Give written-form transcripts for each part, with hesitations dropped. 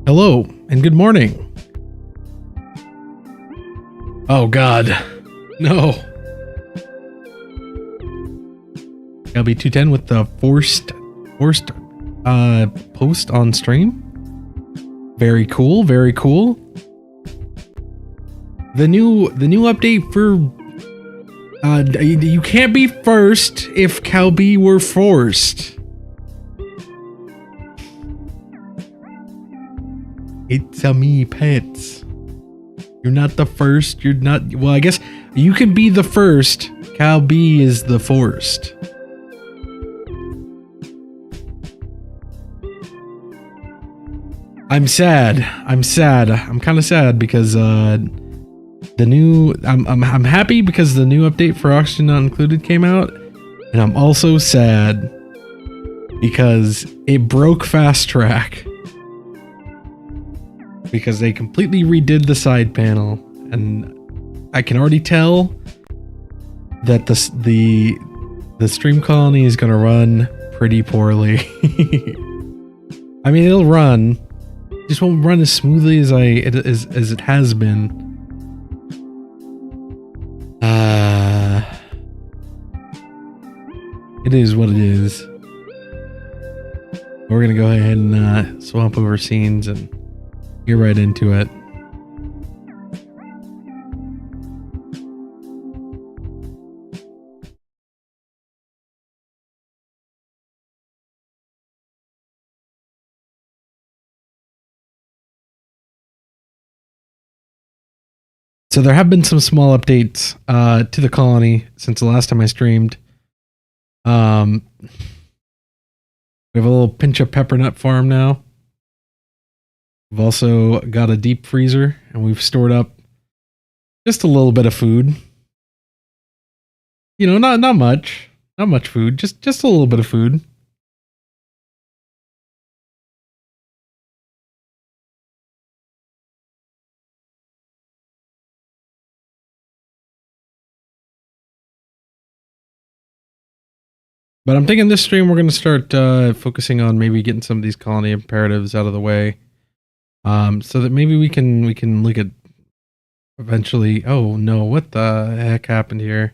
Hello and good morning. Oh God, no. LB210 with the forced post on stream. Very cool, very cool. The new update for you can't be first if Calbee were forced. It's a me, pets. You're not the first. You're not. Well, I guess you can be the first. Calbee is the forced. I'm sad. I'm kind of sad because the new. I'm happy because the new update for Oxygen Not Included came out, and I'm also sad because it broke Fast Track. Because they completely redid the side panel, and I can already tell that the stream colony is gonna run pretty poorly. I mean, it'll run, just won't run as smoothly as it has been. It is what it is. We're gonna go ahead and swap over scenes and get right into it. So there have been some small updates to the colony since the last time I streamed. We have a little pinch of peppernut farm now. We've also got a deep freezer, and we've stored up just a little bit of food. You know, not much food, just a little bit of food. But I'm thinking this stream we're going to start focusing on maybe getting some of these colony imperatives out of the way, so that maybe we can look at eventually. Oh no, what the heck happened here?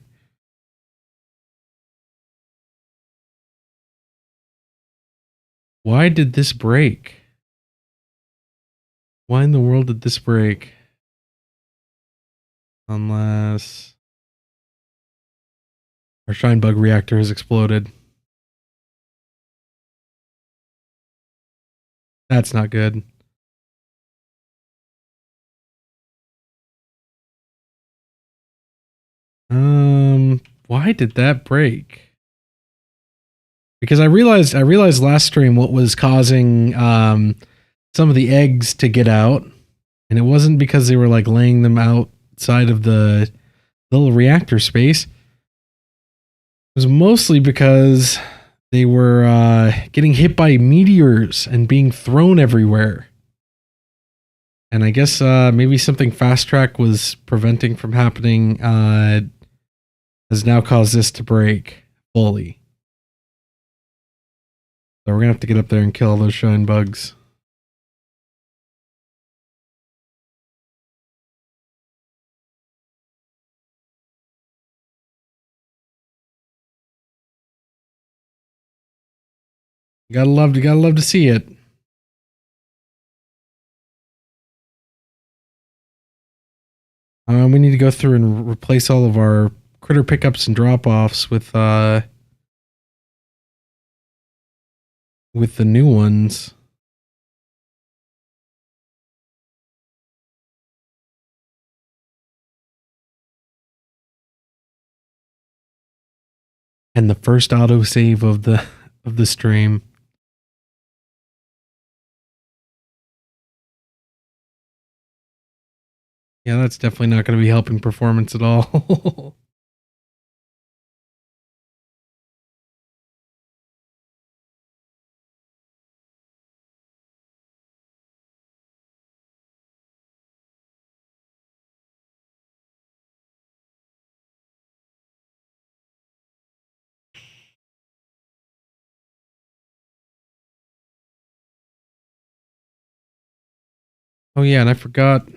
Why did this break? Why in the world did this break? Unless our shine bug reactor has exploded. That's not good. Why did that break? Because I realized last stream what was causing some of the eggs to get out, and it wasn't because they were like laying them outside of the little reactor space. It was mostly because they were getting hit by meteors and being thrown everywhere. And I guess maybe something Fast Track was preventing from happening has now caused this to break fully. So we're gonna have to get up there and kill all those shine bugs. You gotta love to see it. We need to go through and replace all of our critter pickups and drop-offs with the new ones. And the first autosave of the stream. Yeah, that's definitely not going to be helping performance at all. Oh yeah, and I forgot.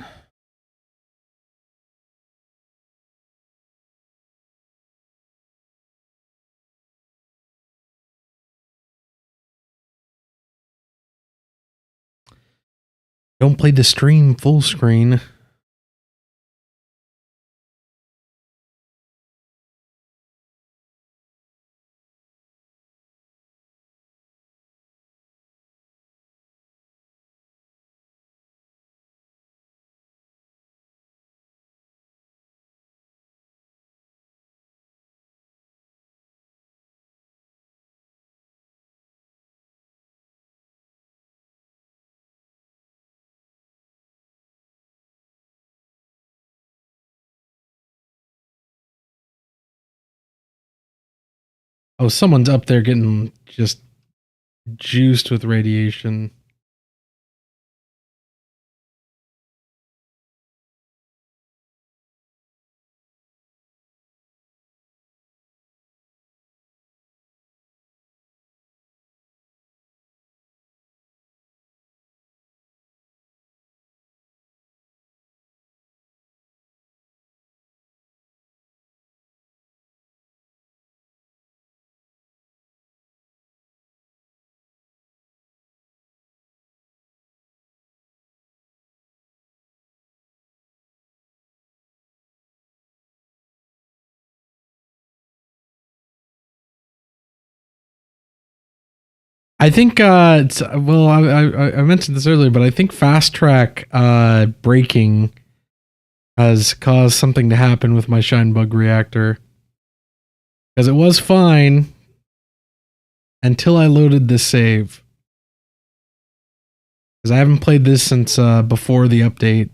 Don't play the stream full screen. Oh, someone's up there getting just juiced with radiation. I think well, I mentioned this earlier, but I think fast track breaking has caused something to happen with my Shinebug reactor, because it was fine until I loaded this save, because I haven't played this since before the update.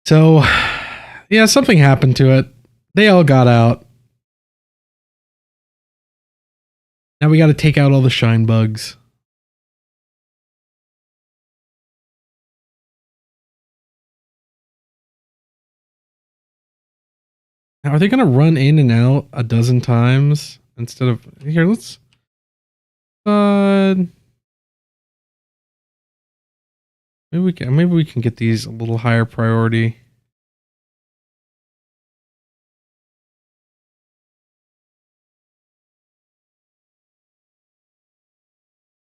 So yeah, something happened to it. They all got out. Now we got to take out all the shine bugs. Now, are they going to run in and out a dozen times instead of here? Let's maybe we can get these a little higher priority.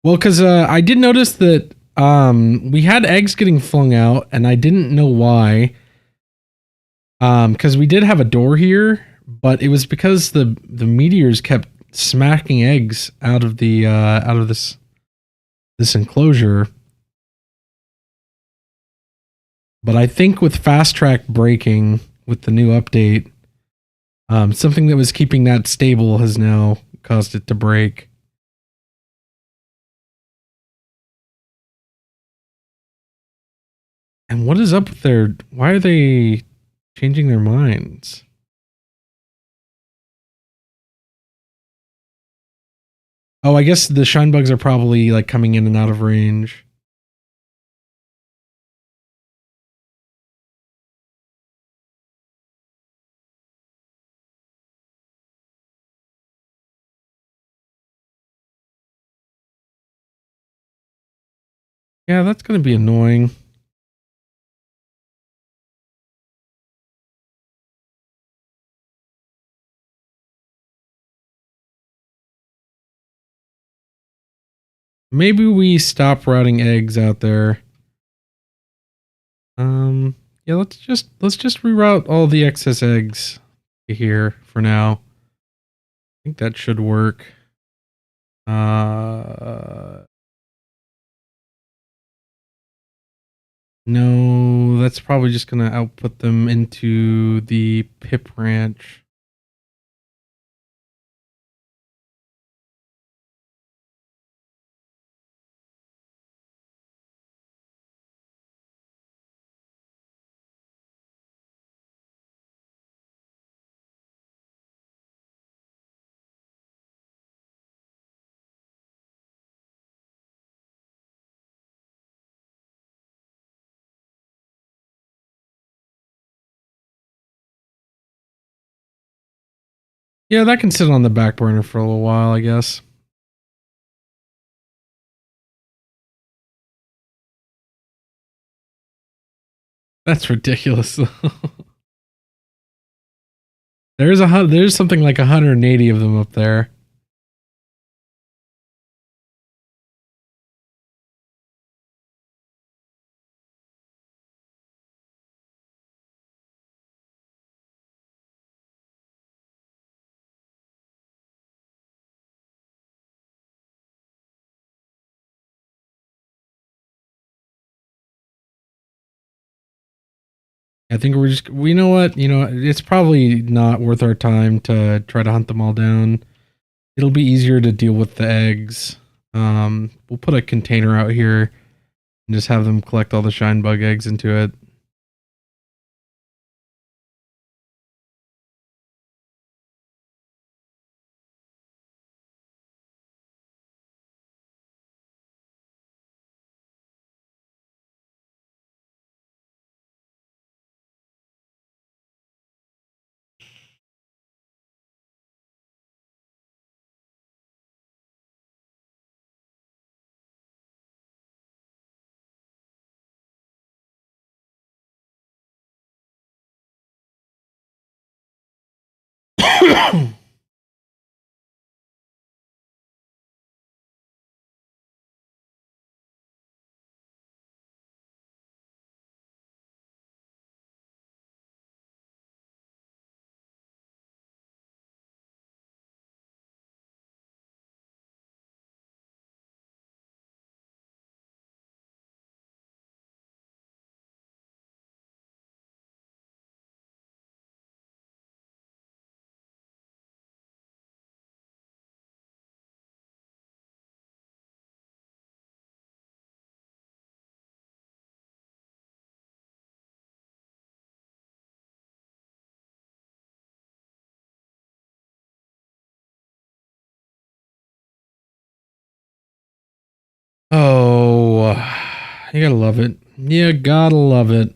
Well, because I did notice that we had eggs getting flung out, and I didn't know why. Because we did have a door here, but it was because the meteors kept smacking eggs out of the out of this enclosure. But I think with fast track breaking with the new update, something that was keeping that stable has now caused it to break. And what is up with their? Why are they changing their minds? Oh, I guess the shine bugs are probably like coming in and out of range. Yeah, that's going to be annoying. Maybe we stop routing eggs out there. Yeah, let's just reroute all the excess eggs here for now. I think that should work. No, that's probably just gonna output them into the pip ranch. Yeah, that can sit on the back burner for a little while, I guess. That's ridiculous. There's something like 180 of them up there. I think we know what, it's probably not worth our time to try to hunt them all down. It'll be easier to deal with the eggs. We'll put a container out here and just have them collect all the shine bug eggs into it. Oh, you gotta love it. You gotta love it.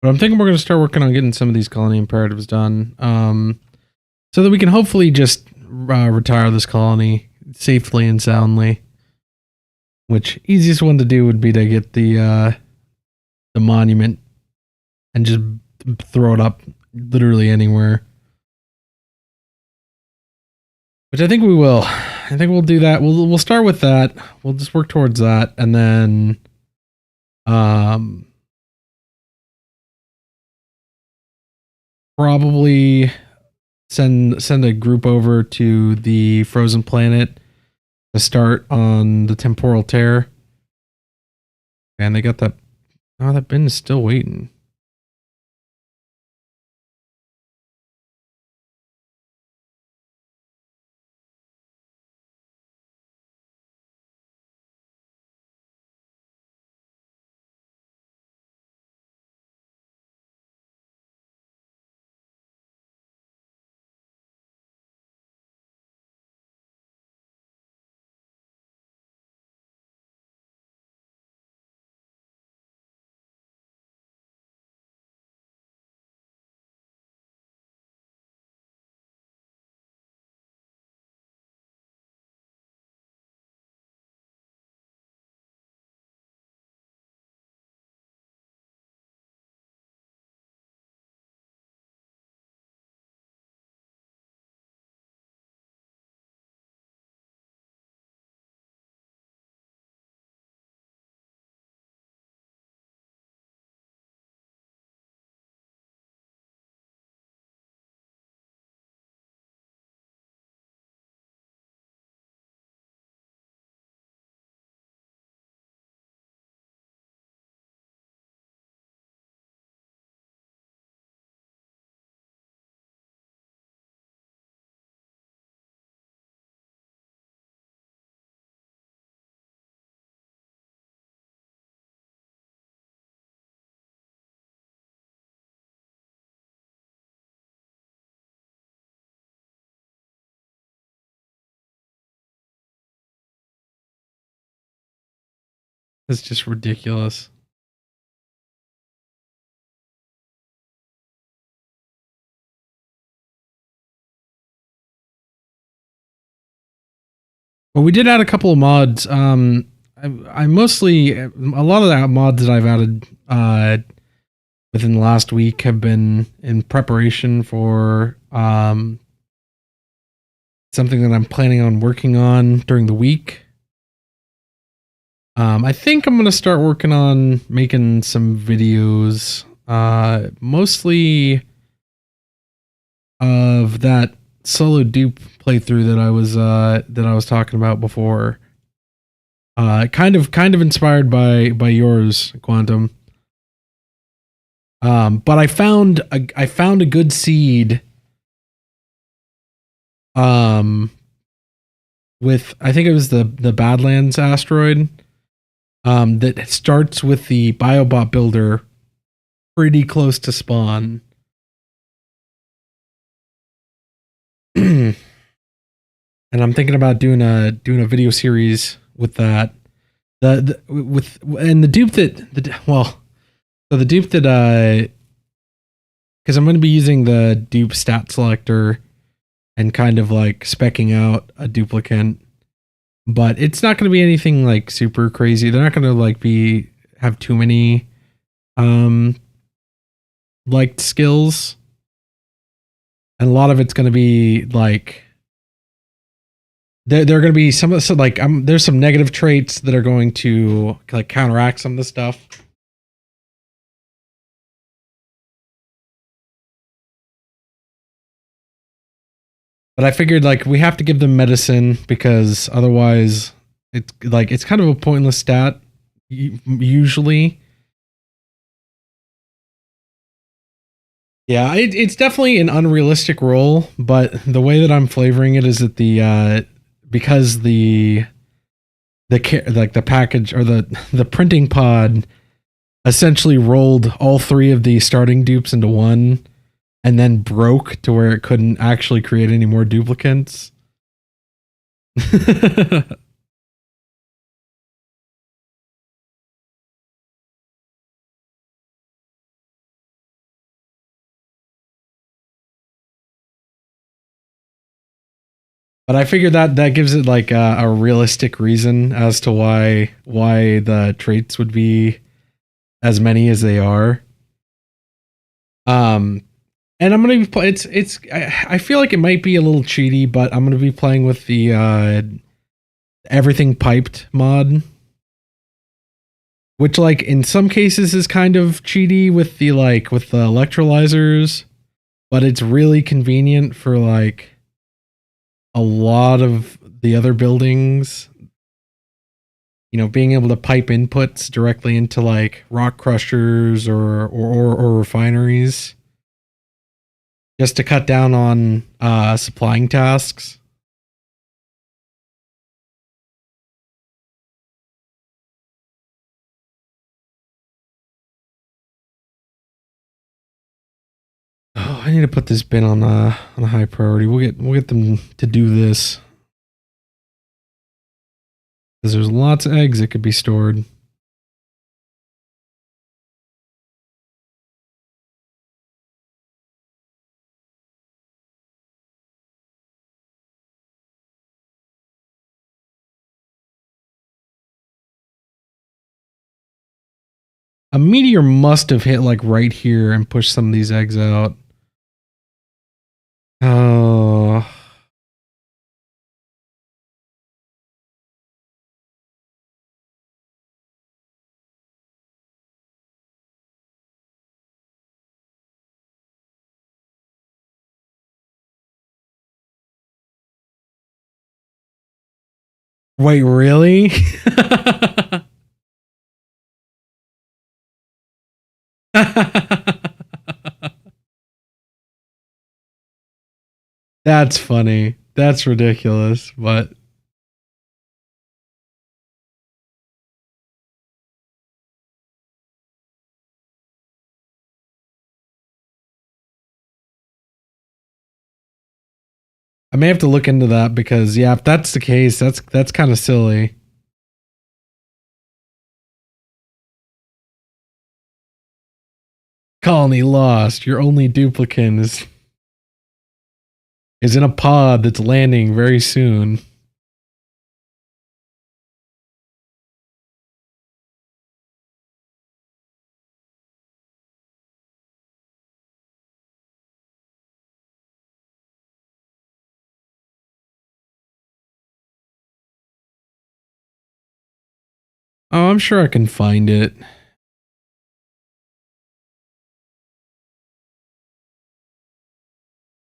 But I'm thinking we're gonna start working on getting some of these colony imperatives done, so that we can hopefully just retire this colony safely and soundly. Which easiest one to do would be to get the monument and just throw it up literally anywhere. Which I think we will. I think we'll do that. We'll start with that. We'll just work towards that, and then probably send a group over to the frozen planet to start on the temporal tear. And they got that. Oh, that bin is still waiting. It's just ridiculous. Well, we did add a couple of mods. I mostly a lot of the mods that I've added within the last week have been in preparation for something that I'm planning on working on during the week. I think I'm gonna start working on making some videos, mostly of that solo dupe playthrough that I was talking about before. Kind of inspired by yours, Quantum. But I found a good seed. With I think it was the Badlands asteroid. That starts with the Biobot builder pretty close to spawn. And I'm thinking about doing a video series with that. The dupe that because I'm going to be using the dupe stat selector and kind of like specking out a duplicant, but it's not going to be anything like super crazy. They're not going to like have too many liked skills, and a lot of it's going to be like there are going to be some like there's some negative traits that are going to like counteract some of the stuff. But I figured like we have to give them medicine because otherwise it's kind of a pointless stat usually. Yeah, it's definitely an unrealistic role, but the way that I'm flavoring it is that because the package or the printing pod essentially rolled all three of the starting dupes into one and then broke to where it couldn't actually create any more duplicates. But I figured that gives it like a realistic reason as to why the traits would be as many as they are. And I'm gonna be I feel like it might be a little cheaty, but I'm gonna be playing with the everything piped mod, which like in some cases is kind of cheaty with the electrolyzers, but it's really convenient for like a lot of the other buildings. You know, being able to pipe inputs directly into like rock crushers or refineries, just to cut down on supplying tasks. Oh, I need to put this bin on a high priority. We'll get them to do this because there's lots of eggs that could be stored. A meteor must have hit like right here and pushed some of these eggs out. Oh. Wait, really? That's funny. That's ridiculous, but I may have to look into that because yeah, if that's the case, that's kind of silly. Colony lost. Your only duplicate is in a pod that's landing very soon. Oh, I'm sure I can find it.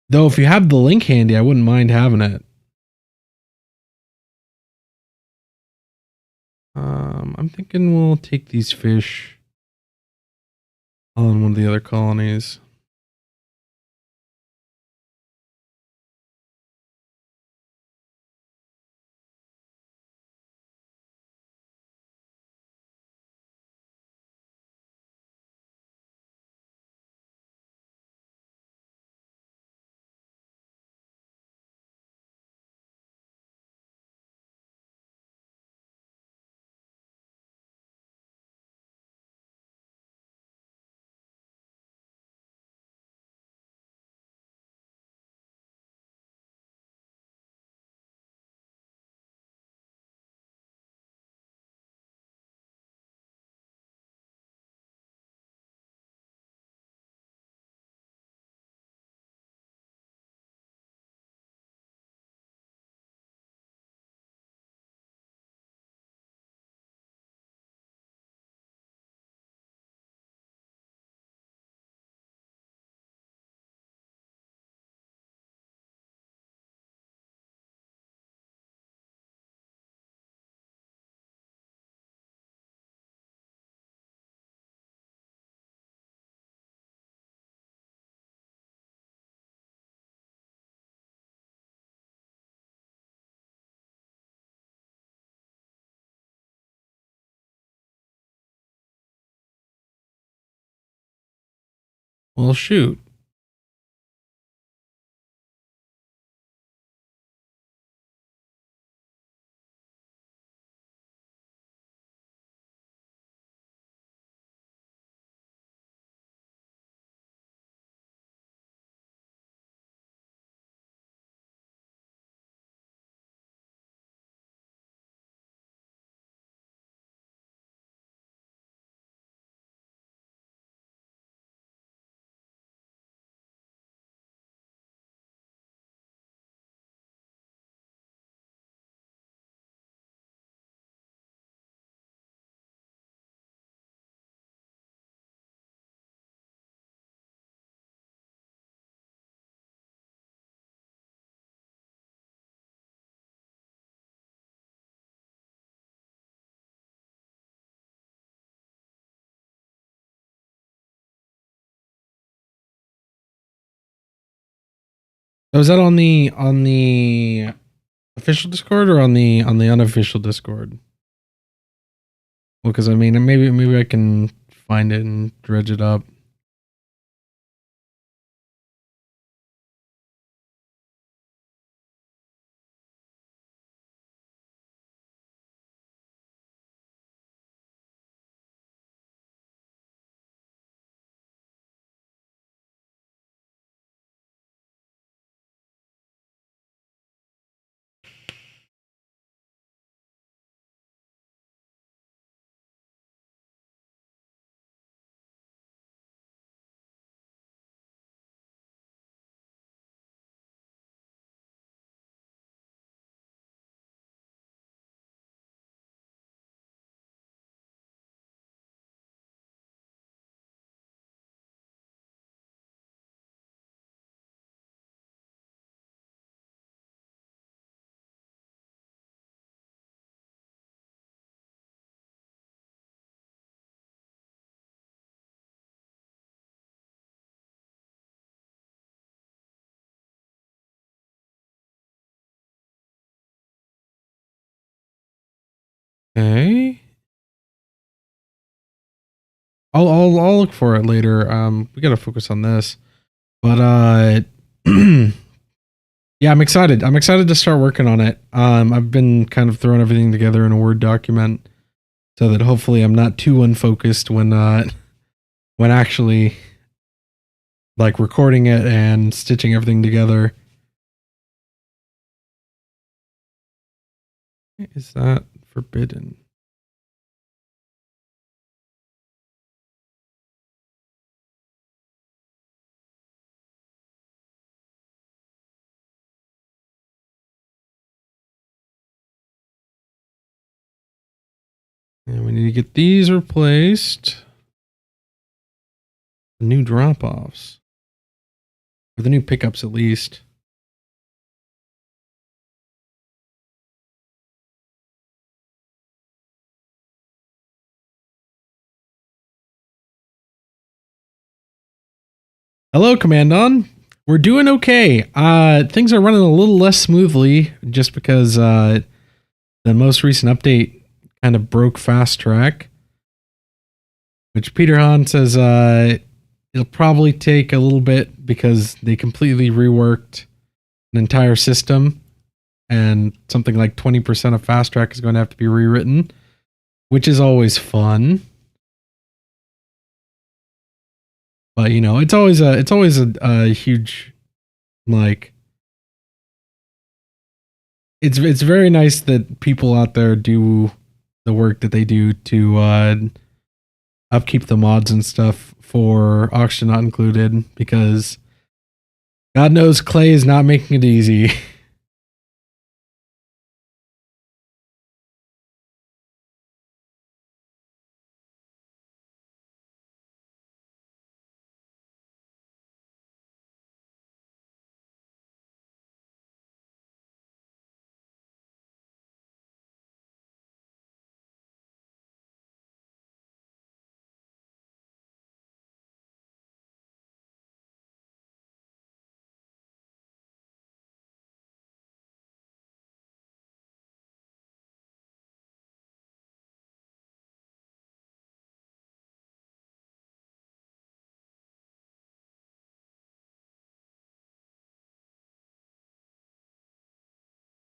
Though if you have the link handy, I wouldn't mind having it. I'm thinking we'll take these fish on one of the other colonies. Well, shoot. So is that on the official Discord or on the unofficial Discord? Well, because I mean, maybe I can find it and dredge it up. Okay. I'll look for it later. We gotta focus on this. But yeah, I'm excited. I'm excited to start working on it. I've been kind of throwing everything together in a Word document so that hopefully I'm not too unfocused when actually like recording it and stitching everything together. Is that forbidden? And we need to get these replaced. The new drop-offs. Or the new pickups, at least. Hello, Commandon. We're doing okay. Things are running a little less smoothly just because the most recent update kind of broke Fast Track. Which Peter Hahn says it'll probably take a little bit because they completely reworked an entire system and something like 20% of Fast Track is going to have to be rewritten, which is always fun. But you know, it's always a huge, like, it's very nice that people out there do the work that they do to upkeep the mods and stuff for Oxygen Not Included, because God knows Clay is not making it easy.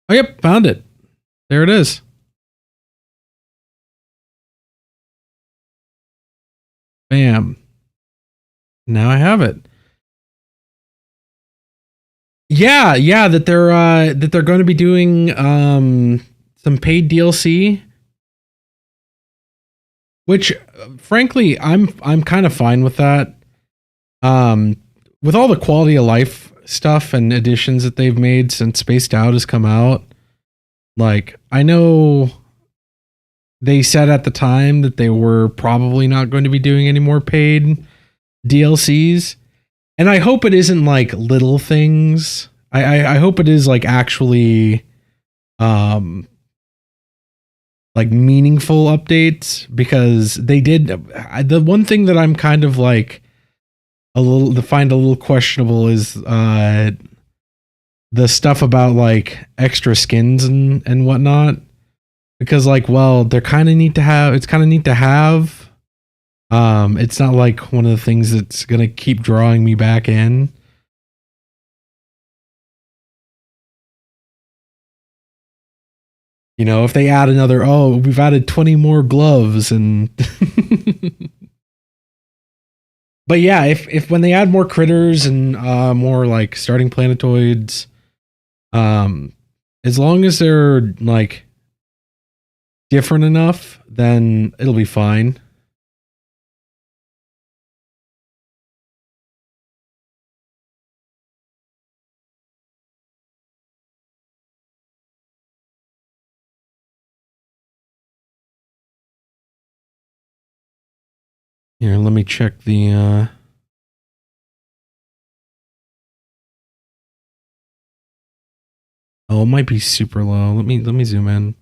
Oh, yep, found it. There it is. Bam. Now I have it. Yeah, that they're going to be doing some paid DLC, which frankly I'm kind of fine with that. With all the quality of life stuff and additions that they've made since Spaced Out has come out, like, I know they said at the time that they were probably not going to be doing any more paid DLCs. And I hope it isn't like little things. I hope it is like actually like meaningful updates, because they did the one thing that I'm kind of like find a little questionable is the stuff about like extra skins and whatnot, because like, well, they're kind of neat to have. It's kind of neat to have. It's not like one of the things that's gonna keep drawing me back in. You know, if they add another, oh, we've added 20 more gloves and but yeah, if when they add more critters and more like starting planetoids, um as long as they're like different enough, then it'll be fine. Here, let me check the oh, it might be super low. Let me zoom in.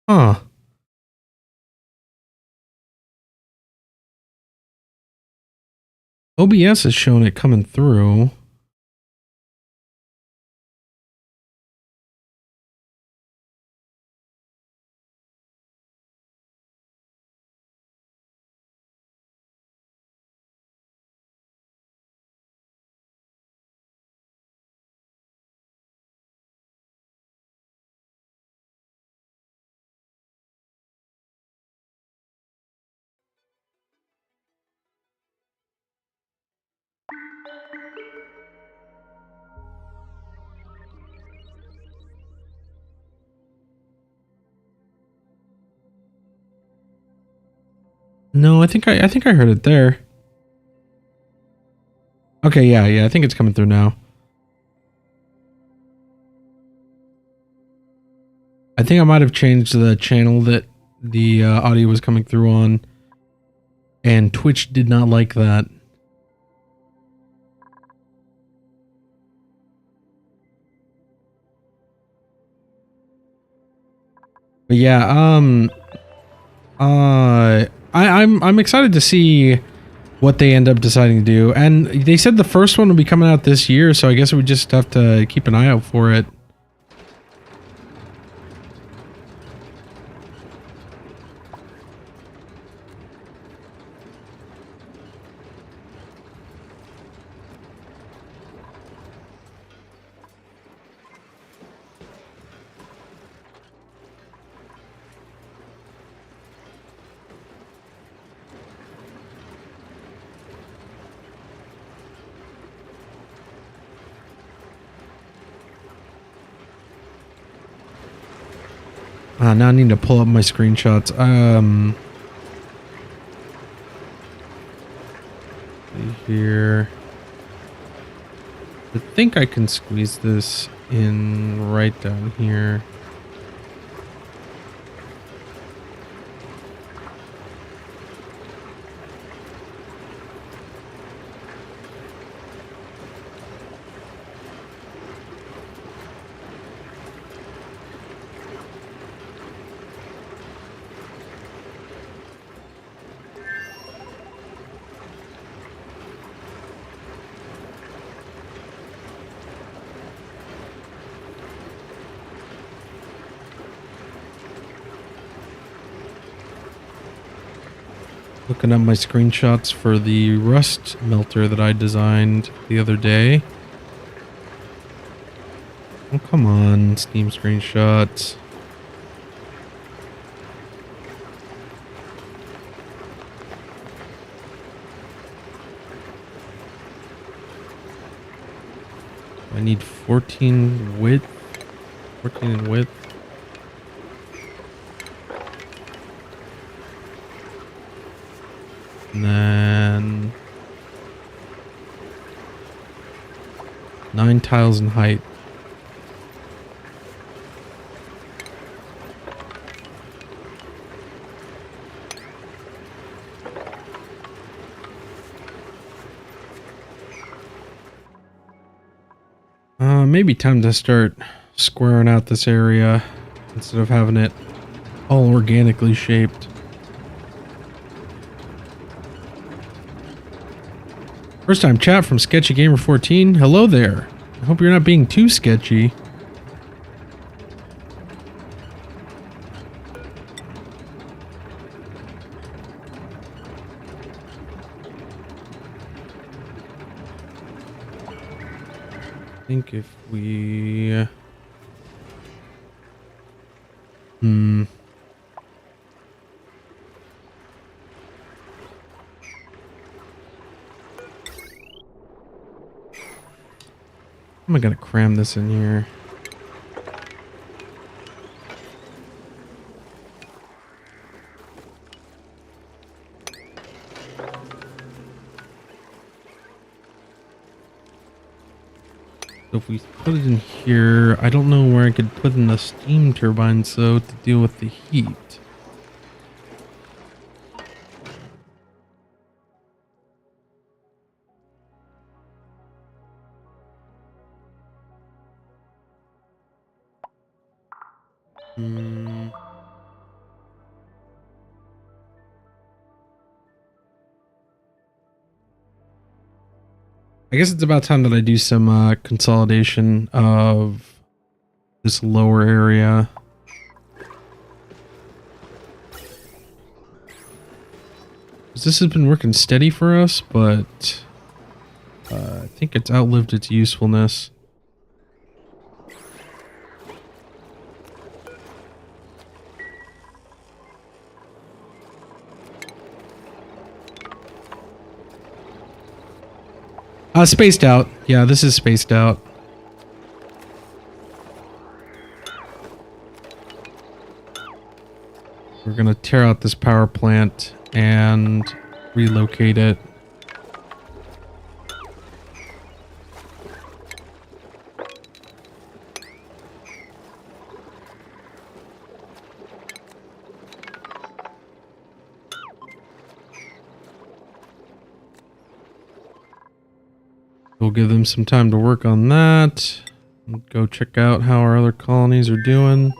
Huh. OBS is showing it coming through. No, I think I heard it there. Okay, yeah, I think it's coming through now. I think I might have changed the channel that the audio was coming through on, and Twitch did not like that. But yeah, I'm excited to see what they end up deciding to do. And they said the first one will be coming out this year, so I guess we just have to keep an eye out for it. Now I need to pull up my screenshots. Here. I think I can squeeze this in right down here. Looking at my screenshots for the rust melter that I designed the other day. Oh, come on, Steam screenshots. I need 14 width. 14 in width. And then 9 tiles in height. Maybe time to start squaring out this area instead of having it all organically shaped. First time chat from Sketchy Gamer 14. Hello there. I hope you're not being too sketchy. I think if we... How am I gonna cram this in here? So if we put it in here, I don't know where I could put in the steam turbines though to deal with the heat. I guess it's about time that I do some consolidation of this lower area. This has been working steady for us, but I think it's outlived its usefulness. Spaced out. Yeah, this is spaced out. We're gonna tear out this power plant and relocate it. We'll give them some time to work on that. Go check out how our other colonies are doing.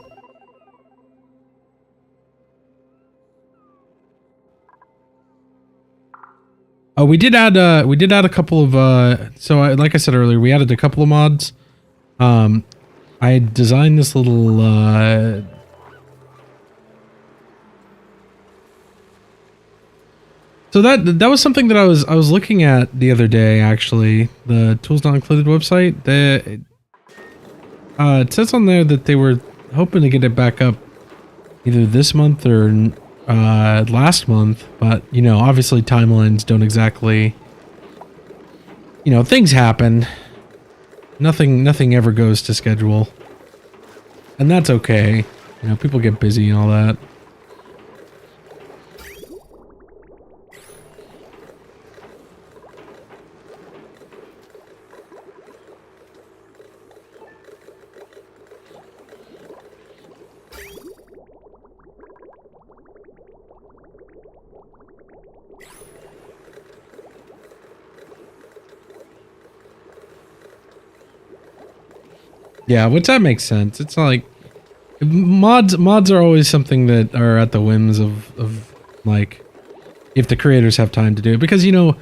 Oh, we did add a couple of like I said earlier, we added a couple of mods. I designed this little so that was something that I was looking at the other day, actually. The Tools Not Included website. It says on there that they were hoping to get it back up either this month or last month, but you know, obviously timelines don't exactly, you know, things happen. Nothing ever goes to schedule, and that's okay. You know, people get busy and all that. Yeah, which that makes sense. It's not like mods are always something that are at the whims of like if the creators have time to do it, because you know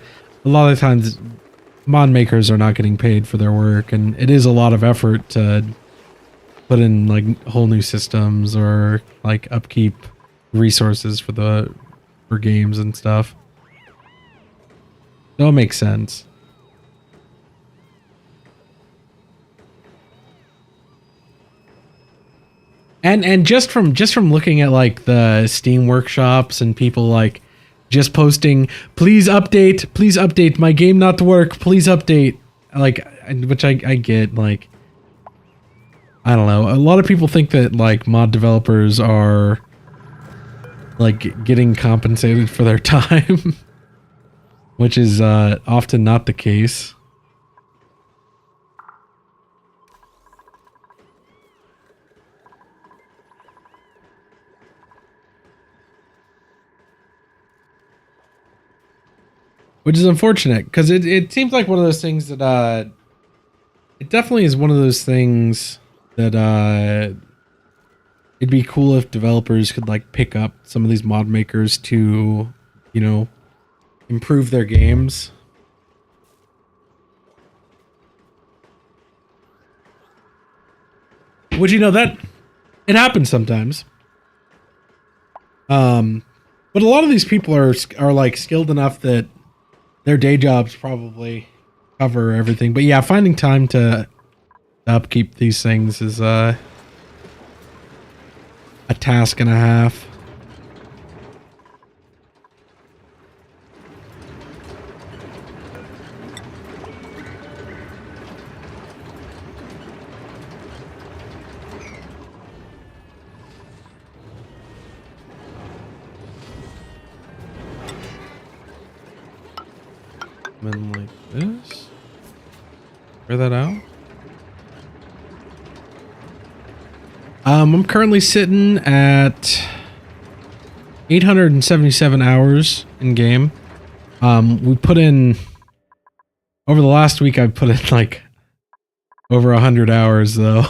a lot of times mod makers are not getting paid for their work, and it is a lot of effort to put in like whole new systems or like upkeep resources for games and stuff. So it makes sense. And just from looking at like the Steam workshops and people like just posting, please update, my game not to work, please update, like, which I get, like, I don't know, a lot of people think that like mod developers are like getting compensated for their time, which is often not the case. Which is unfortunate, because it seems like one of those things that, it definitely is one of those things that, it'd be cool if developers could, like, pick up some of these mod makers to, you know, improve their games. Which, you know, that, it happens sometimes. But a lot of these people are like, skilled enough that their day jobs probably cover everything. But yeah, finding time to upkeep these things is a task and a half. And like this. Try that out. I'm currently sitting at 877 hours in game. We put in, over the last week, I've put in like over 100 hours though.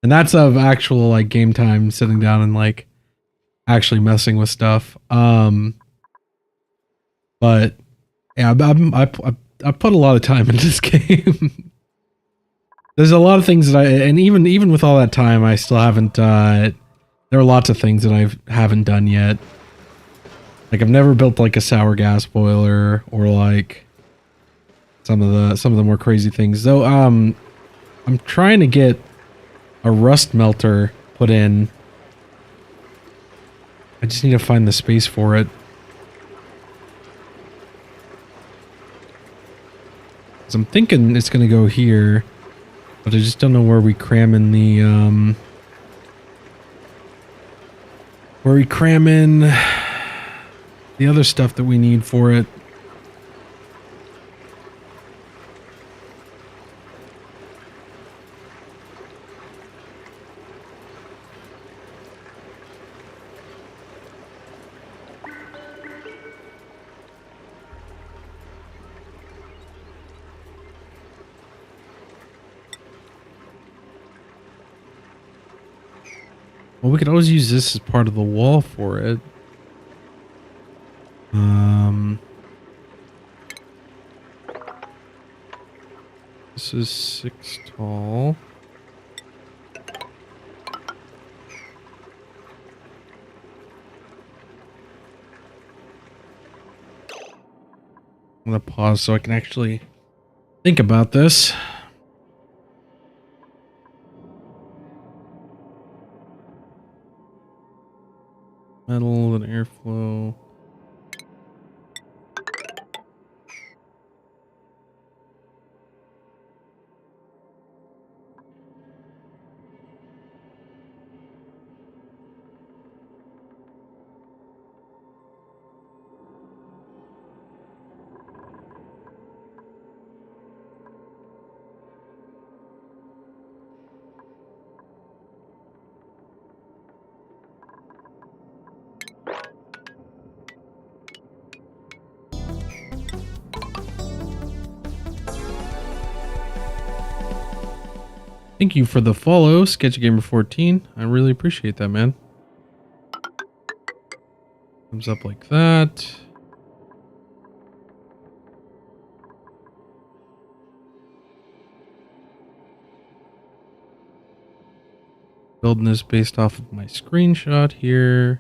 And that's of actual like game time, sitting down and like actually messing with stuff. But yeah, I put a lot of time into this game. There's a lot of things that and even with all that time, I still haven't, there are lots of things that I haven't done yet. Like, I've never built like a sour gas boiler, or like some of the more crazy things. Though, I'm trying to get a rust melter put in. I just need to find the space for it. 'Cause I'm thinking it's going to go here, but I just don't know where we cram in the, where we cram in the other stuff that we need for it. Well, we could always use this as part of the wall for it. This is 6 tall. I'm gonna pause so I can actually think about this. Metal and airflow. Thank you for the follow, SketchyGamer14. I really appreciate that, man. Comes up like that. Building this based off of my screenshot here.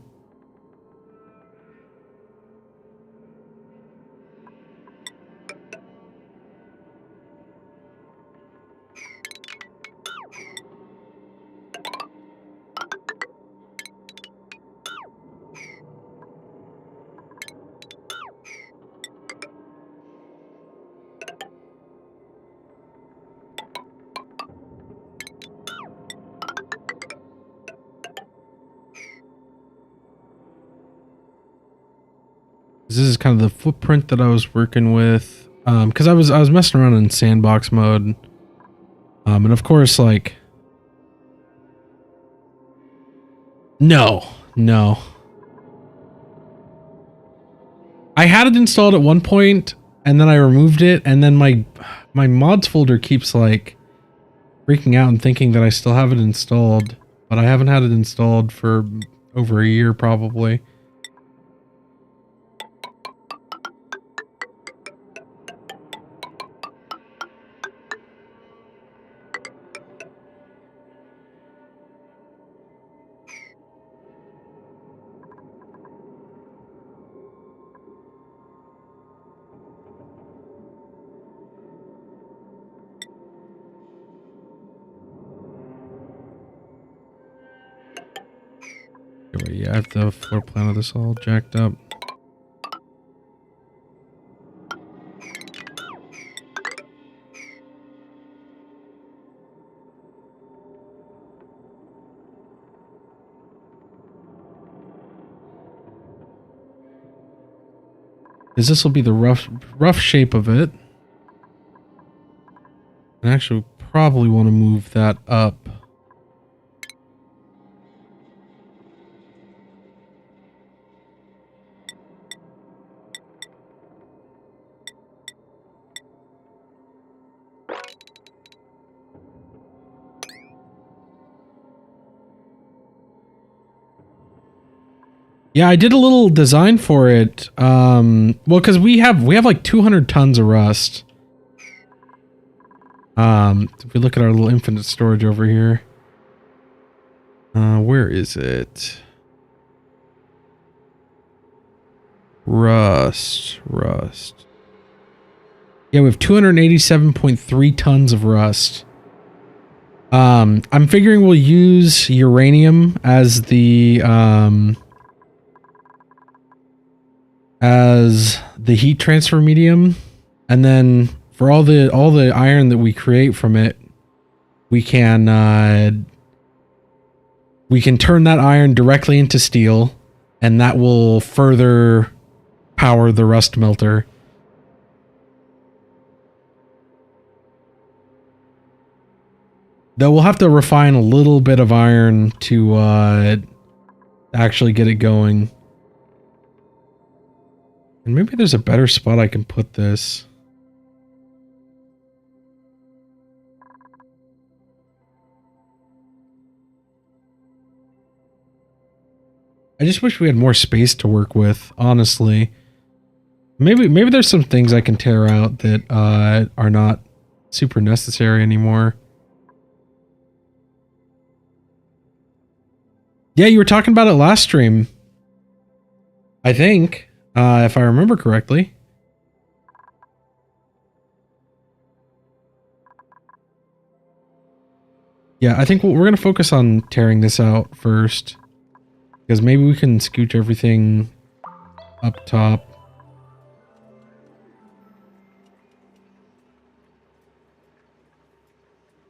This is kind of the footprint that I was working with, because I was messing around in sandbox mode, and of course, like, no, I had it installed at one point, and then I removed it, and then my mods folder keeps like freaking out and thinking that I still have it installed, but I haven't had it installed for over a year probably. Yeah, I have the floor plan of this all jacked up. Because this will be the rough shape of it. And actually probably want to move that up. Yeah, I did a little design for it. Well, because we have like 200 tons of rust. If we look at our little infinite storage over here, where is it? Rust. Yeah, we have 287.3 tons of rust. I'm figuring we'll use uranium as the heat transfer medium, and then for all the iron that we create from it, we can turn that iron directly into steel, and that will further power the rust melter. Though we'll have to refine a little bit of iron to actually get it going. And maybe there's a better spot I can put this. I just wish we had more space to work with, honestly. Maybe there's some things I can tear out that are not super necessary anymore. Yeah, you were talking about it last stream. I think, if I remember correctly. Yeah, I think we're going to focus on tearing this out first. Because maybe we can scooch everything up top.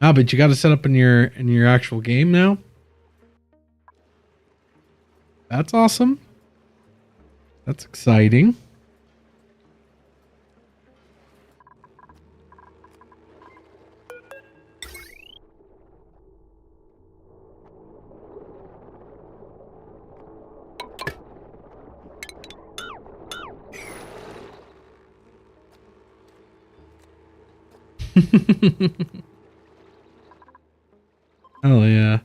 Ah, but you got to set up in your actual game now? That's awesome. That's exciting. Oh yeah.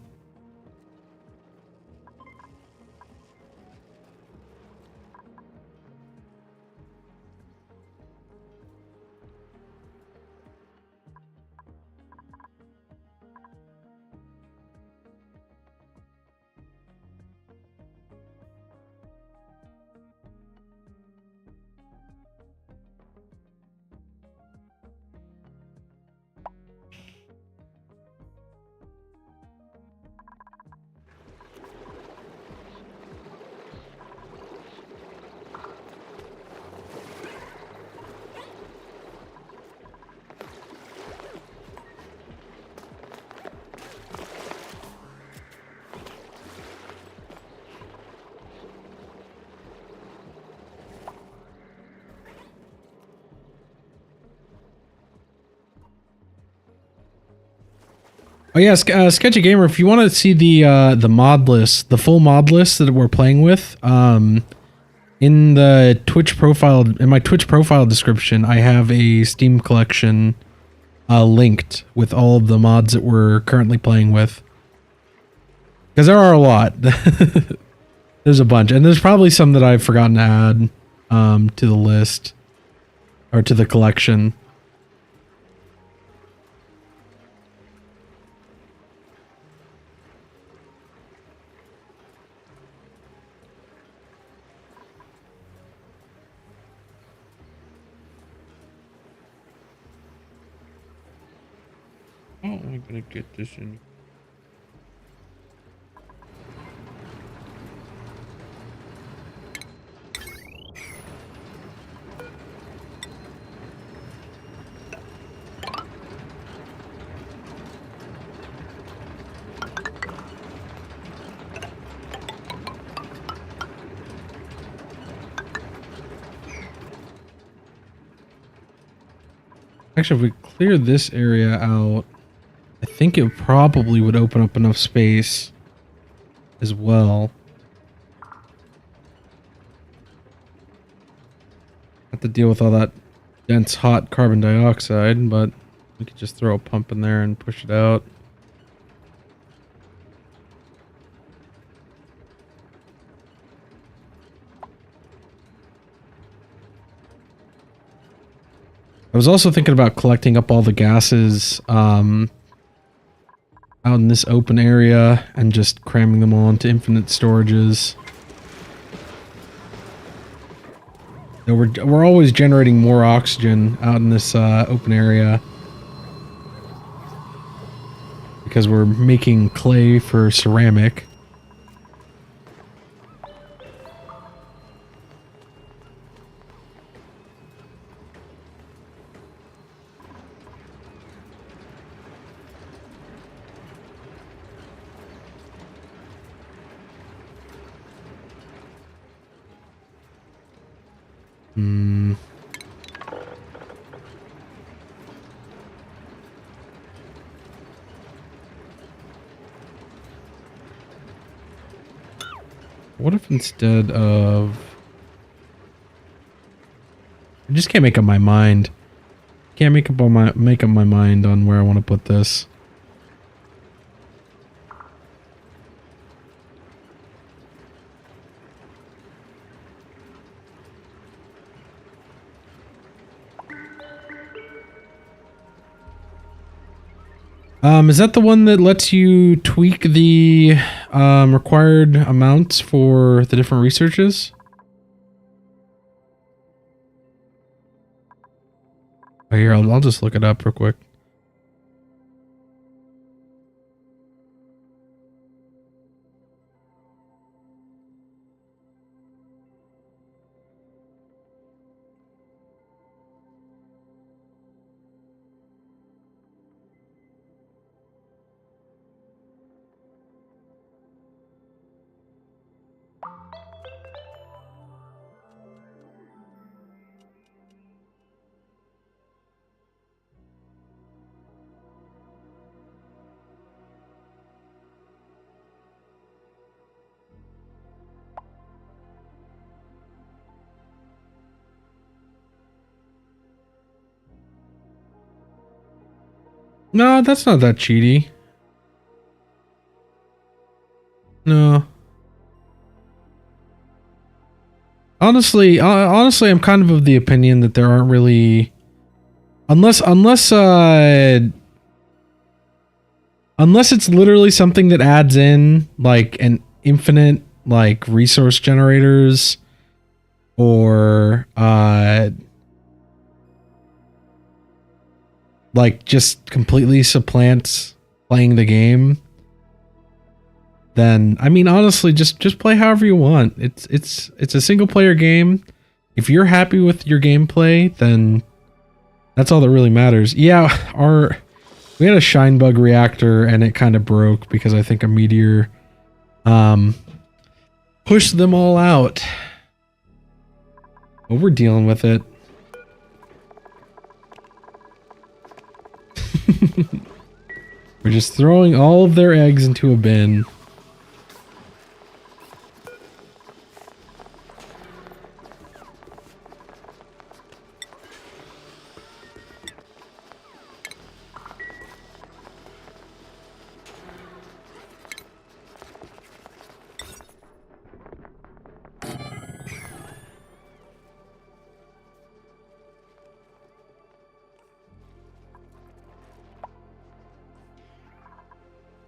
Oh yeah, Sketchy Gamer. If you want to see the mod list, the full mod list that we're playing with, in the Twitch profile, in my Twitch profile description, I have a Steam collection linked with all of the mods that we're currently playing with. Because there are a lot. There's a bunch, and there's probably some that I've forgotten to add to the list or to the collection. Oh, I'm gonna get this in. Actually, if we clear this area out, I think it probably would open up enough space as well. Have to deal with all that dense, hot carbon dioxide, but we could just throw a pump in there and push it out. I was also thinking about collecting up all the gases out in this open area and just cramming them all into infinite storages. You know, we're always generating more oxygen out in this open area because we're making clay for ceramic. Hmm. What if instead of... I just can't make up my mind. Can't make up my mind on where I want to put this. Is that the one that lets you tweak the required amounts for the different researches? Oh, here, I'll just look it up real quick. No, that's not that cheaty. No. Honestly, I'm kind of the opinion that there aren't really, unless it's literally something that adds in like an infinite like resource generators or like just completely supplants playing the game, then I mean honestly just play however you want. It's a single player game. If you're happy with your gameplay, then that's all that really matters. Yeah, we had a shine bug reactor and it kind of broke because I think a meteor pushed them all out. But we're dealing with it. We're just throwing all of their eggs into a bin.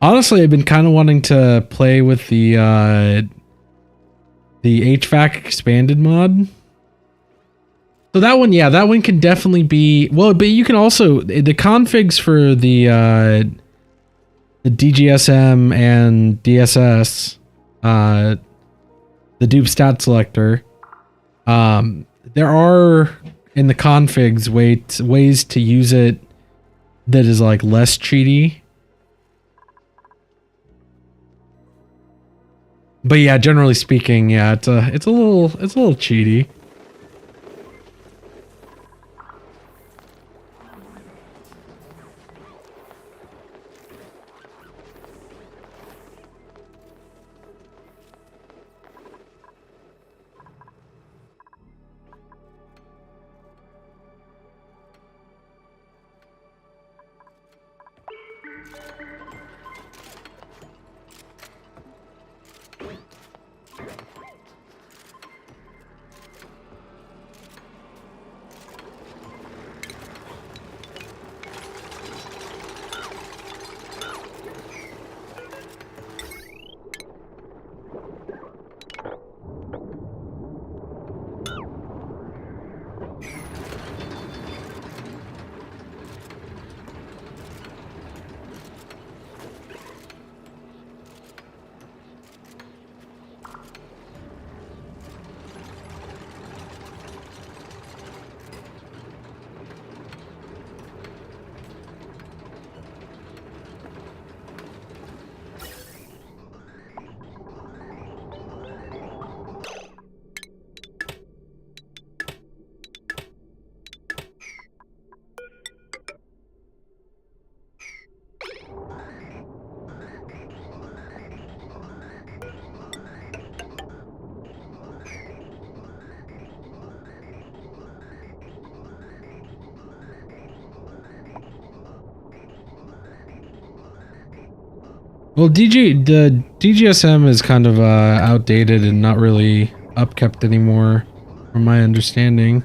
Honestly, I've been kind of wanting to play with the HVAC expanded mod. So that one, yeah, that one can definitely be, well, but you can also, the configs for the DGSM and DSS, the dupe stat selector, there are in the configs ways to use it that is like less cheaty. But yeah, generally speaking, yeah, it's a little cheaty. Well, the DGSM is kind of outdated and not really upkept anymore, from my understanding.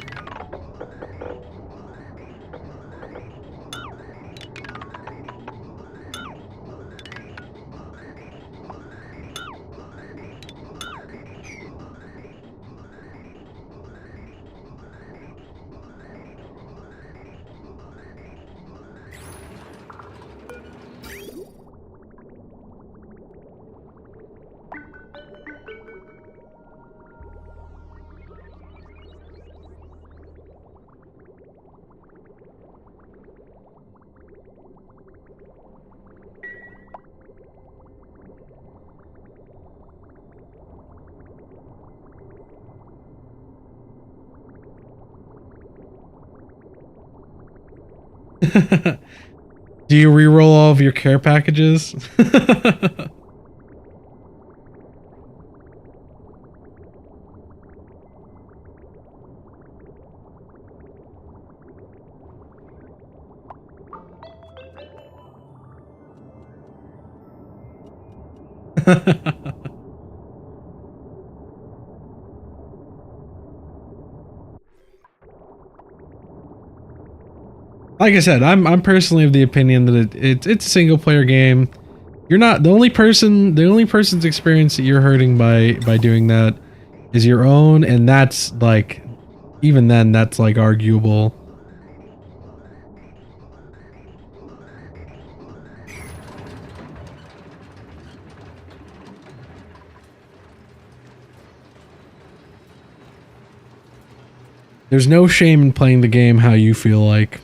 Do you re-roll all of your care packages? Like I said, I'm personally of the opinion that it's a single player game. You're not the only person's experience that you're hurting by doing that is your own, and that's like, even then, that's like arguable. There's no shame in playing the game how you feel like.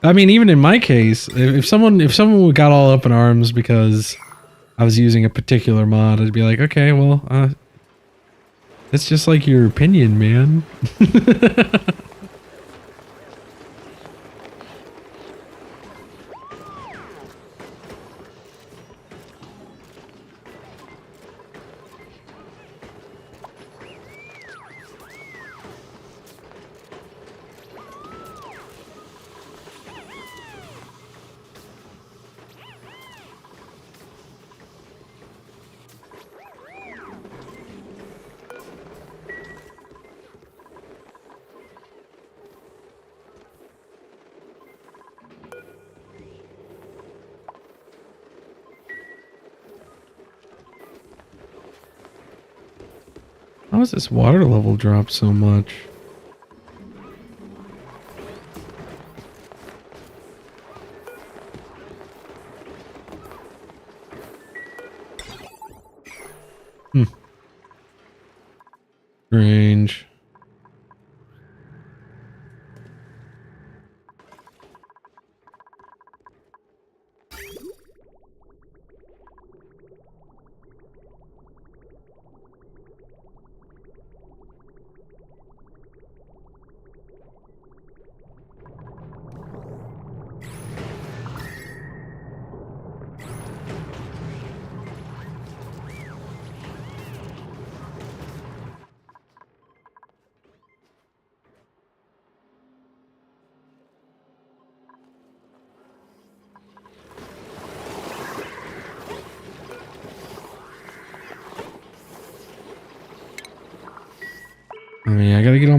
I mean, even in my case, if someone got all up in arms because I was using a particular mod, I'd be like, okay, well, it's just like your opinion, man. How has this water level dropped so much? Strange. I mean, I gotta get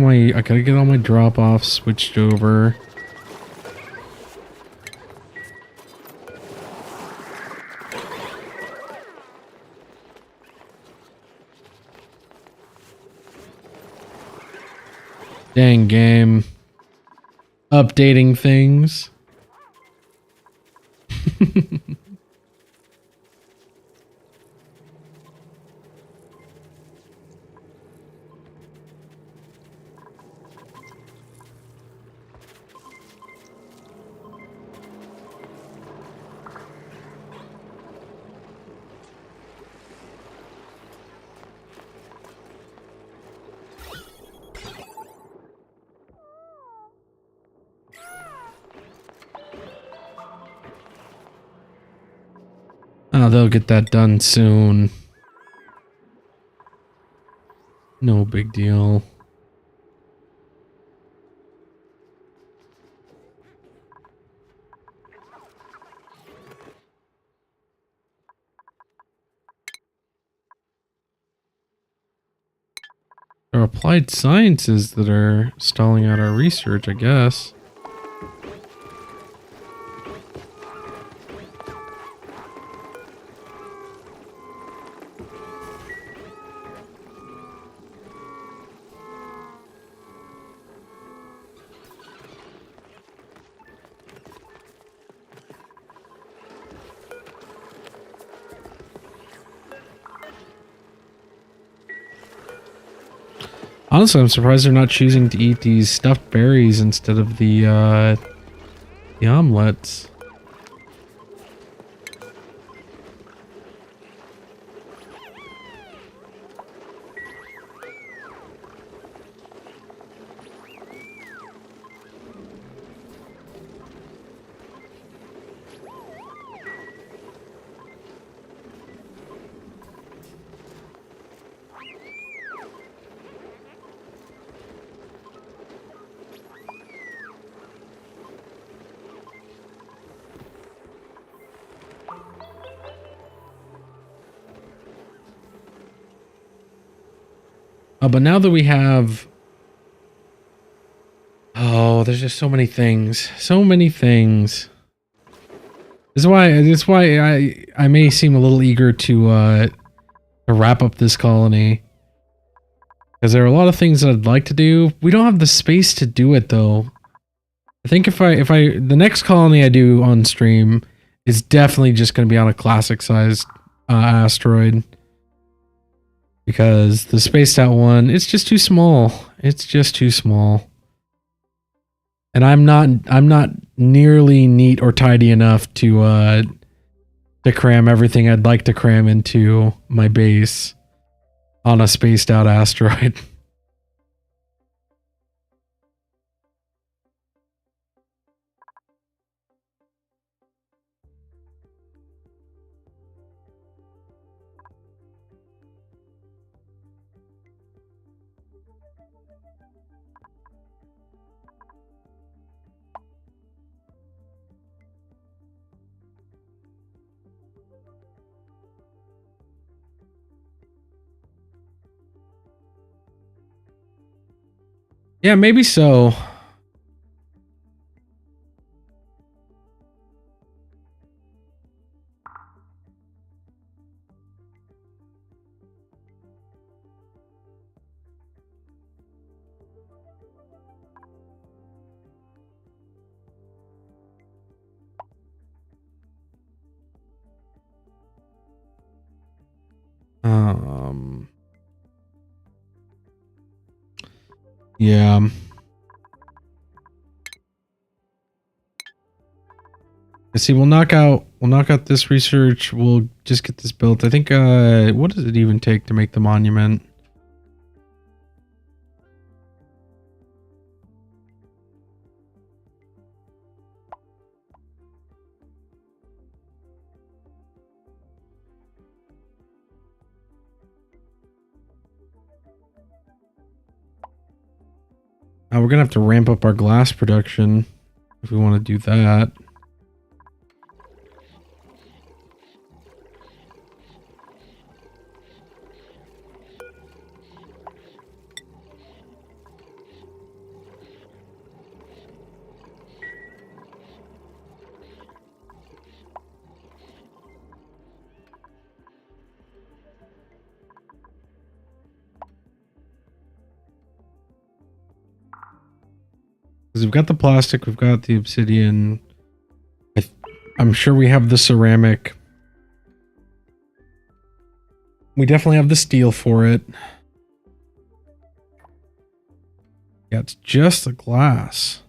all my drop-offs switched over. Dang game. Updating things. They'll get that done soon. No big deal. There are applied sciences that are stalling out our research, I guess. Honestly, I'm surprised they're not choosing to eat these stuffed berries instead of the omelets. But now that we have... Oh, there's just so many things. So many things. This is why I may seem a little eager to wrap up this colony. Because there are a lot of things that I'd like to do. We don't have the space to do it though. I think the next colony I do on stream is definitely just going to be on a classic sized asteroid. Because the spaced out one, it's just too small. It's just too small. And I'm not nearly neat or tidy enough to cram everything I'd like to cram into my base on a spaced out asteroid. Yeah, maybe so. Yeah. Let's see, we'll knock out this research. We'll just get this built. I think what does it even take to make the monument? We're gonna have to ramp up our glass production if we want to do that. Because we've got the plastic, we've got the obsidian. I'm sure we have the ceramic. We definitely have the steel for it. Yeah, it's just the glass.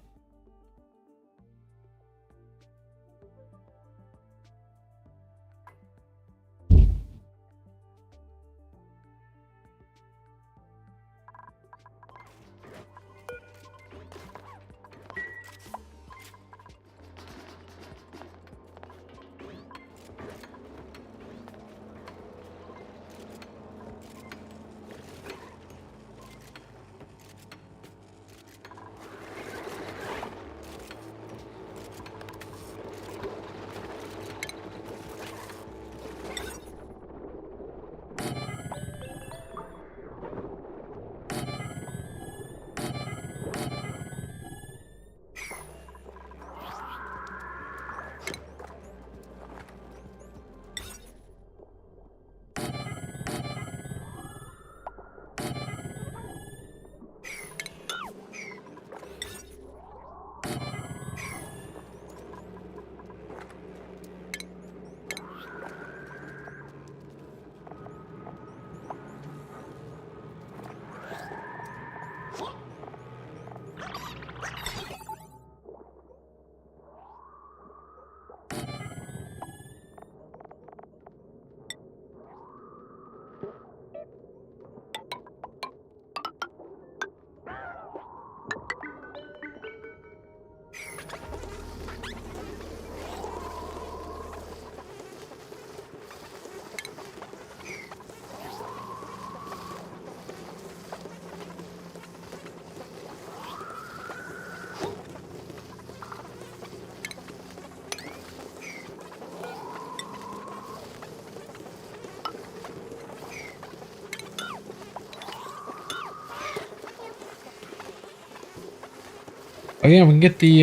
Oh yeah, we can get the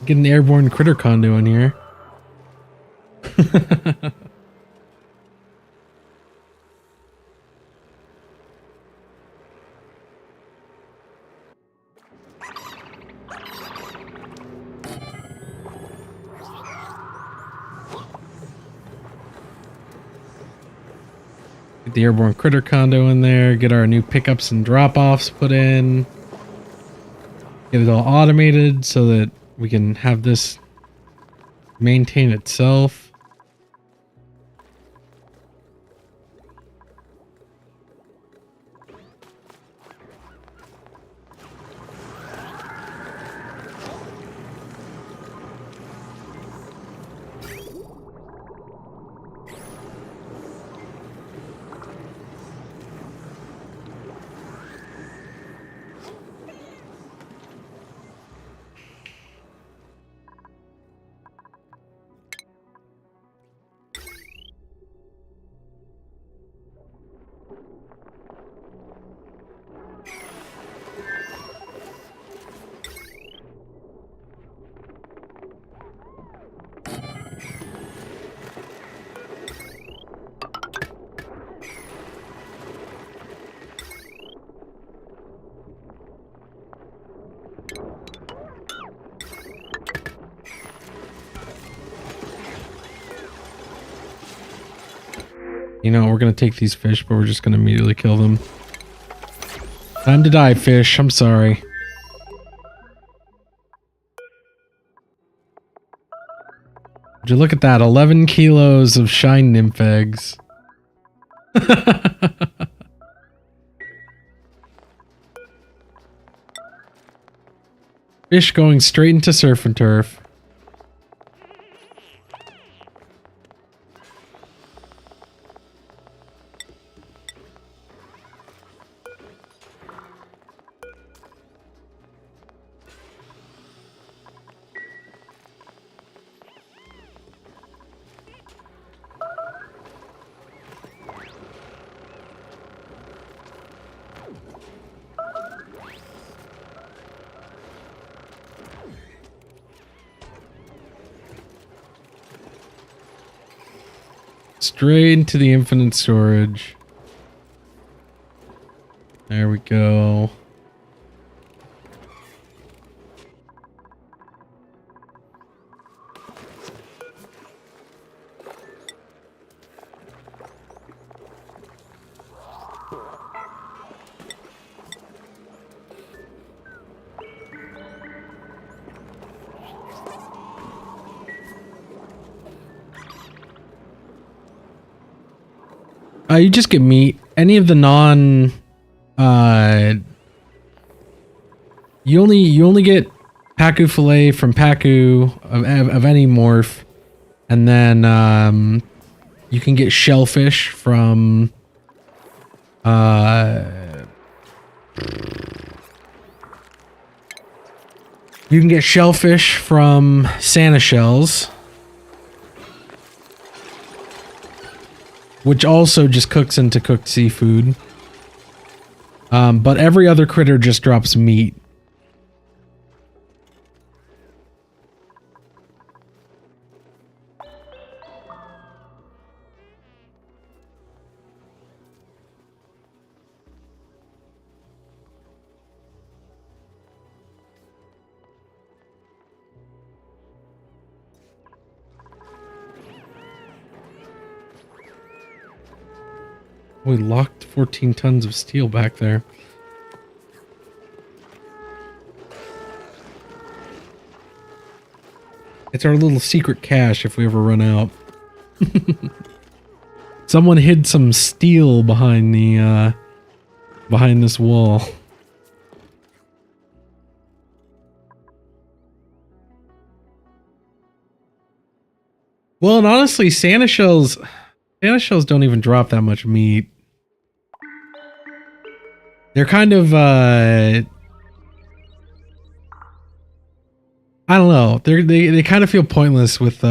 get an airborne critter condo in here. Get the airborne critter condo in there, get our new pickups and drop-offs put in. Get it all automated so that we can have this maintain itself. You know, we're going to take these fish, but we're just going to immediately kill them. Time to die, fish. I'm sorry. Would you look at that? 11 kilos of shine nymph eggs. Fish going straight into surf and turf. Straight into the infinite storage. There we go. You just get meat. Any of the non, you only get Pacu fillet from Pacu of any morph, and then you can get shellfish from Santa shells. Which also just cooks into cooked seafood. But every other critter just drops meat. We locked 14 tons of steel back there. It's our little secret cache if we ever run out. Someone hid some steel behind the behind this wall. Well, and honestly, Santa shells don't even drop that much meat. They're kind of, I don't know. They kind of feel pointless with,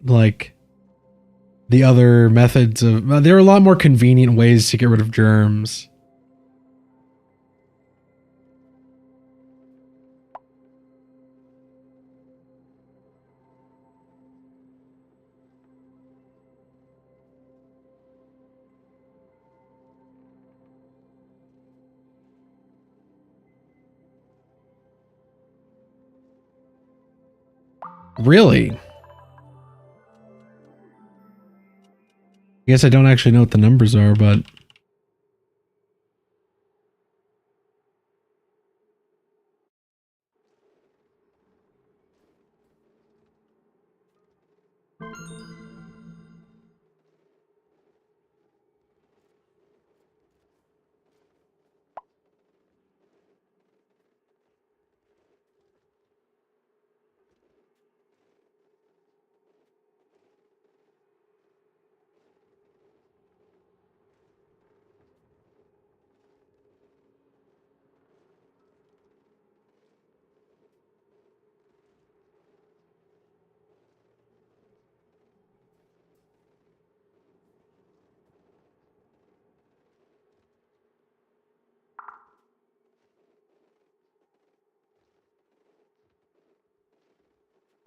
like, the other methods of... there are a lot more convenient ways to get rid of germs. Really? I guess I don't actually know what the numbers are, but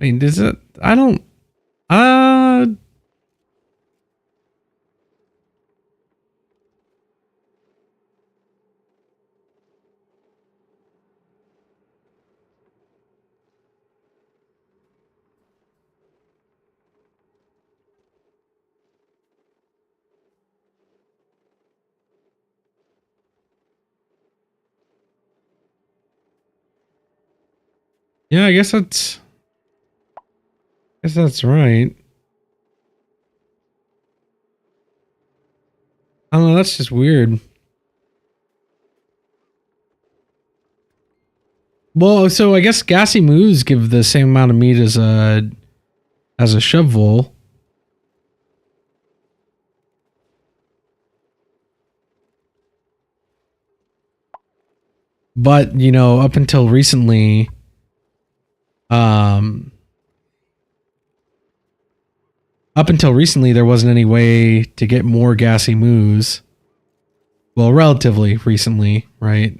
I mean, does it? I don't. Uh, yeah, I guess that's. I guess that's right. I don't know. That's just weird. Well, so I guess gassy moos give the same amount of meat as a shovel. But, you know, um up until recently there wasn't any way to get more gassy moos. Well, relatively recently, right?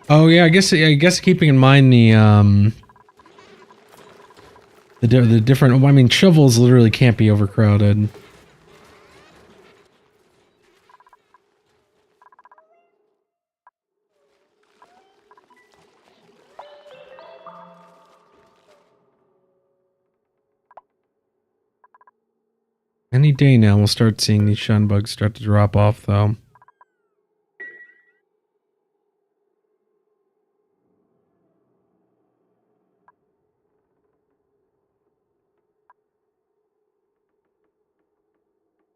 Oh yeah, I guess keeping in mind the different, I mean, shovels literally can't be overcrowded. Any day now we'll start seeing these shun bugs start to drop off though.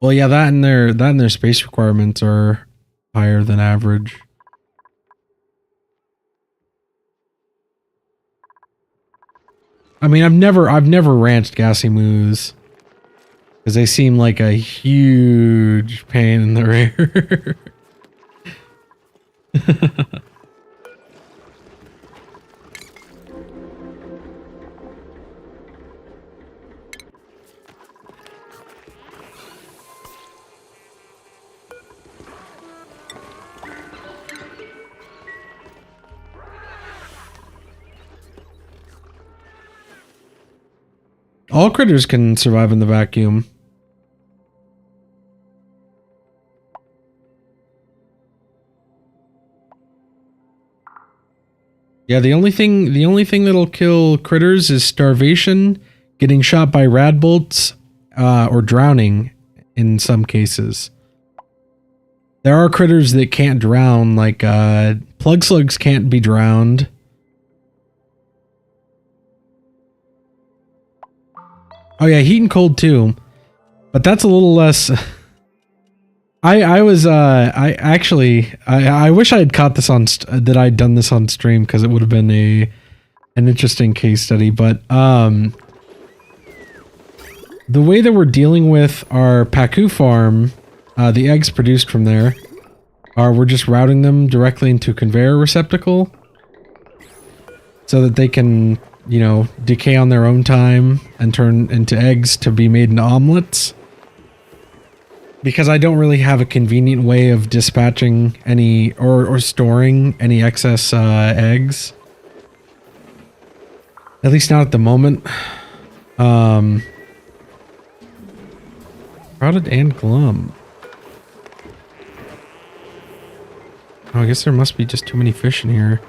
Well, yeah, that and their space requirements are higher than average. I mean, I've never ranched gassy moos because they seem like a huge pain in the rear. All critters can survive in the vacuum. Yeah, the only thing that'll kill critters is starvation, getting shot by rad bolts, or drowning in some cases. There are critters that can't drown, like plug slugs can't be drowned. Oh yeah, heat and cold too. But that's a little less. I wish I had caught this on that I'd done this on stream, because it would have been an interesting case study. But the way that we're dealing with our Pacu farm, the eggs produced from there, we're just routing them directly into a conveyor receptacle, so that they can, you know, decay on their own time and turn into eggs to be made into omelets. Because I don't really have a convenient way of dispatching any or storing any excess eggs. At least not at the moment. Crowded and glum. Oh, I guess there must be just too many fish in here.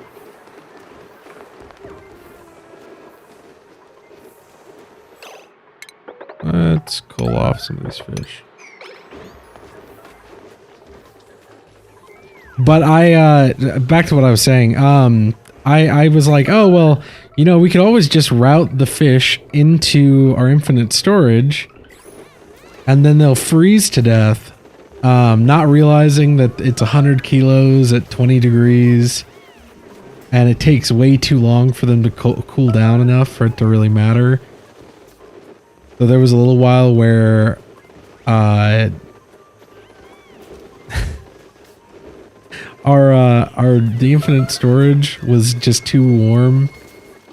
Let's cull off some of these fish. But back to what I was saying, I was like, oh, well, you know, we could always just route the fish into our infinite storage, and then they'll freeze to death, not realizing that it's 100 kilos at 20 degrees, and it takes way too long for them to cool down enough for it to really matter. So there was a little while where the infinite storage was just too warm.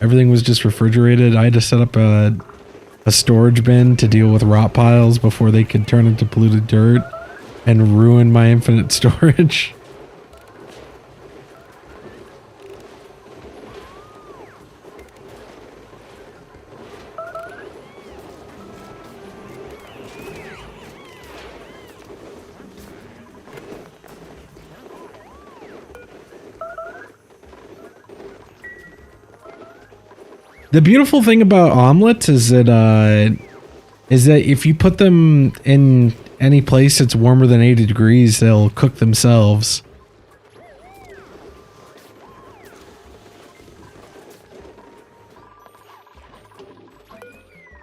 Everything was just refrigerated. I had to set up a storage bin to deal with rot piles before they could turn into polluted dirt and ruin my infinite storage. The beautiful thing about omelets is that if you put them in any place that's warmer than 80 degrees, they'll cook themselves.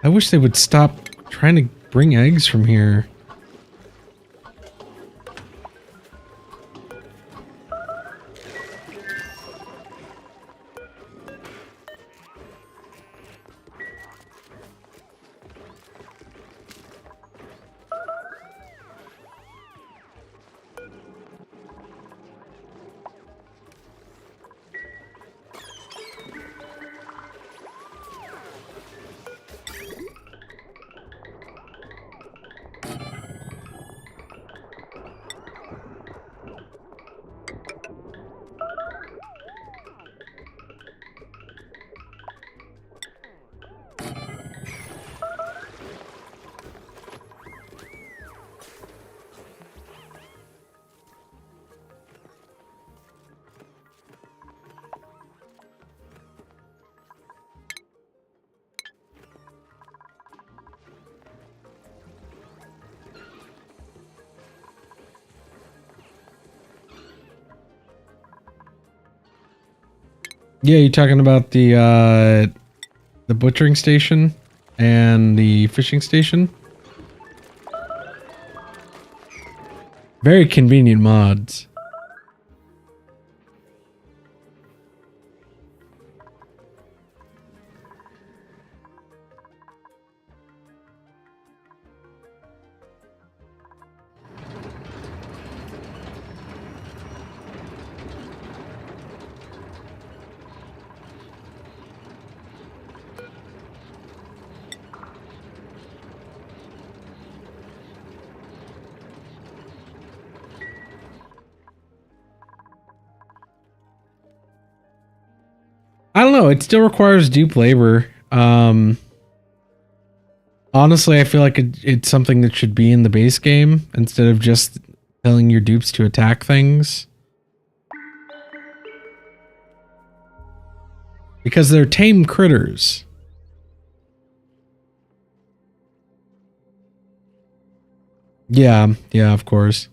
I wish they would stop trying to bring eggs from here. Yeah, you're talking about the butchering station and the fishing station. Very convenient mods. I don't know. It still requires dupe labor. Honestly, I feel like it's something that should be in the base game instead of just telling your dupes to attack things. because they're tame critters. Yeah, yeah, of course.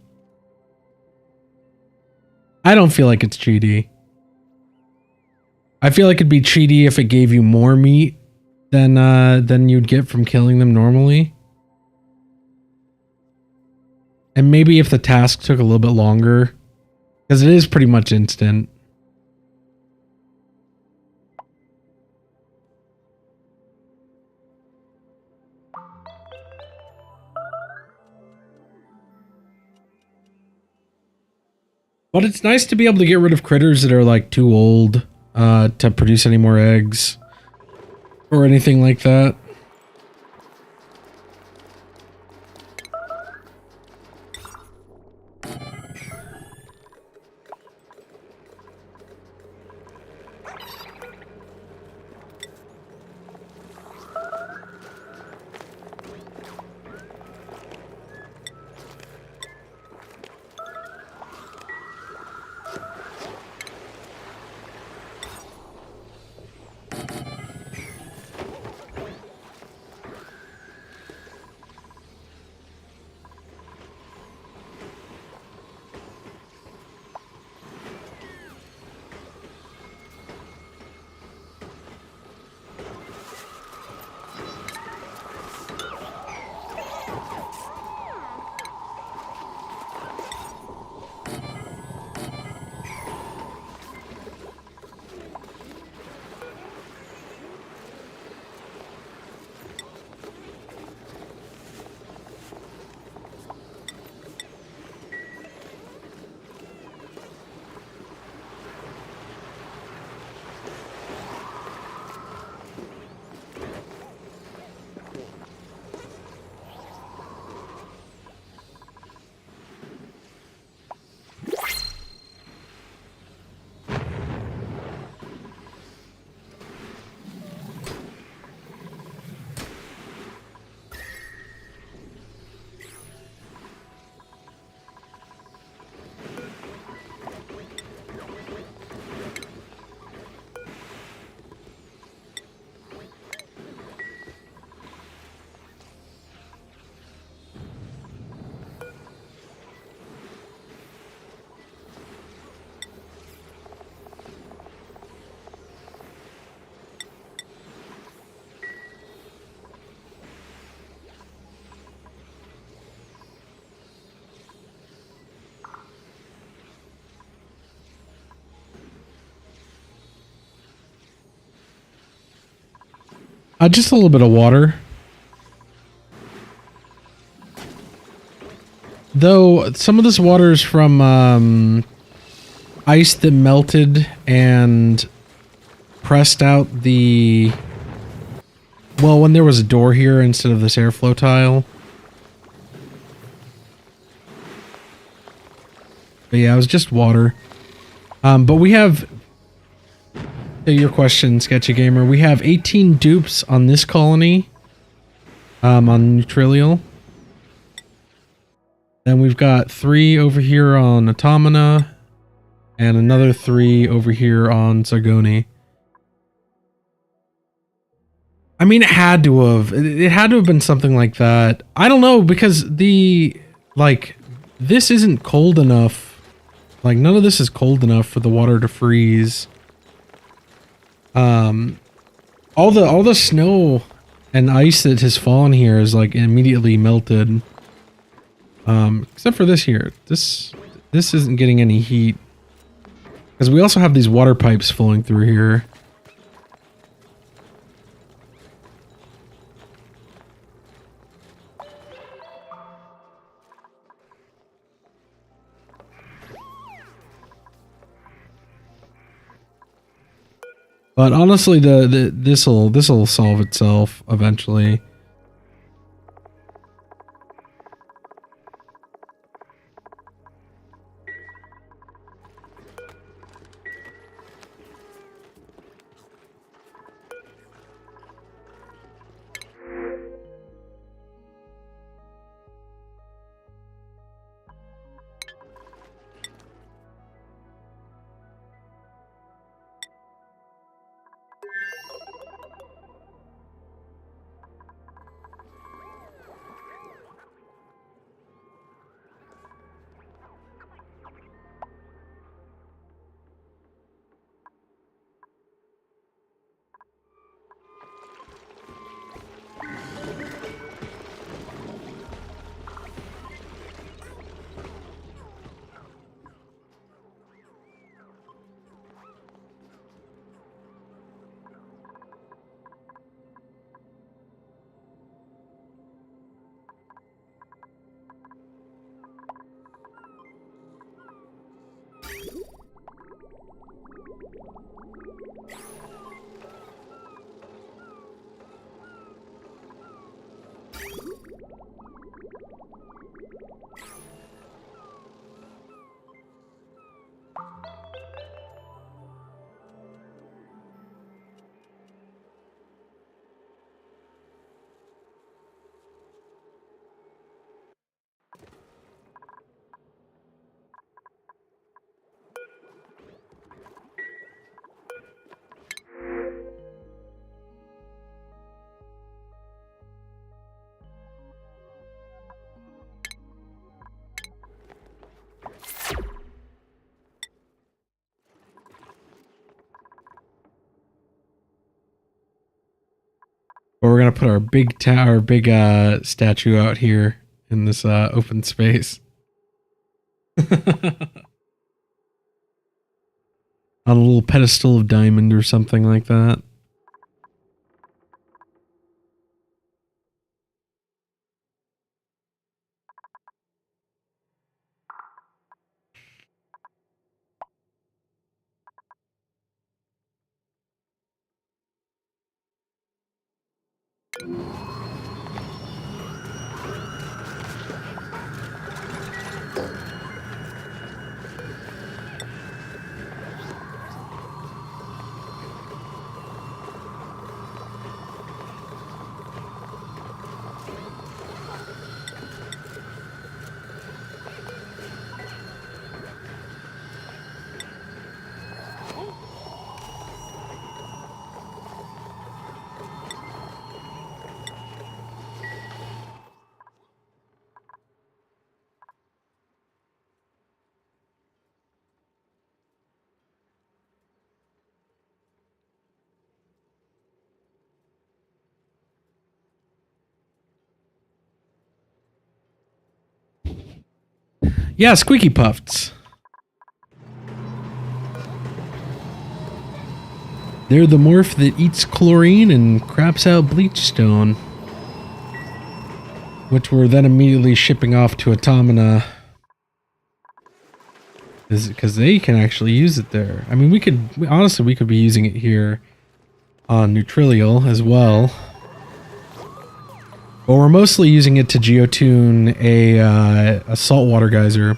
I don't feel like it's cheaty. I feel like it'd be cheaty if it gave you more meat than you'd get from killing them normally. And maybe if the task took a little bit longer, because it is pretty much instant. But it's nice to be able to get rid of critters that are like too old to produce any more eggs or anything like that. Just a little bit of water. Though some of this water is from ice that melted and pressed out the... Well, when there was a door here instead of this airflow tile. But yeah, it was just water. But we have... Your question, Sketchy Gamer. We have 18 dupes on this colony. On Neutralial. Then we've got 3 over here on Automata. And another 3 over here on Zargoni. I mean, it had to have. It had to have been something like that. I don't know, because this isn't cold enough. Like, none of this is cold enough for the water to freeze. All the snow and ice that has fallen here is like immediately melted. Except for this here. This isn't getting any heat. Because we also have these water pipes flowing through here. But honestly, this'll solve itself eventually. But we're gonna put our big statue out here in this open space. On a little pedestal of diamond or something like that. Yeah, squeaky puffs. They're the morph that eats chlorine and craps out bleachstone, which we're then immediately shipping off to Automata. Because they can actually use it there. I mean, we could be using it here on Neutrilial as well. But we're mostly using it to geotune a saltwater geyser.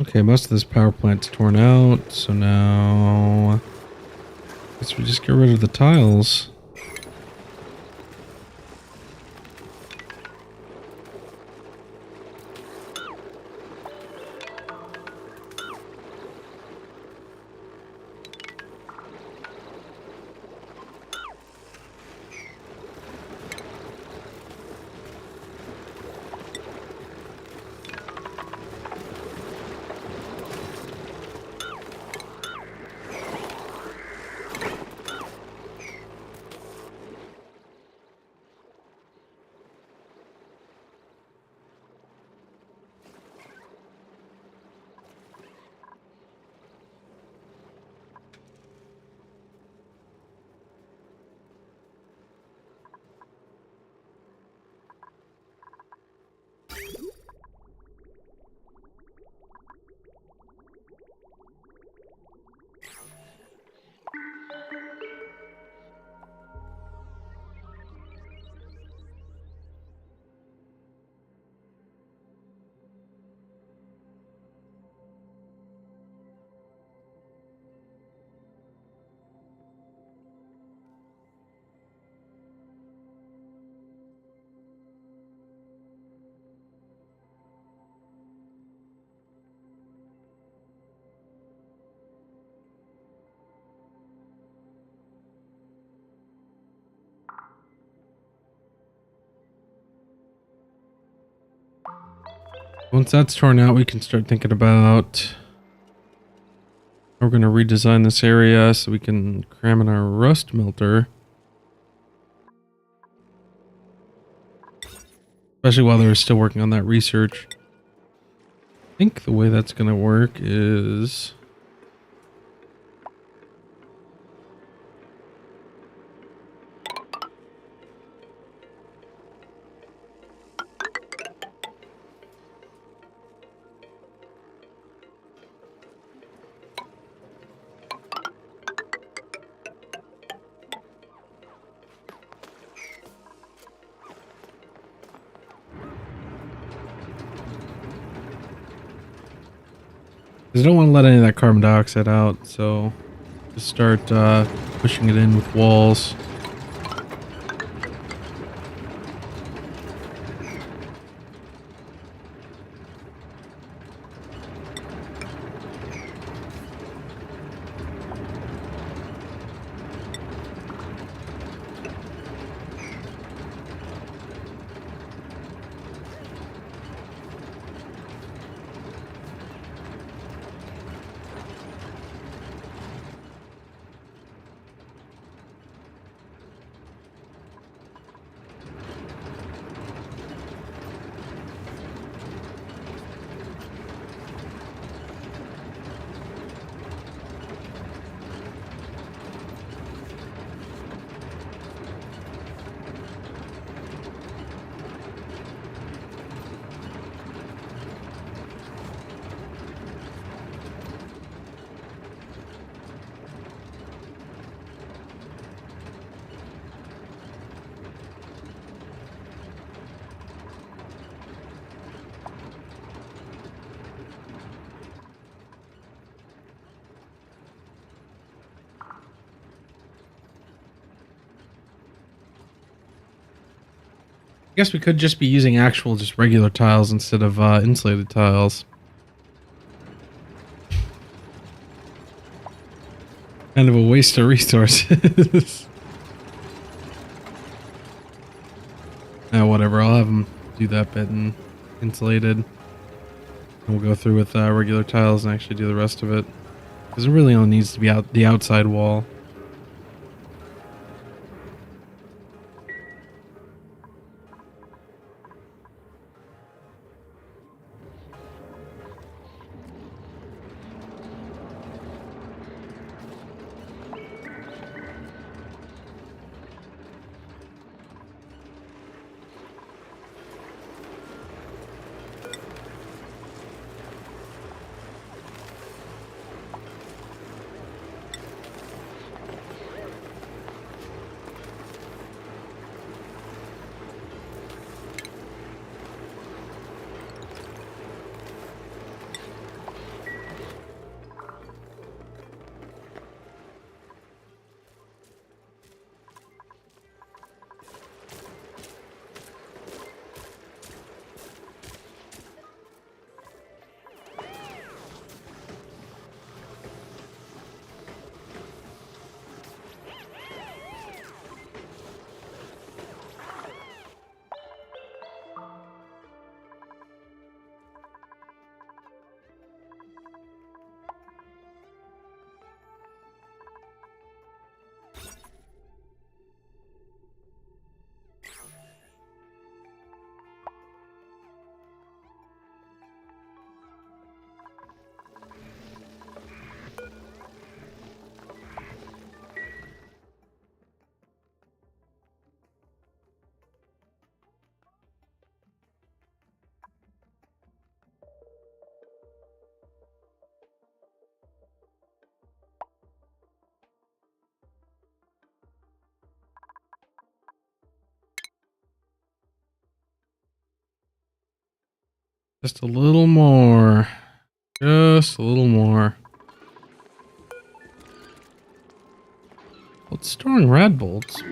Okay, most of this power plant's torn out, so now I guess we just get rid of the tiles. Once that's torn out, we can start thinking about how we're going to redesign this area so we can cram in our rust melter. Especially while they're still working on that research. I think the way that's going to work is... because I don't want to let any of that carbon dioxide out, so just start pushing it in with walls. I guess we could just be using actual, just regular tiles instead of insulated tiles. Kind of a waste of resources. Whatever, I'll have them do that bit and insulated. And we'll go through with regular tiles and actually do the rest of it. Because it really only needs to be out the outside wall. Just a little more. Just a little more. What's storing rad bolts?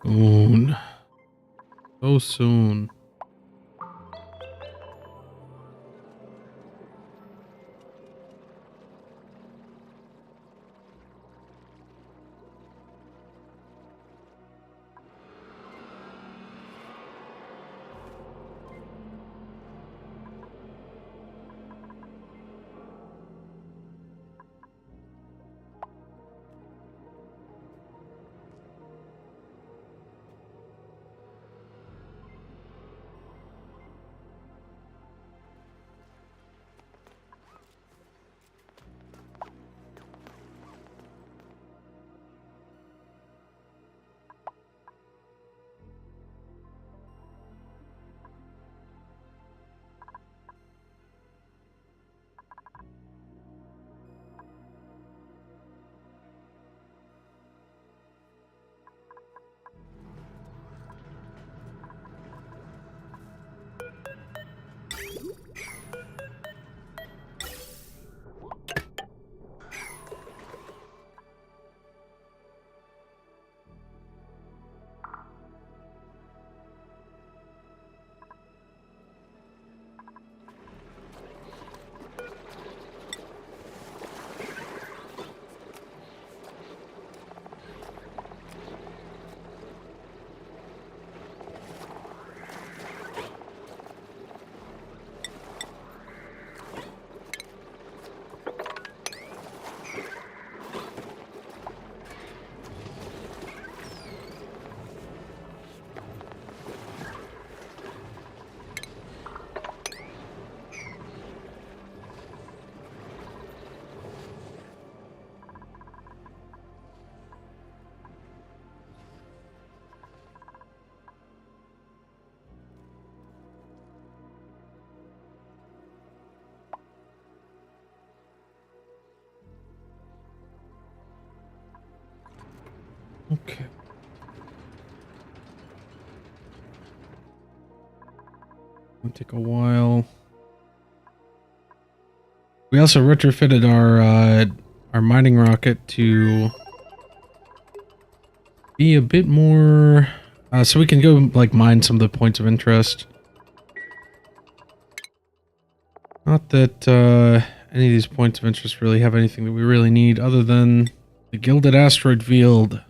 Soon. So soon. Okay. It'll take a while. We also retrofitted our mining rocket to be a bit more, so we can go like mine some of the points of interest. Not that any of these points of interest really have anything that we really need other than the Gilded Asteroid Field.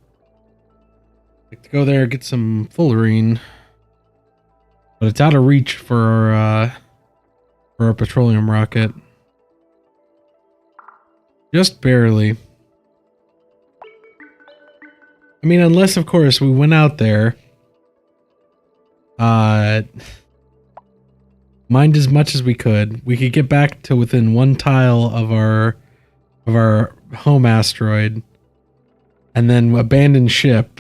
Like to go there, get some fullerene, but it's out of reach for our petroleum rocket. Just barely. I mean, unless of course we went out there, mined as much as we could. We could get back to within one tile of our home asteroid, and then abandon ship.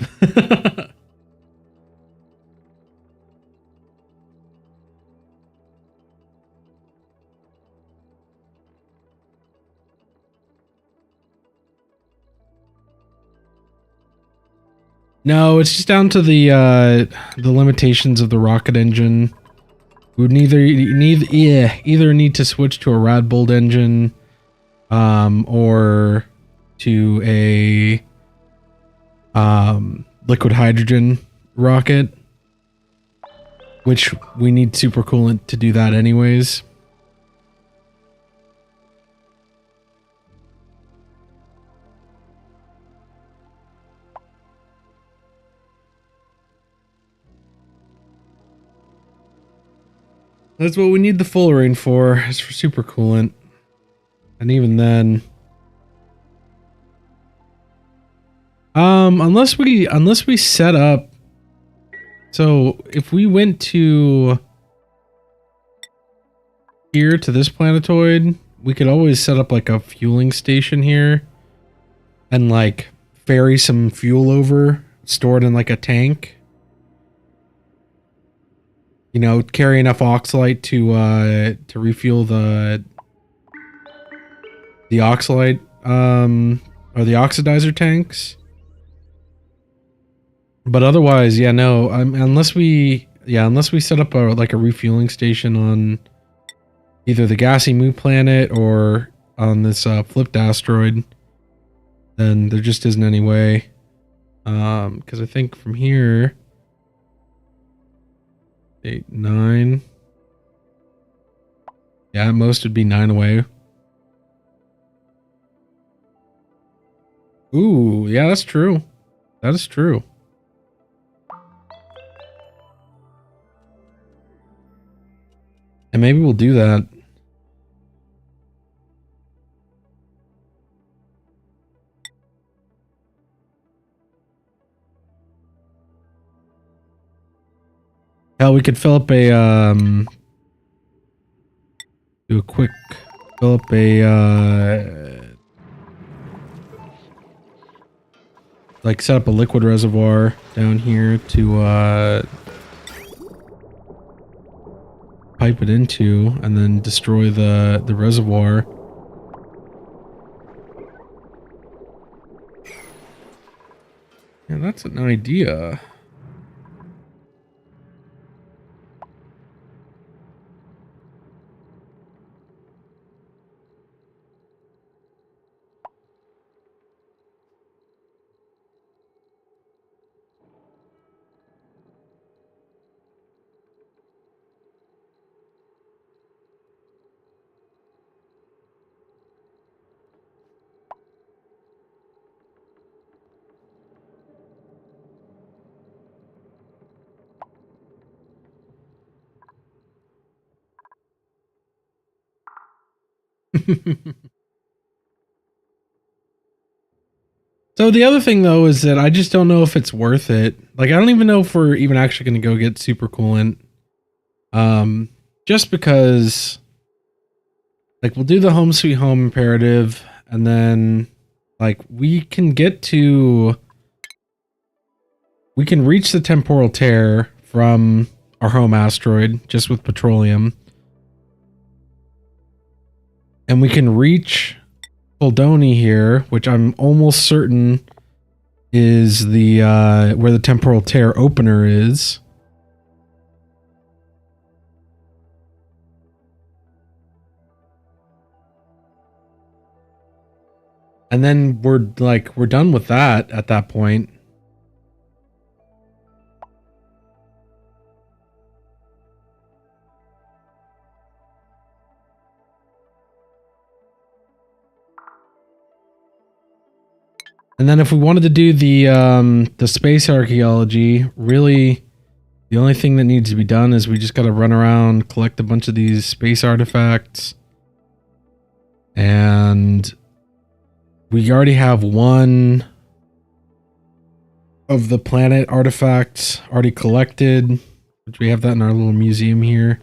No, it's just down to the limitations of the rocket engine. We would either need to switch to a Radbold engine, or to a liquid hydrogen rocket, which we need supercoolant to do that anyways. That's what we need the fullerene for, is for supercoolant. And even then, unless we set up, so if we went to here to this planetoid, we could always set up like a fueling station here and like ferry some fuel over, stored in like a tank. You know, carry enough oxalite to refuel the oxalite or the oxidizer tanks. But otherwise, yeah, no. Unless we set up a refueling station on either the gassy Moo planet or on this flipped asteroid, then there just isn't any way. Because I think from here, 8, 9. Yeah, most would be 9 away. Ooh, yeah, that's true. That is true. And maybe we'll do that. Hell, we could fill up a, do a quick, fill up a, like set up a liquid reservoir down here to, pipe it into and then destroy the reservoir. Yeah, that's an idea. So the other thing though is that I just don't know if it's worth it. Like I don't even know if we're even actually going to go get super coolant. Just because like we'll do the home sweet home imperative and then like we can reach the temporal tear from our home asteroid just with petroleum. And we can reach Fuldoni here, which I'm almost certain is the where the temporal tear opener is. And then we're done with that at that point. And then if we wanted to do the space archaeology, really the only thing that needs to be done is we just got to run around, collect a bunch of these space artifacts. And we already have one of the planet artifacts already collected, which we have that in our little museum here.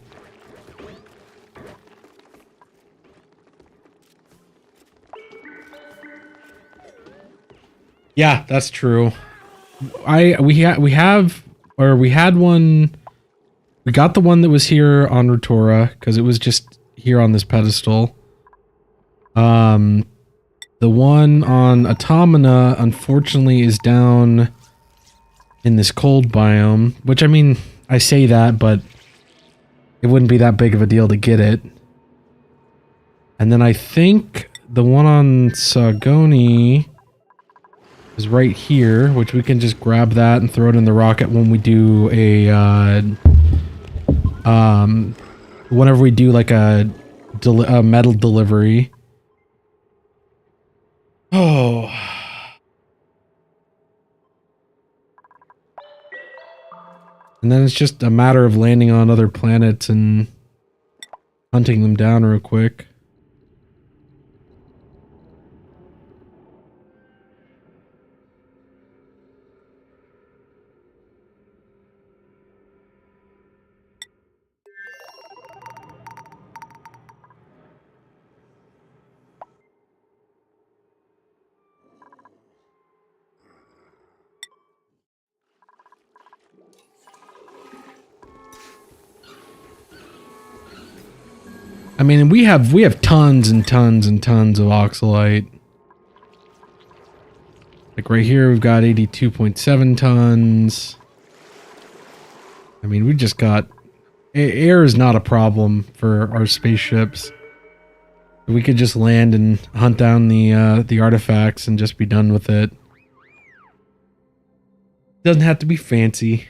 Yeah, that's true. We had one. We got the one that was here on Rotora because it was just here on this pedestal. The one on Automata, unfortunately, is down in this cold biome. Which, I mean, I say that, but it wouldn't be that big of a deal to get it. And then I think the one on Sagoni is right here, which we can just grab that and throw it in the rocket when we do a, whenever we do like a metal delivery. Oh. And then it's just a matter of landing on other planets and hunting them down real quick. I mean, we have tons and tons and tons of oxalite. Like right here, we've got 82.7 tons. I mean, we just got... Air is not a problem for our spaceships. We could just land and hunt down the artifacts and just be done with it. Doesn't have to be fancy.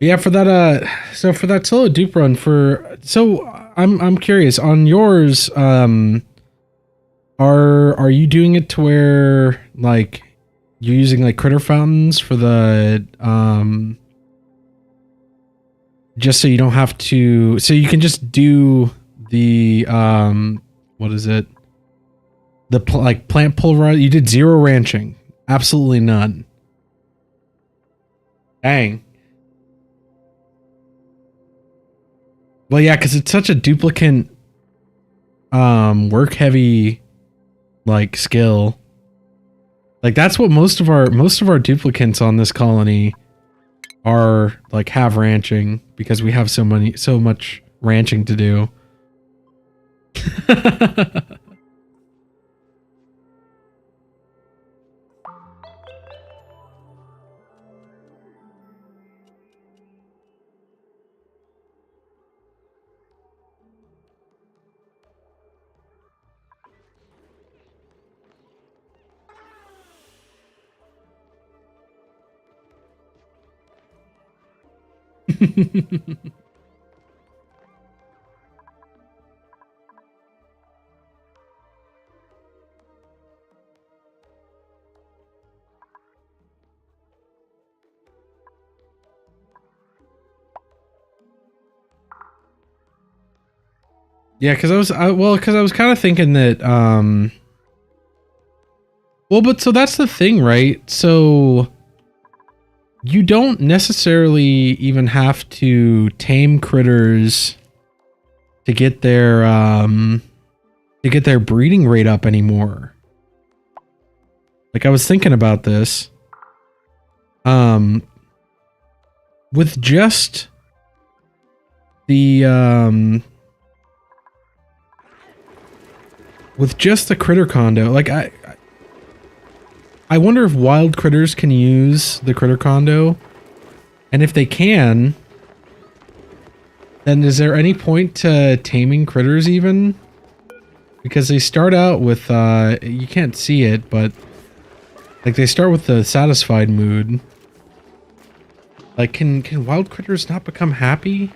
Yeah, for that so for that solo dupe run I'm curious on yours, are you doing it to where like you're using like critter fountains for the just so you don't have to, so you can just do the what is it? The like plant pulverize. You did zero ranching. Absolutely none. Dang. Well, yeah, because it's such a duplicate, work heavy, like skill. Like that's what most of our duplicates on this colony are, like, have ranching, because we have so much ranching to do. Yeah, because I was kind of thinking that, well, but so that's the thing, right? So you don't necessarily even have to tame critters to get their breeding rate up anymore. Like, I was thinking about this. With just the critter condo, like I wonder if wild critters can use the critter condo, and if they can, then is there any point to taming critters even? Because they start out with, you can't see it, but like they start with the satisfied mood. Like, can wild critters not become happy?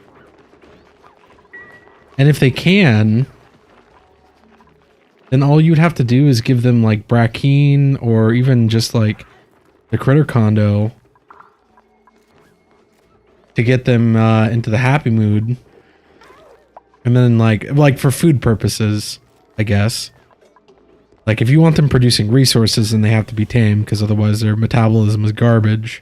And if they can, then all you'd have to do is give them like Brackeen, or even just like the critter condo, to get them into the happy mood. And then like for food purposes, I guess. Like if you want them producing resources, then they have to be tamed, because otherwise their metabolism is garbage.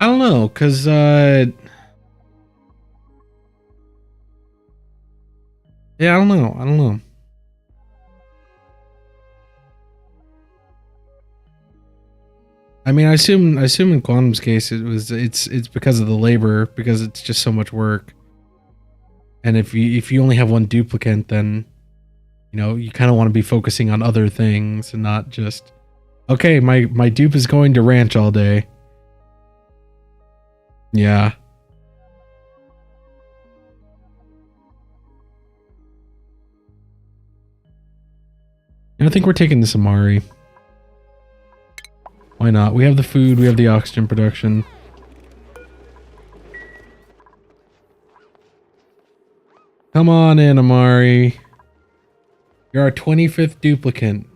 I don't know, because yeah, I don't know. I mean, I assume in Quantum's case it's because of the labor, because it's just so much work. And if you only have one duplicate, then you know you kind of want to be focusing on other things and not just Okay, my dupe is going to ranch all day. Yeah. I think we're taking this Amari. Why not? We have the food, we have the oxygen production. Come on in, Amari. You're our 25th duplicant.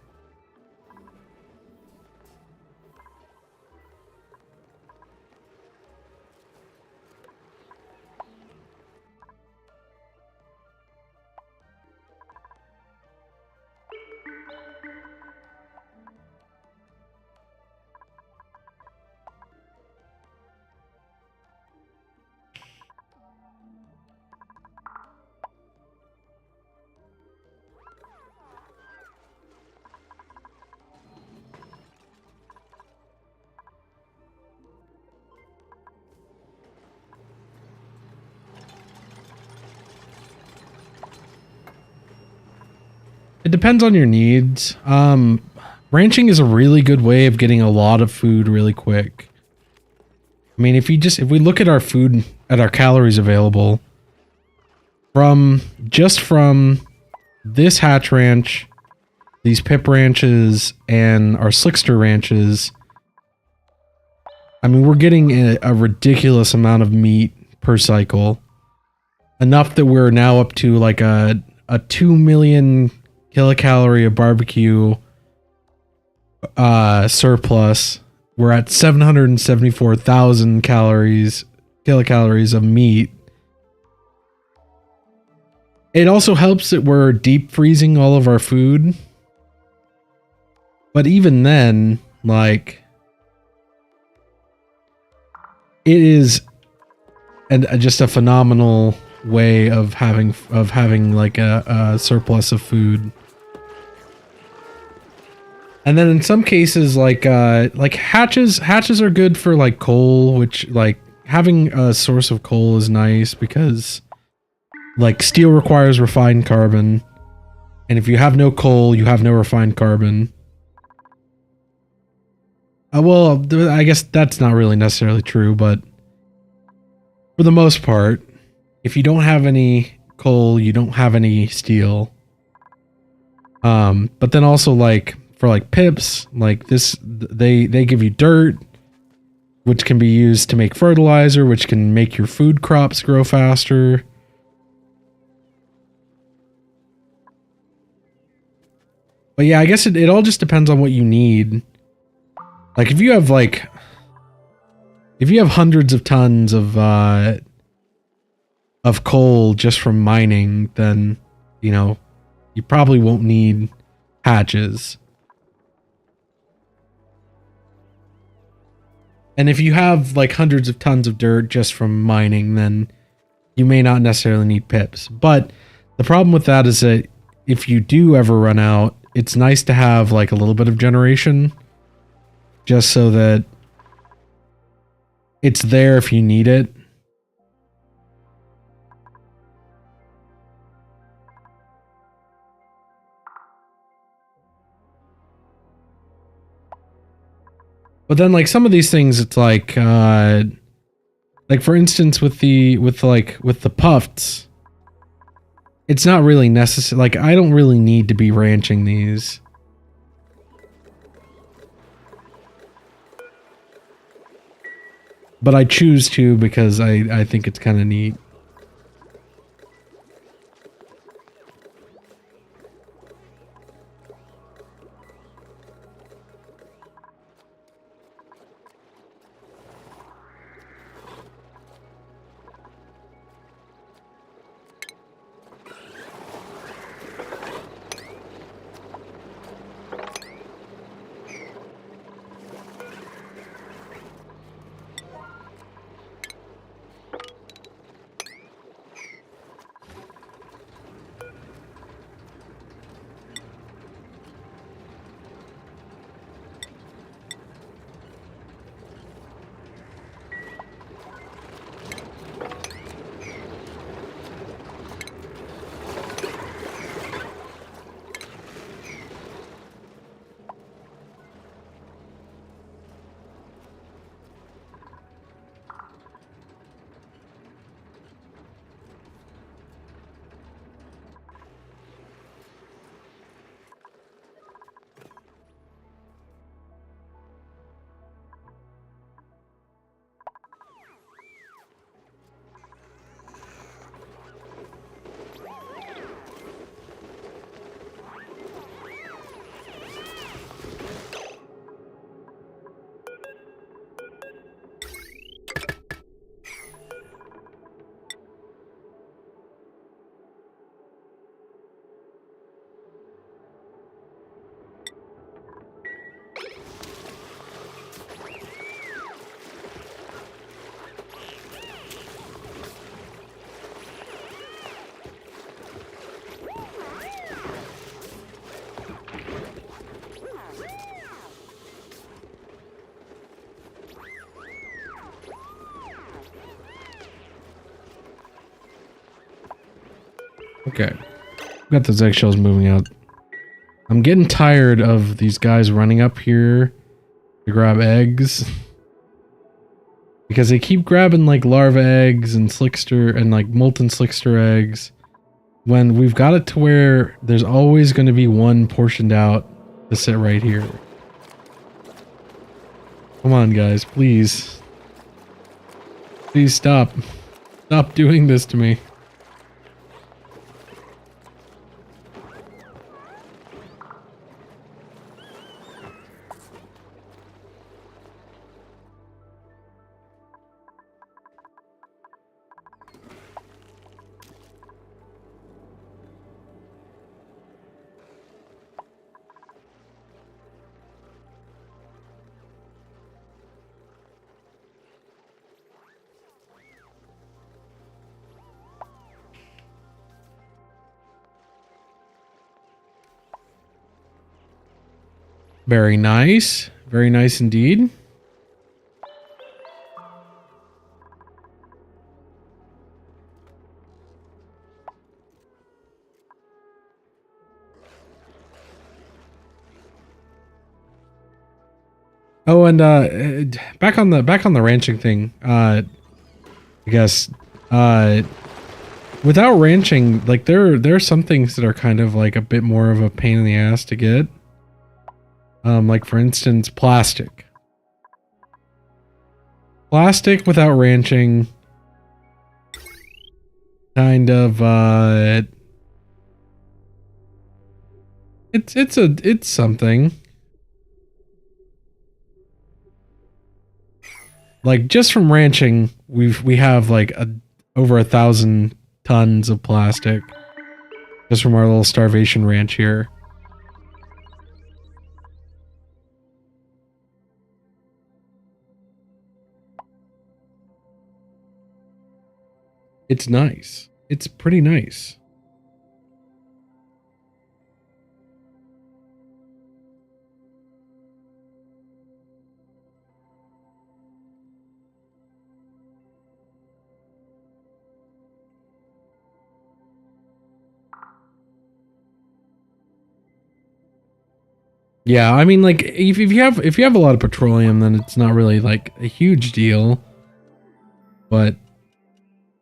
It depends on your needs. Ranching is a really good way of getting a lot of food really quick. I mean, if we look at our food, at our calories available, from this hatch ranch, these pip ranches, and our slickster ranches, I mean, we're getting a ridiculous amount of meat per cycle. Enough that we're now up to like a 2 million kilocalorie of barbecue surplus. We're at 774,000 kilocalories of meat. It also helps that we're deep freezing all of our food. But even then, like, it is just a phenomenal way of having like a surplus of food. And then in some cases, like hatches are good for like coal, which like having a source of coal is nice because like steel requires refined carbon. And if you have no coal, you have no refined carbon. Well, I guess that's not really necessarily true, but for the most part, if you don't have any coal, you don't have any steel. But then also like for like pips, like this, they give you dirt, which can be used to make fertilizer, which can make your food crops grow faster. But yeah, I guess it all just depends on what you need. Like if you have hundreds of tons of coal just from mining, then, you know, you probably won't need hatches. And if you have like hundreds of tons of dirt just from mining, then you may not necessarily need pips. But the problem with that is that if you do ever run out, it's nice to have like a little bit of generation, just so that it's there if you need it. But then like some of these things, it's like for instance with the puffs, it's not really necessary. Like I don't really need to be ranching these. But I choose to because I think it's kind of neat. Okay. Got those eggshells moving out. I'm getting tired of these guys running up here to grab eggs. Because they keep grabbing like larva eggs and slickster and like molten slickster eggs. When we've got it to where there's always going to be one portioned out to sit right here. Come on, guys, please. Please stop. Stop doing this to me. Very nice. Very nice indeed. Oh, and back on the ranching thing. I guess without ranching, like there are some things that are kind of like a bit more of a pain in the ass to get. Like for instance, plastic. Plastic without ranching. Kind of it's something. Like just from ranching, we have like over 1,000 tons of plastic just from our little starvation ranch here. It's nice. It's pretty nice. Yeah, I mean, like if you have a lot of petroleum, then it's not really like a huge deal. But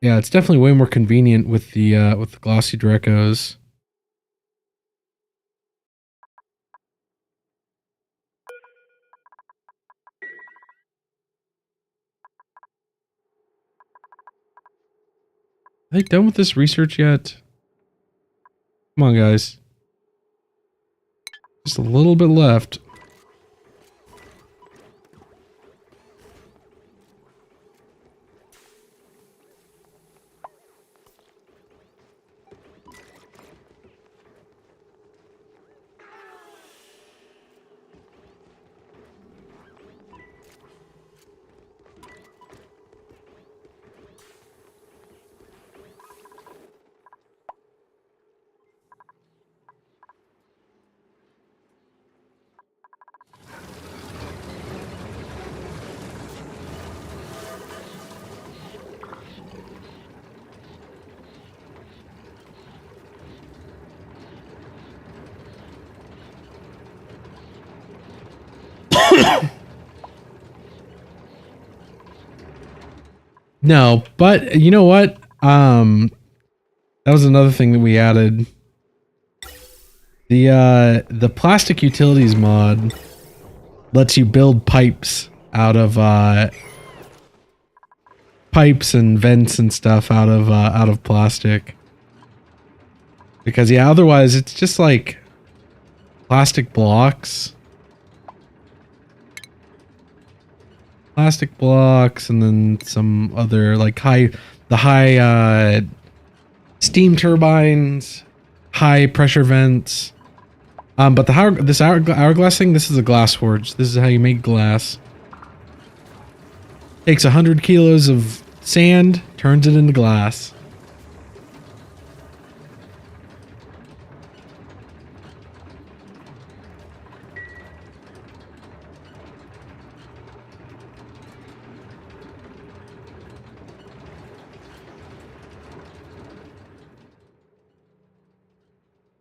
yeah, it's definitely way more convenient with the glossy Drecos. Are they done with this research yet? Come on, guys. Just a little bit left. No, but you know what? That was another thing that we added. The plastic utilities mod lets you build pipes out of pipes and vents and stuff out of plastic. Because yeah, otherwise it's just like plastic blocks. Plastic blocks and then some other like high steam turbines, high pressure vents. But this hourglass thing, this is a glass forge. This is how you make glass. Takes 100 kilos of sand, turns it into glass.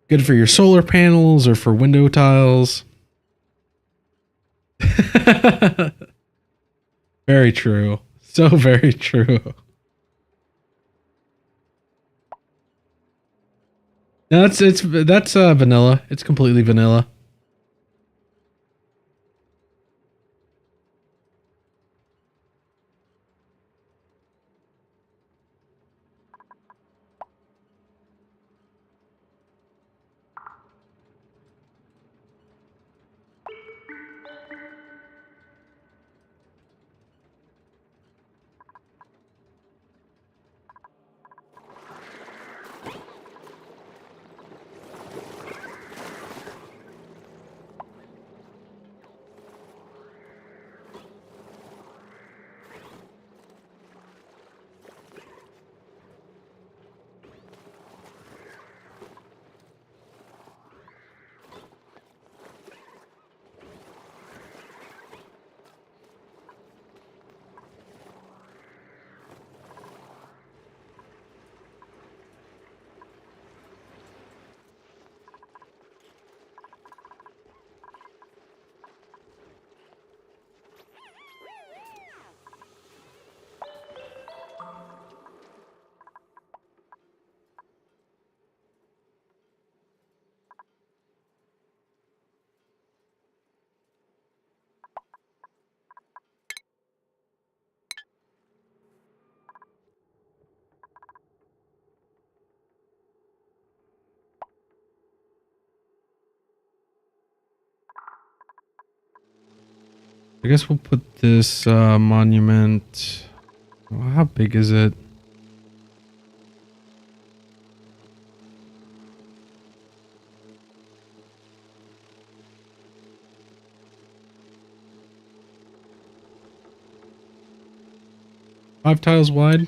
Good for your solar panels or for window tiles. Very true. So very true. No, that's vanilla. It's completely vanilla. I guess we'll put this monument. How big is it? Five tiles wide.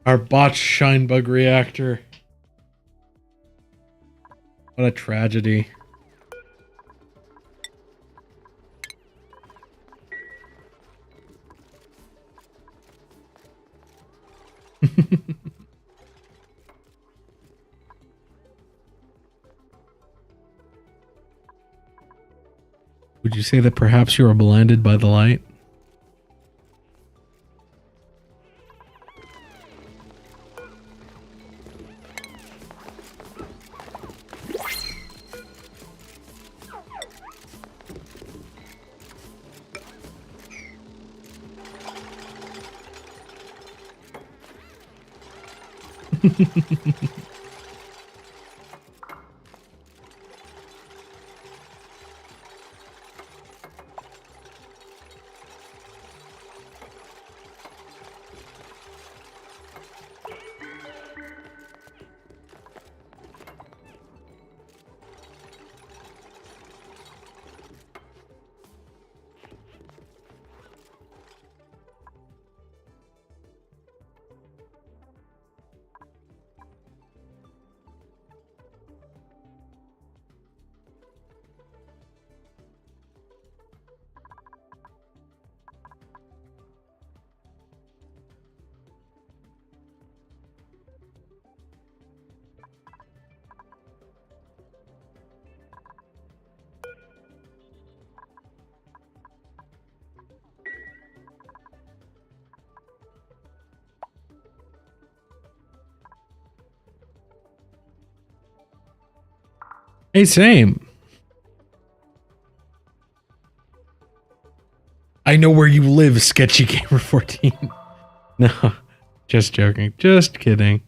Our botched Shinebug reactor. What a tragedy. Would you say that perhaps you are blinded by the light? Hey, same. I know where you live, Sketchy Gamer 14. No, just joking. Just kidding.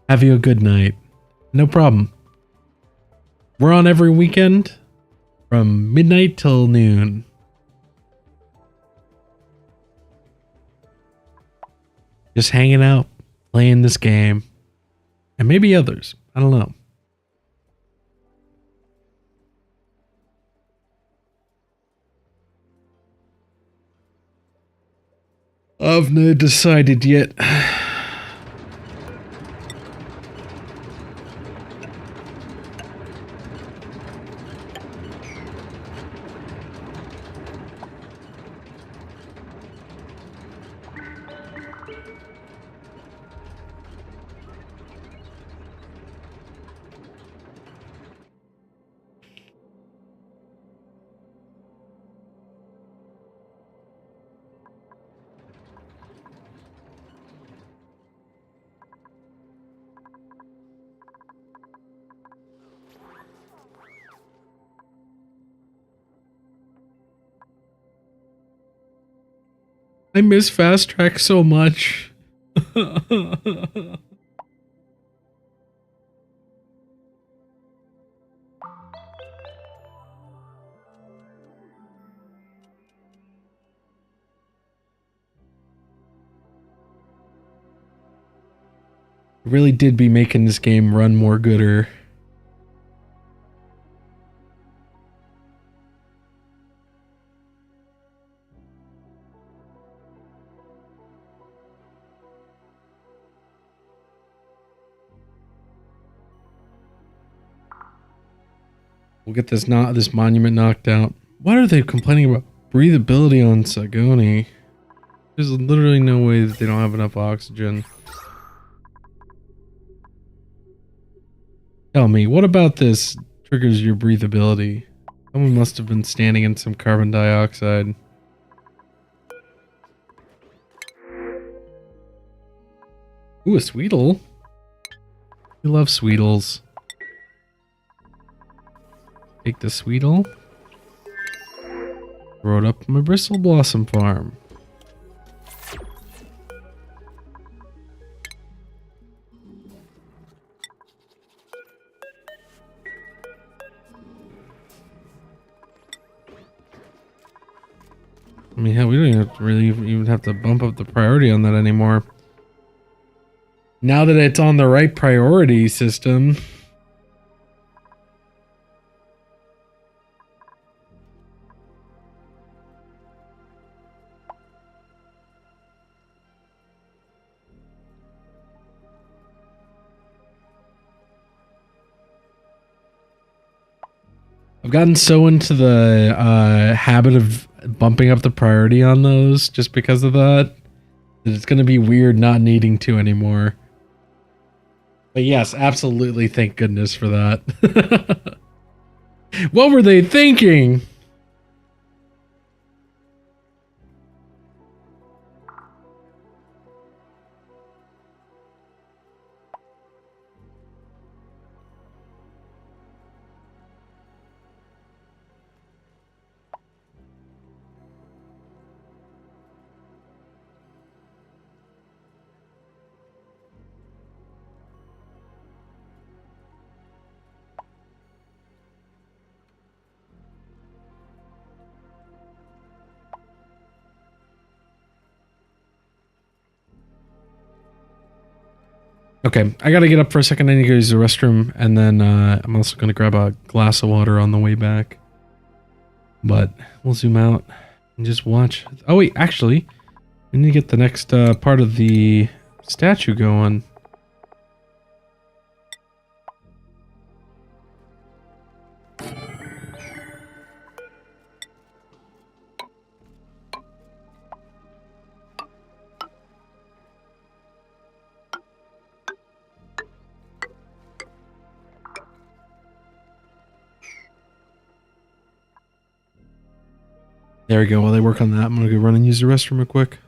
Have you a good night. No problem. We're on every weekend from midnight till noon. Just hanging out, playing this game, and maybe others. I don't know. I've not decided yet. I miss Fast Track so much. Really did be making this game run more gooder. We'll get this monument knocked out. What are they complaining about? Breathability on Sagoni. There's literally no way that they don't have enough oxygen. Tell me, what about this triggers your breathability? Someone must have been standing in some carbon dioxide. Ooh, a Sweetle. We love Sweetles. Take the Sweetle. Throw it up my Bristle Blossom farm. I mean, hell, we don't even have to bump up the priority on that anymore. Now that it's on the right priority system. I've gotten so into the habit of bumping up the priority on those just because of that. It's going to be weird not needing to anymore. But yes, absolutely. Thank goodness for that. What were they thinking? Okay, I gotta get up for a second. I need to go use the restroom, and then I'm also gonna grab a glass of water on the way back. But we'll zoom out and just watch. Oh wait, actually, we need to get the next part of the statue going. There we go. While they work on that, I'm gonna go run and use the restroom real quick.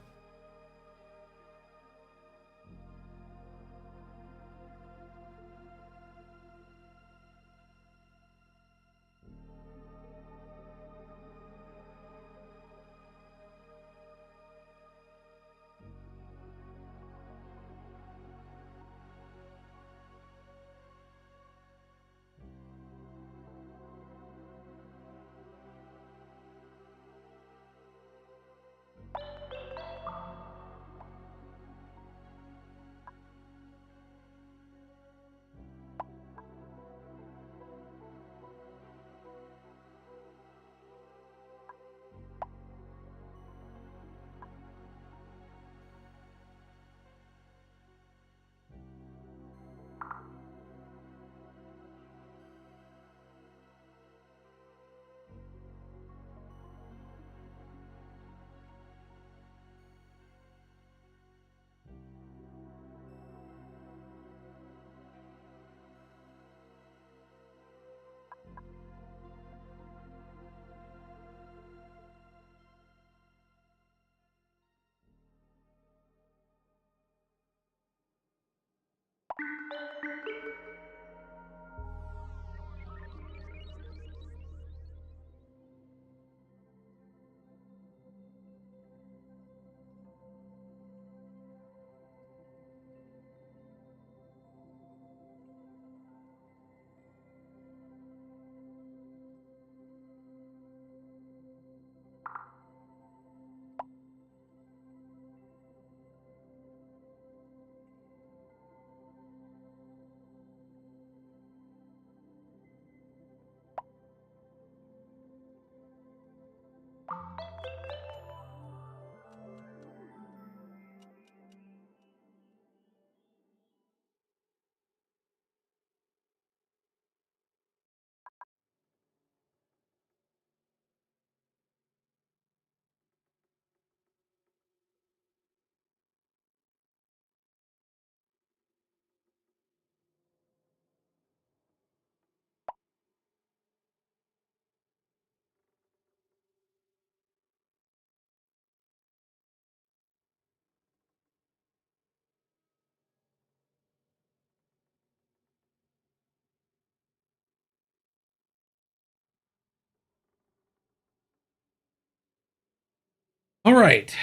All right.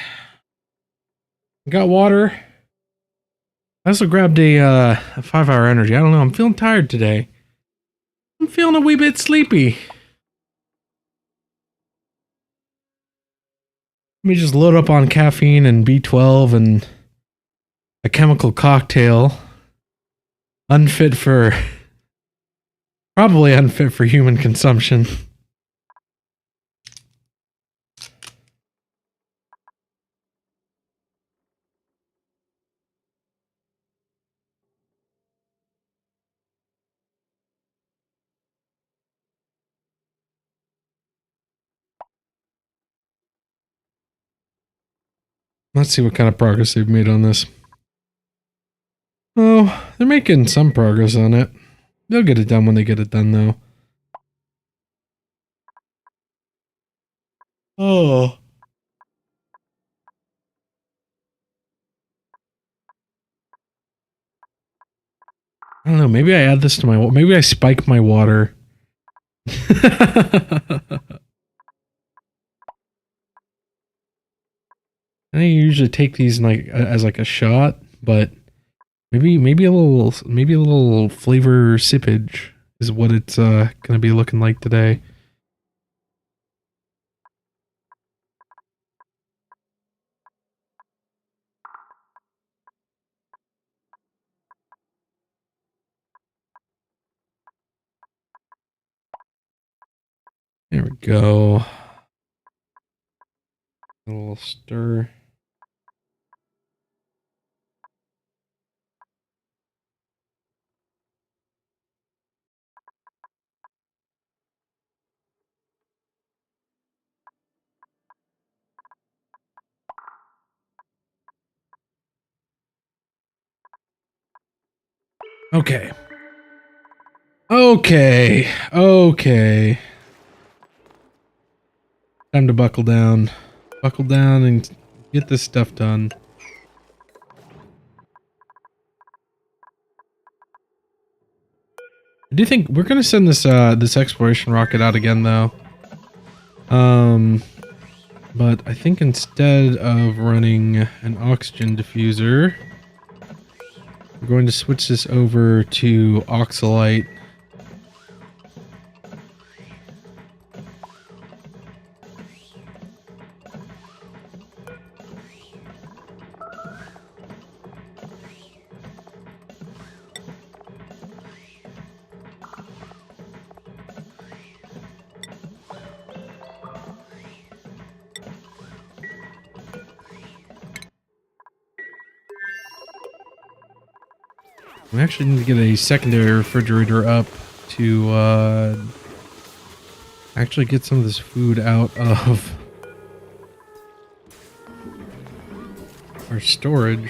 Got water. I also grabbed a 5-hour energy. I don't know. I'm feeling tired today. I'm feeling a wee bit sleepy. Let me just load up on caffeine and B12 and a chemical cocktail. Unfit for... Probably unfit for human consumption. Let's see what kind of progress they've made on this. Oh, they're making some progress on it. They'll get it done when they get it done, though. Oh. I don't know. Maybe I add this to my... Maybe I spike my water. I usually take these like as like a shot, but maybe a little flavor sippage is what it's gonna be looking like today. There we go. A little stir. Okay. Okay. Time to buckle down. Buckle down and get this stuff done. I do think we're gonna send this this exploration rocket out again though. But I think instead of running an oxygen diffuser, we're going to switch this over to Oxalite. We actually need to get a secondary refrigerator up to actually get some of this food out of our storage.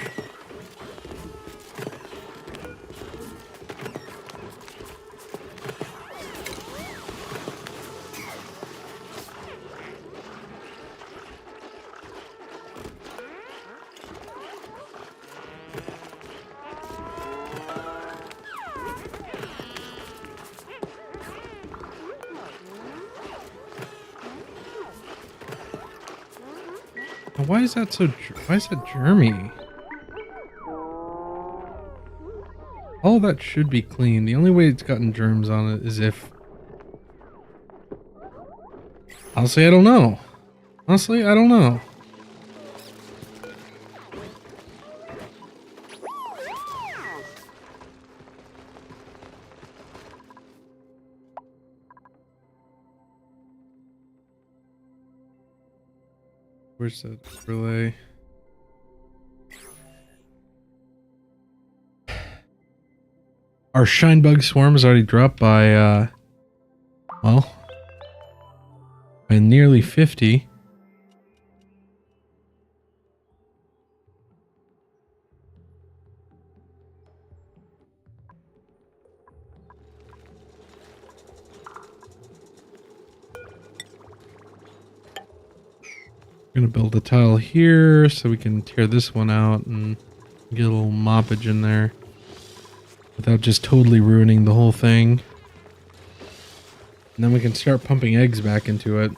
Why is that so? Why is that germy? All of that should be clean. The only way it's gotten germs on it is if... Honestly, I don't know. Honestly, I don't know. Where's that relay? Our Shinebug swarm is already dropped by, well, by nearly 50. We're gonna build a tile here so we can tear this one out and get a little moppage in there without just totally ruining the whole thing. And then we can start pumping eggs back into it.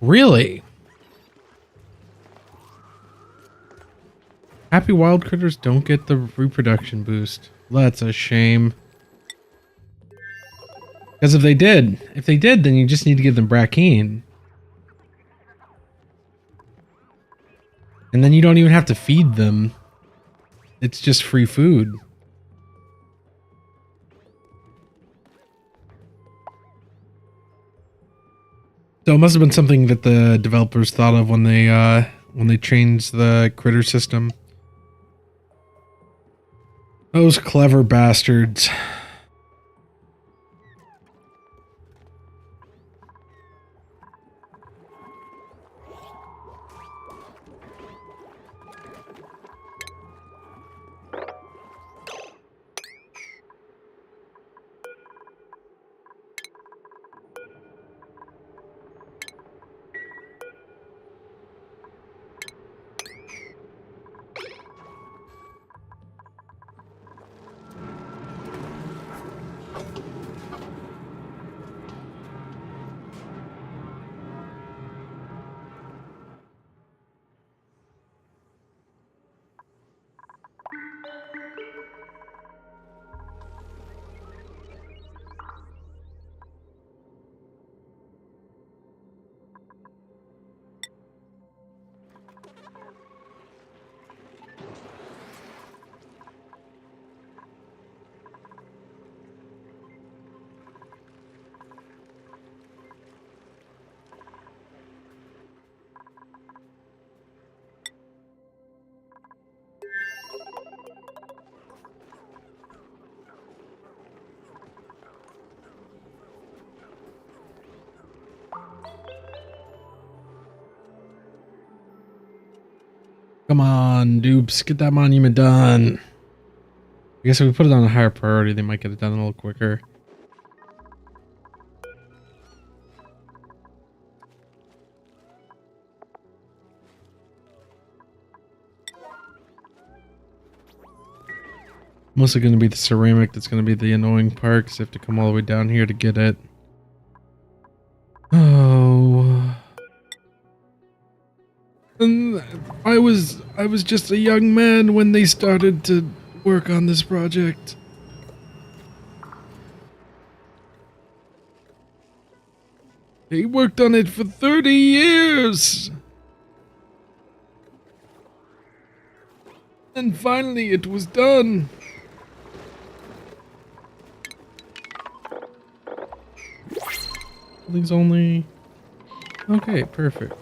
Really? Happy wild critters don't get the reproduction boost. That's a shame. Because if they did, then you just need to give them Brackeen. And then you don't even have to feed them. It's just free food. So it must have been something that the developers thought of when they changed the critter system. Those clever bastards. Come on, dupes, get that monument done. I guess if we put it on a higher priority, they might get it done a little quicker. Mostly going to be the ceramic that's going to be the annoying part, because you have to come all the way down here to get it. Oh. And I was just a young man when they started to work on this project. They worked on it for 30 years. And finally it was done. Buildings only. Okay, perfect.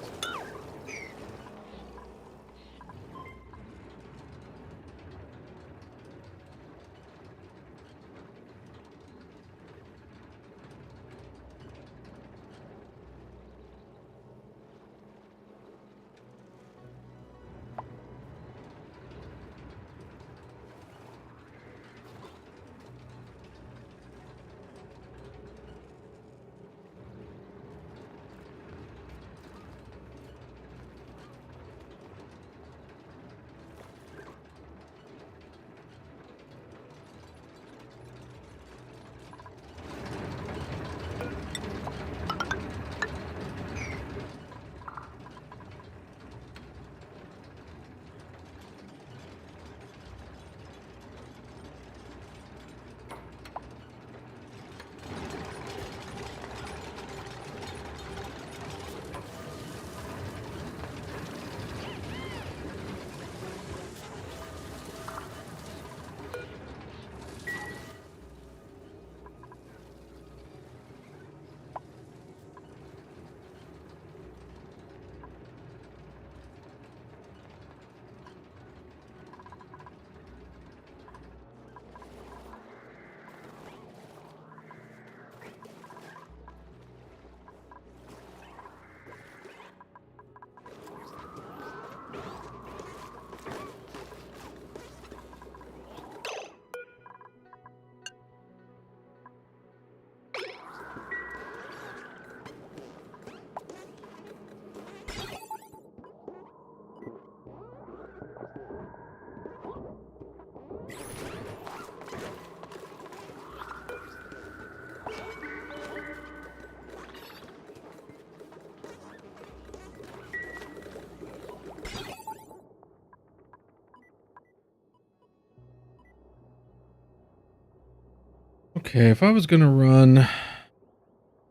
Okay, if I was gonna run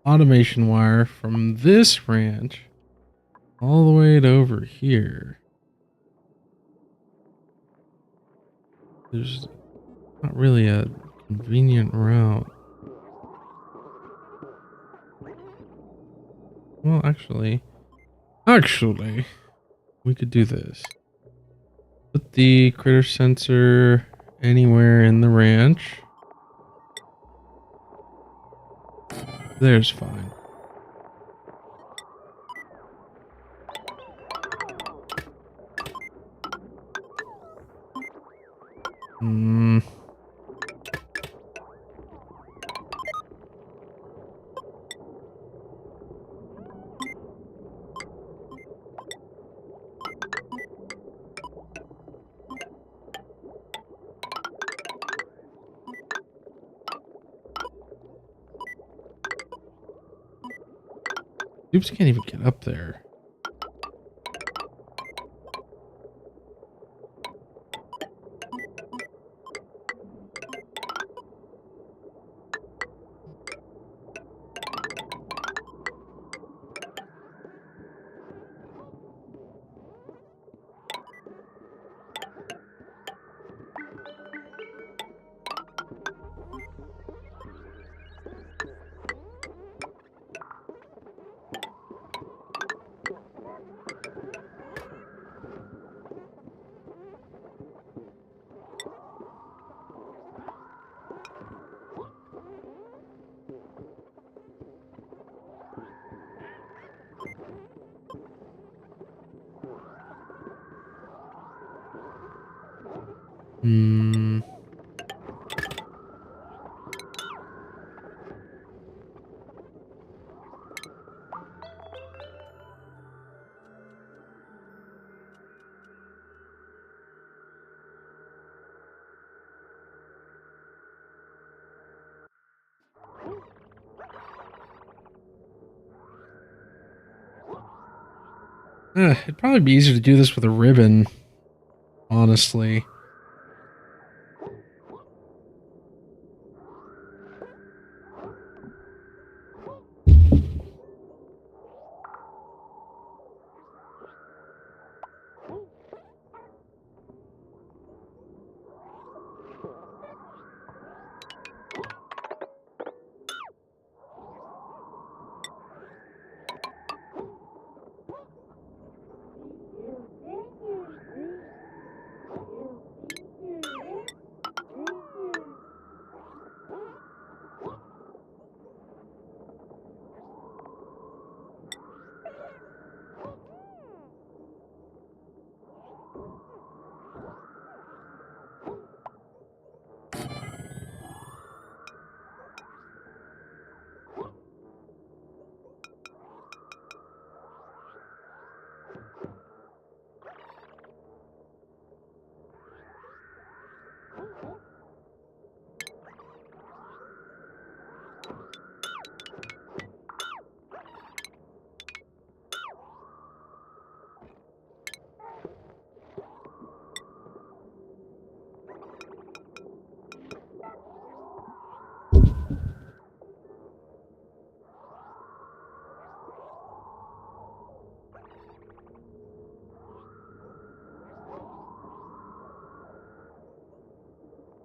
automation wire from this ranch all the way to over here, there's not really a convenient route. Well, actually, we could do this. Put the critter sensor anywhere in the ranch. There's fine. Hmm. Oops, can't even get up there. Hmm. It'd probably be easier to do this with a ribbon, honestly.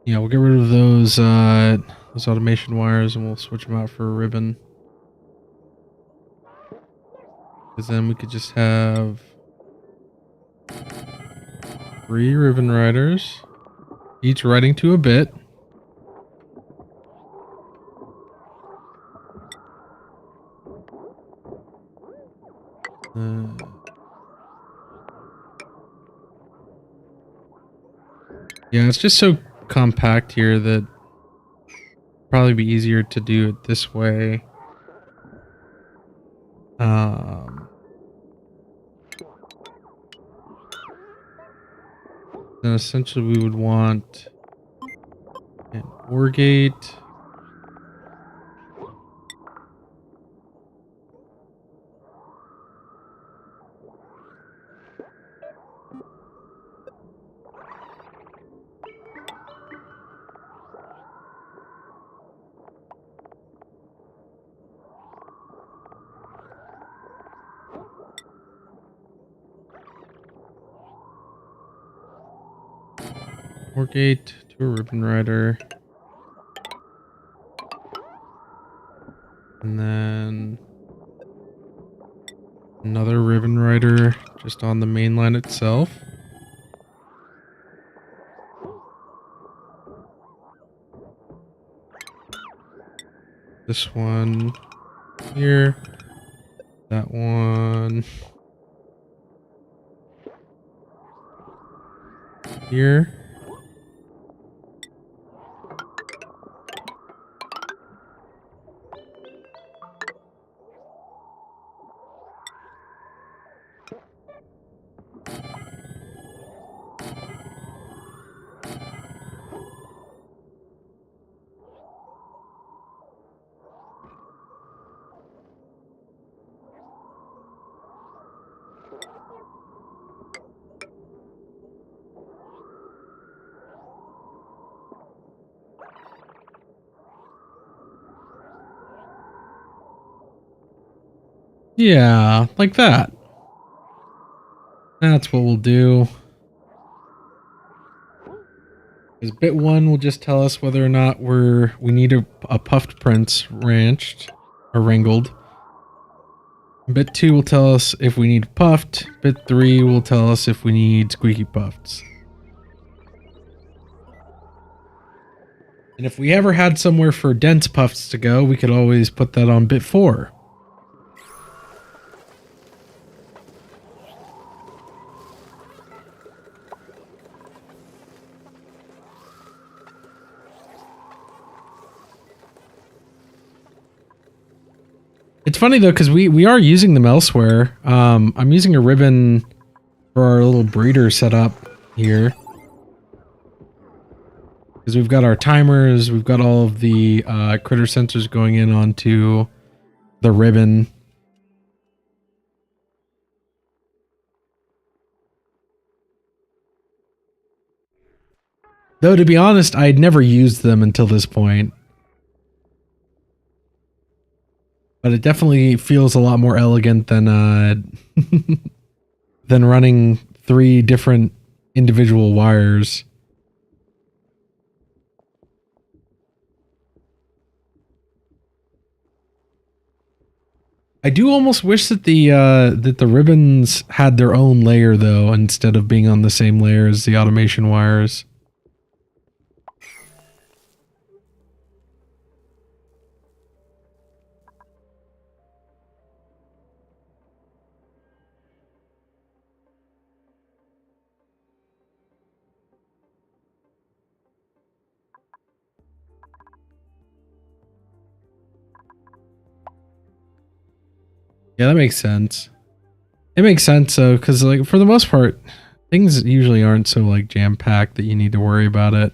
Yeah, we'll get rid of those automation wires and we'll switch them out for a ribbon. Because then we could just have 3 ribbon riders, each riding to a bit. Yeah, it's just so compact here that probably be easier to do it this way. Then essentially we would want an OR gate. More gate to a ribbon rider. And then another ribbon rider just on the main line itself. This one here. That one here. Yeah, like that. That's what we'll do. Because bit 1 will just tell us whether or not we need a puffed prince ranched or wrangled. Bit 2 will tell us if we need puffed. Bit 3 will tell us if we need squeaky puffs. And if we ever had somewhere for dense puffs to go, we could always put that on bit 4. It's funny though, because we are using them elsewhere. I'm using a ribbon for our little breeder setup here. Because we've got our timers, we've got all of the critter sensors going in onto the ribbon. Though to be honest, I'd never used them until this point. But it definitely feels a lot more elegant than than running 3 different individual wires. I do almost wish that the ribbons had their own layer though, instead of being on the same layer as the automation wires. Yeah, that makes sense. It makes sense though, because like for the most part, things usually aren't so like jam-packed that you need to worry about it.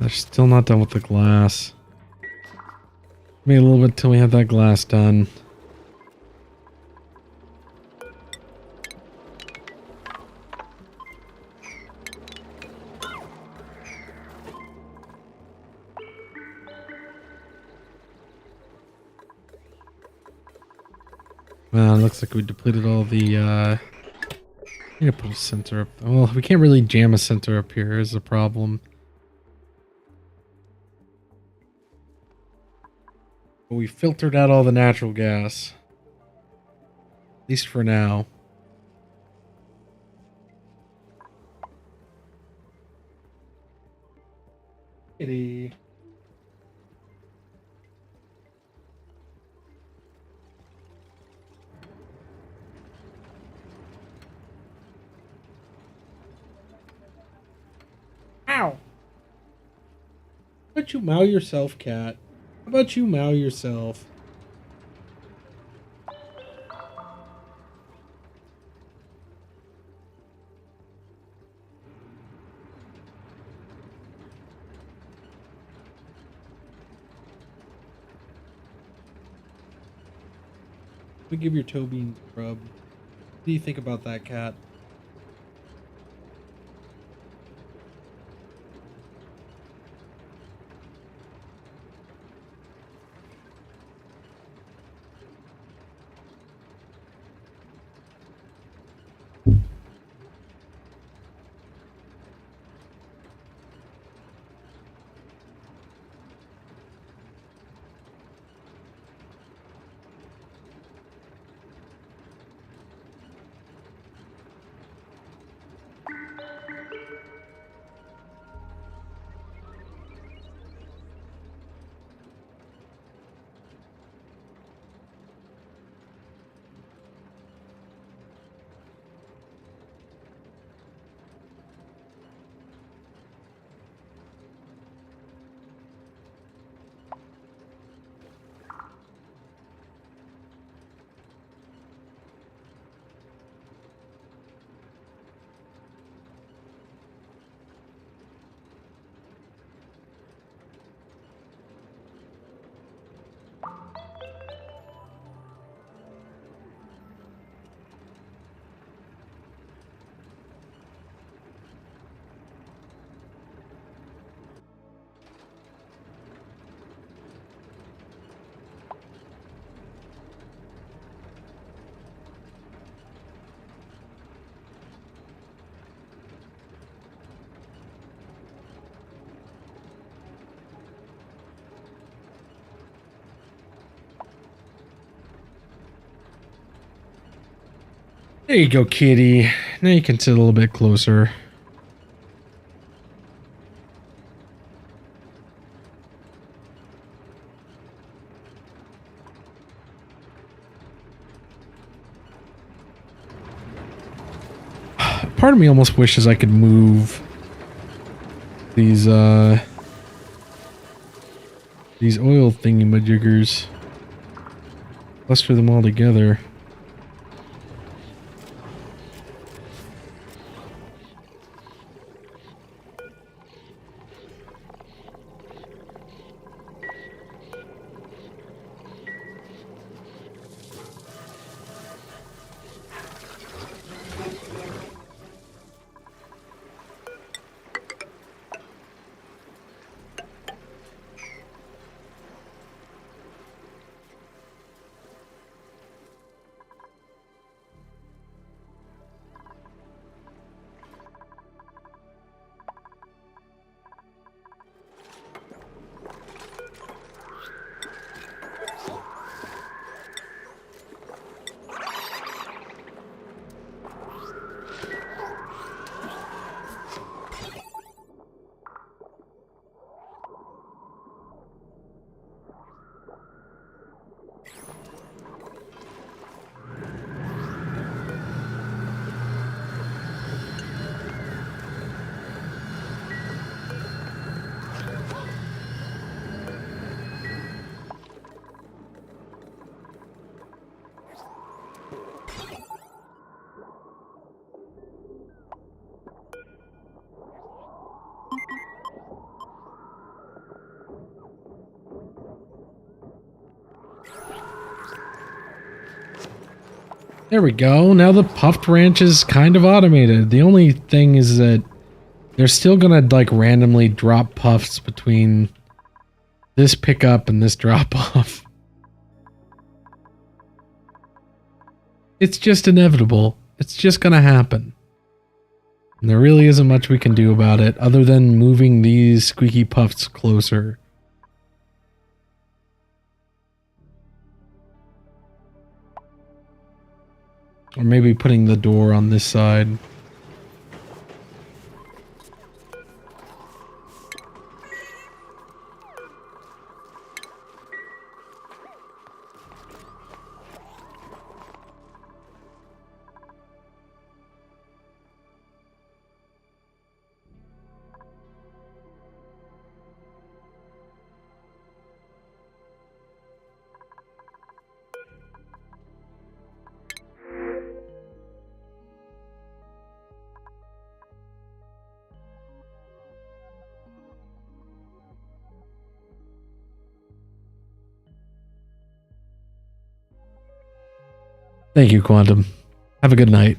They're still not done with the glass. Maybe a little bit till we have that glass done. Well, it looks like we depleted all the, need to put a center up. Well, we can't really jam a center up here is the problem. But we filtered out all the natural gas. At least for now. Kitty. Ow! How about you mow yourself, cat? How about you mow yourself? Let me give your toe bean a rub. What do you think about that, cat? There you go, kitty. Now you can sit a little bit closer. Part of me almost wishes I could move these oil thingy-majiggers. Cluster them all together. There we go. Now the puffed ranch is kind of automated. The only thing is that they're still gonna like randomly drop puffs between this pickup and this drop off. It's just inevitable. It's just gonna happen. And there really isn't much we can do about it other than moving these squeaky puffs closer. Or maybe putting the door on this side. Thank you, Quantum. Have a good night.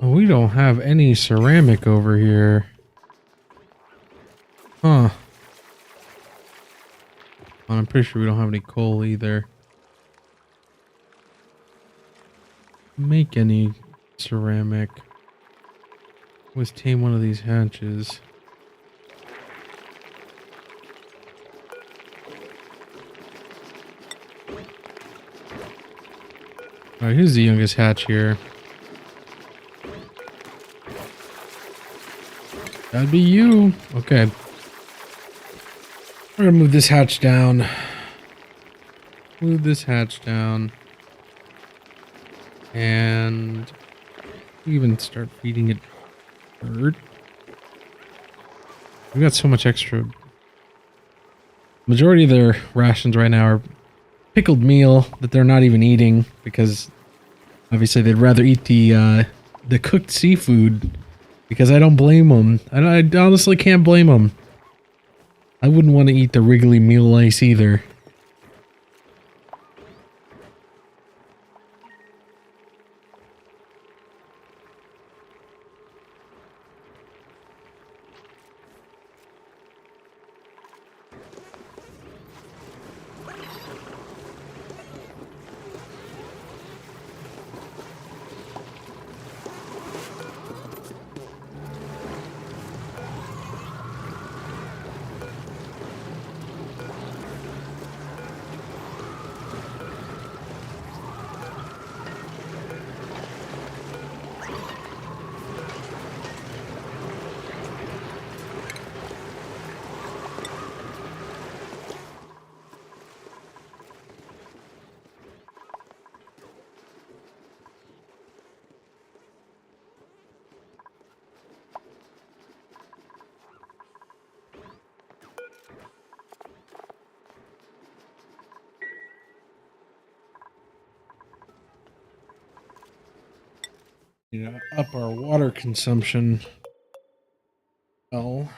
We don't have any ceramic over here. Huh. And I'm pretty sure we don't have any coal either. Make any ceramic. Let's tame one of these hatches. Alright, who's the youngest hatch here? That'd be you. Okay. We're gonna move this hatch down. Move this hatch down. And even start feeding it bird. We got so much extra. Majority of their rations right now are pickled meal that they're not even eating because obviously they'd rather eat the cooked seafood. Because I don't blame them. I honestly can't blame them. I wouldn't want to eat the Wrigley meal ice either. Up our water consumption. Oh.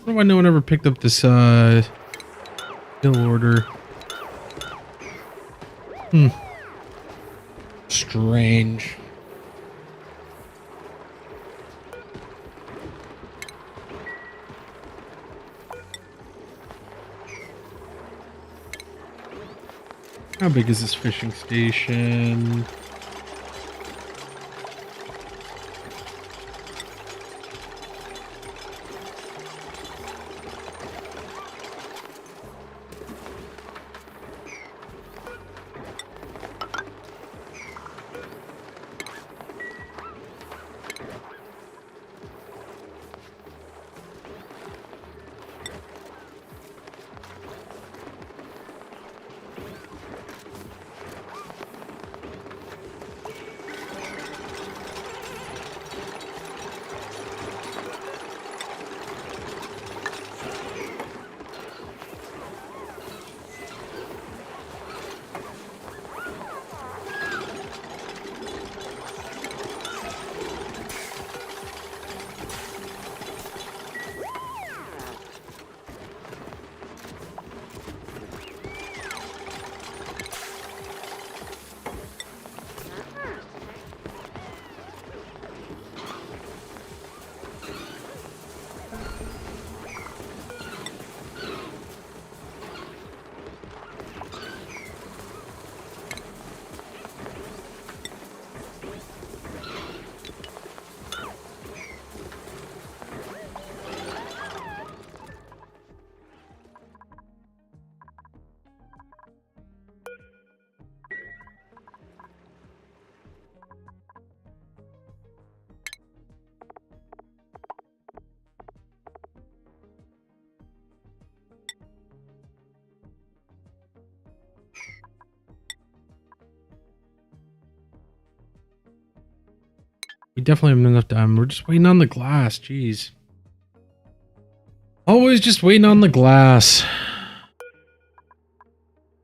Why no one ever picked up this bill order? Strange. How big is this fishing station? We definitely have enough time. We're just waiting on the glass. Jeez. Always just waiting on the glass.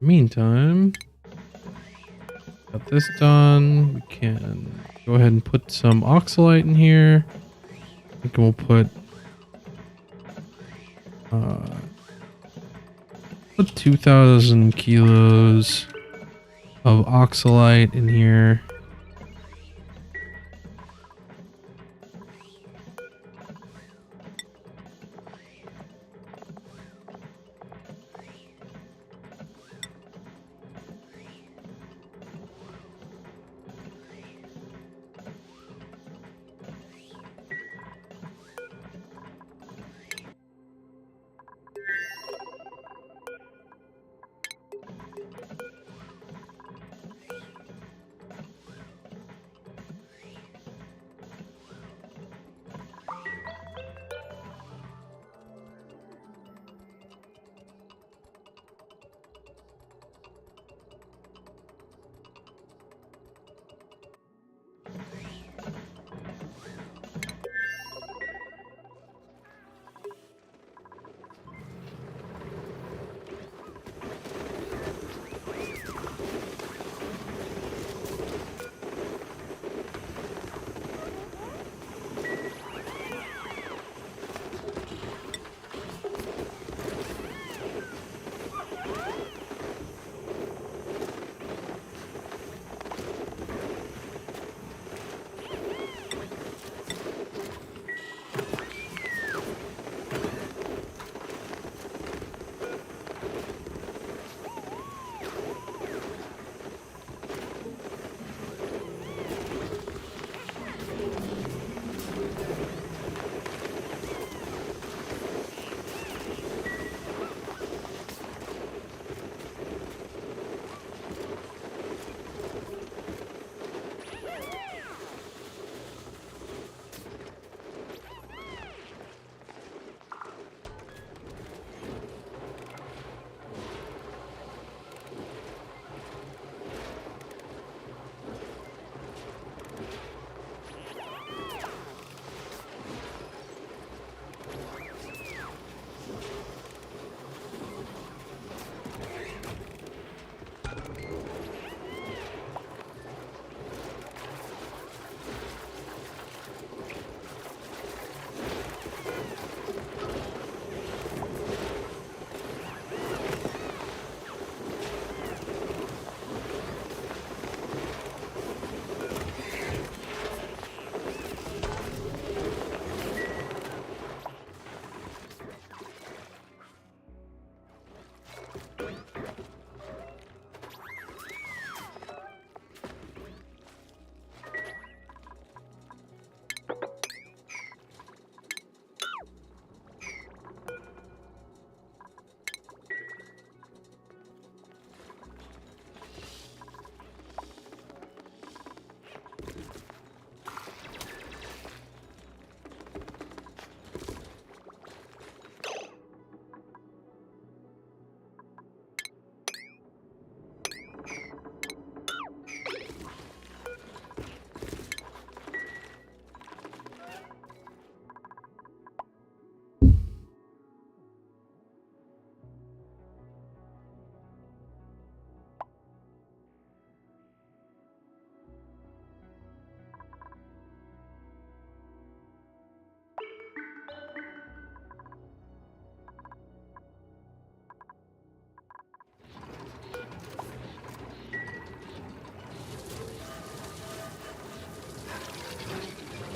Meantime, got this done. We can go ahead and put some oxalite in here. I think we'll put 2,000 kilos of oxalite in here.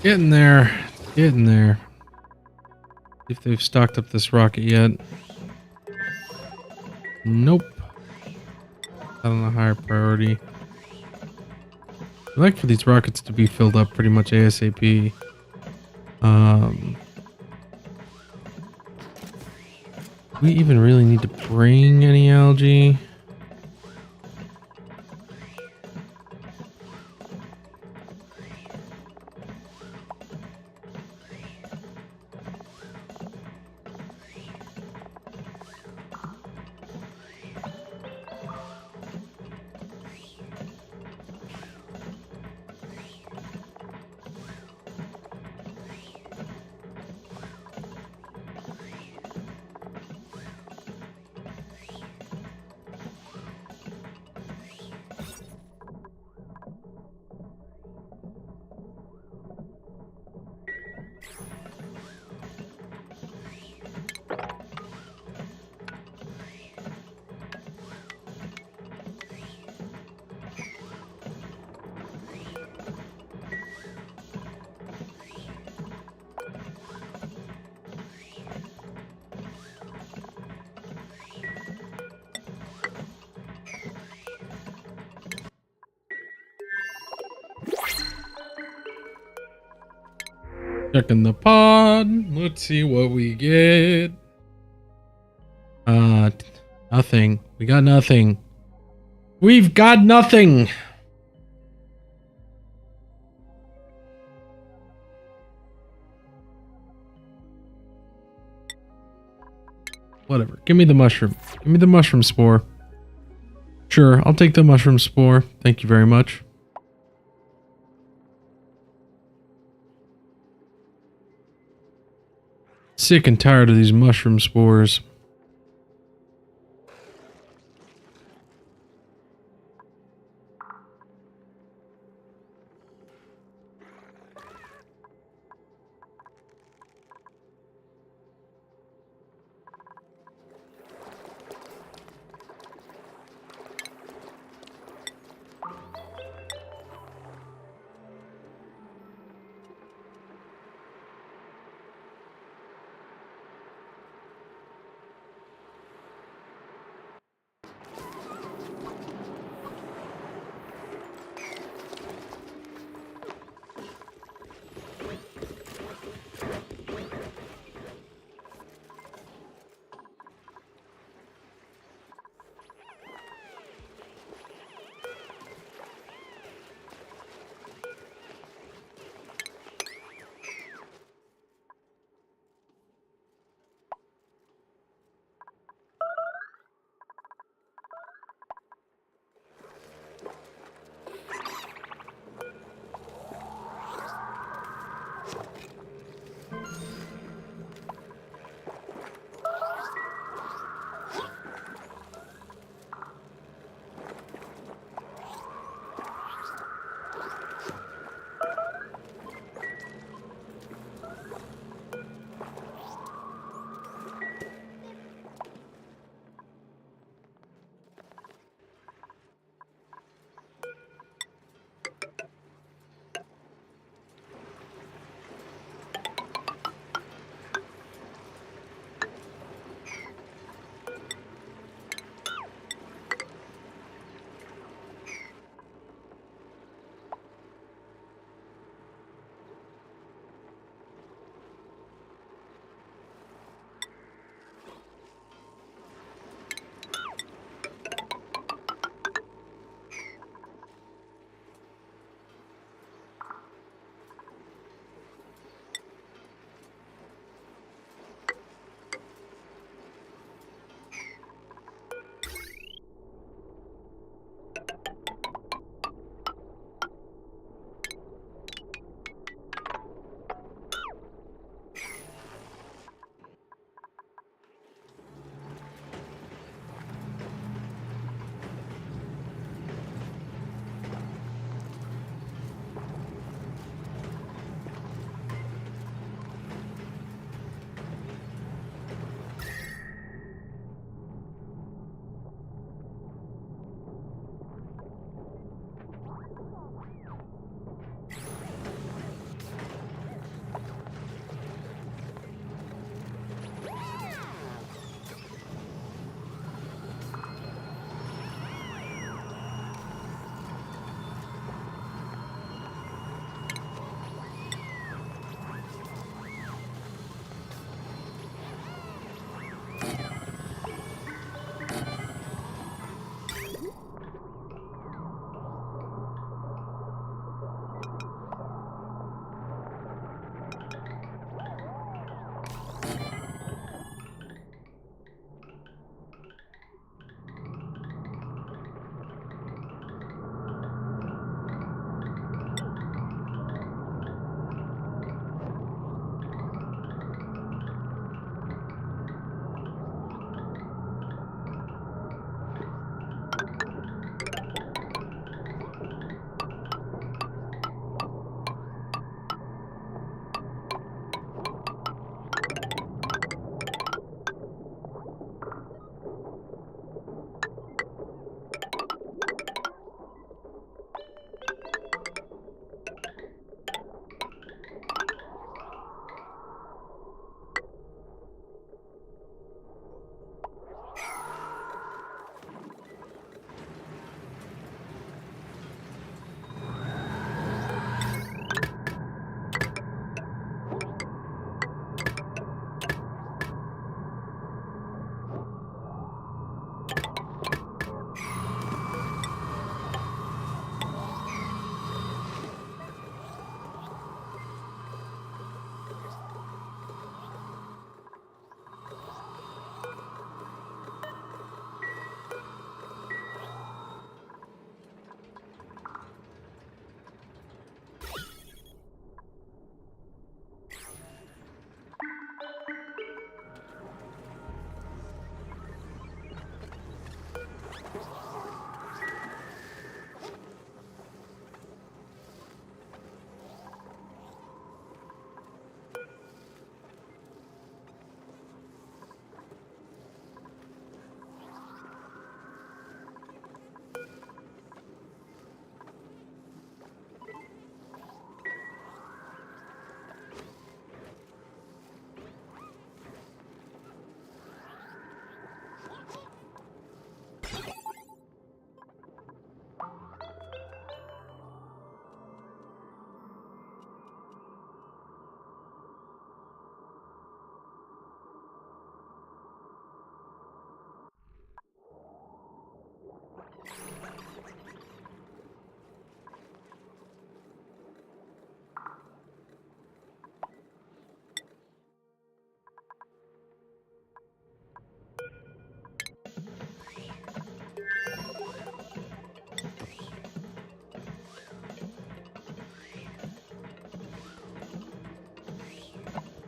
Getting there. Getting there. See if they've stocked up this rocket yet. Nope. Not on a higher priority. I'd like for these rockets to be filled up pretty much ASAP. Do we even really need to bring any algae? Checking the pod. Let's see what we get. Nothing. We got nothing. We've got nothing. Whatever. Give me the mushroom. Give me the mushroom spore. Sure, I'll take the mushroom spore. Thank you very much. Sick and tired of these mushroom spores.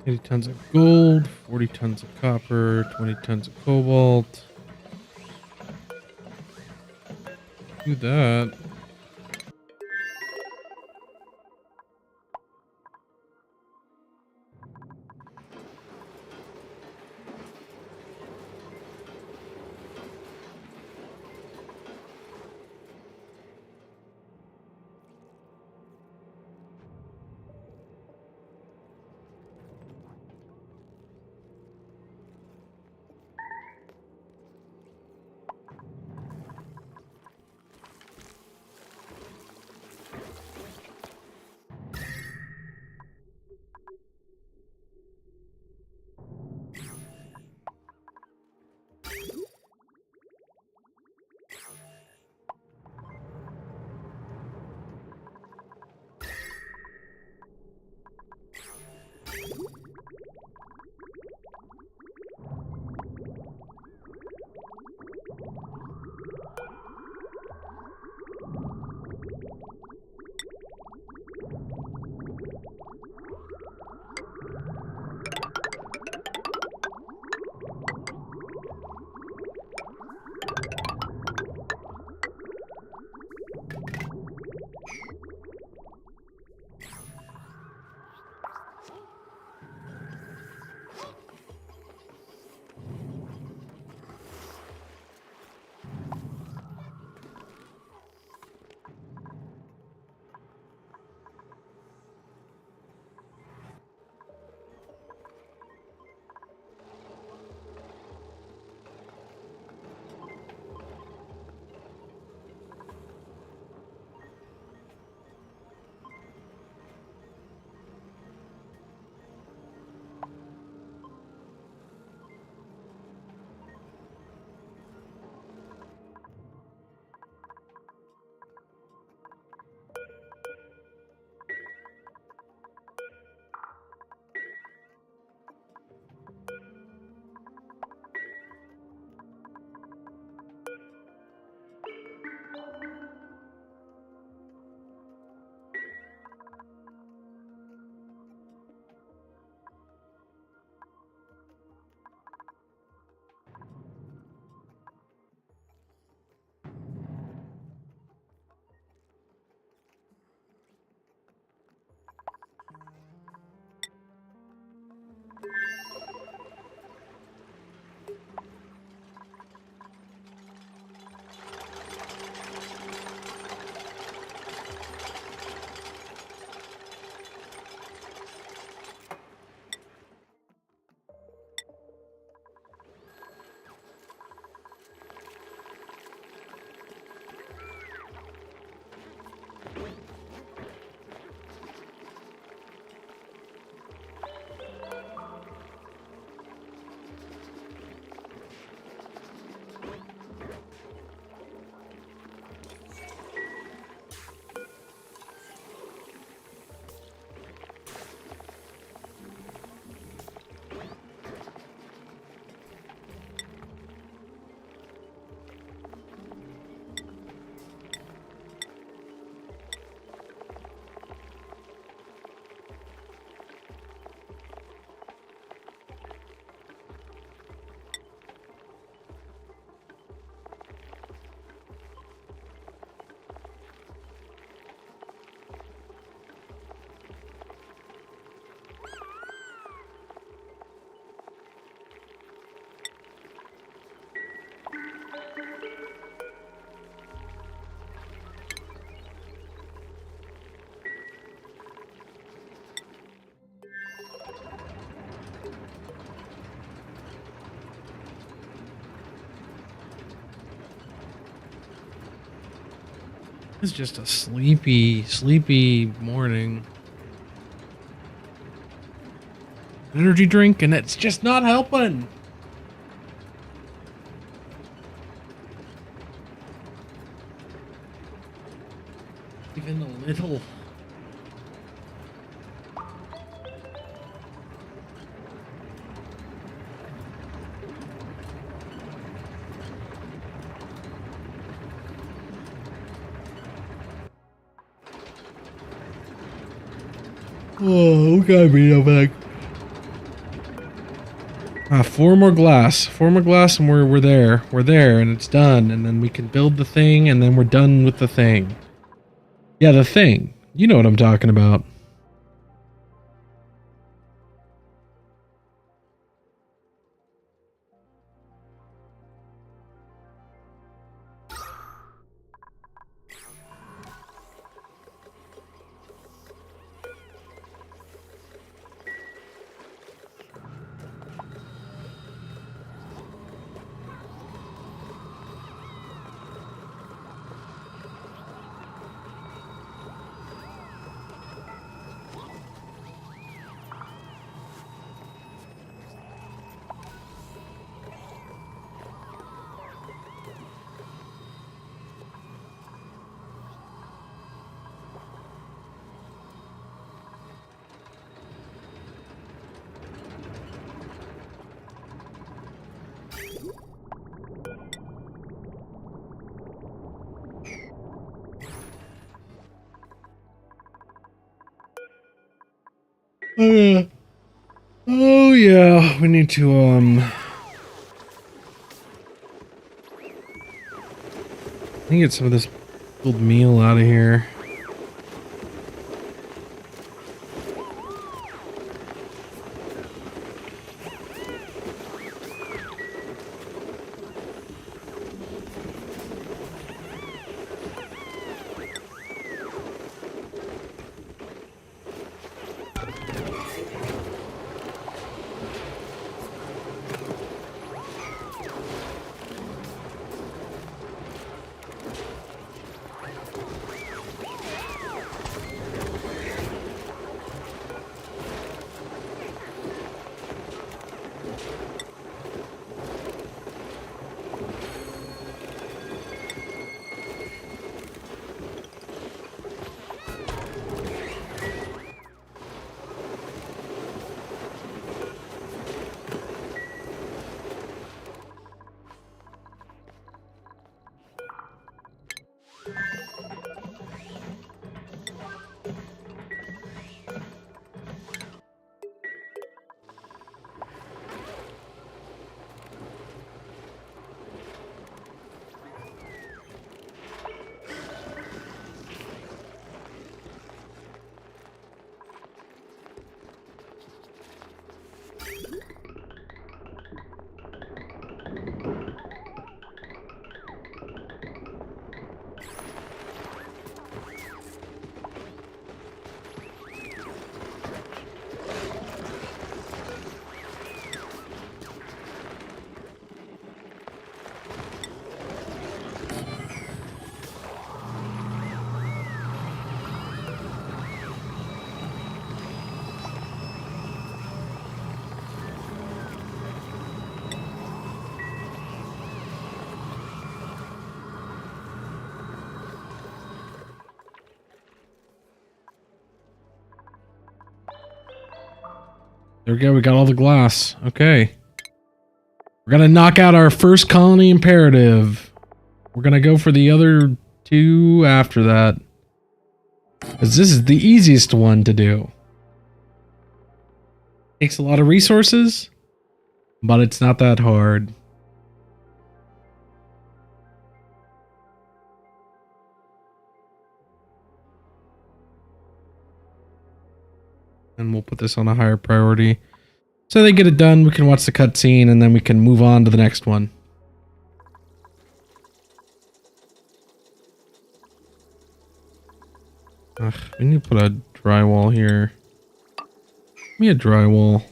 80 tons of gold, 40 tons of copper, 20 tons of cobalt. Do that. It's just a sleepy morning. Energy drink, and it's just not helping. even a little. Oh, we gotta be back. Four more glass, and we're there. We're there, and it's done. And then we can build the thing, and then we're done with the thing. Yeah, the thing. You know what I'm talking about. Oh yeah, we need to I need to get some of this old meal out of here. There we go, we got all the glass. Okay. We're gonna knock out our first colony imperative. We're gonna go for the other two after that. Because this is the easiest one to do. Takes a lot of resources, but it's not that hard. And we'll put this on a higher priority. So they get it done, we can watch the cutscene, and then we can move on to the next one. Ugh, we need to put a drywall here. Give me a drywall.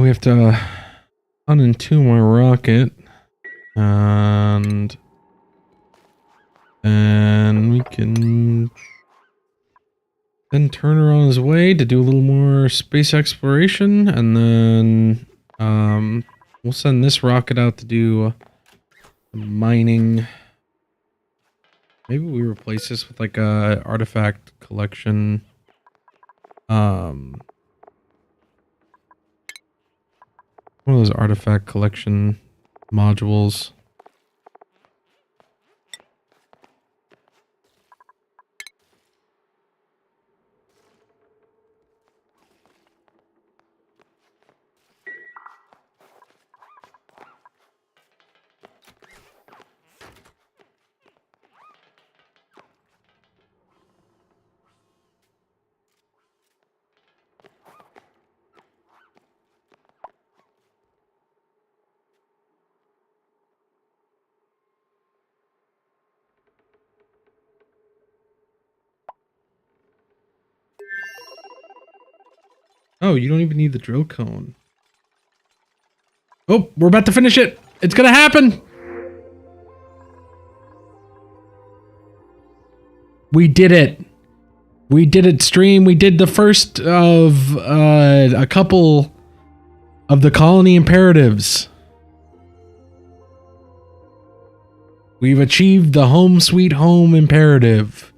have to unentomb our rocket. And we can then turn her on his way to do a little more space exploration, and then we'll send this rocket out to do mining. Maybe we replace this with like a artifact collection. One of those artifact collection modules. Oh, you don't even need the drill cone. Oh, we're about to finish it. It's gonna happen. We did it. We did it, stream. We did the first of a couple of the colony imperatives. We've achieved the home sweet home imperative,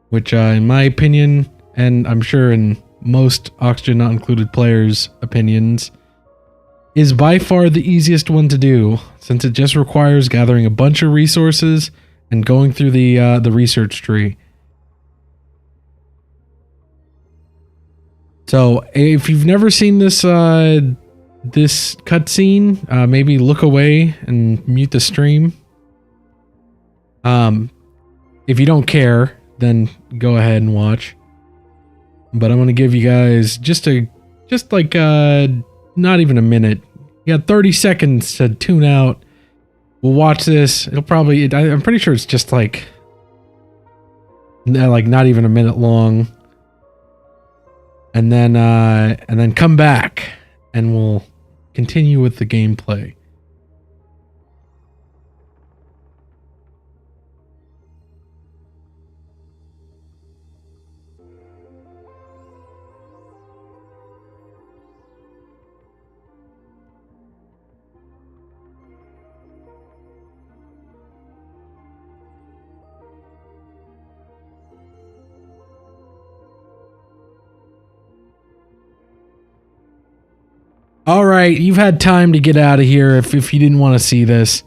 which in my opinion, and I'm sure in most Oxygen Not Included players' opinions, is by far the easiest one to do, since it just requires gathering a bunch of resources and going through the research tree. So if you've never seen this this cutscene, maybe look away and mute the stream. If you don't care, then go ahead and watch. But I'm gonna give you guys just like not even a minute. You got 30 seconds to tune out. We'll watch this. It'll probably, I'm pretty sure it's just like not even a minute long. And then come back and we'll continue with the gameplay. All right, you've had time to get out of here if you didn't want to see this.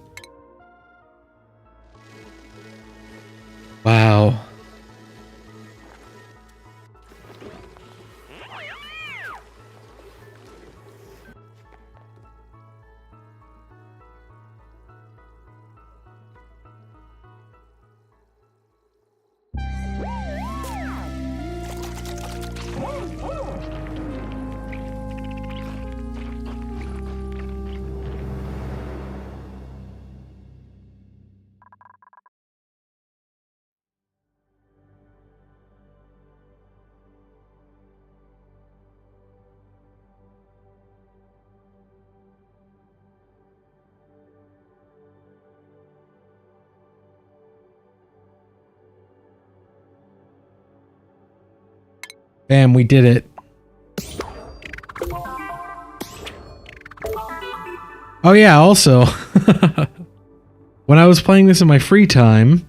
Wow. Bam, we did it. Oh yeah, also, when I was playing this in my free time,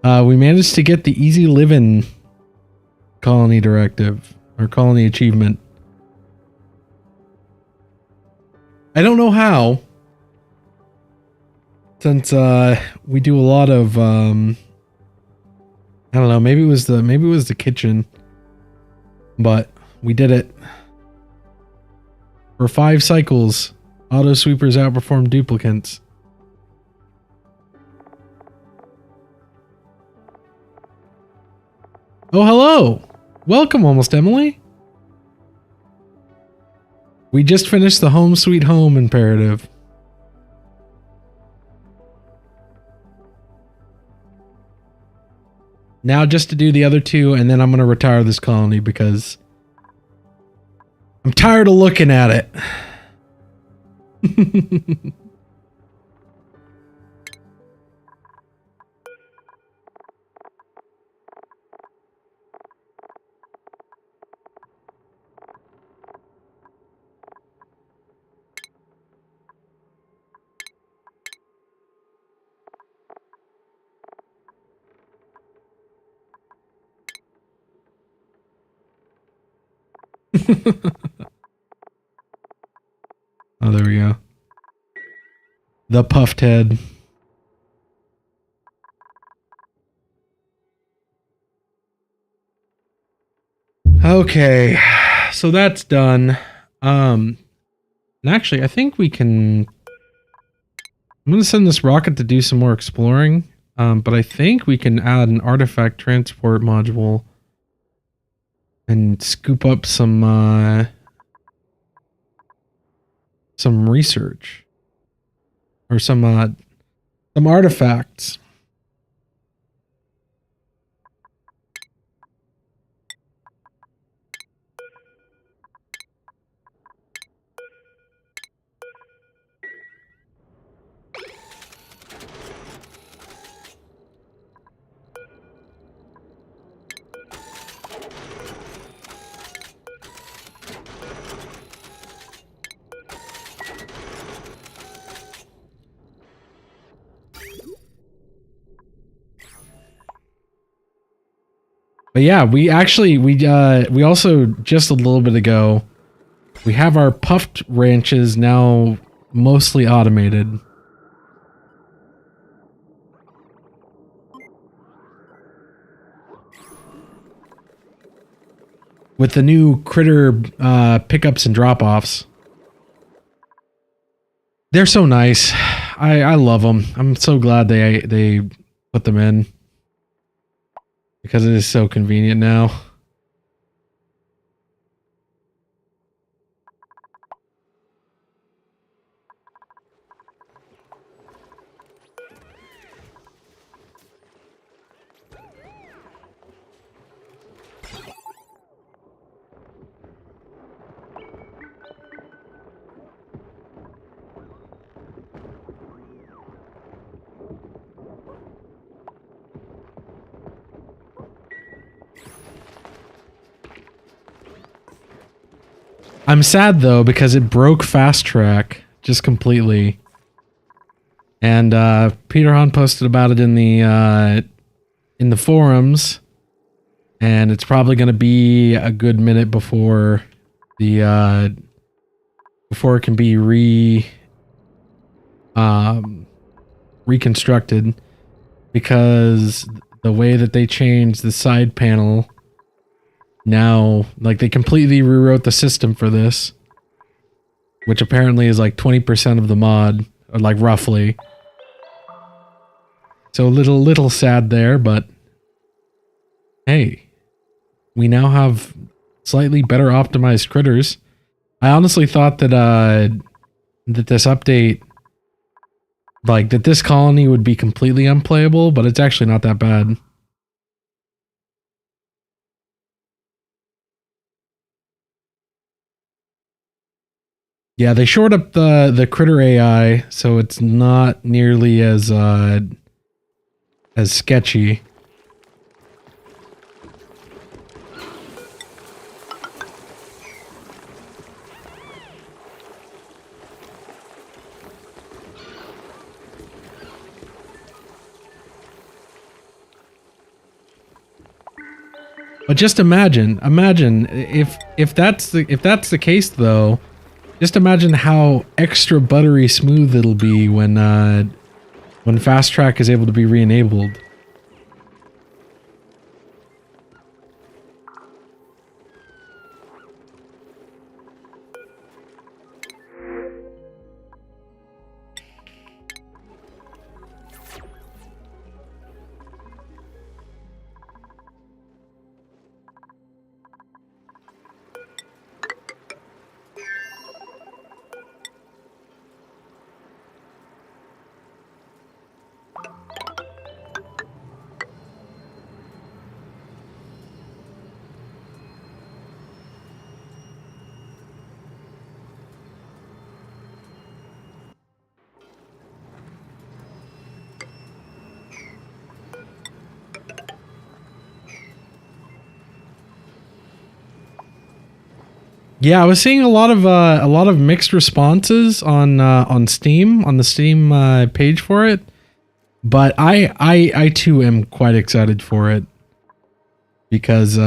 we managed to get the Easy Living colony directive, or colony achievement. I don't know how, since we do a lot of I don't know, maybe it was the kitchen. But we did it. For 5 cycles, auto sweepers outperform duplicates. Oh, hello! Welcome, Almost Emily. We just finished the home sweet home imperative. Now just to do the other 2, and then I'm going to retire this colony because I'm tired of looking at it. Oh, there we go. The puffed head. Okay, so that's done. And actually, I think we can. I'm gonna send this rocket to do some more exploring. But I think we can add an artifact transport module and scoop up some research or some artifacts. But yeah, we also just a little bit ago, we have our puffed ranches now mostly automated. With the new critter pickups and drop-offs. They're so nice. I love them. I'm so glad they put them in. Because it is so convenient now. I'm sad though because it broke Fast Track just completely. And Peter Hahn posted about it in the forums, and it's probably going to be a good minute before the before it can be reconstructed, because the way that they changed the side panel now, like they completely rewrote the system for this, which apparently is like 20% of the mod, or like roughly. So a little sad there, but hey, we now have slightly better optimized critters. I honestly thought that that this update, like that this colony would be completely unplayable, but it's actually not that bad. Yeah, they shored up the critter AI, so it's not nearly as sketchy. But just imagine if that's the case though, just imagine how extra buttery smooth it'll be when Fast Track is able to be re-enabled. Yeah, I was seeing a lot of mixed responses on Steam, on the Steam page for it. But I too am quite excited for it because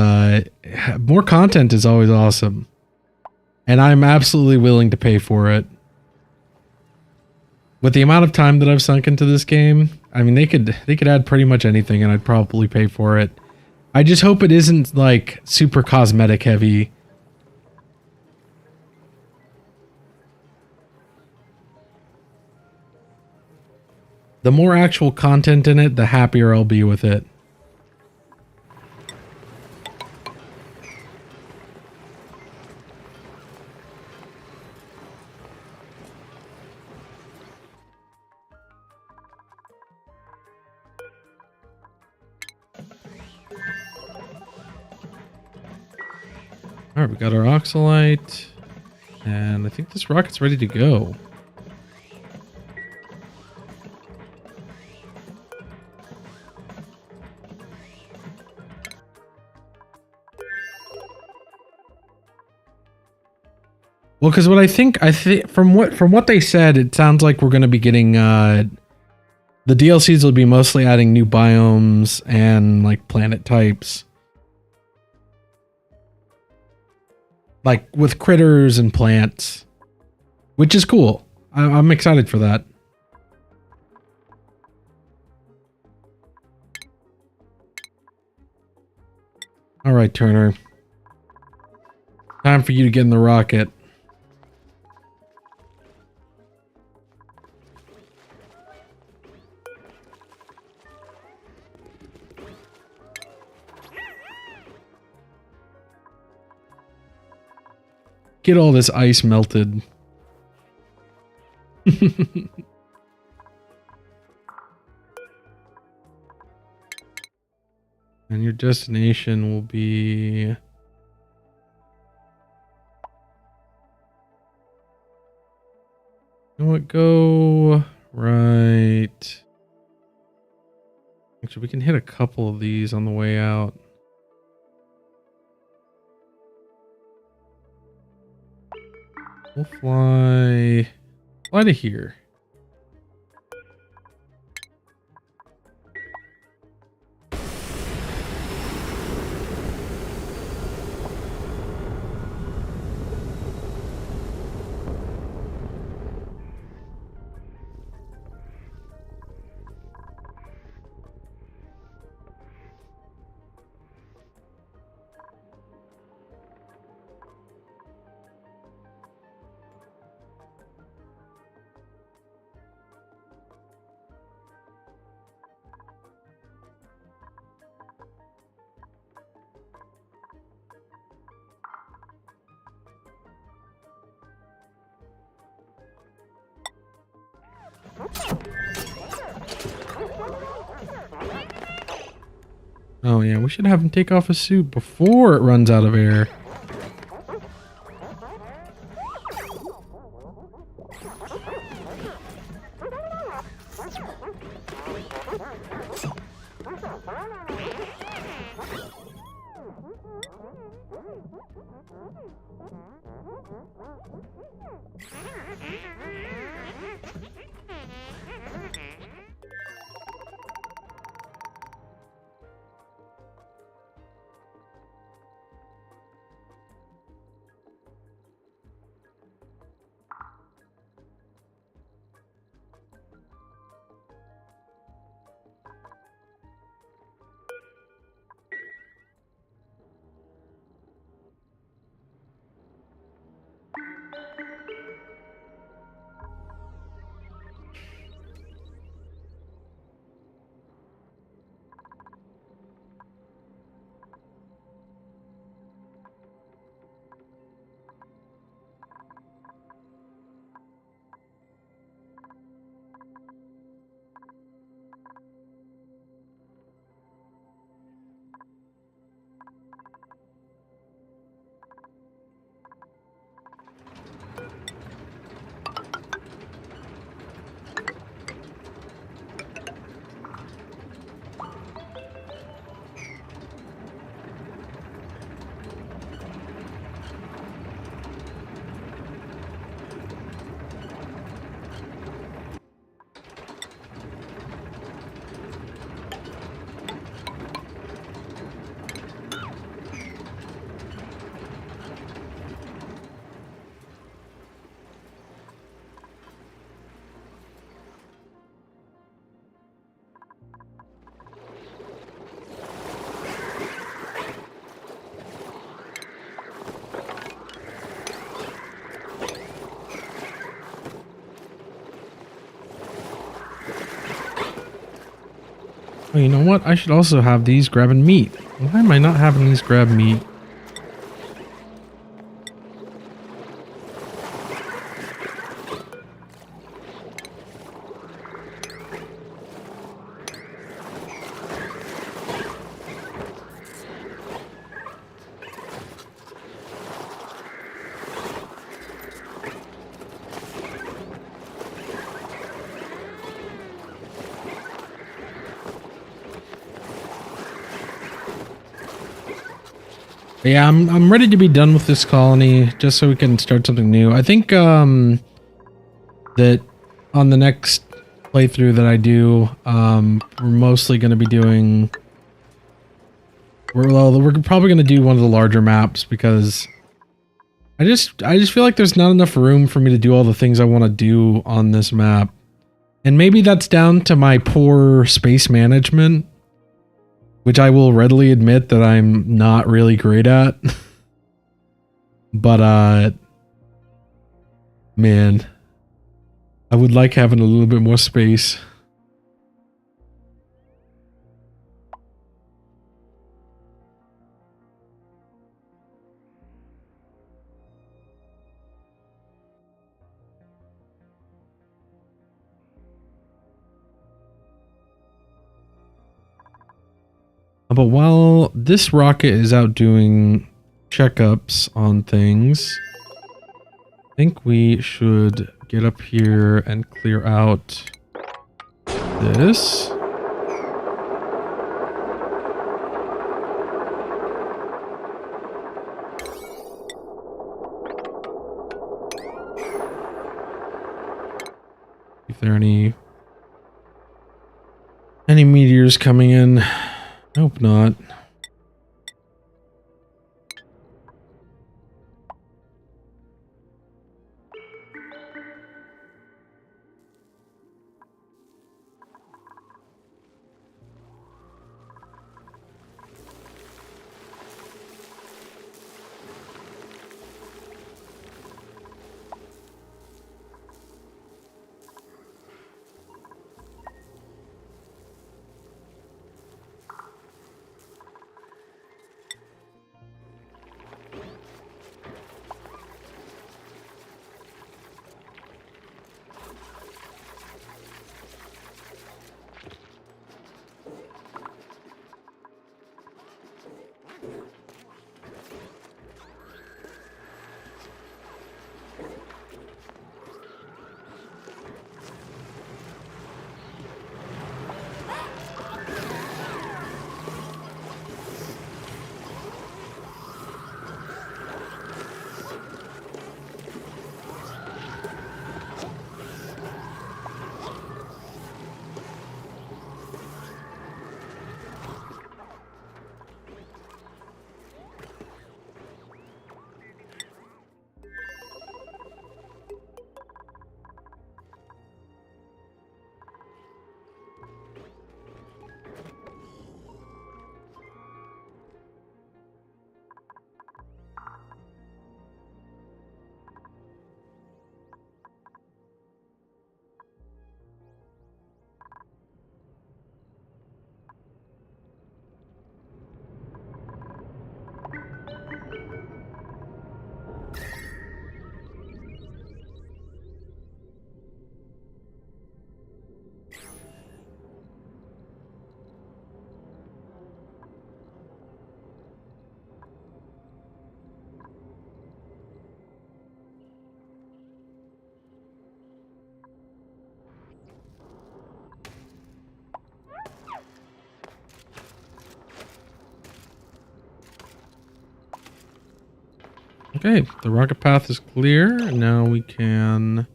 more content is always awesome, and I'm absolutely willing to pay for it. With the amount of time that I've sunk into this game, I mean they could add pretty much anything, and I'd probably pay for it. I just hope it isn't like super cosmetic heavy. The more actual content in it, the happier I'll be with it. All right, we got our Oxalite, and I think this rocket's ready to go. Well, because what I think from what they said, it sounds like we're going to be getting the DLCs will be mostly adding new biomes and like planet types. Like with critters and plants, which is cool. I'm excited for that. All right, Turner. Time for you to get in the rocket. Get all this ice melted. And your destination will be... You know what? Go right. Actually, we can hit a couple of these on the way out. We'll fly to here. Oh yeah, we should have him take off his suit before it runs out of air. Oh, you know what? I should also have these grabbing meat. Why am I not having these grab meat? But yeah, I'm ready to be done with this colony just so we can start something new. I think that on the next playthrough that I do, we're mostly going to be doing we're probably going to do one of the larger maps because I just feel like there's not enough room for me to do all the things I want to do on this map. And maybe that's down to my poor space management, which I will readily admit that I'm not really great at. But, man, I would like having a little bit more space. But while this rocket is out doing checkups on things, I think we should get up here and clear out this. If there are any meteors coming in. I hope not. Okay, the rocket path is clear. Now we can...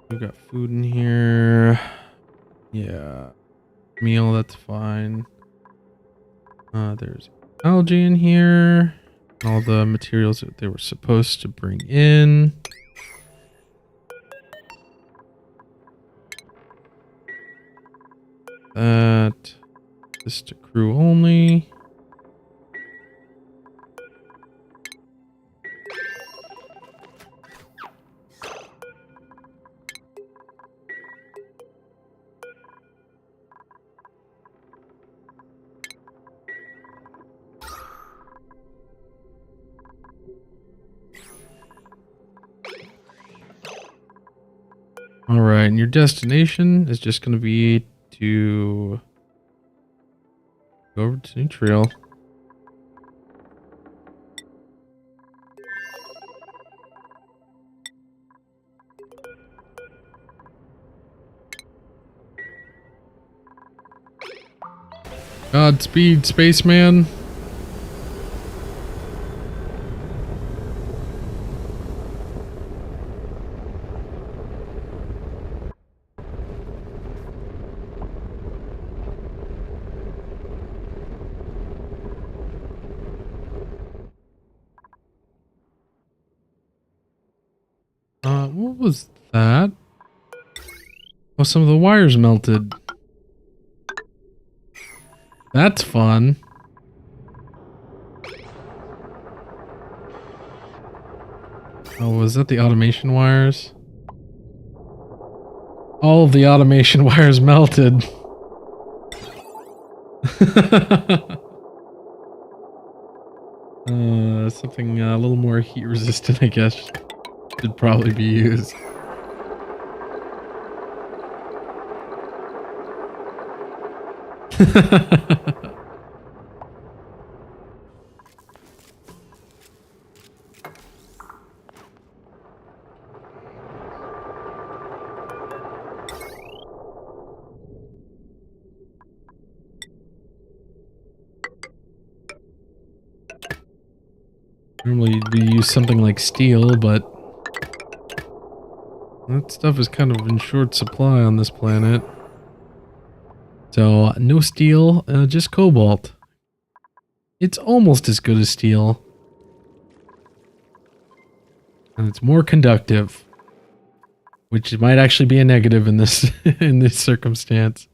We've got food in here. Yeah. Meal, that's fine. There's algae in here. All the materials that they were supposed to bring in. That. This to crew only. All right, and your destination is just going to be to go over to Neutral. Godspeed, spaceman. What was that? Oh, some of the wires melted. That's fun. Oh, was that the automation wires? All of the automation wires melted. Something a little more heat resistant, I guess, should probably be used. Normally we use something like steel, but that stuff is kind of in short supply on this planet. So no steel, just cobalt. It's almost as good as steel. And it's more conductive. Which might actually be a negative in this in this circumstance.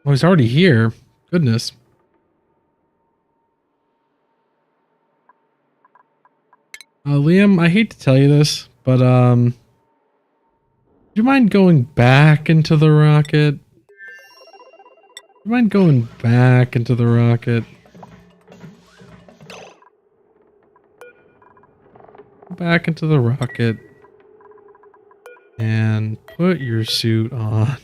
Oh, he's already here. Goodness. Liam, I hate to tell you this, but do you mind going back into the rocket? Do you mind going back into the rocket? Go back into the rocket and put your suit on.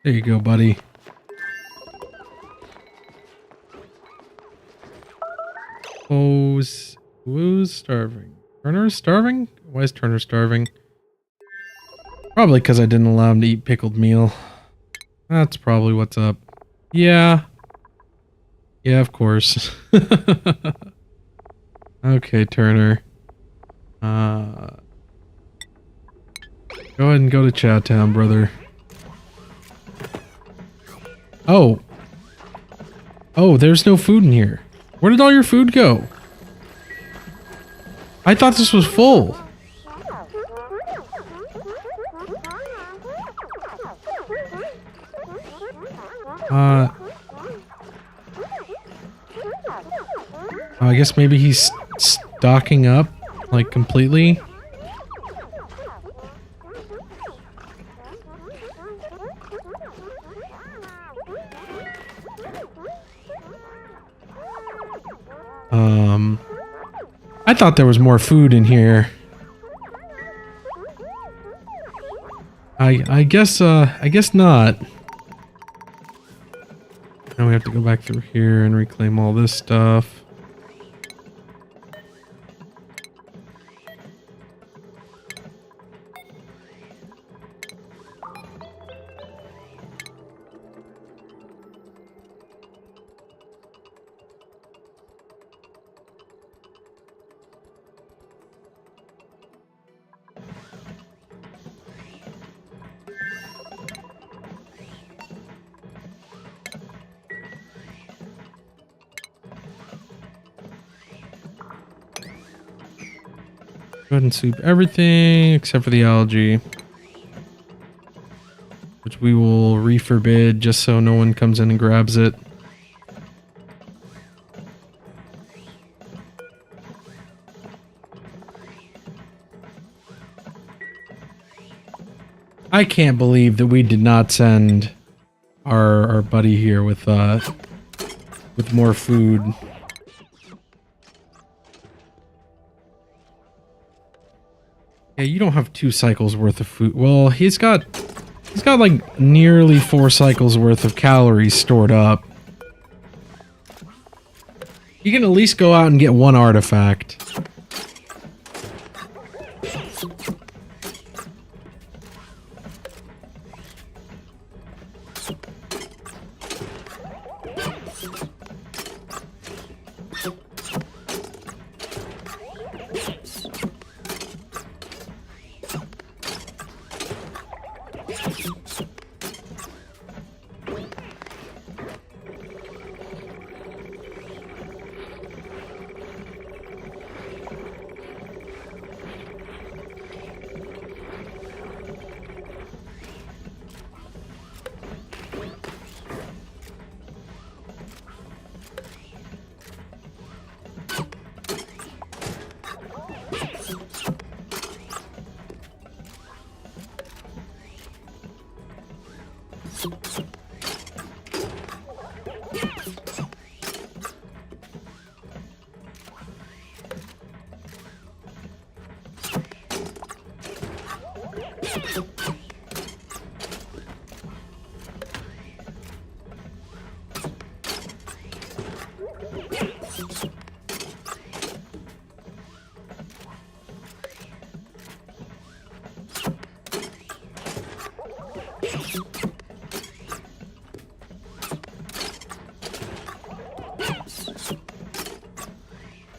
There you go, buddy. Who's starving? Turner's starving? Why is Turner starving? Probably because I didn't allow him to eat pickled meal. That's probably what's up. Yeah. Yeah, of course. Okay, Turner. Go ahead and go to Chowtown, brother. Oh. Oh, there's no food in here. Where did all your food go? I thought this was full. I guess maybe he's stocking up, like, completely. I thought there was more food in here. I guess not. Now we have to go back through here and reclaim all this stuff. Go ahead and soup everything except for the algae, which we will reforbid just so no one comes in and grabs it. I can't believe that we did not send our buddy here with more food. Yeah, you don't have 2 cycles worth of food. Well, he's got like nearly 4 cycles worth of calories stored up. You can at least go out and get 1 artifact.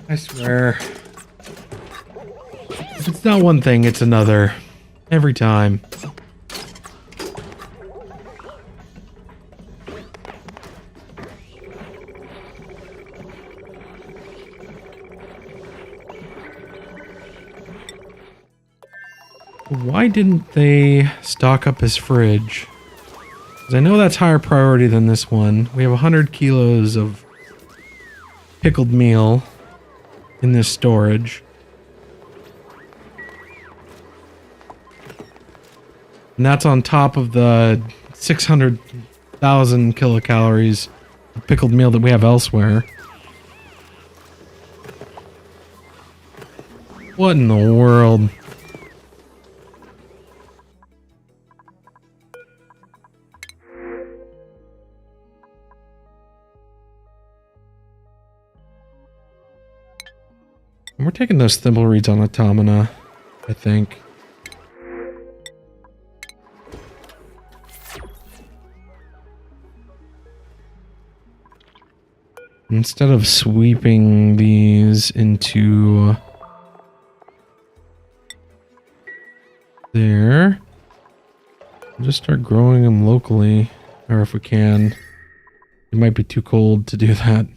I swear. If it's not one thing, it's another. Every time. Why didn't they stock up his fridge? Because I know that's higher priority than this one. We have 100 kilos of pickled meal in this storage. And that's on top of the 600,000 kilocalories of pickled meal that we have elsewhere. What in the world? And we're taking those thimble reeds on Automata, I think. Instead of sweeping these into there, we'll just start growing them locally, or if we can. It might be too cold to do that.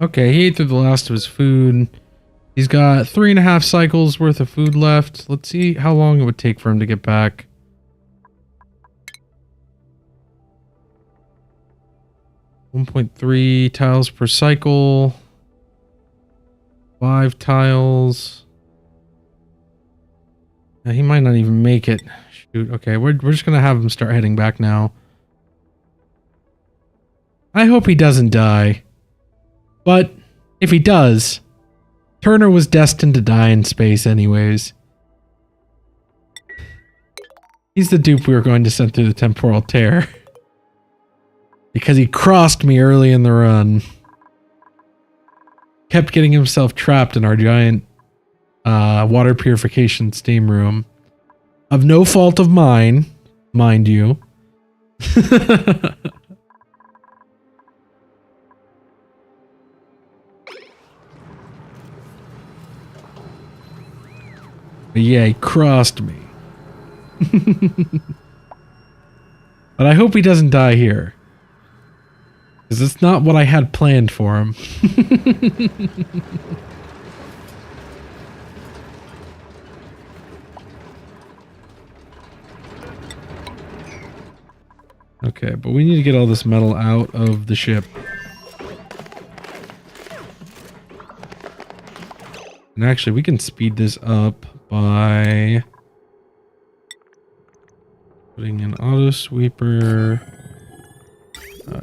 Okay, he ate through the last of his food. He's got 3.5 cycles worth of food left. Let's see how long it would take for him to get back. 1.3 tiles per cycle. 5 tiles. Now, he might not even make it. Shoot. Okay, we're just gonna have him start heading back now. I hope he doesn't die. But if he does, Turner was destined to die in space anyways. He's the dupe we were going to send through the temporal tear. Because he crossed me early in the run. Kept getting himself trapped in our giant water purification steam room. Of no fault of mine, mind you. But yeah, he crossed me. But I hope he doesn't die here. Because it's not what I had planned for him. Okay, but we need to get all this metal out of the ship. And actually, we can speed this up by putting an auto sweeper,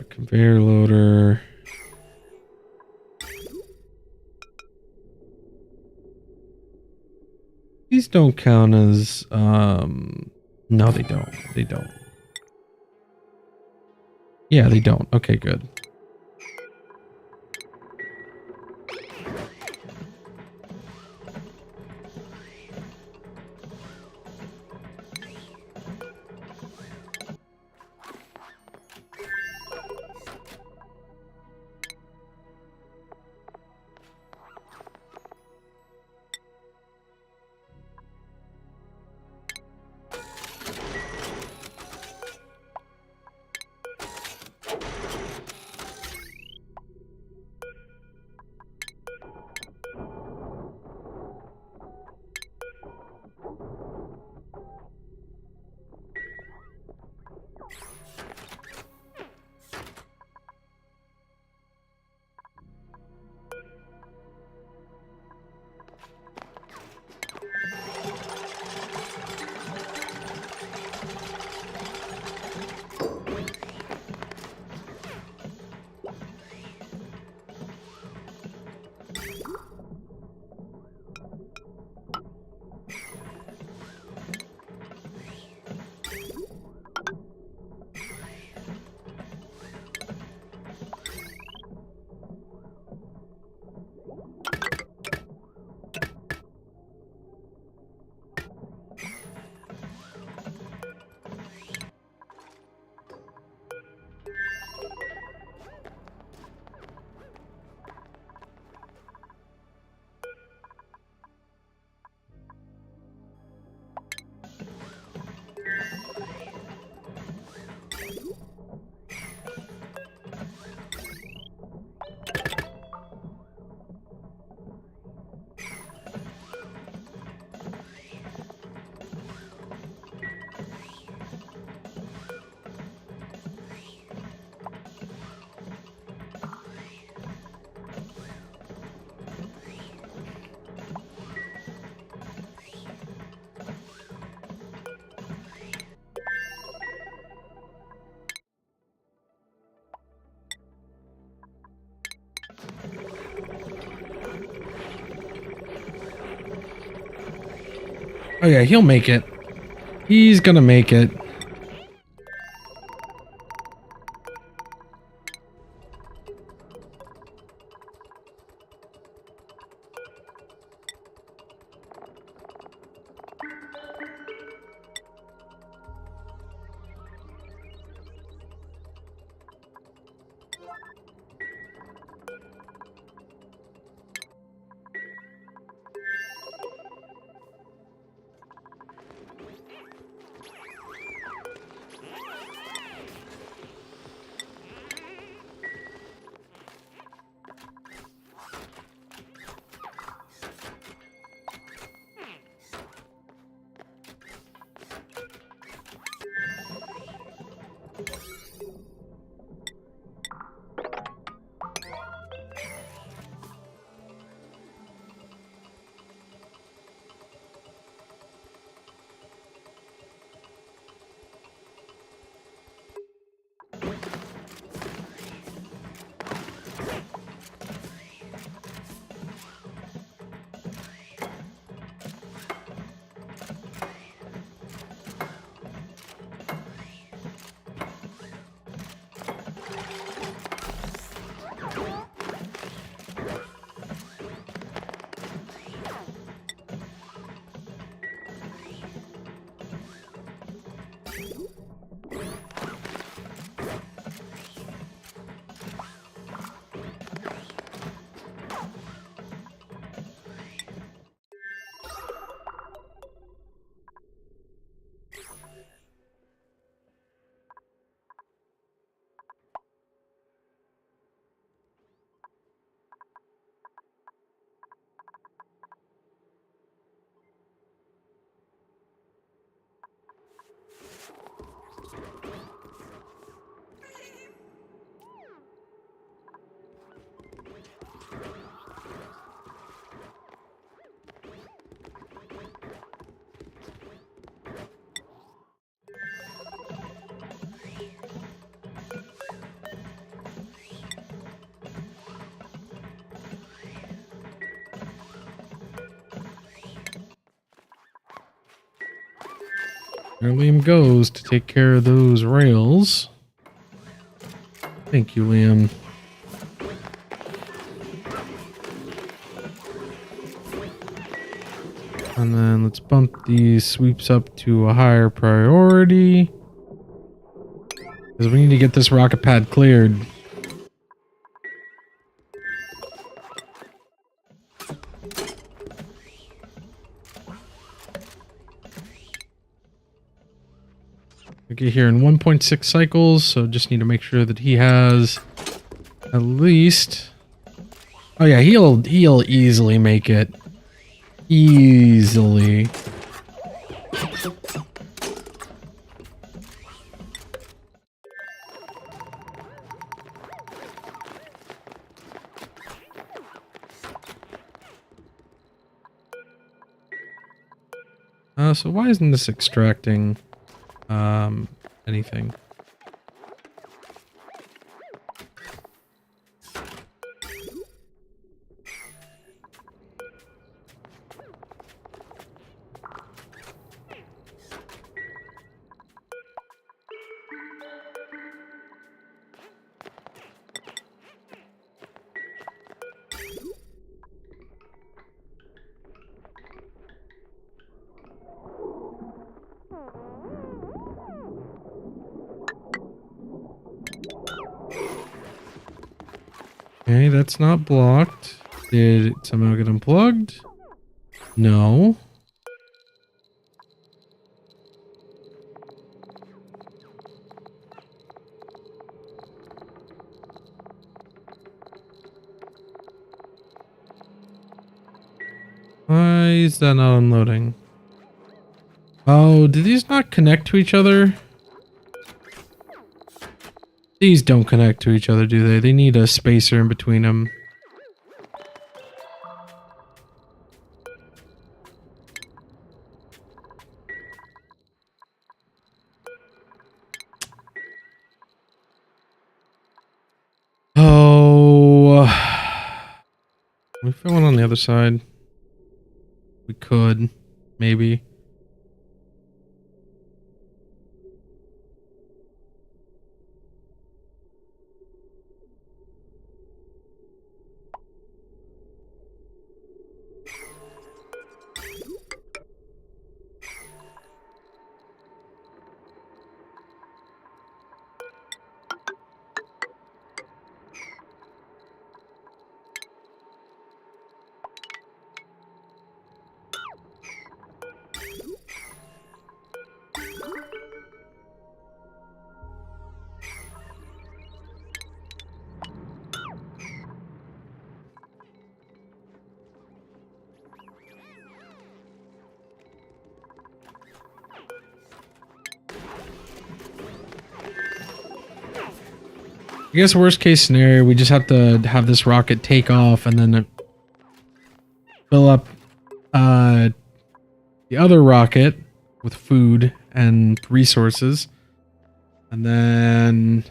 conveyor loader. These don't count as, no, they don't. They don't. Yeah, they don't. Okay, good. Oh yeah, he'll make it. He's gonna make it. There Liam goes to take care of those rails. Thank you, Liam. And then let's bump these sweeps up to a higher priority. Because we need to get this rocket pad cleared. Okay, here in 1.6 cycles, so just need to make sure that he has at least... Oh yeah, he'll easily make it. Easily. So why isn't this extracting anything? Okay, that's not blocked. Did it somehow get unplugged? No. Why is that not unloading? Oh, do these not connect to each other? These don't connect to each other, do they? They need a spacer in between them. Oh. Can we fit one on the other side? We could. Maybe. I guess worst case scenario, we just have to have this rocket take off and then fill up the other rocket with food and resources. And then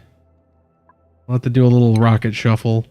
we'll have to do a little rocket shuffle.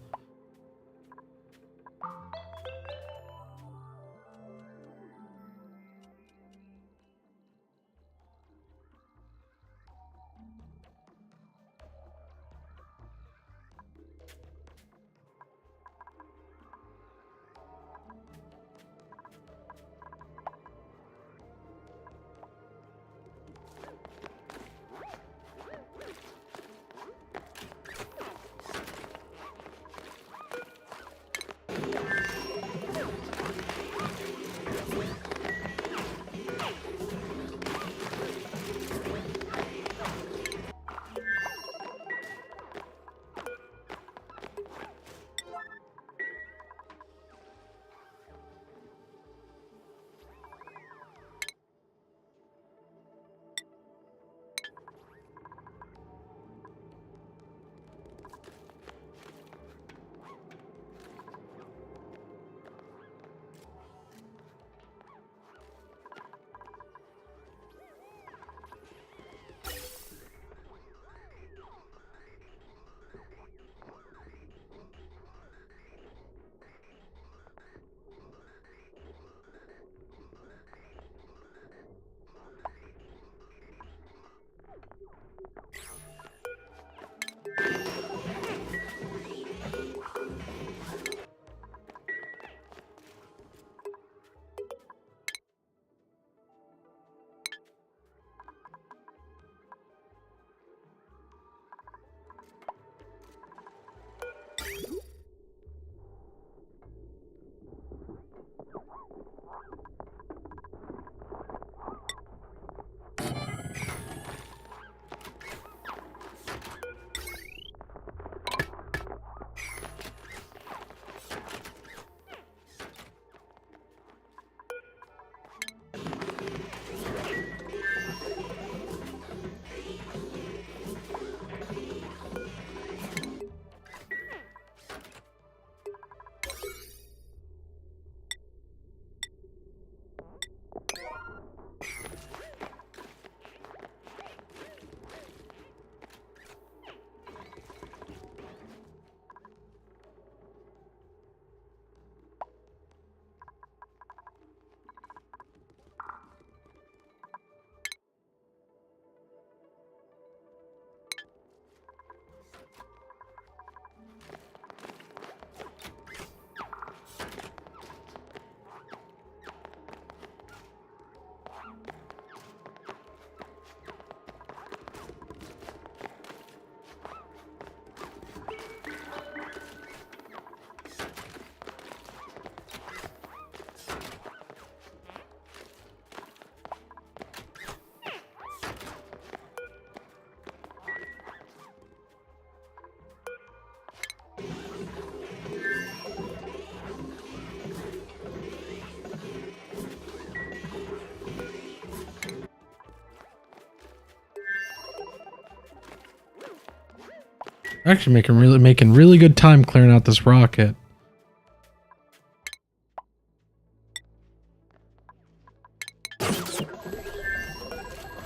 Actually making really good time clearing out this rocket.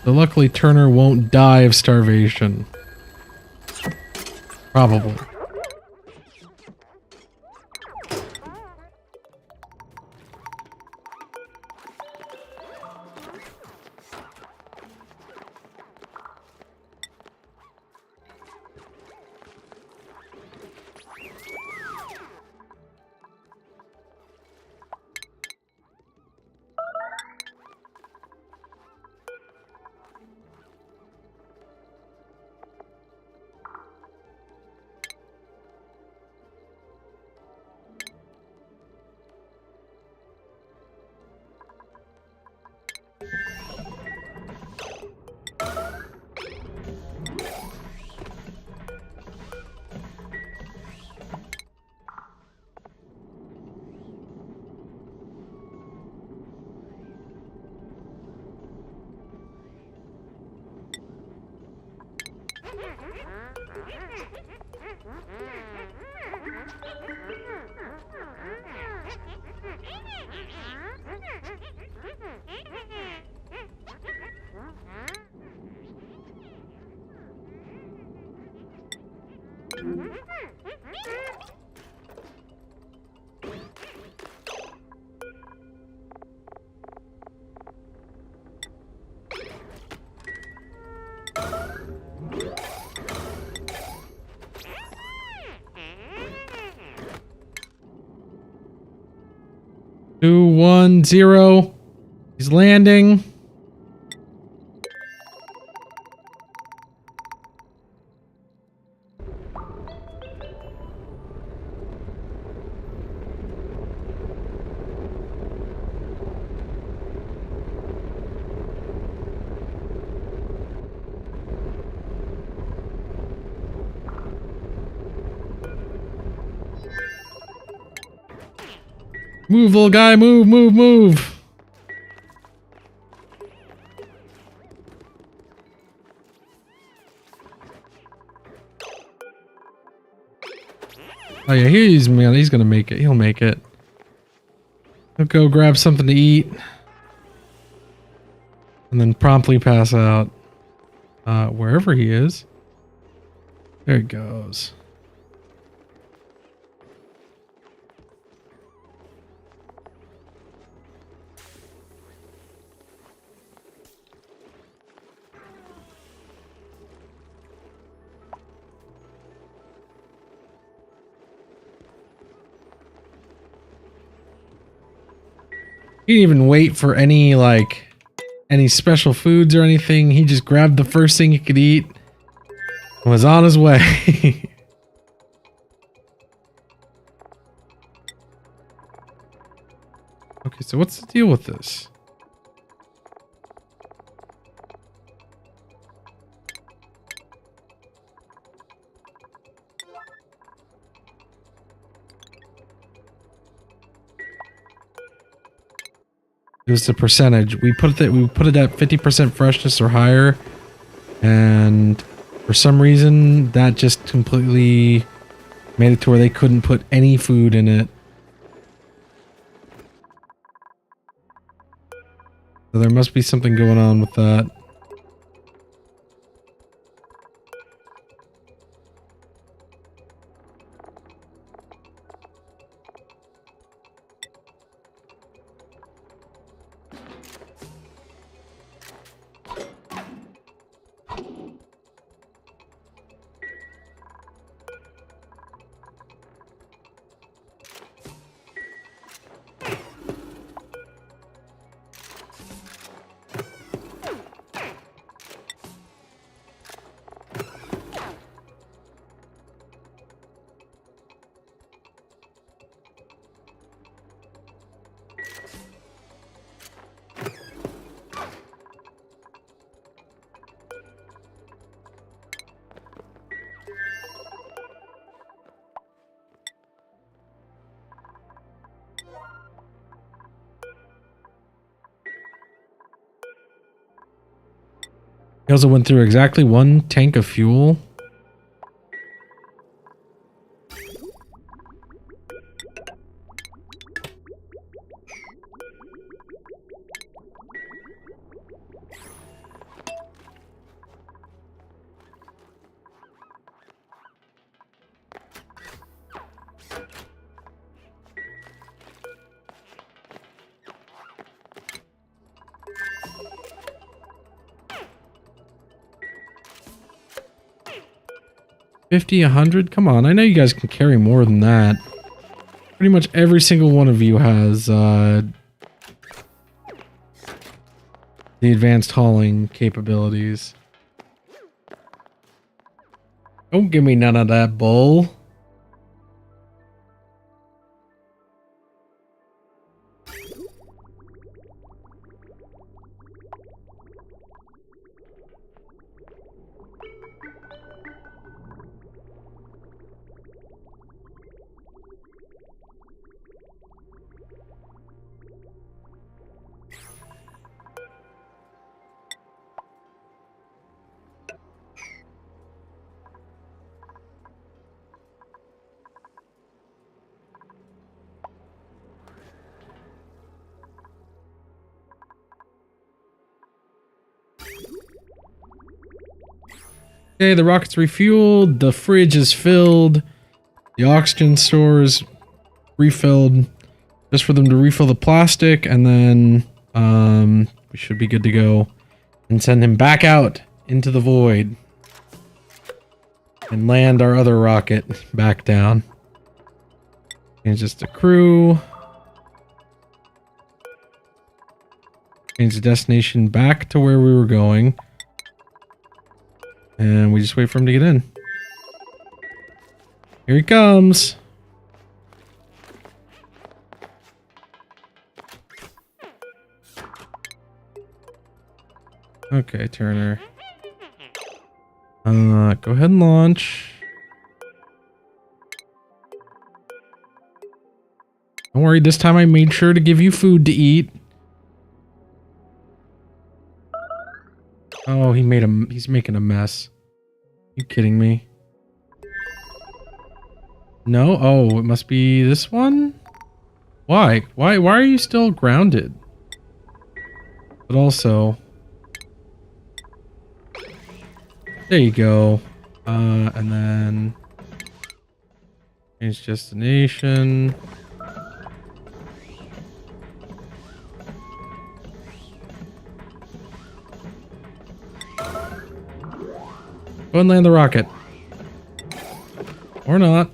So luckily Turner won't die of starvation. Probably. Two, 1, 0. He's landing. Move, little guy, move, move, move. Oh yeah, he's gonna make it. He'll make it. He'll go grab something to eat. And then promptly pass out. Wherever he is. There he goes. He didn't even wait for any special foods or anything. He just grabbed the first thing he could eat and was on his way. Okay, so what's the deal with this? It was the percentage. We put it at 50% freshness or higher, and for some reason that just completely made it to where they couldn't put any food in it. So there must be something going on with that. He also went through exactly 1 tank of fuel. $50, $100? Come on, I know you guys can carry more than that. Pretty much every single one of you has the advanced hauling capabilities. Don't give me none of that bull. Okay, the rocket's refueled, the fridge is filled, the oxygen store's refilled, just for them to refill the plastic, and then we should be good to go and send him back out into the void and land our other rocket back down. Change this to crew. Change the destination back to where we were going. And we just wait for him to get in. Here he comes. Okay, Turner. Go ahead and launch. Don't worry, this time I made sure to give you food to eat. Oh, he's making a mess. You kidding me? No? Oh, it must be this one? Why? Why are you still grounded? But also... There you go. And then... Change destination. Go and land the rocket. Or not.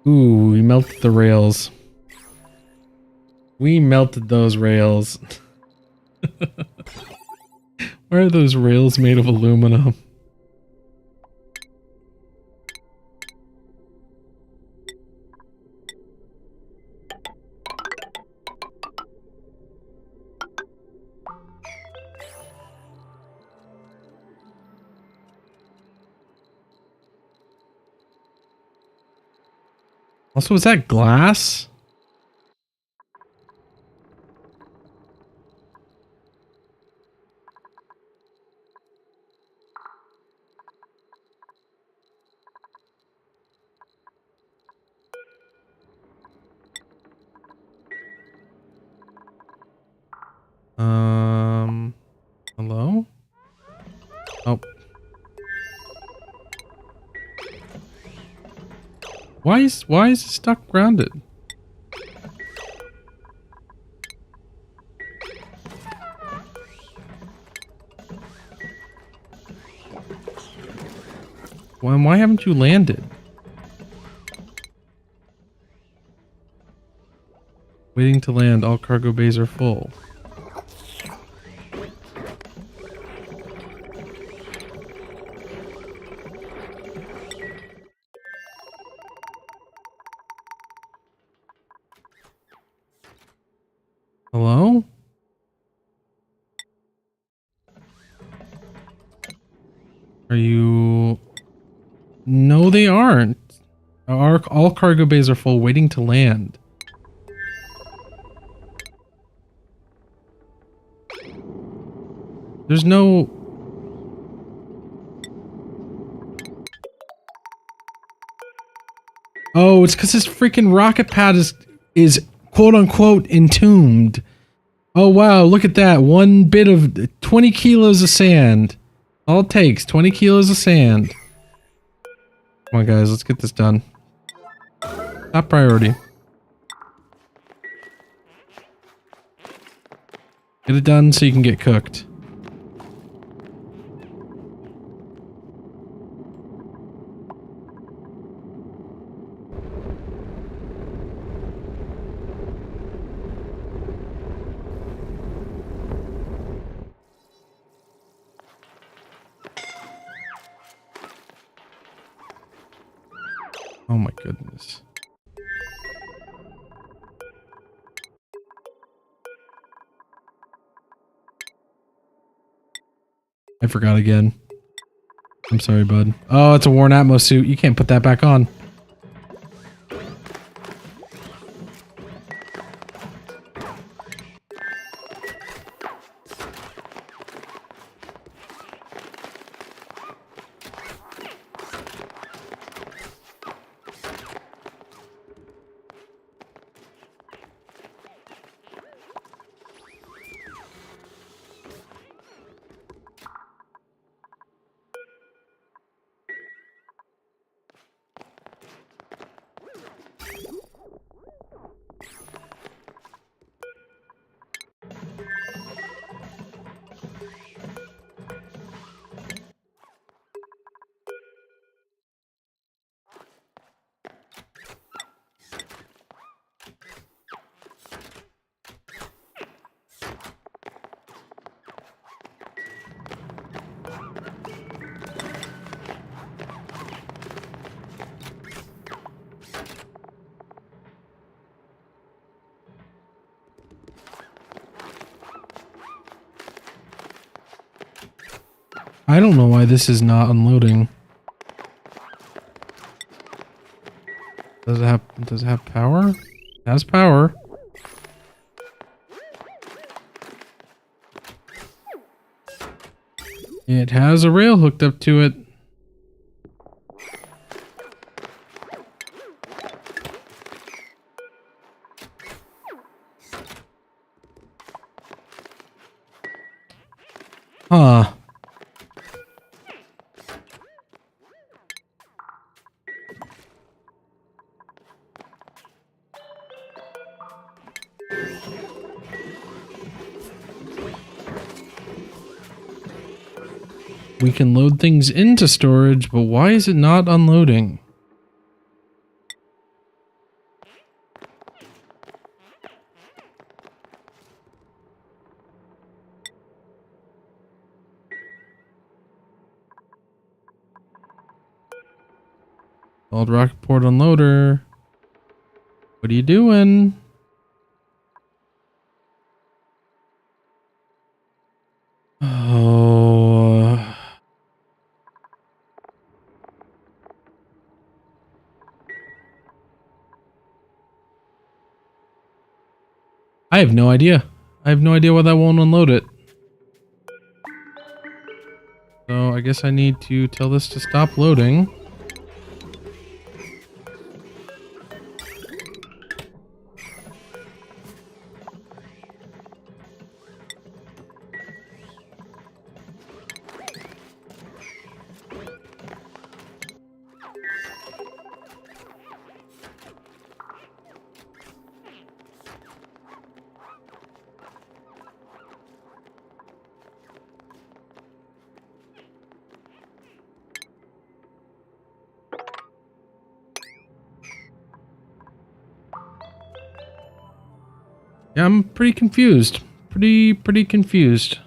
Ooh, we melted the rails. We melted those rails. Why are those rails made of aluminum? Also, is that glass? Hello? Oh. Why is it stuck grounded? Why haven't you landed? Waiting to land. All cargo bays are full. Hello? Are you... No, they aren't. All cargo bays are full, waiting to land. There's no... Oh, it's because this freaking rocket pad is quote-unquote entombed. Oh, wow, look at that. One bit of 20 kilos of sand. All it takes, 20 kilos of sand. Come on, guys, let's get this done. Top priority. Get it done so you can get cooked. Oh my goodness. I forgot again. I'm sorry, bud. Oh, it's a worn Atmos suit. You can't put that back on. I don't know why this is not unloading. Does it have power? It has power. It has a rail hooked up to it. Huh. We can load things into storage, but why is it not unloading? Called rocket port unloader. What are you doing? Oh. I have no idea. I have no idea why that won't unload it. So I guess I need to tell this to stop loading. Yeah, I'm pretty confused. Pretty confused.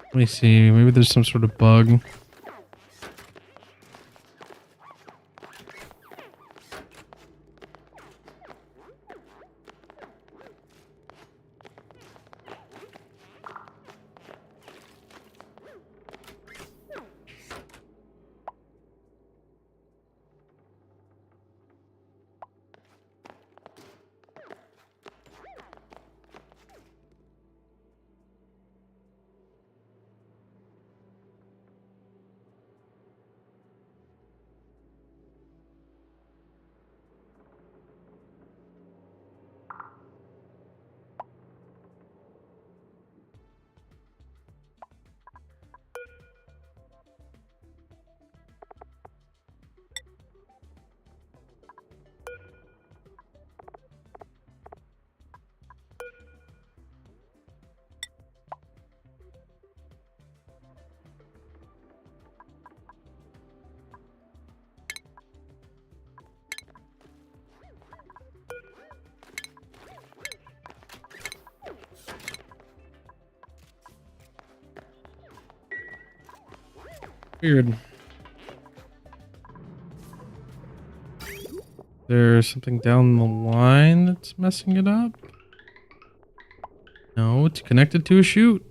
Let me see. Maybe there's some sort of bug. Weird. There's something down the line that's messing it up? No, it's connected to a chute.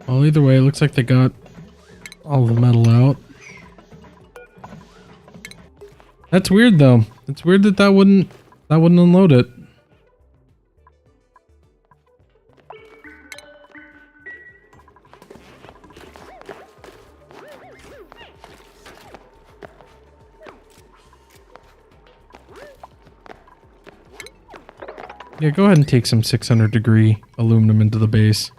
Well, either way, it looks like they got all the metal out. That's weird, though. It's weird that that wouldn't unload it. Yeah, go ahead and take some 600 degree aluminum into the base.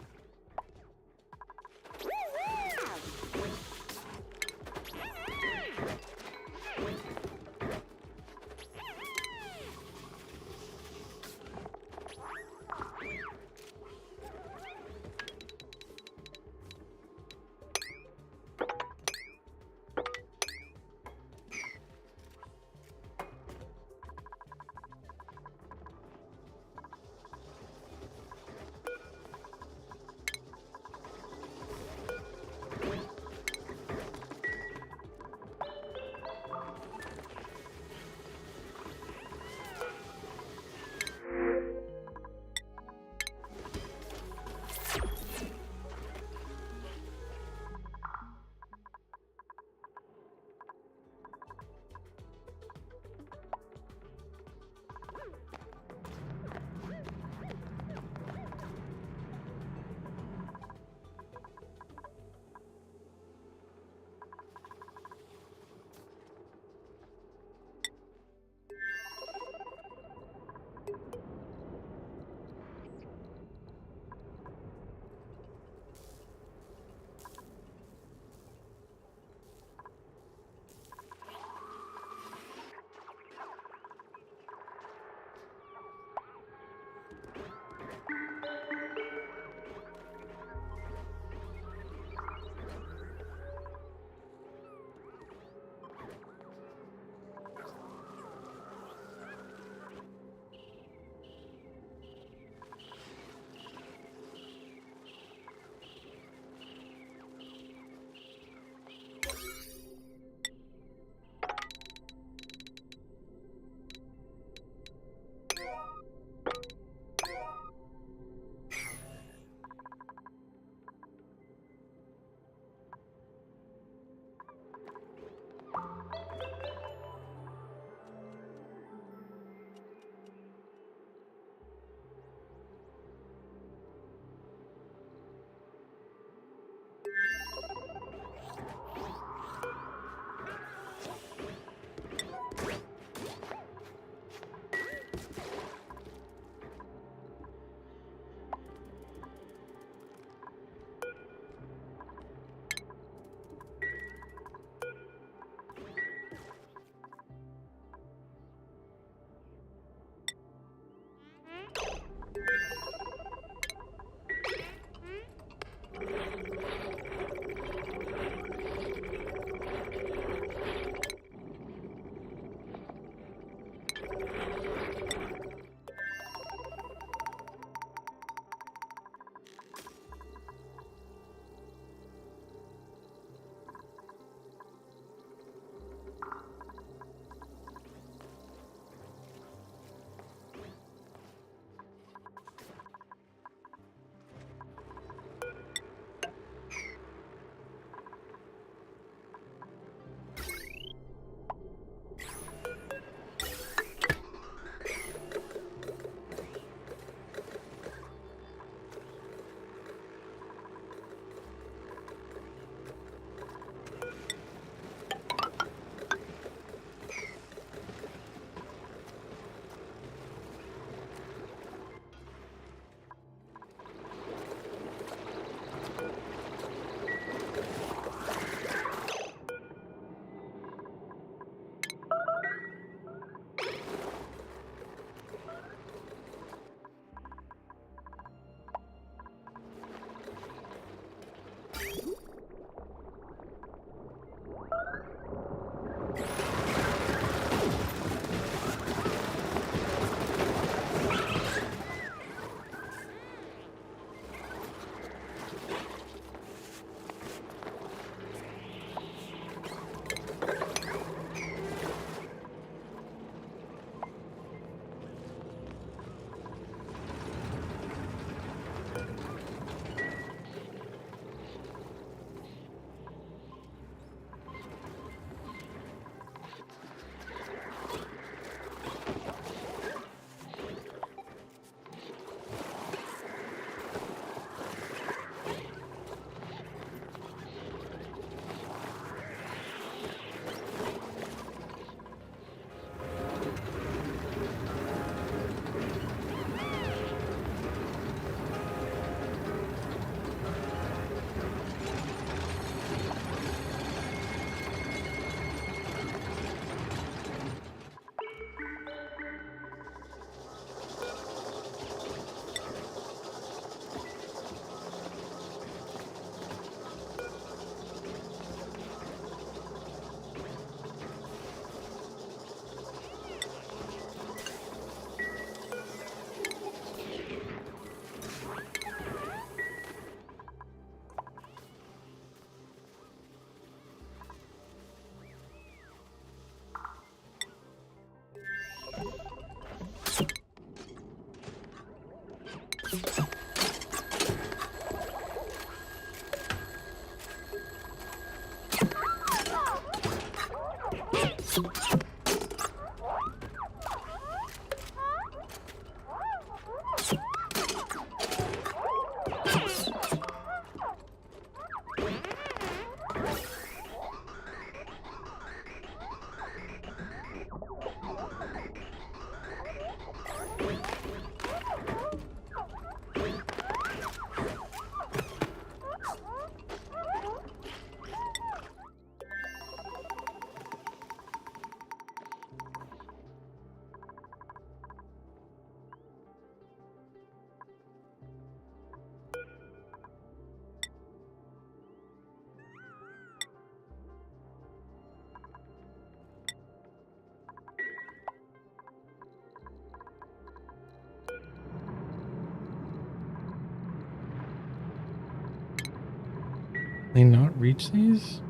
They not reach these?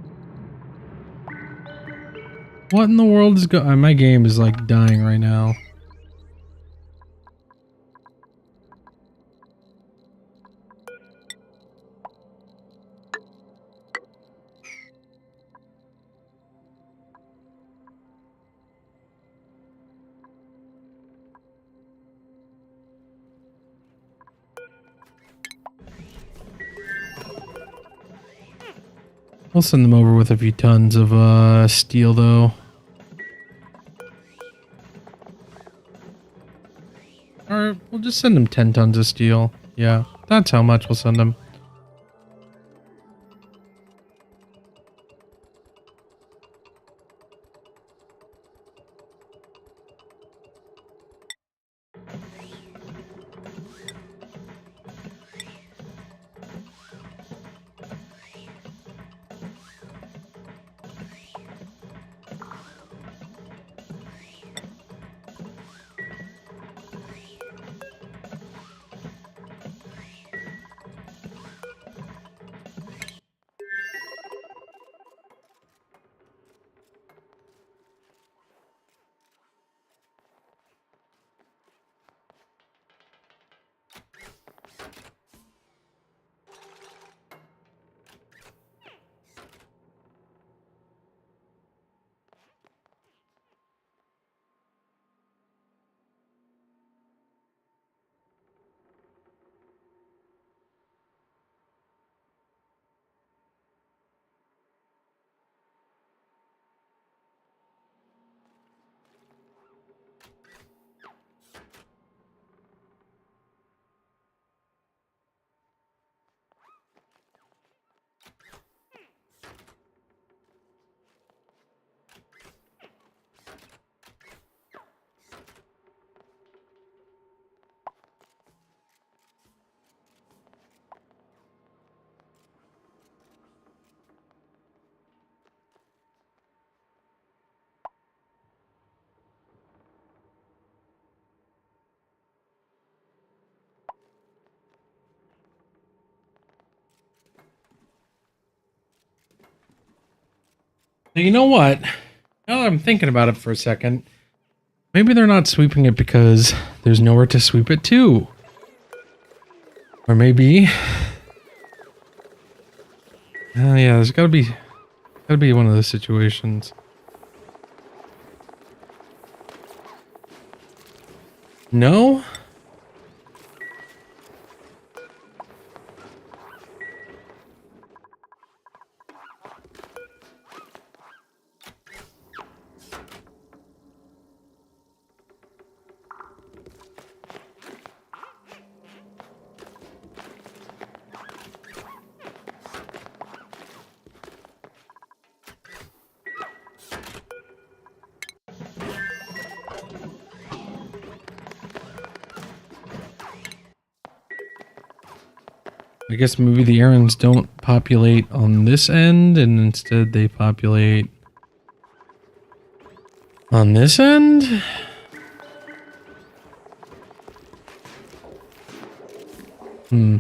What in the world is going? My game is like dying right now. I'll send them over with a few tons of steel though. Or we'll just send them 10 tons of steel. Yeah, that's how much we'll send them. You know what? Now that I'm thinking about it for a second, maybe they're not sweeping it because there's nowhere to sweep it to. Or maybe... yeah, there's gotta be one of those situations. No? I guess maybe the errands don't populate on this end, and instead they populate on this end? Hmm.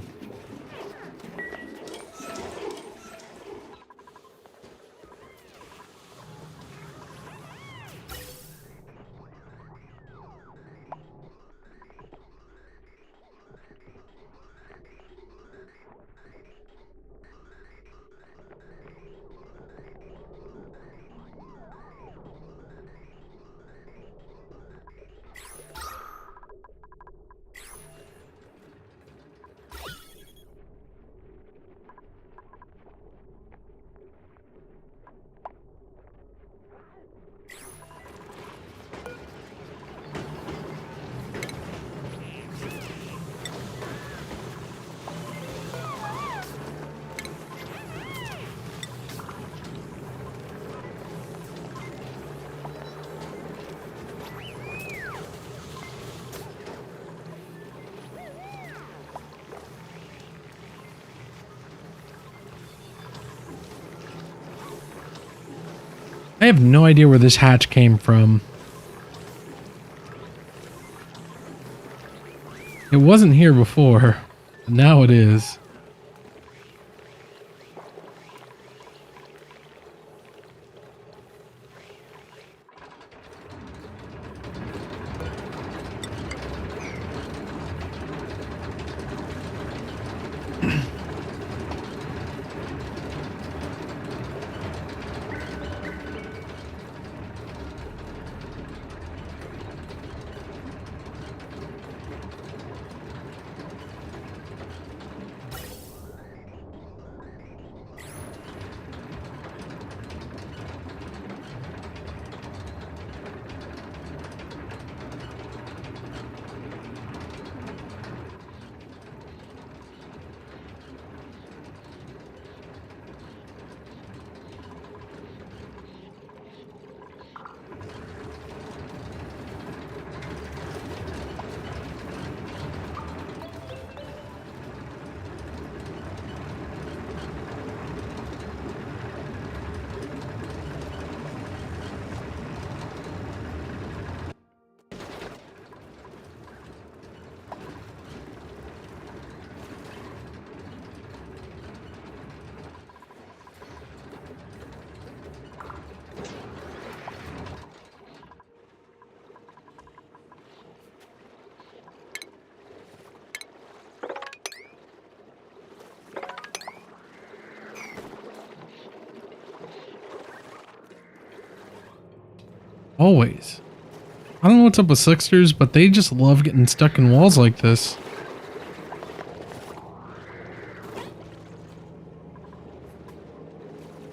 have no idea where this hatch came from. It wasn't here before, but now it is. Always. I don't know what's up with Slicksters, but they just love getting stuck in walls like this.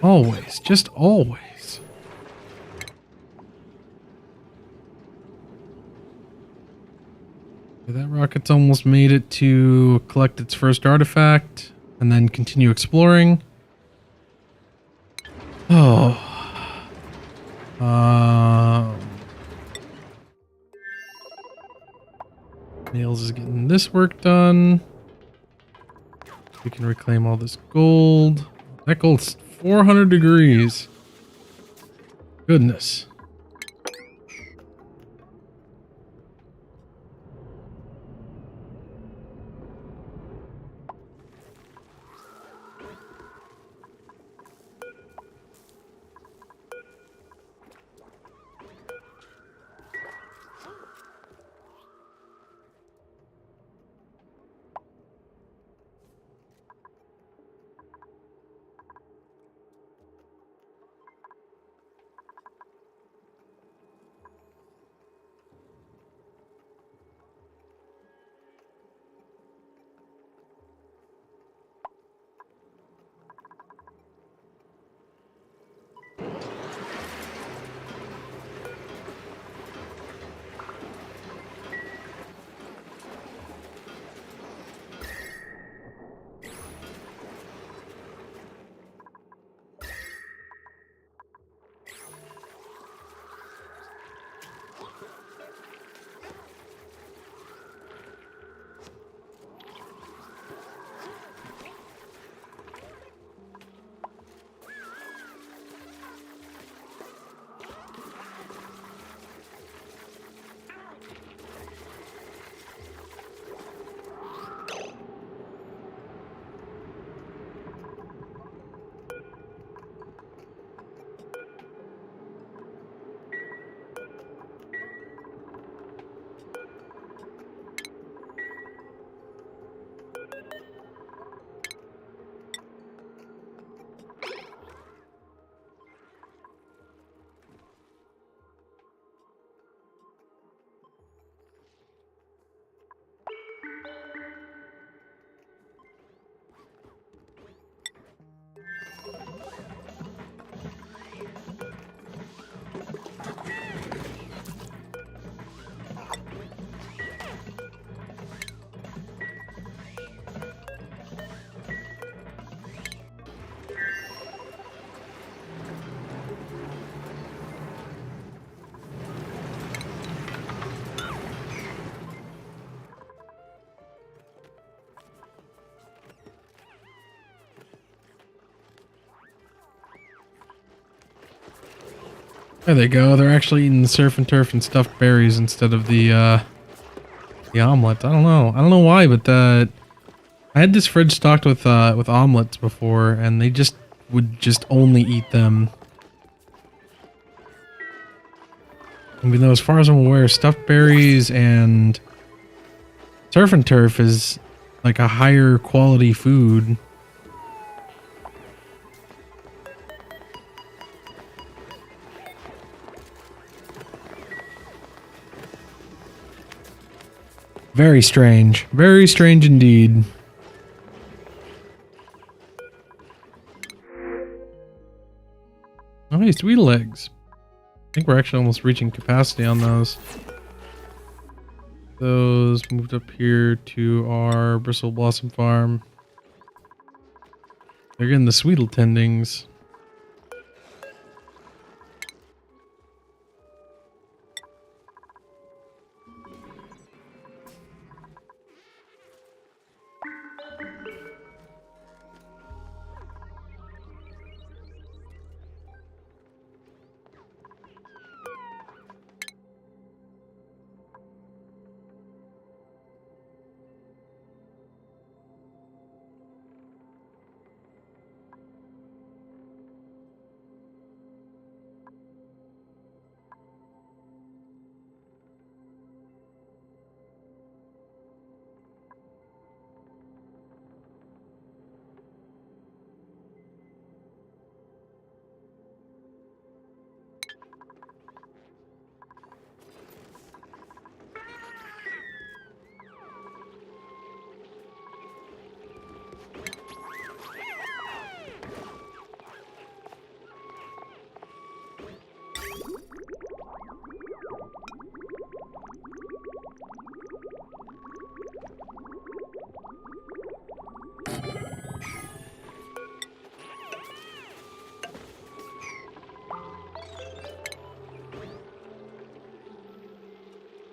Always. Just always. Okay, that rocket's almost made it to collect its first artifact and then continue exploring. Oh. Nails is getting this work done. We can reclaim all this gold. That gold's 400 degrees. Goodness. There they go. They're actually eating the surf and turf and stuffed berries instead of the omelet. I don't know. I don't know why, but I had this fridge stocked with omelets before, and they just would just only eat them. Even though, as far as I'm aware, stuffed berries and surf and turf is like a higher quality food. Very strange. Very strange indeed. Oh, hey, sweet legs. I think we're actually almost reaching capacity on those. Those moved up here to our Bristle Blossom farm. They're getting the Sweetle tendings.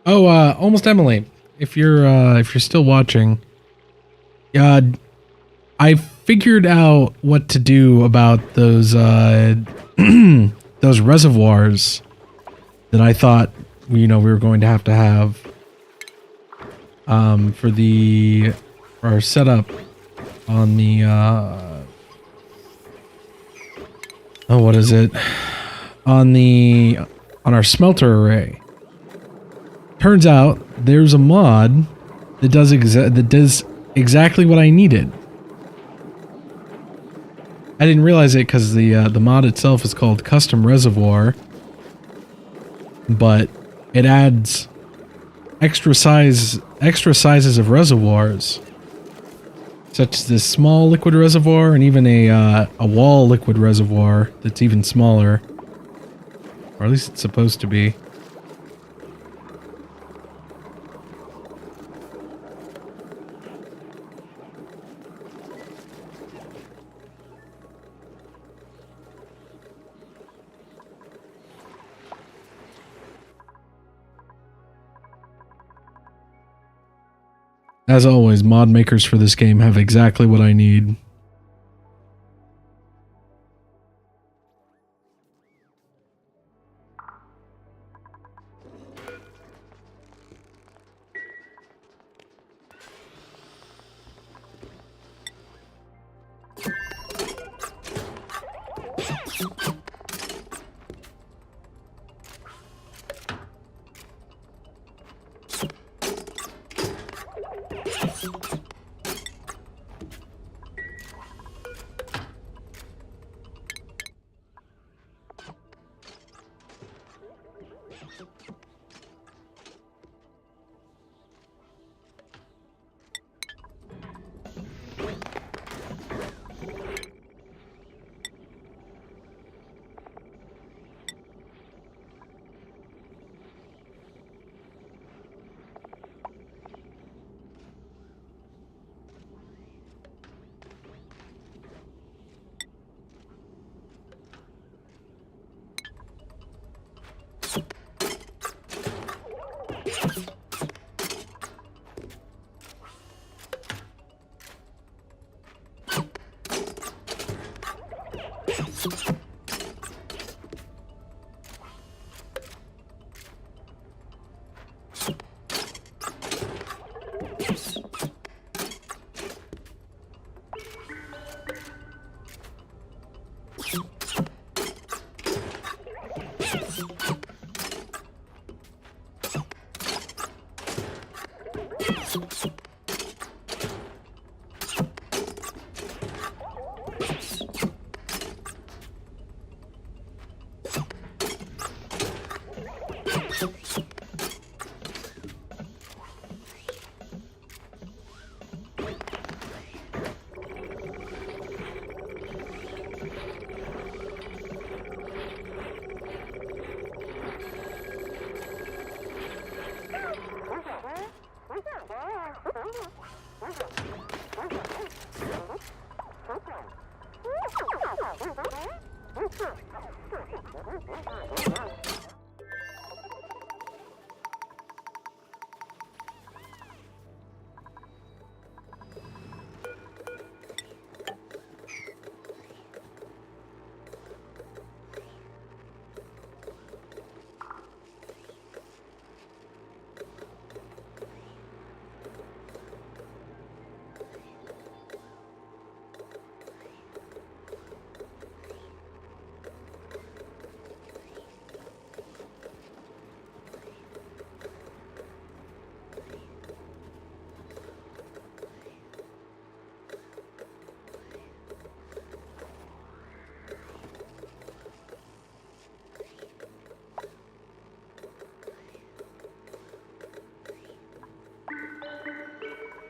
Oh, almost Emily. If you're still watching, I figured out what to do about those those reservoirs that I thought we were going to have for our setup on the what is it, on our smelter array. Turns out there's a mod that does exactly what I needed. I didn't realize it because the mod itself is called Custom Reservoir, but it adds extra sizes of reservoirs, such as this small liquid reservoir and even a wall liquid reservoir that's even smaller, or at least it's supposed to be. As always, mod makers for this game have exactly what I need.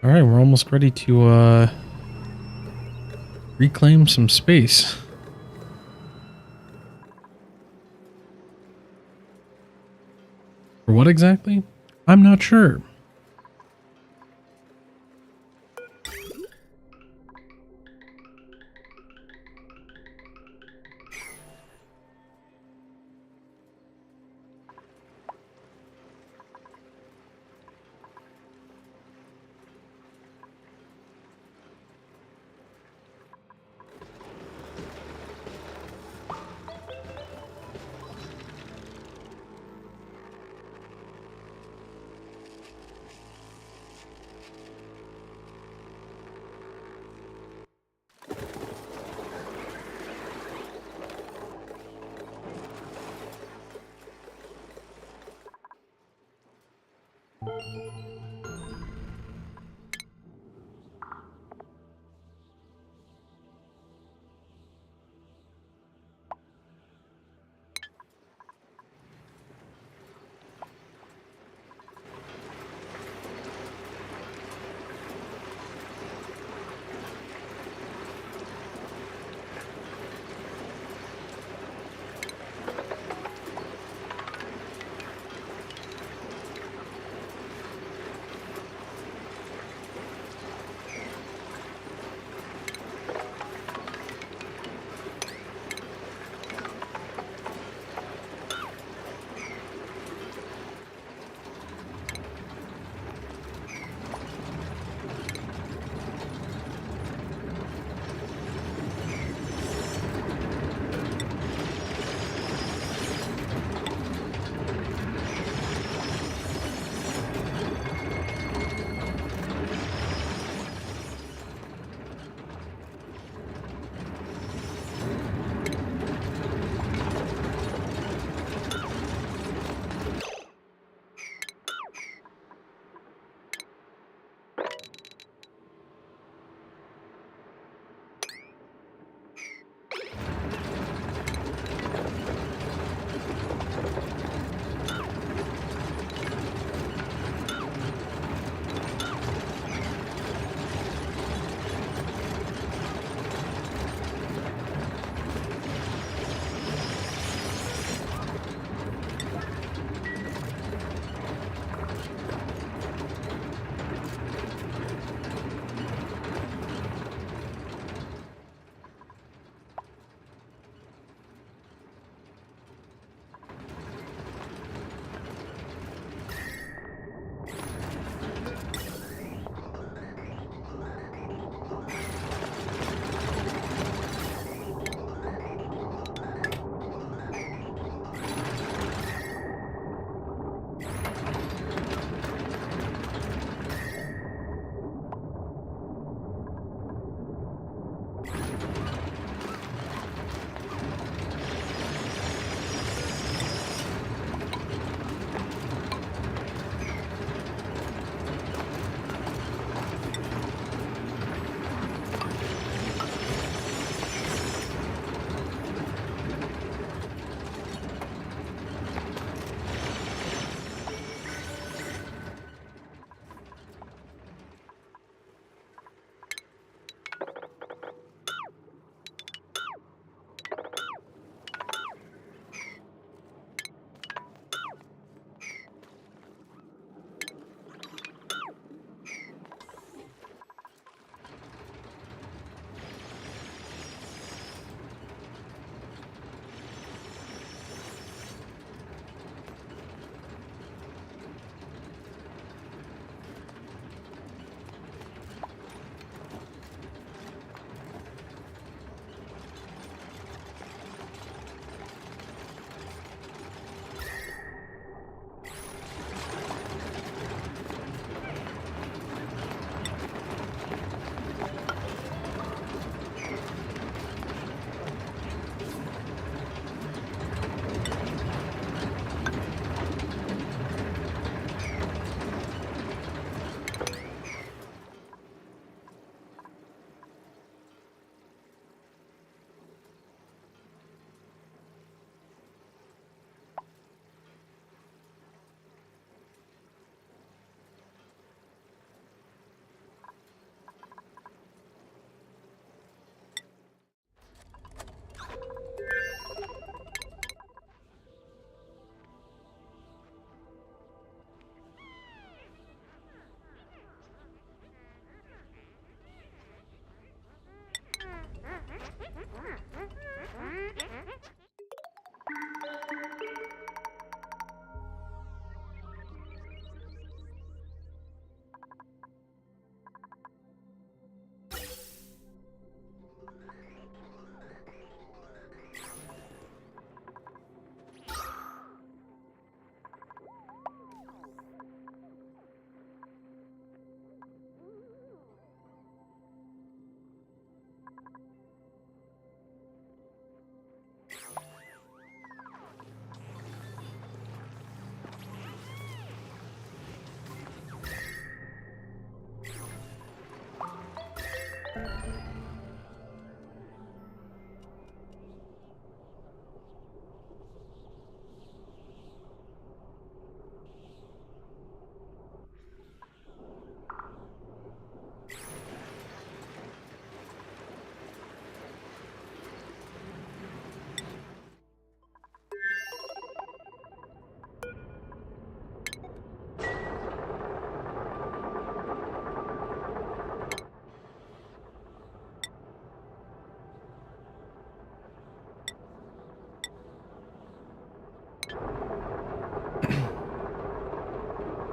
All right, we're almost ready to reclaim some space. For what exactly? I'm not sure.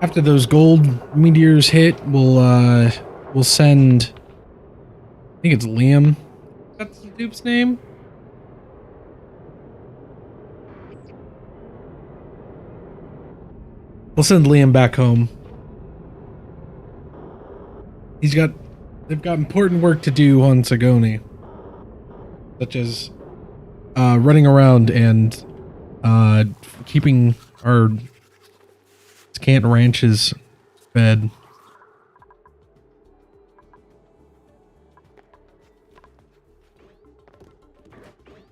After those gold meteors hit, we'll send. I think it's Liam. That's the dude's name. We'll send Liam back home. They've got important work to do on Sagoni, such as running around and keeping our scant ranches fed.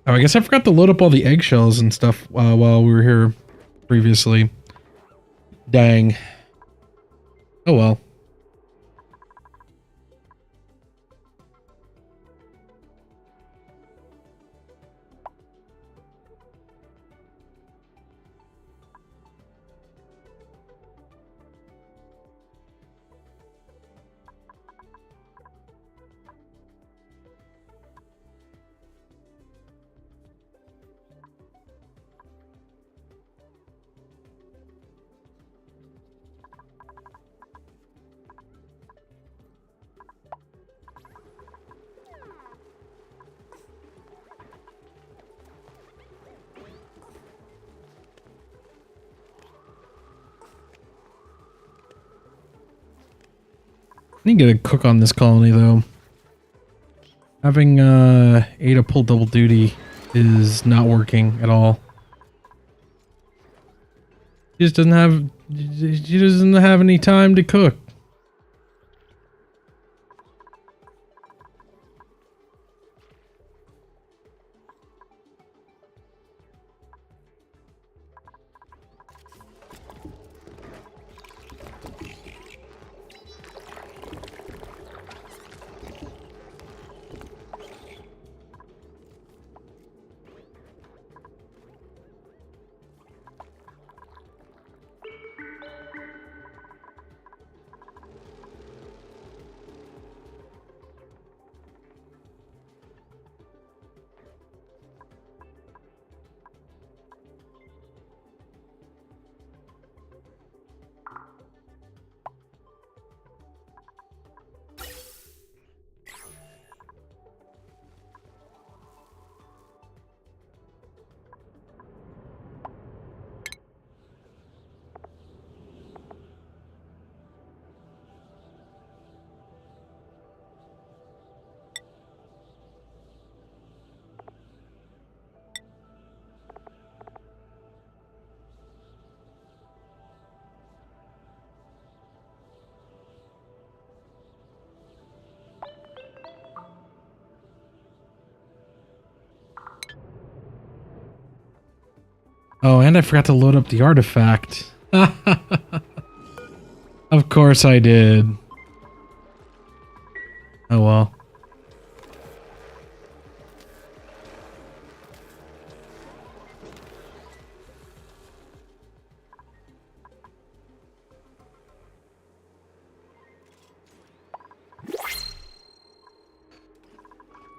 Oh, I guess I forgot to load up all the eggshells and stuff while we were here previously. Dang. Oh well. I need to get a cook on this colony, though. Having Ada pull double duty is not working at all. She just doesn't have any time to cook. Oh, and I forgot to load up the artifact. Of course I did. Oh well.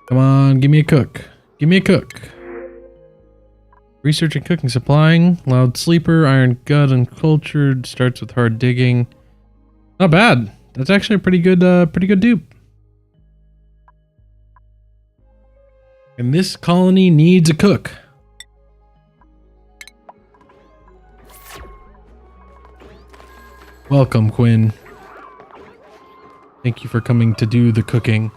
Come on, give me a cook. Give me a cook. Research and cooking, supplying, loud sleeper, iron gut, uncultured, starts with hard digging. Not bad. That's actually a pretty good dupe. And this colony needs a cook. Welcome, Quinn. Thank you for coming to do the cooking.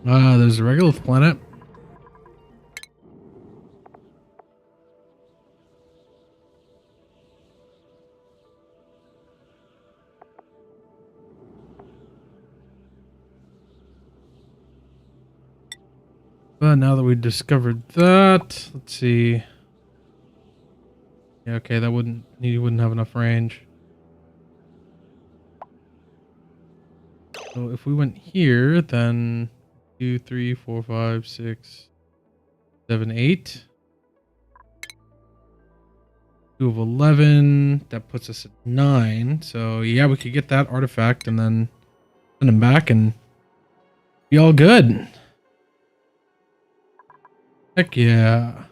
There's a regolith planet. But now that we discovered that, let's see. Yeah, okay, that wouldn't have enough range. So if we went here, then 2, 3, 4, 5, 6, 7, 8. 2 of 11. That puts us at 9. So yeah, we could get that artifact and then send him back and be all good. Heck yeah.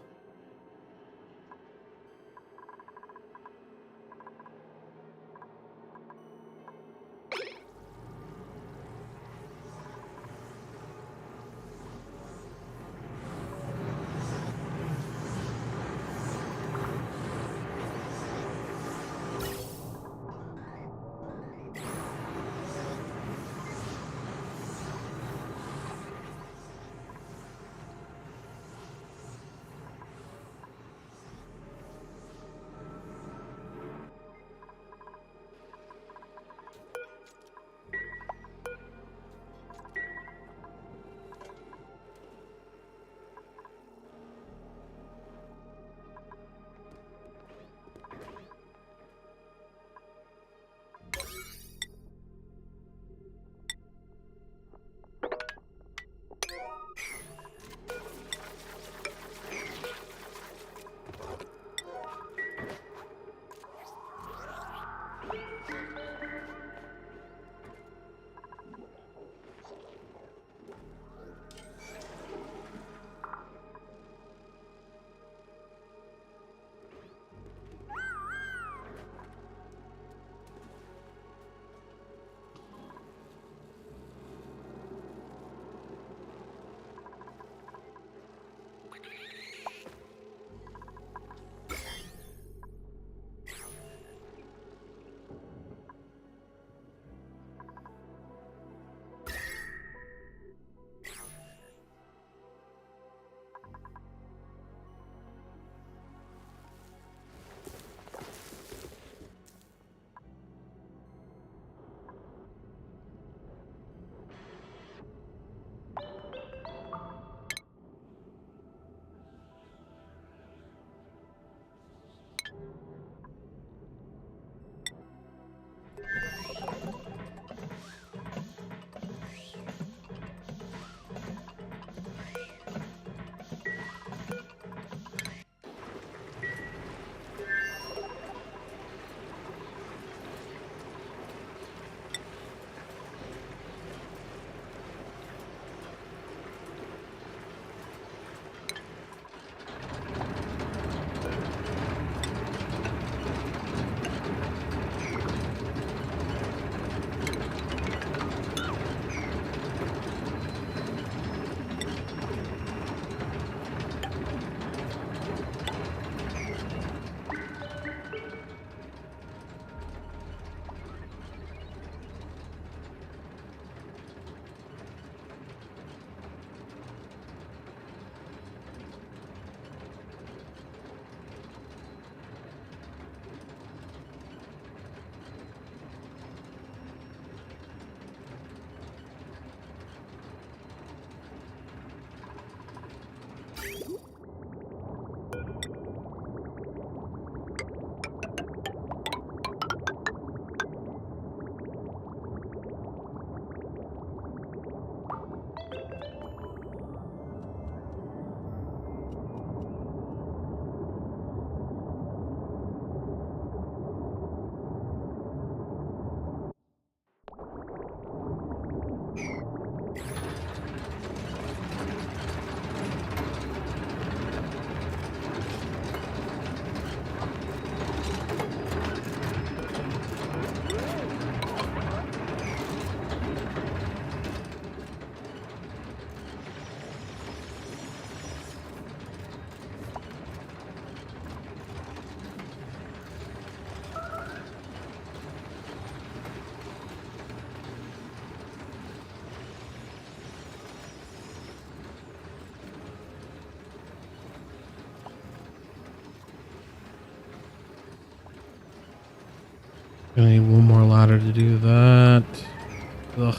Gonna need one more ladder to do that. Ugh.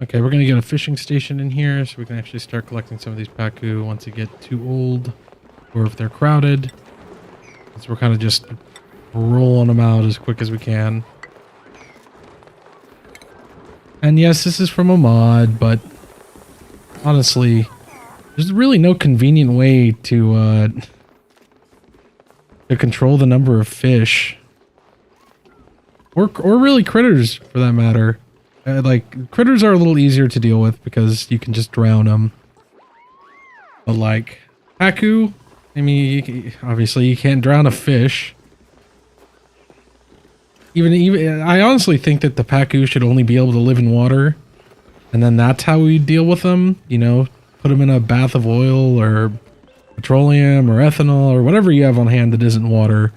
Okay, we're gonna get a fishing station in here so we can actually start collecting some of these pacu once they get too old or if they're crowded. So we're kind of just rolling them out as quick as we can. And yes, this is from a mod, but honestly, there's really no convenient way to control the number of fish. Or really critters, for that matter. Like, critters are a little easier to deal with because you can just drown them. But like, pacu, I mean, obviously you can't drown a fish. Even I honestly think that the pacu should only be able to live in water. And then that's how we deal with them. You know, put them in a bath of oil or petroleum or ethanol or whatever you have on hand that isn't water.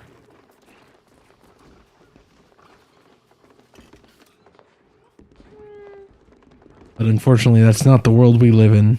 But unfortunately, that's not the world we live in.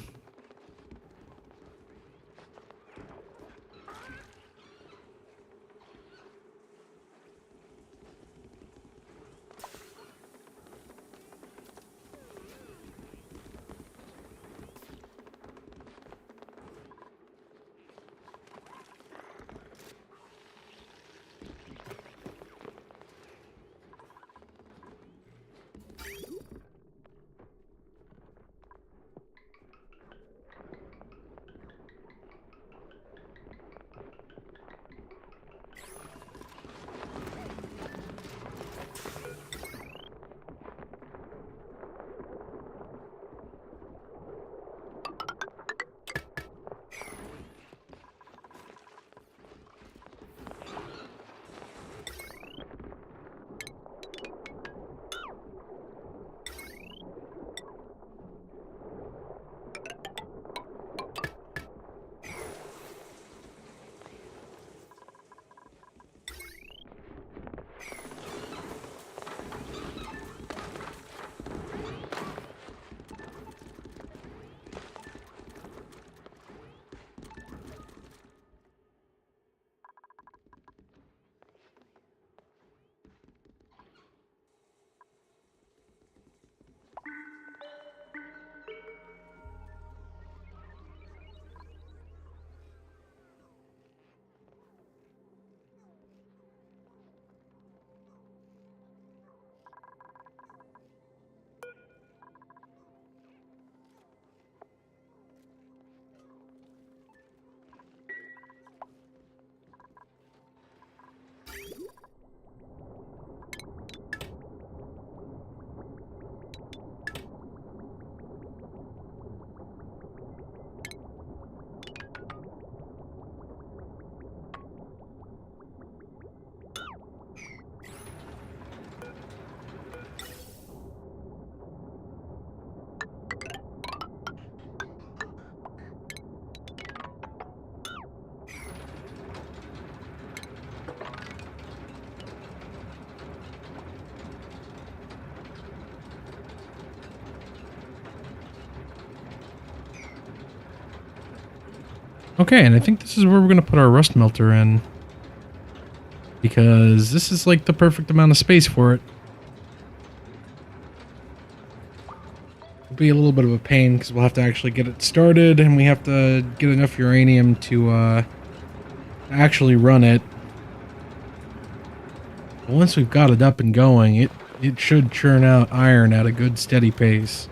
Okay, and I think this is where we're going to put our rust melter in. Because this is like the perfect amount of space for it. It'll be a little bit of a pain because we'll have to actually get it started and we have to get enough uranium to actually run it. But once we've got it up and going, it should churn out iron at a good steady pace.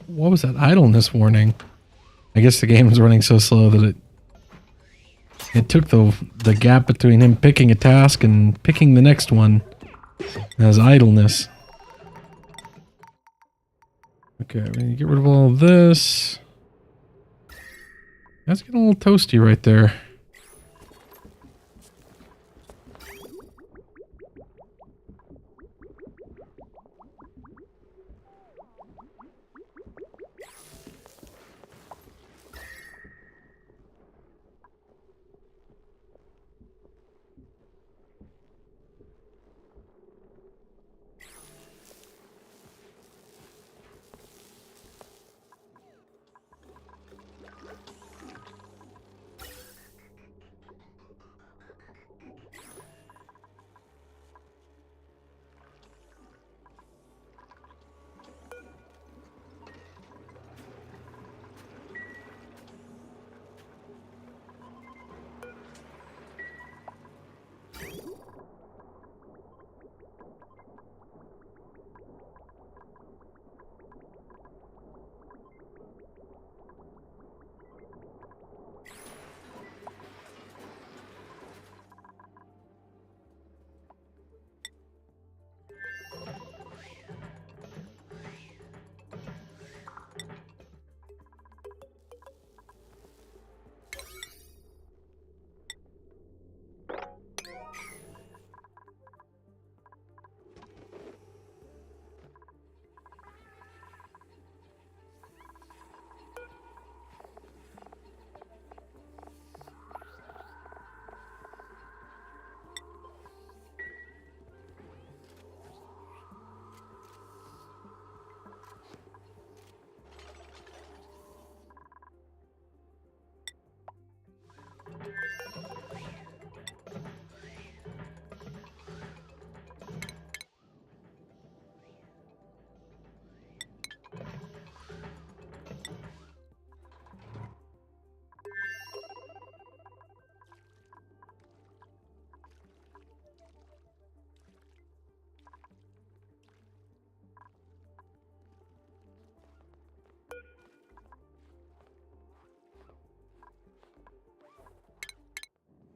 What was that idleness warning? I guess the game is running so slow that it took the gap between him picking a task and picking the next one as idleness. Okay, we need to get rid of all of this. That's getting a little toasty right there.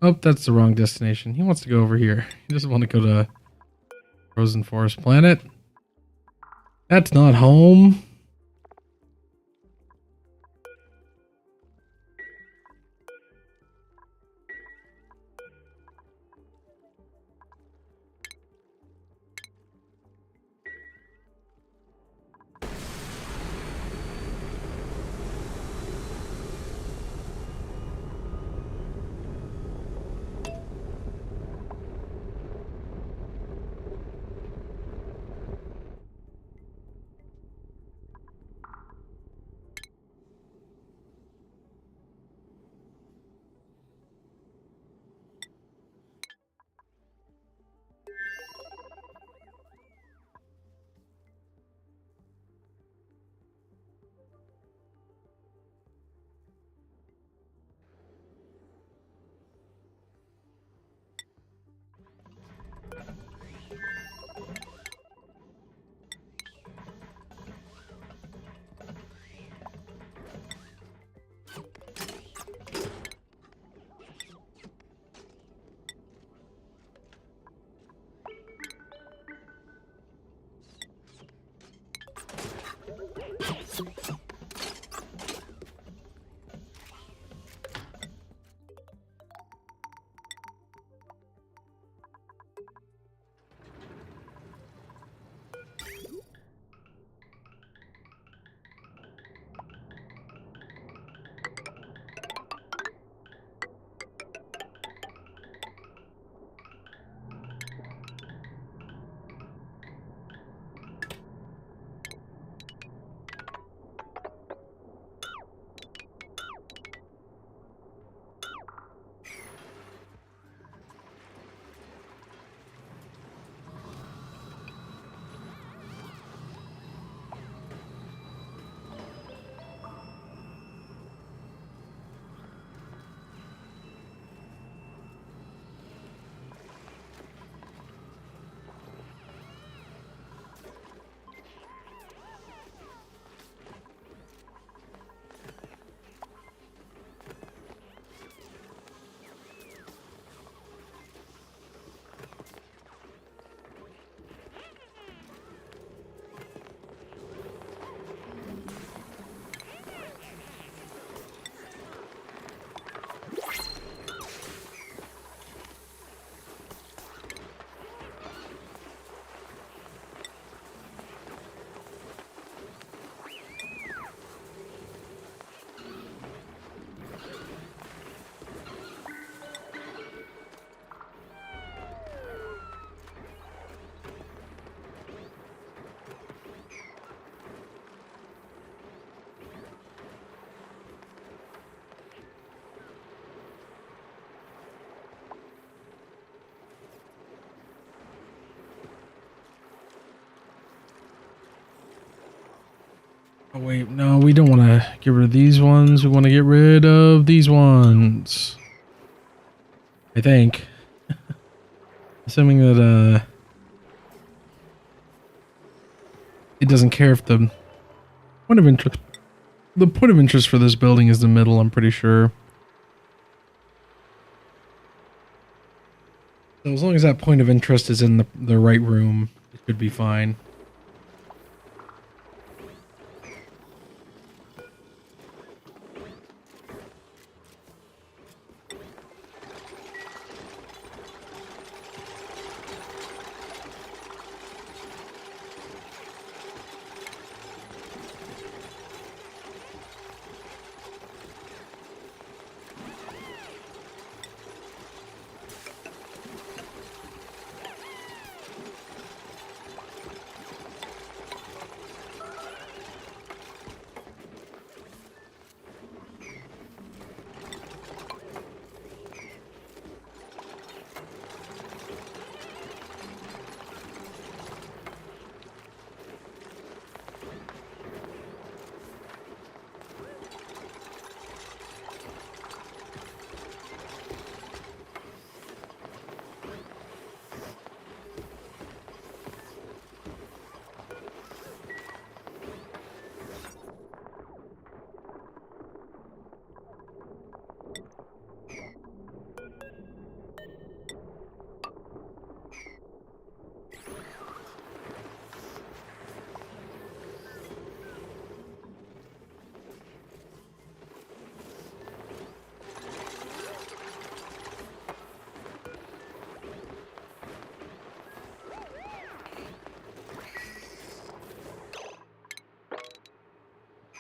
Oh, that's the wrong destination. He wants to go over here. He doesn't want to go to Frozen Forest Planet. That's not home. Oh wait, no, we don't want to get rid of these ones. We want to get rid of these ones. I think. Assuming that it doesn't care if the point of interest for this building is the middle, I'm pretty sure. So as long as that point of interest is in the right room, it should be fine.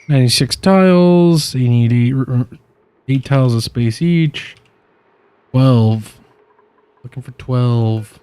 "96 tiles. You need eight tiles of space each. 12. Looking for 12.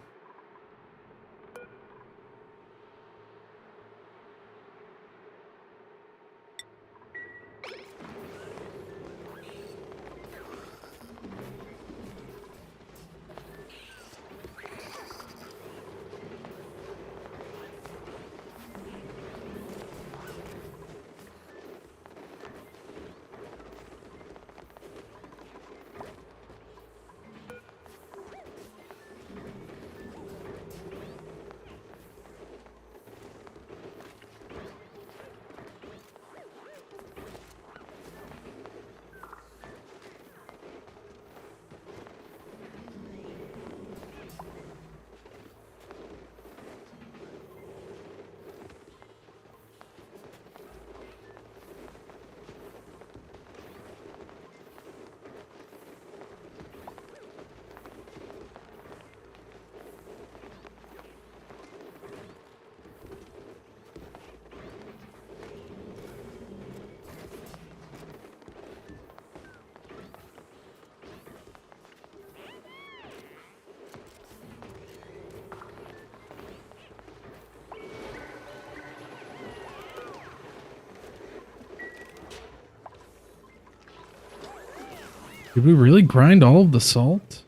Did we really grind all of the salt?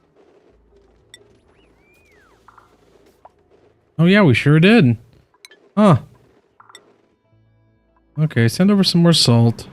Oh yeah, we sure did. Huh. Okay, send over some more salt.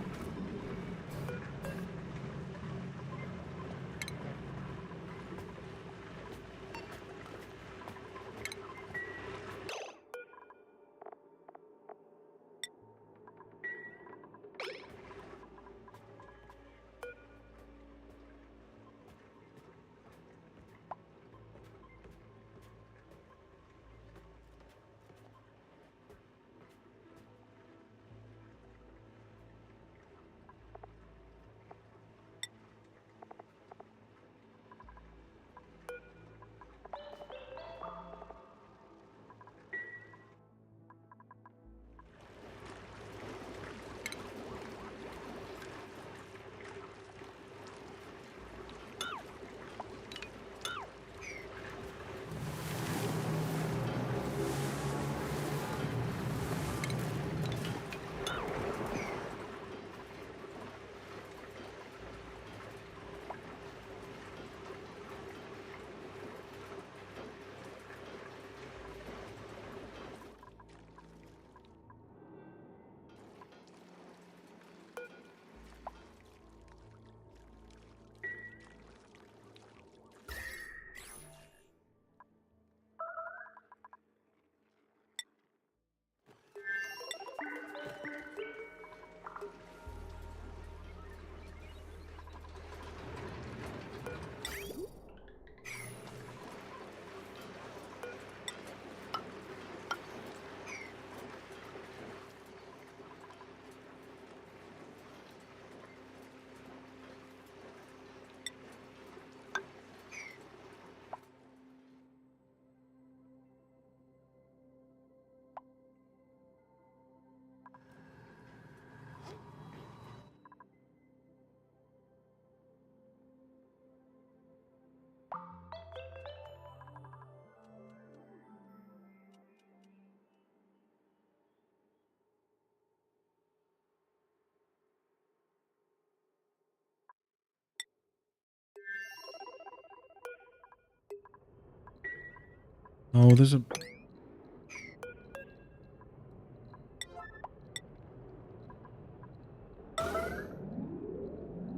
Oh, there's a...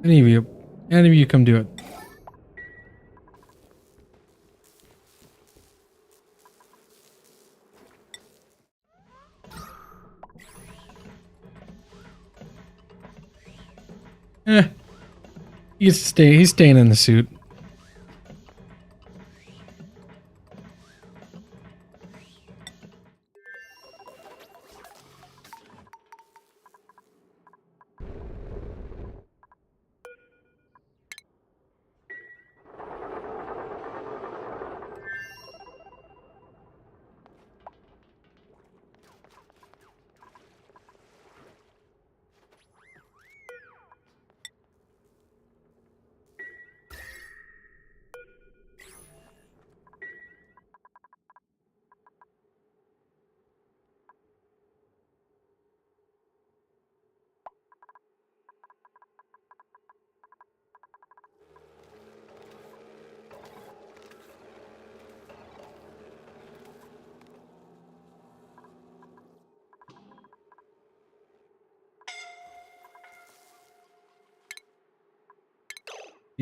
Any of you come do it. He's staying in the suit.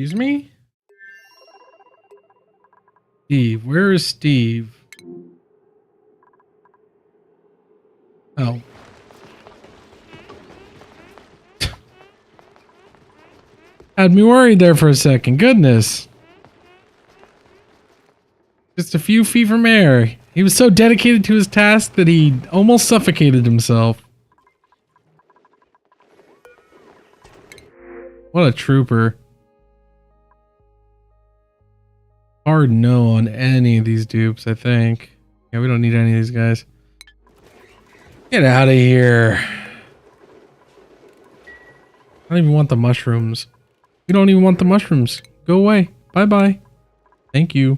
Excuse me? Steve, where is Steve? Oh. Had me worried there for a second. Goodness. Just a few feet from air. He was so dedicated to his task that he almost suffocated himself. What a trooper. Hard no on any of these dupes, I think. Yeah, we don't need any of these guys. Get out of here. I don't even want the mushrooms. We don't even want the mushrooms. Go away. Bye-bye. Thank you.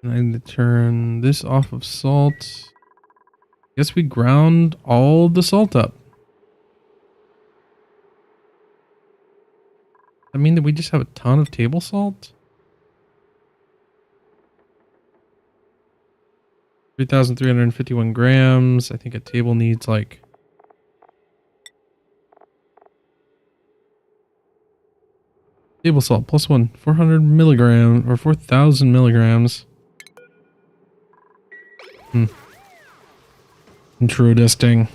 I need to turn this off of salt. Guess we ground all the salt up. Does that mean that we just have a ton of table salt? 3,351 grams. I think a table needs like... Table salt plus 1. 400 milligrams or 4,000 milligrams. Interesting.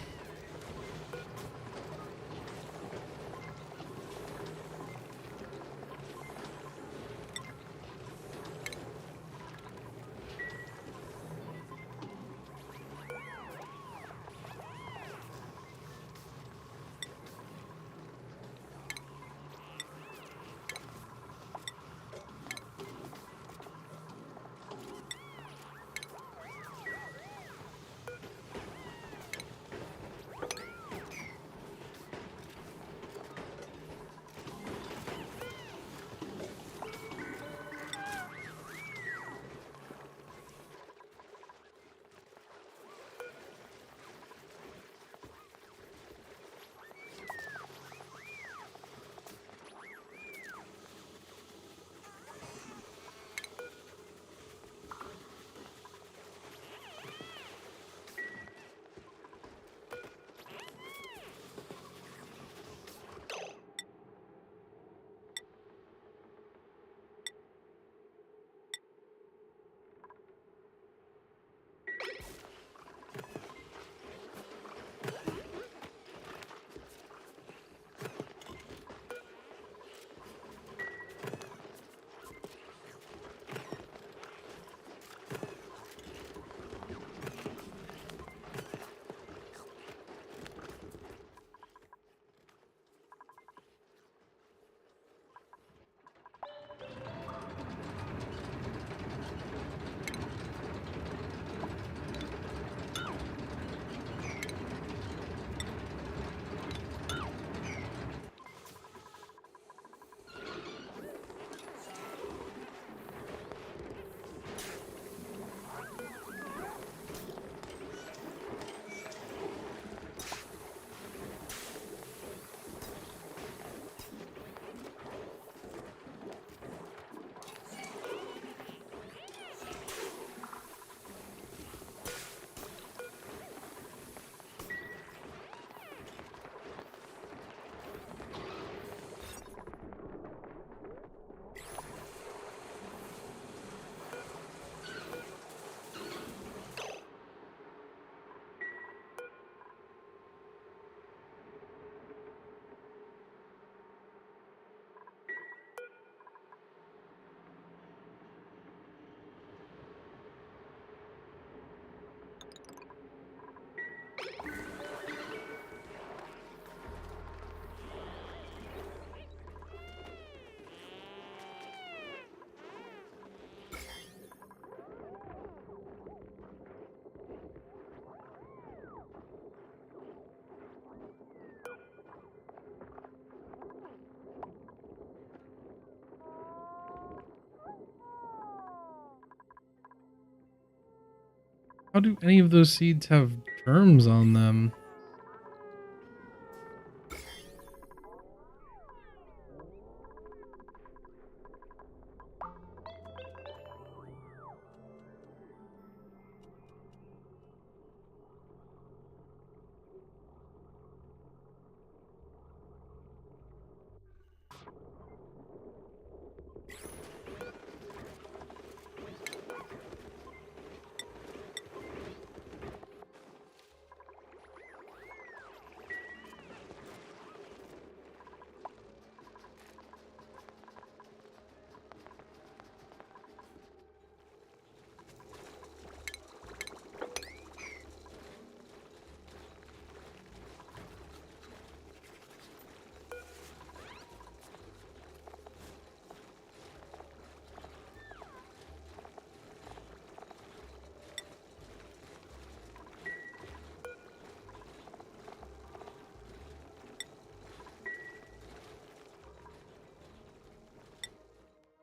How do any of those seeds have germs on them?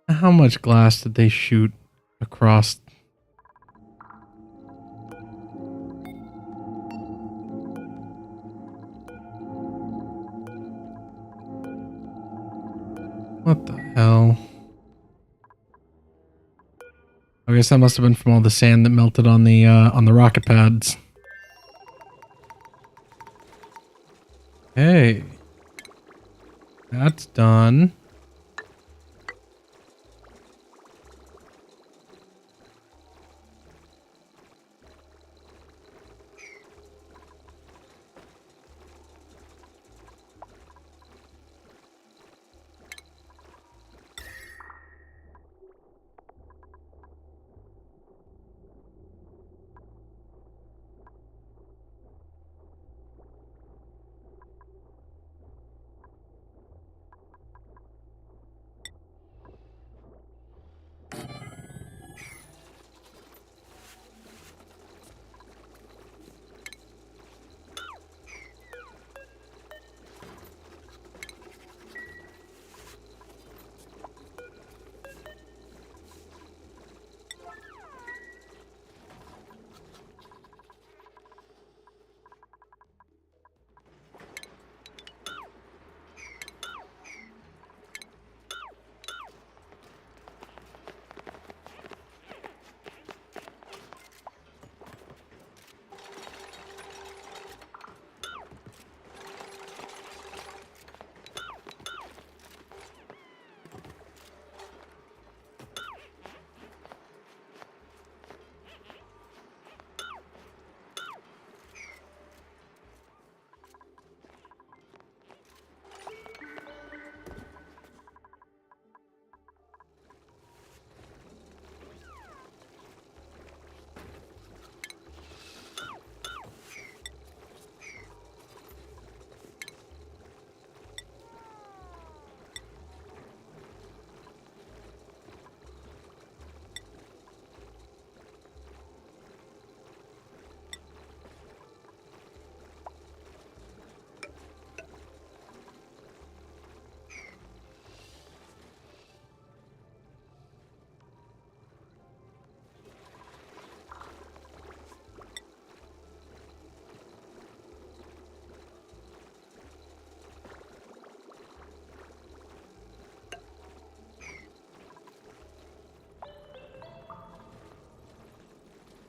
How much glass did they shoot across? What the hell? I guess that must have been from all the sand that melted on the rocket pads. Hey. That's done.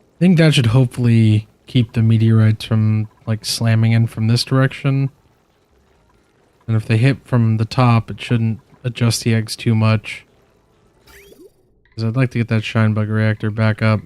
I think that should hopefully keep the meteorites from, like, slamming in from this direction. And if they hit from the top, it shouldn't adjust the eggs too much. Because I'd like to get that Shinebug reactor back up.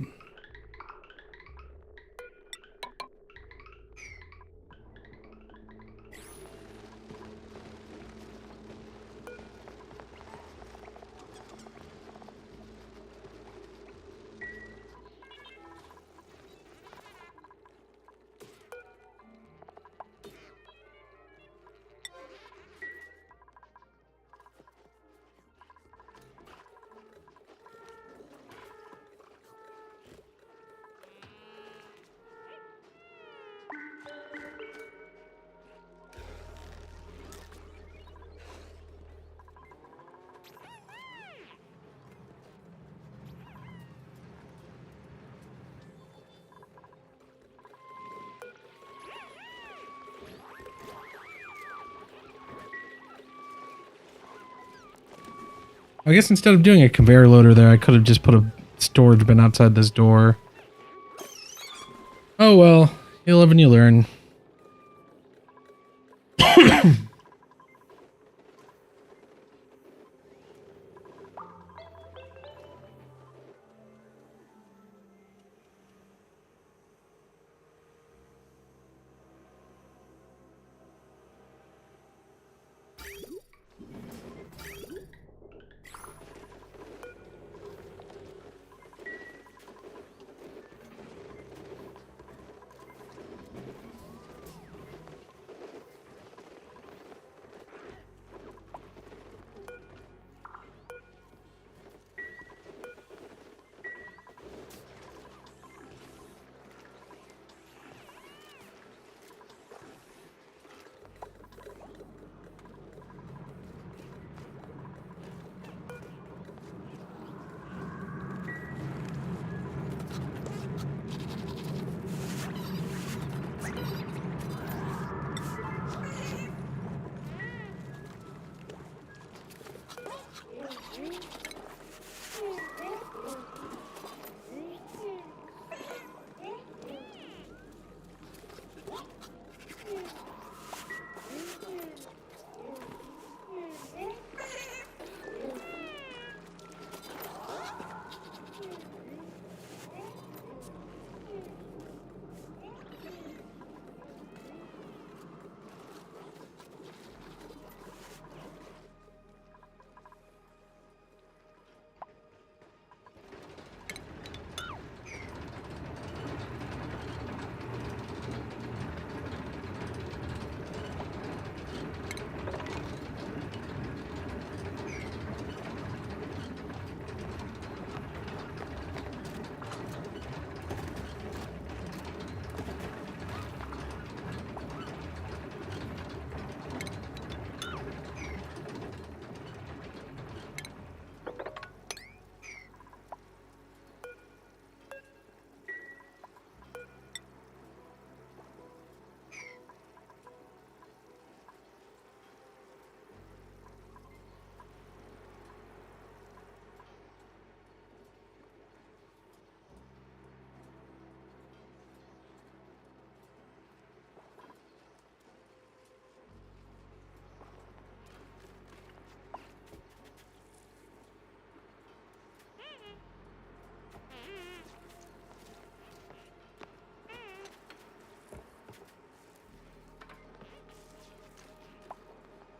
I guess instead of doing a conveyor loader there, I could have just put a storage bin outside this door. Oh well, you live and you learn.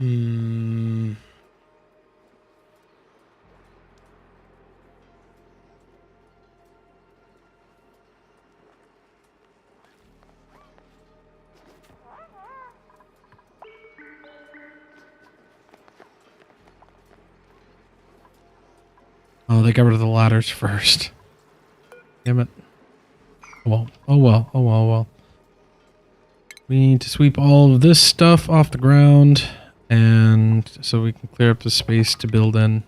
Hmm. Oh, they got rid of the ladders first. Damn it. Well, oh well, oh well, oh well. We need to sweep all of this stuff off the ground, and so we can clear up the space to build in.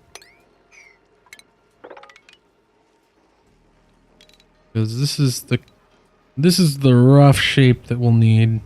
Because this is the rough shape that we'll need.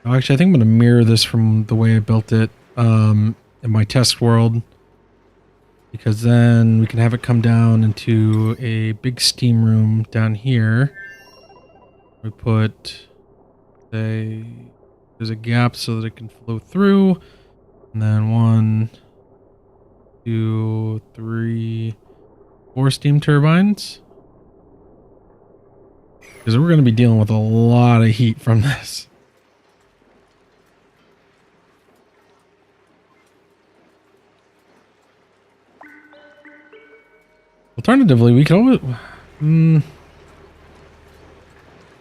Oh, actually, I think I'm going to mirror this from the way I built it in my test world. Because then we can have it come down into a big steam room down here. We put there's a gap so that it can flow through. And then 1, 2, 3, 4 steam turbines. Because we're going to be dealing with a lot of heat from this. Alternatively, we could always...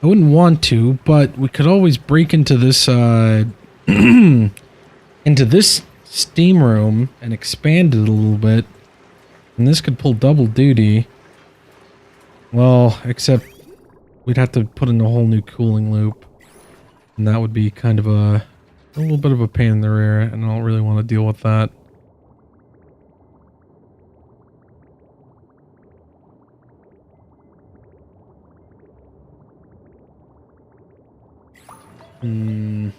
I wouldn't want to, but we could always break into this into this steam room and expand it a little bit. And this could pull double duty. Well, except we'd have to put in a whole new cooling loop. And that would be kind of a little bit of a pain in the rear, and I don't really want to deal with that. Hmm.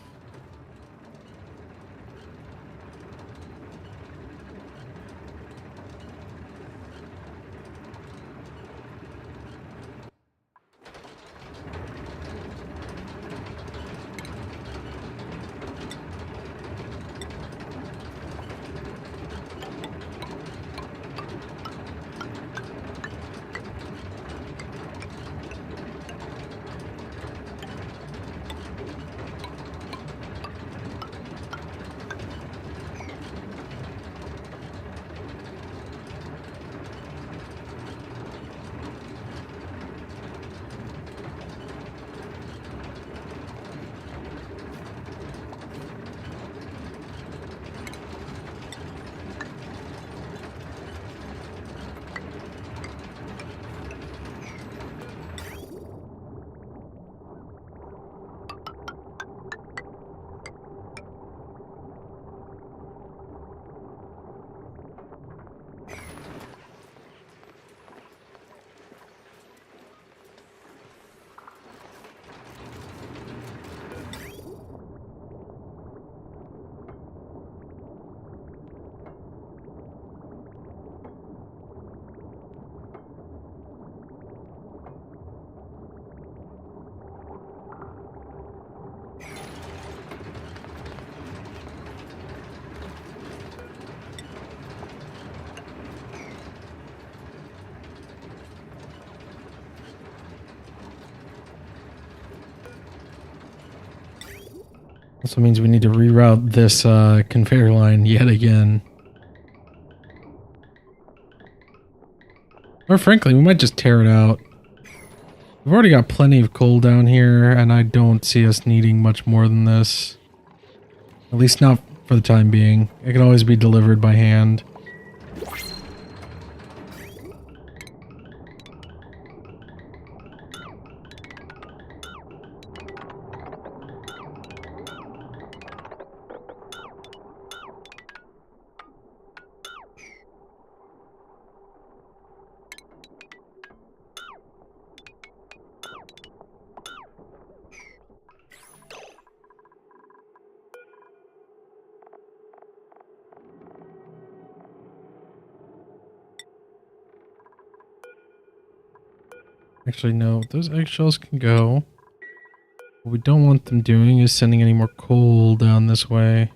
Also means we need to reroute this conveyor line yet again. Or frankly, we might just tear it out. We've already got plenty of coal down here, and I don't see us needing much more than this. At least not for the time being. It can always be delivered by hand. Actually, no, those eggshells can go. What we don't want them doing is sending any more coal down this way.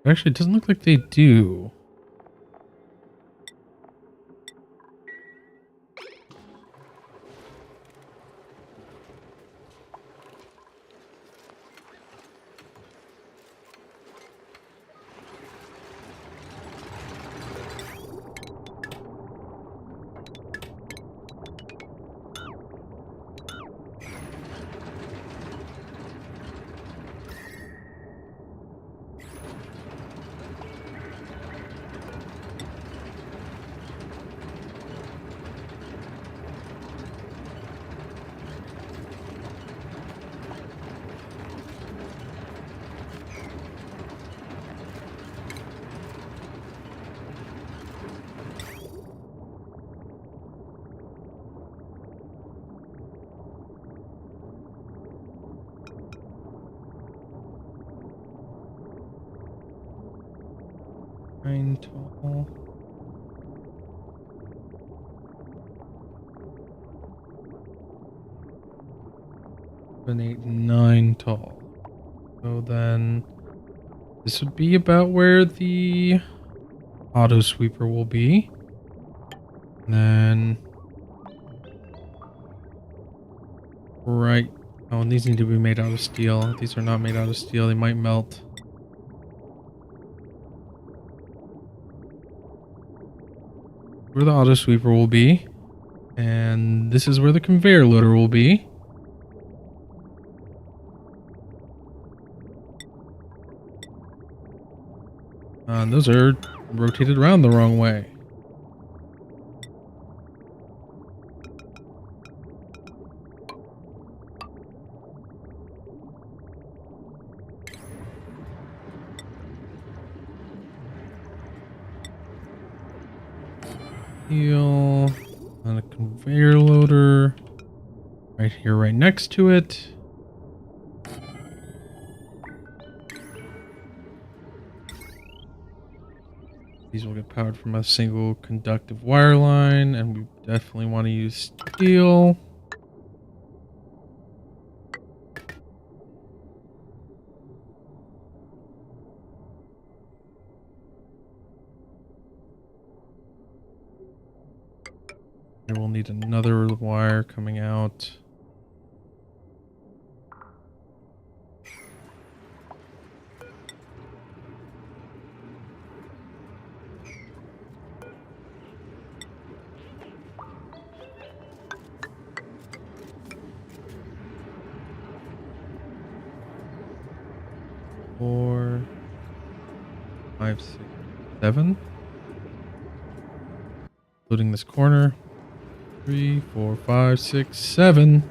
Actually, it doesn't look like they do. Tall. An 8 and 9 tall. So then this would be about where the auto sweeper will be. And then right. Oh, and these need to be made out of steel. If these are not made out of steel, they might melt. Where the auto sweeper will be. And this is where the conveyor loader will be. Those are rotated around the wrong way. Steel on a conveyor loader right here, right next to it. These will get powered from a single conductive wire line, and we definitely want to use steel. Here we'll need another wire coming out. Four, 5, 6, 7. Including this corner. 3, 4, 5, 6, 7.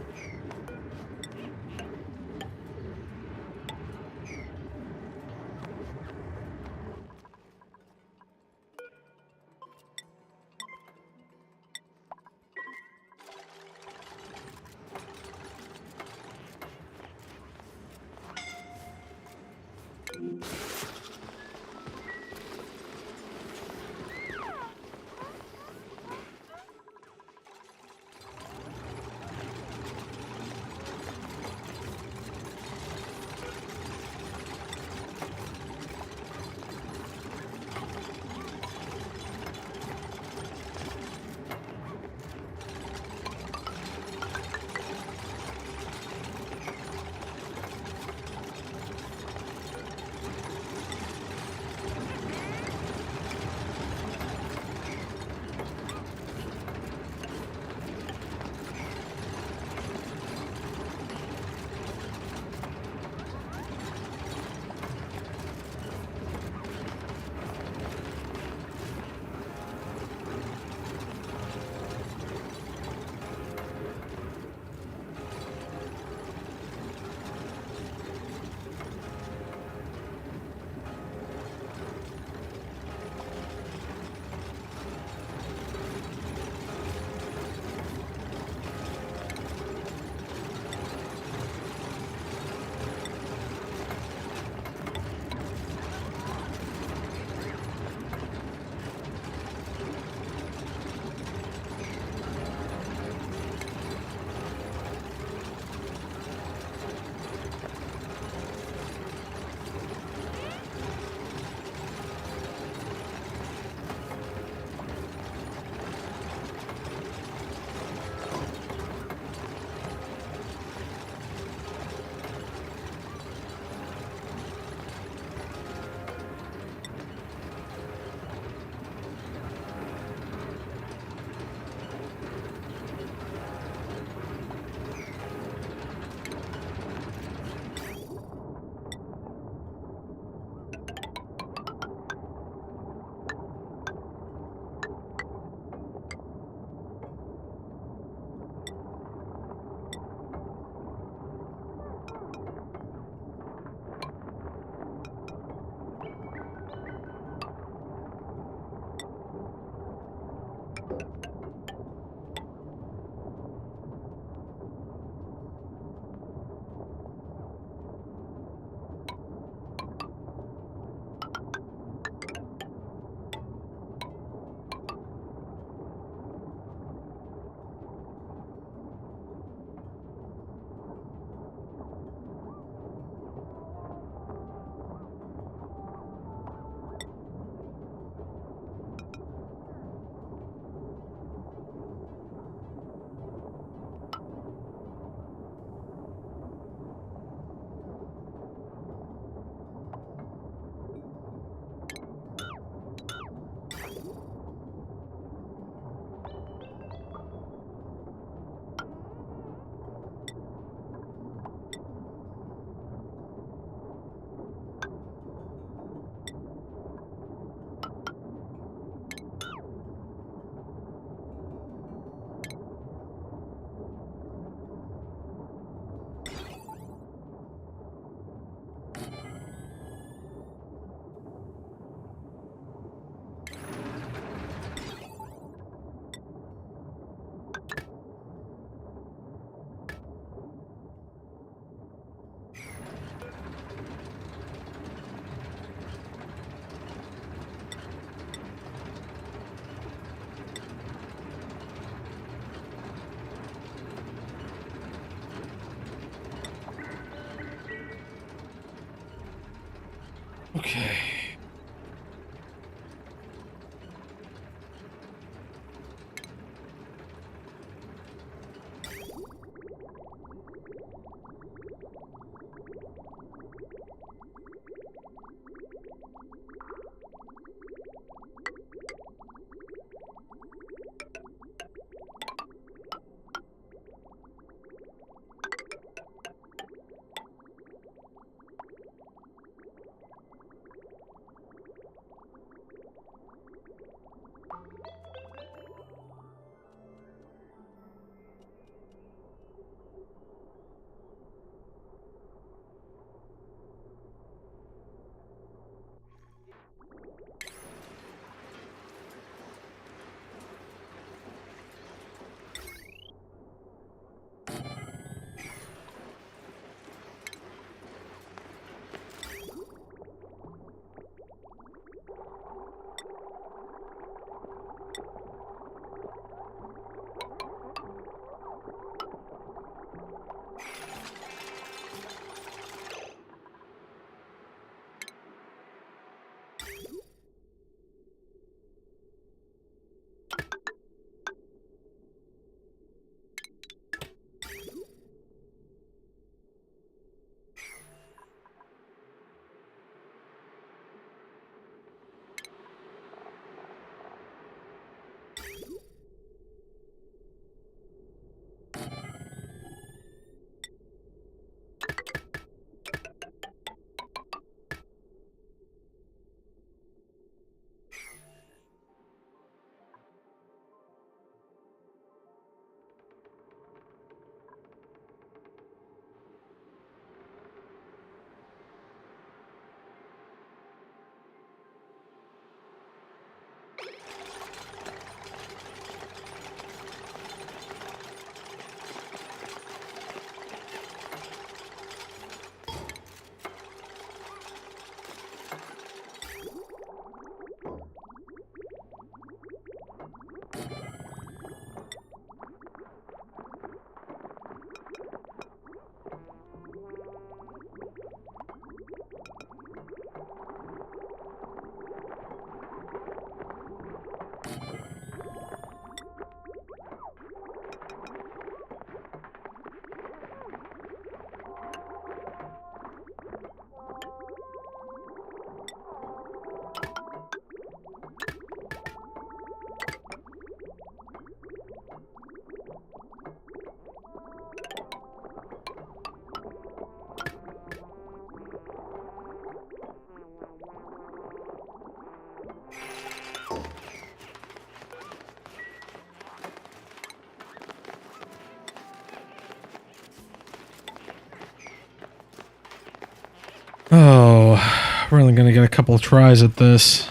Oh, we're only gonna get a couple of tries at this.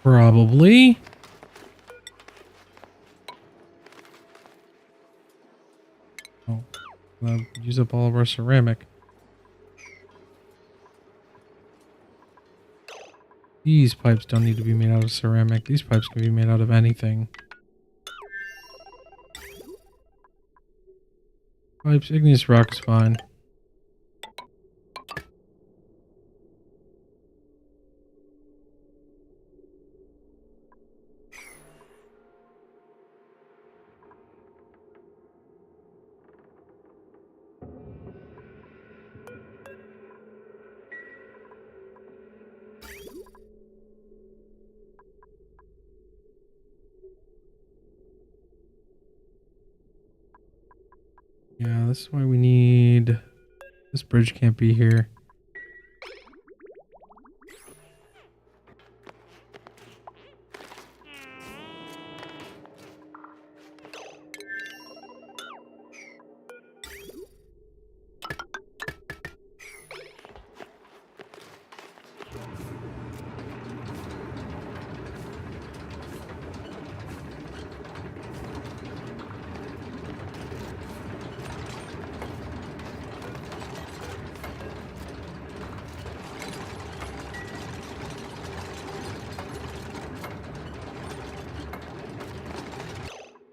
Probably. Oh, use up all of our ceramic. These pipes don't need to be made out of ceramic. These pipes can be made out of anything. Pipes, igneous rock is fine. Yeah, this is why we need... This bridge can't be here.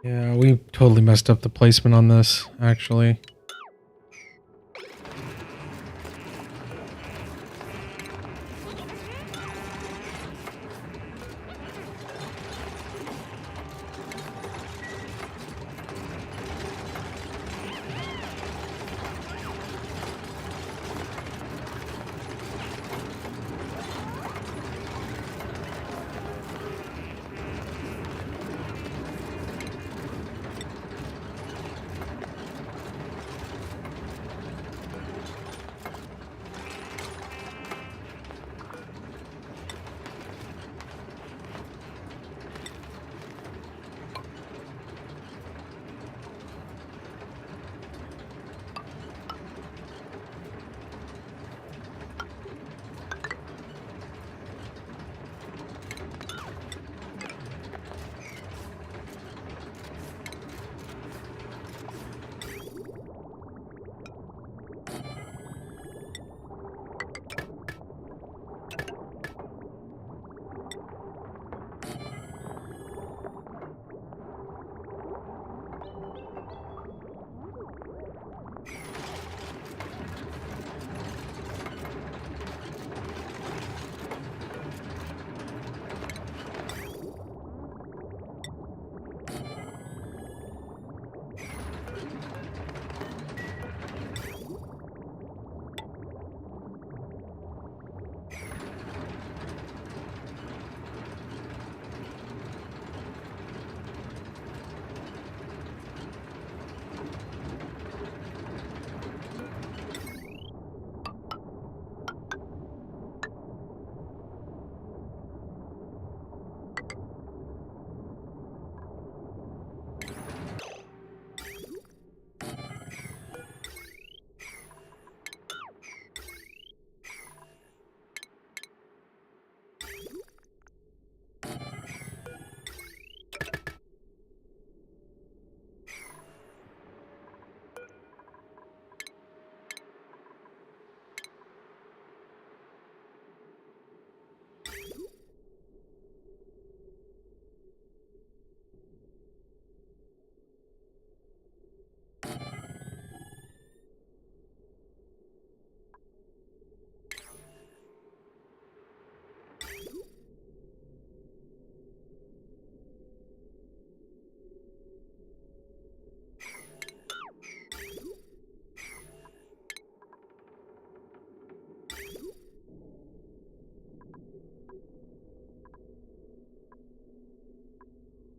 Yeah, we totally messed up the placement on this, actually.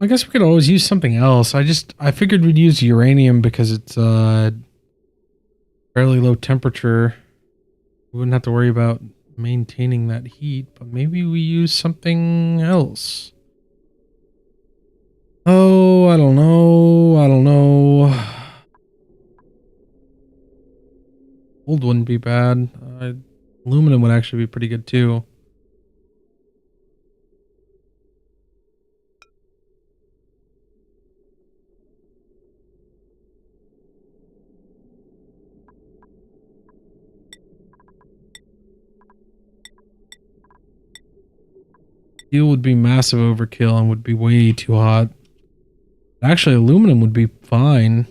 I guess we could always use something else. I figured we'd use uranium because it's fairly low temperature. We wouldn't have to worry about maintaining that heat, but maybe we use something else. Oh, I don't know. I don't know. Gold wouldn't be bad. Aluminum would actually be pretty good too. Steel would be massive overkill and would be way too hot. Actually, aluminum would be fine.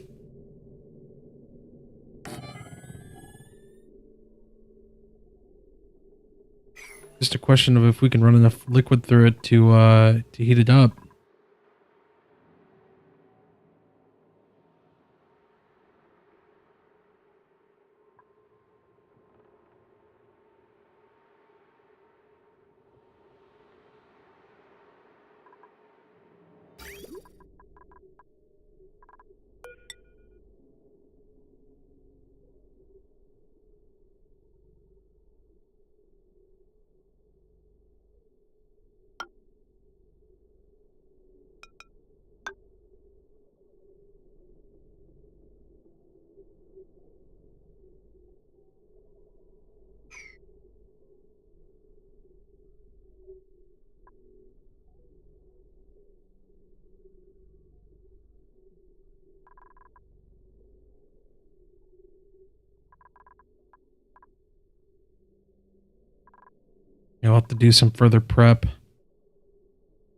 Just a question of if we can run enough liquid through it to heat it up. I'll have to do some further prep.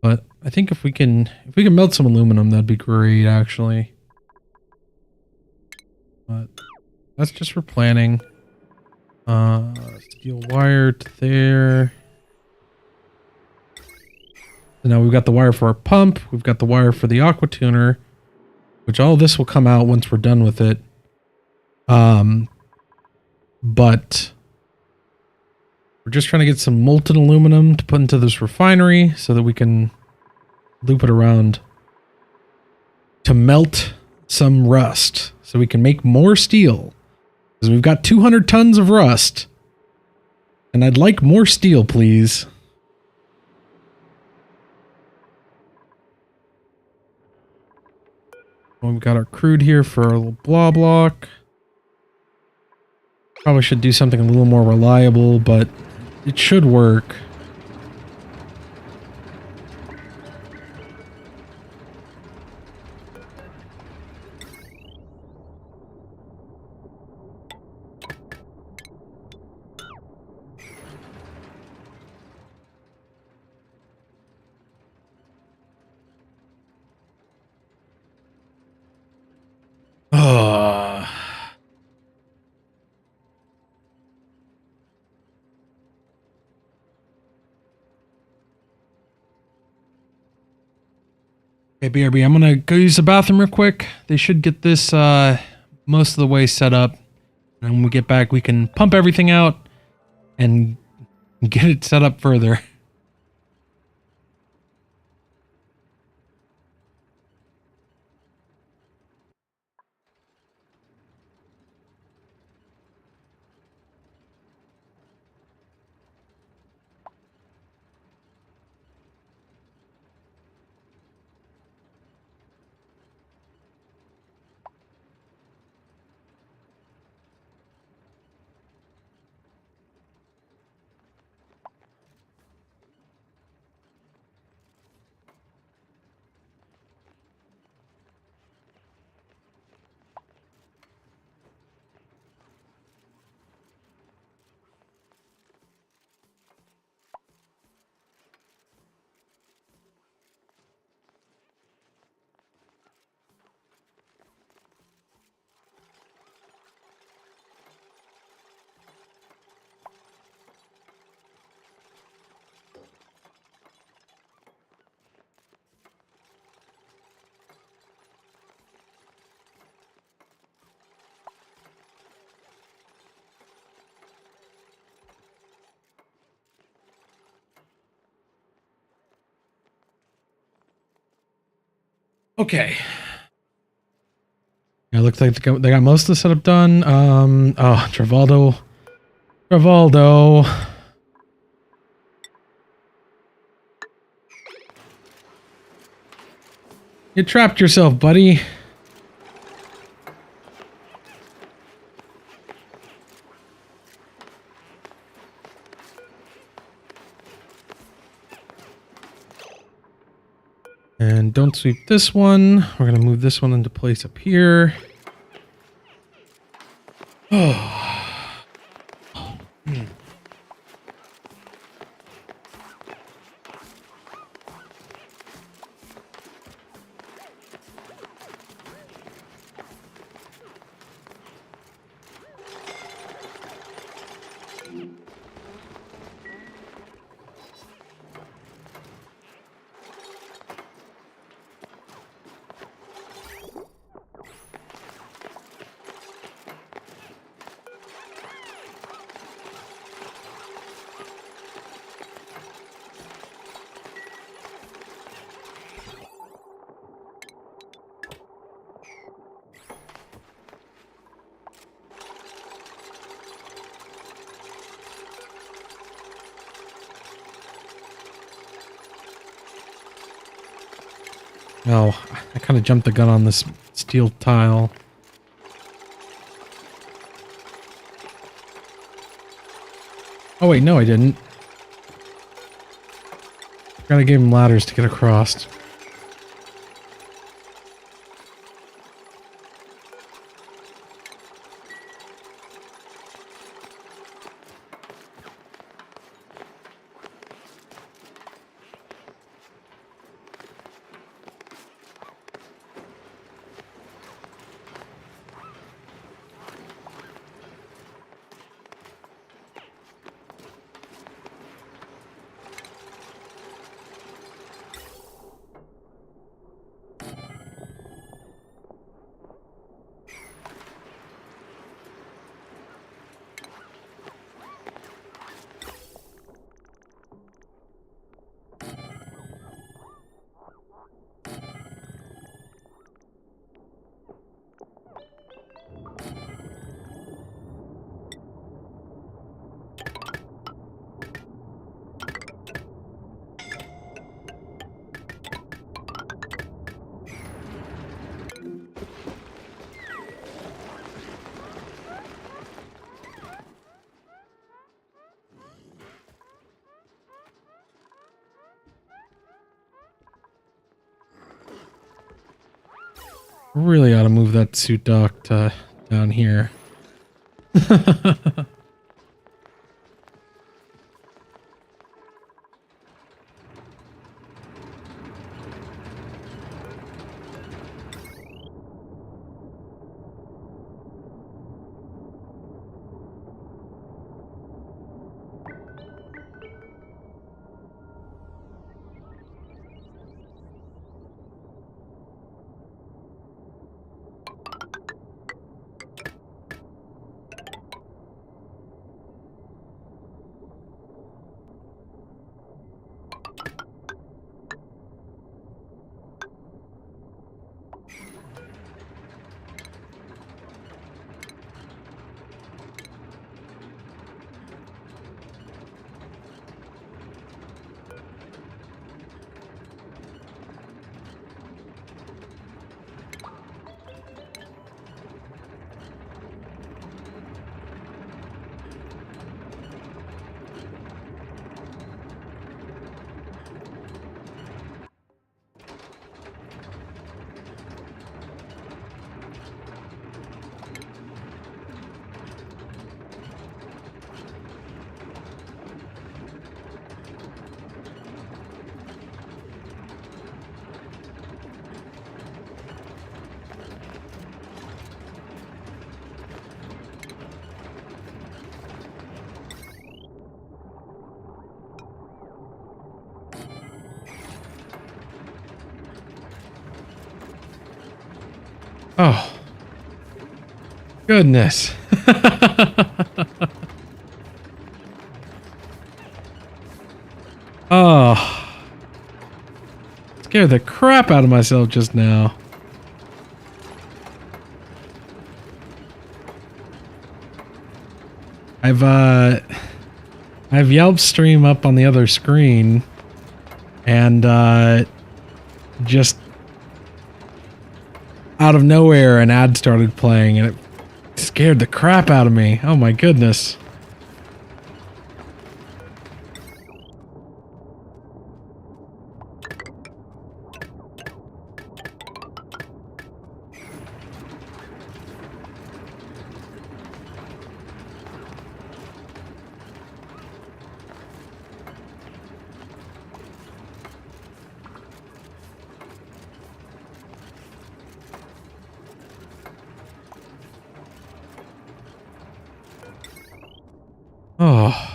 But I think if we can melt some aluminum, that'd be great actually. But that's just for planning. Steel wire to there. So now we've got the wire for our pump, we've got the wire for the aqua tuner, which all this will come out once we're done with it. But we're just trying to get some molten aluminum to put into this refinery so that we can loop it around to melt some rust so we can make more steel. Because we've got 200 tons of rust. And I'd like more steel, please. Well, we've got our crude here for our little blah block. Probably should do something a little more reliable, but it should work. Okay, BRB, I'm gonna go use the bathroom real quick. They should get this most of the way set up. And when we get back, we can pump everything out and get it set up further. Okay. Yeah, it looks like they got most of the setup done. Oh, Travaldo. You trapped yourself, buddy. And don't sweep this one. We're going to move this one into place up here. Oh. Oh, I kind of jumped the gun on this steel tile. Oh wait, no I didn't. Gotta give him ladders to get across. Really ought to move that suit dock to down here. Oh. Goodness. Oh. Scared the crap out of myself just now. I've Yelp stream up on the other screen, and just out of nowhere an ad started playing, and it scared the crap out of me. Oh my goodness. Oh.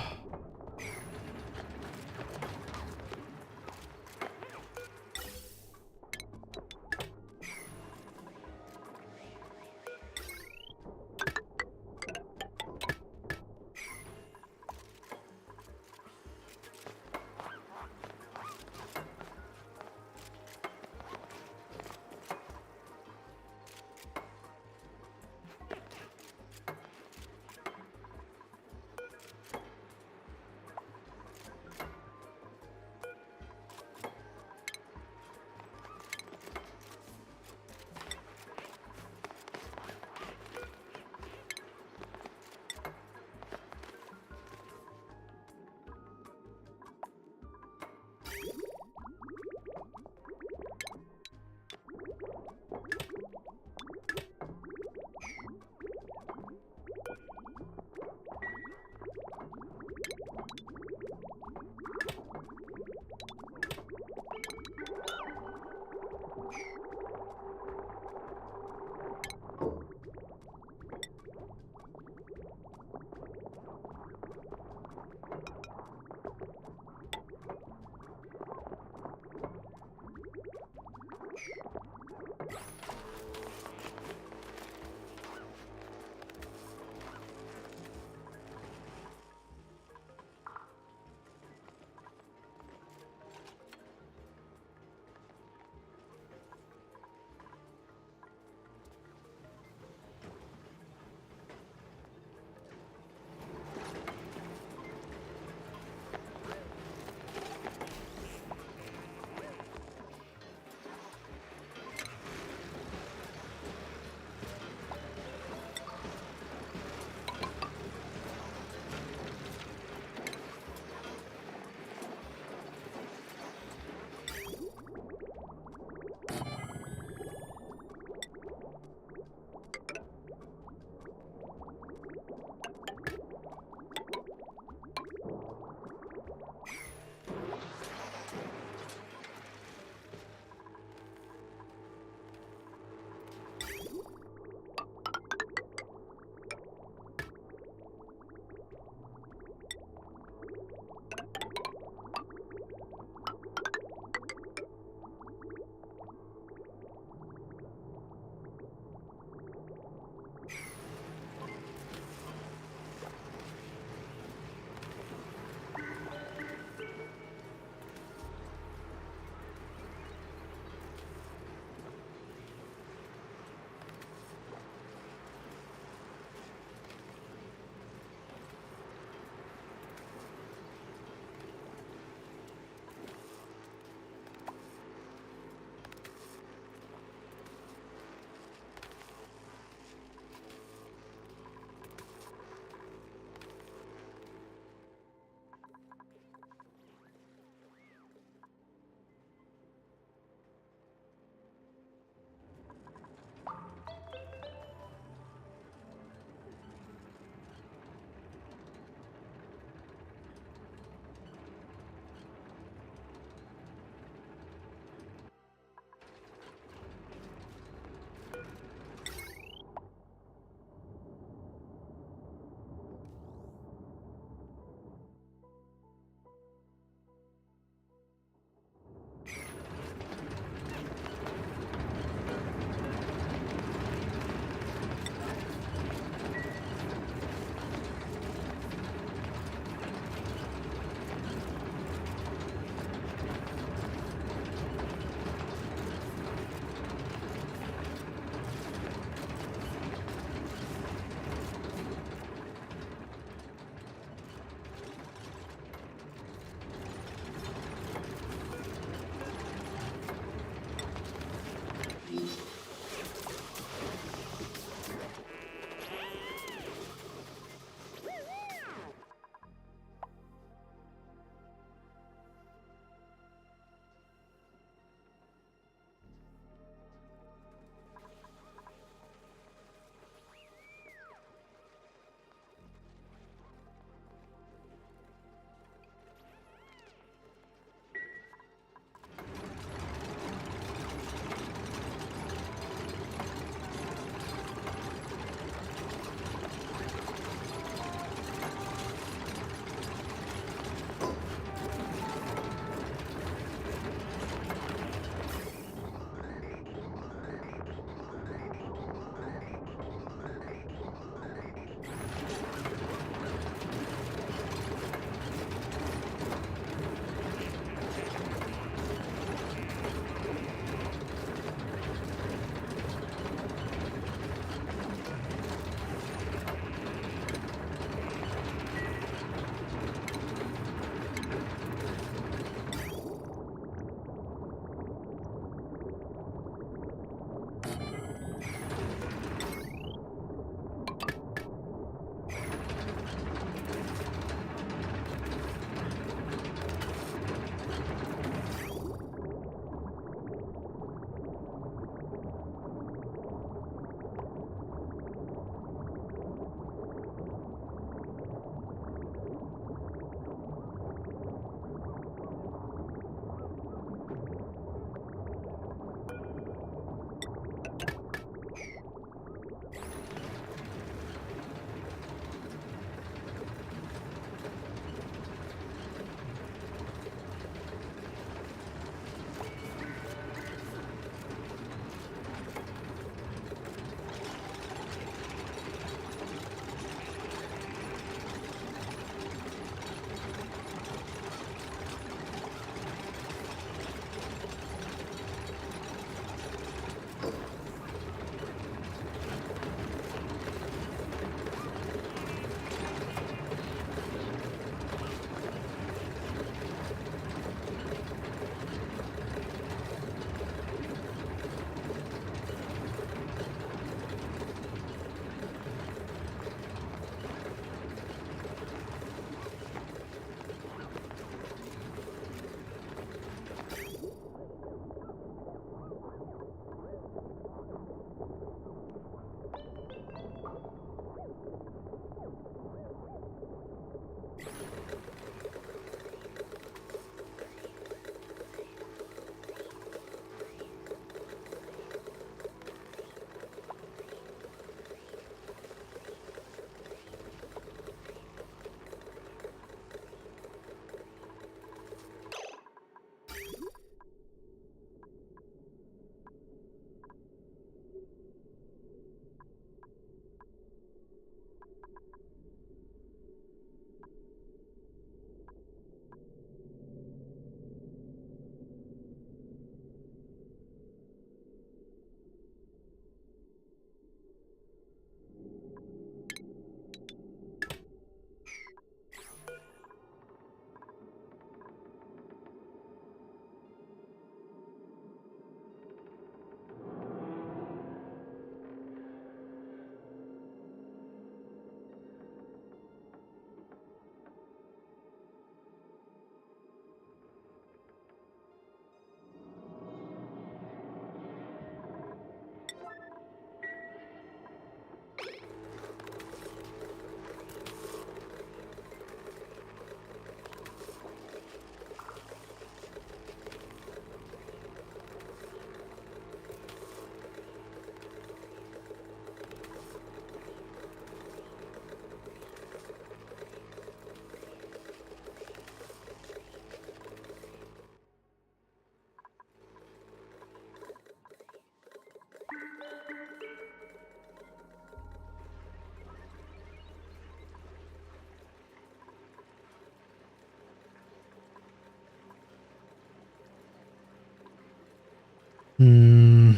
Hmm.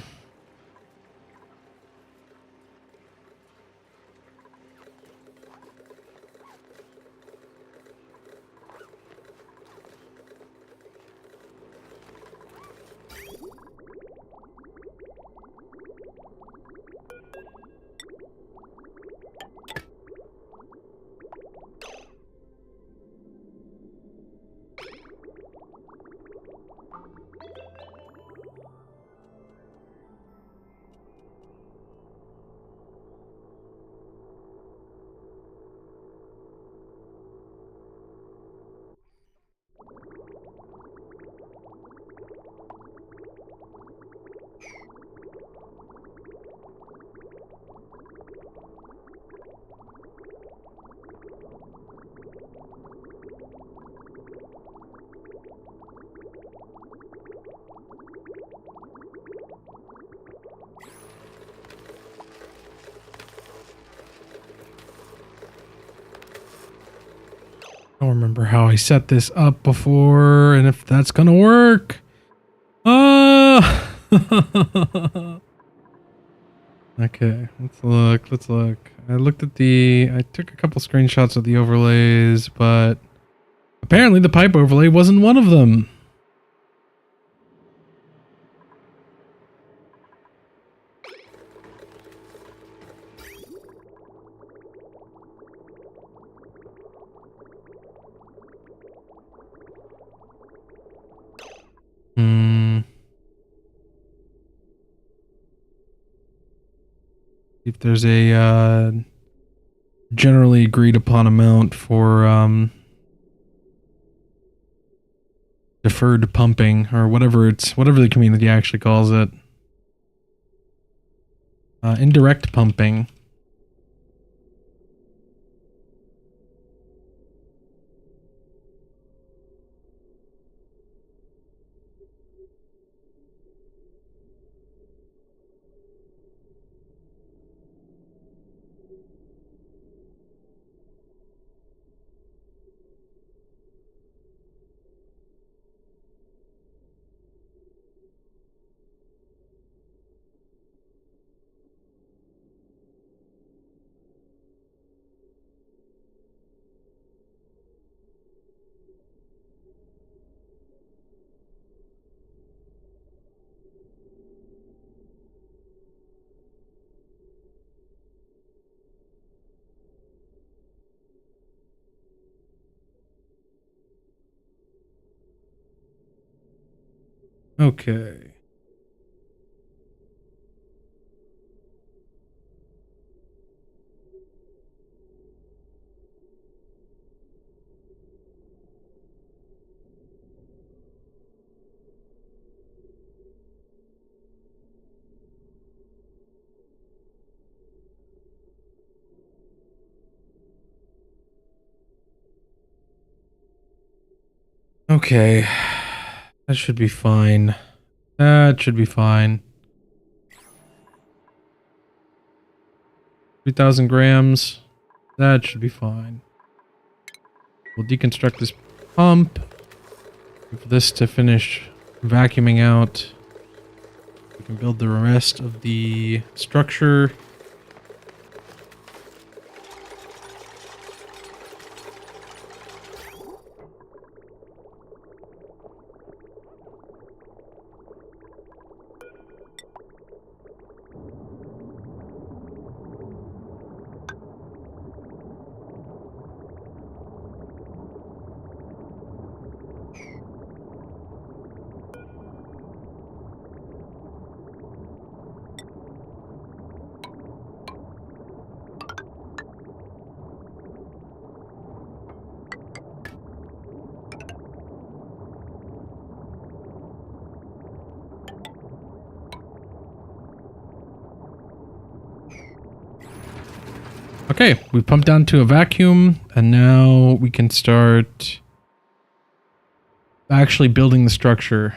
I don't remember how I set this up before and if that's gonna work. Okay, let's look. I took a couple screenshots of the overlays, but apparently the pipe overlay wasn't one of them. If there's a generally agreed upon amount for deferred pumping or whatever the community actually calls it. Indirect pumping. Okay. Okay. That should be fine. That should be fine. 3,000 grams. That should be fine. We'll deconstruct this pump. Wait for this to finish vacuuming out. We can build the rest of the structure. Okay, we pumped down to a vacuum, and now we can start actually building the structure.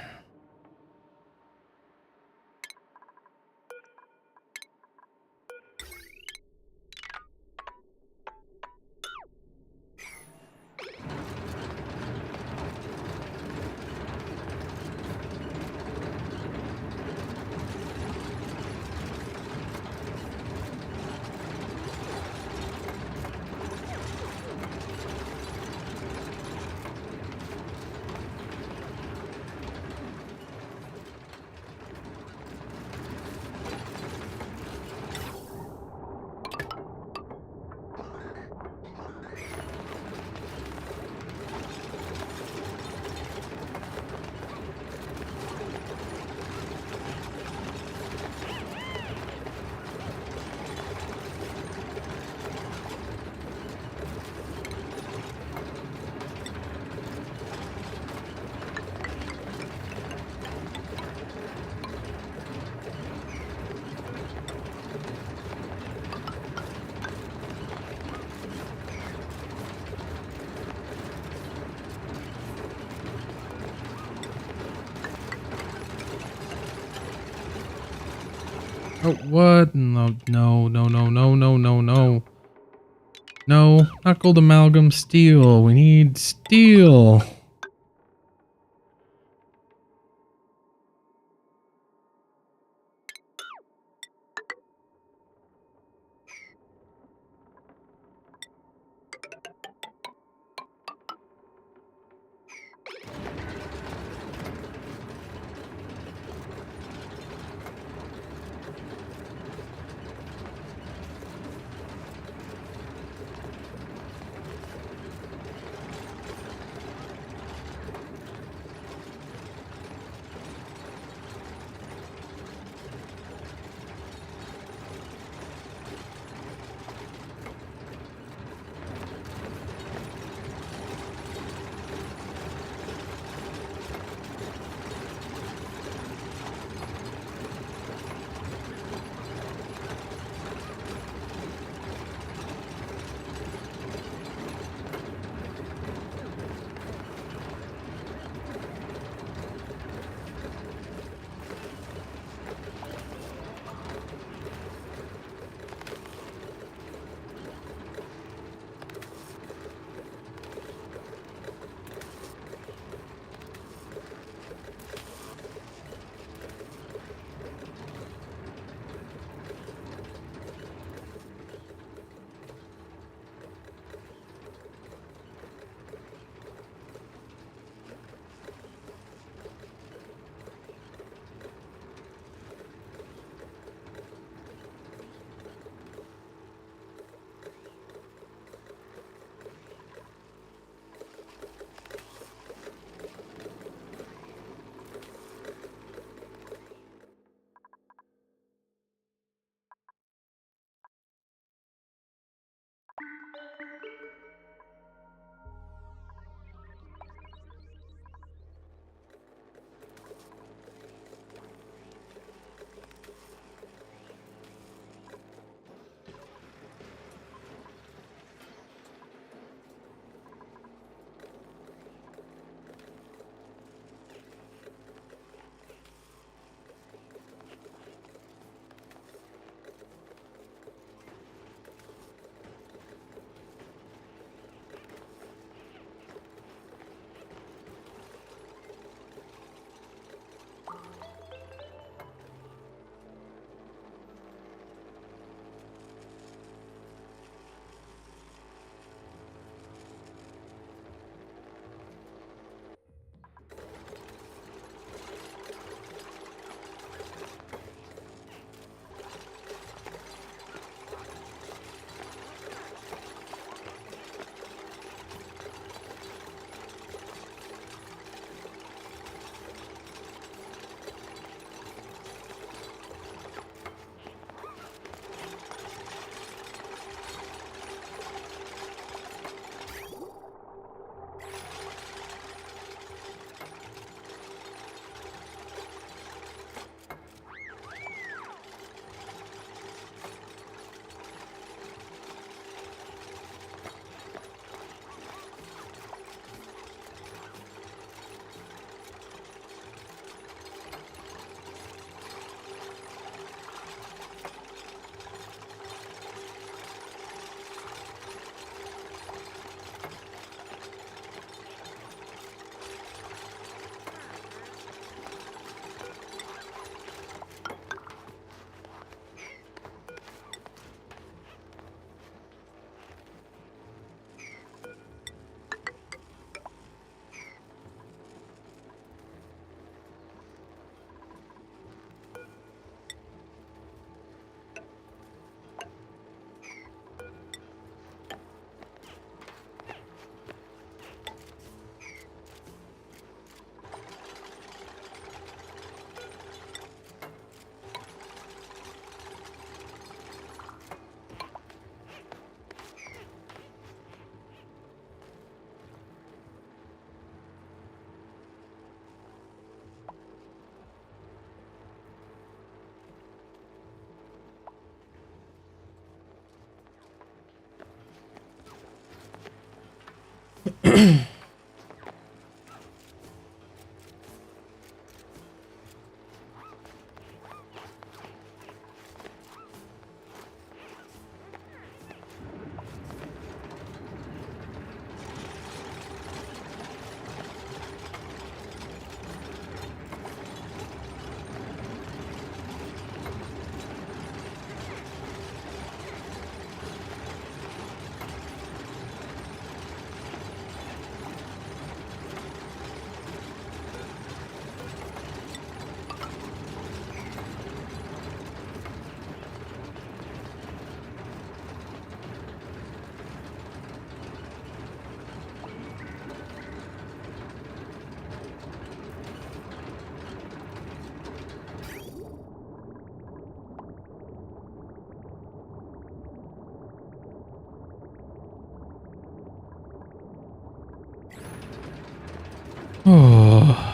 Oh, what? No, no, no, no, no, no, no, no. No, not gold amalgam, steel. We need steel. Oh.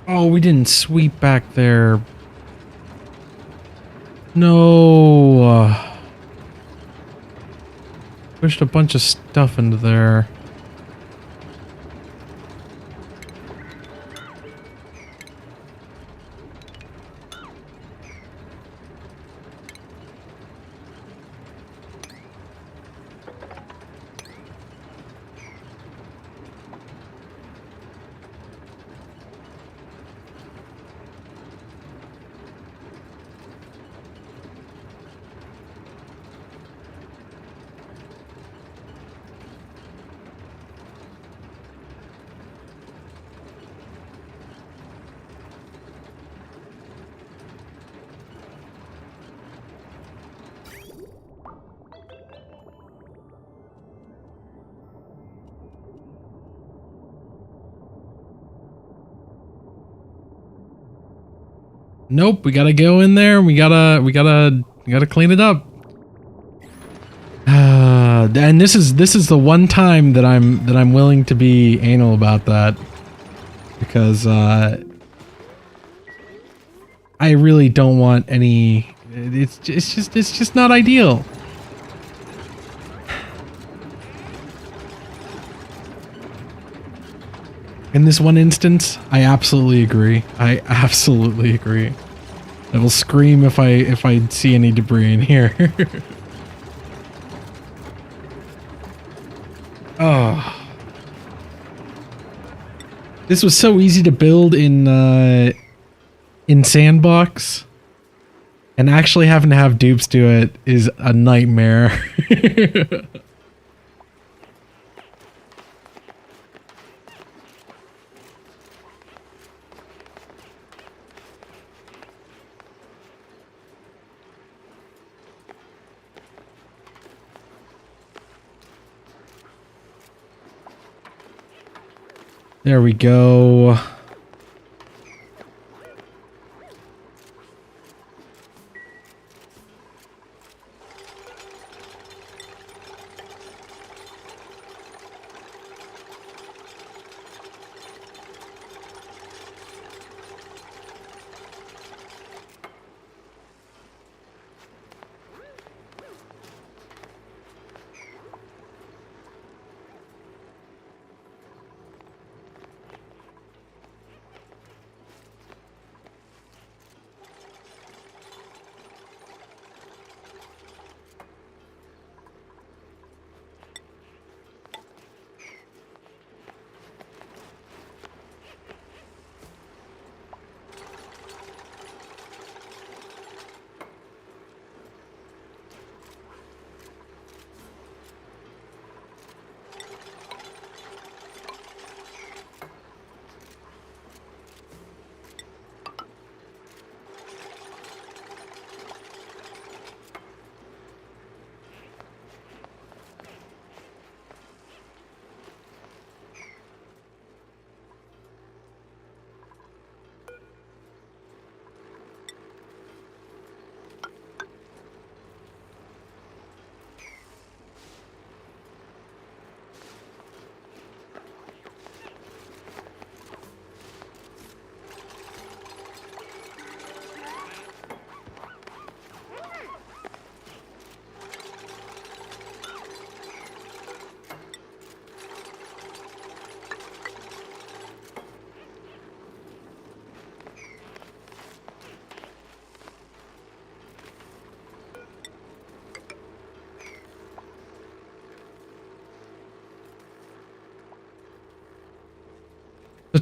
Oh, we didn't sweep back there. No. Pushed a bunch of stuff into there. Nope, we gotta go in there. We gotta clean it up. And this is the one time that I'm willing to be anal about that, because I really don't want any. It's just not ideal. In this one instance, I absolutely agree. I absolutely agree. I will scream if I see any debris in here. Oh. This was so easy to build in Sandbox, and actually having to have dupes do it is a nightmare. There we go.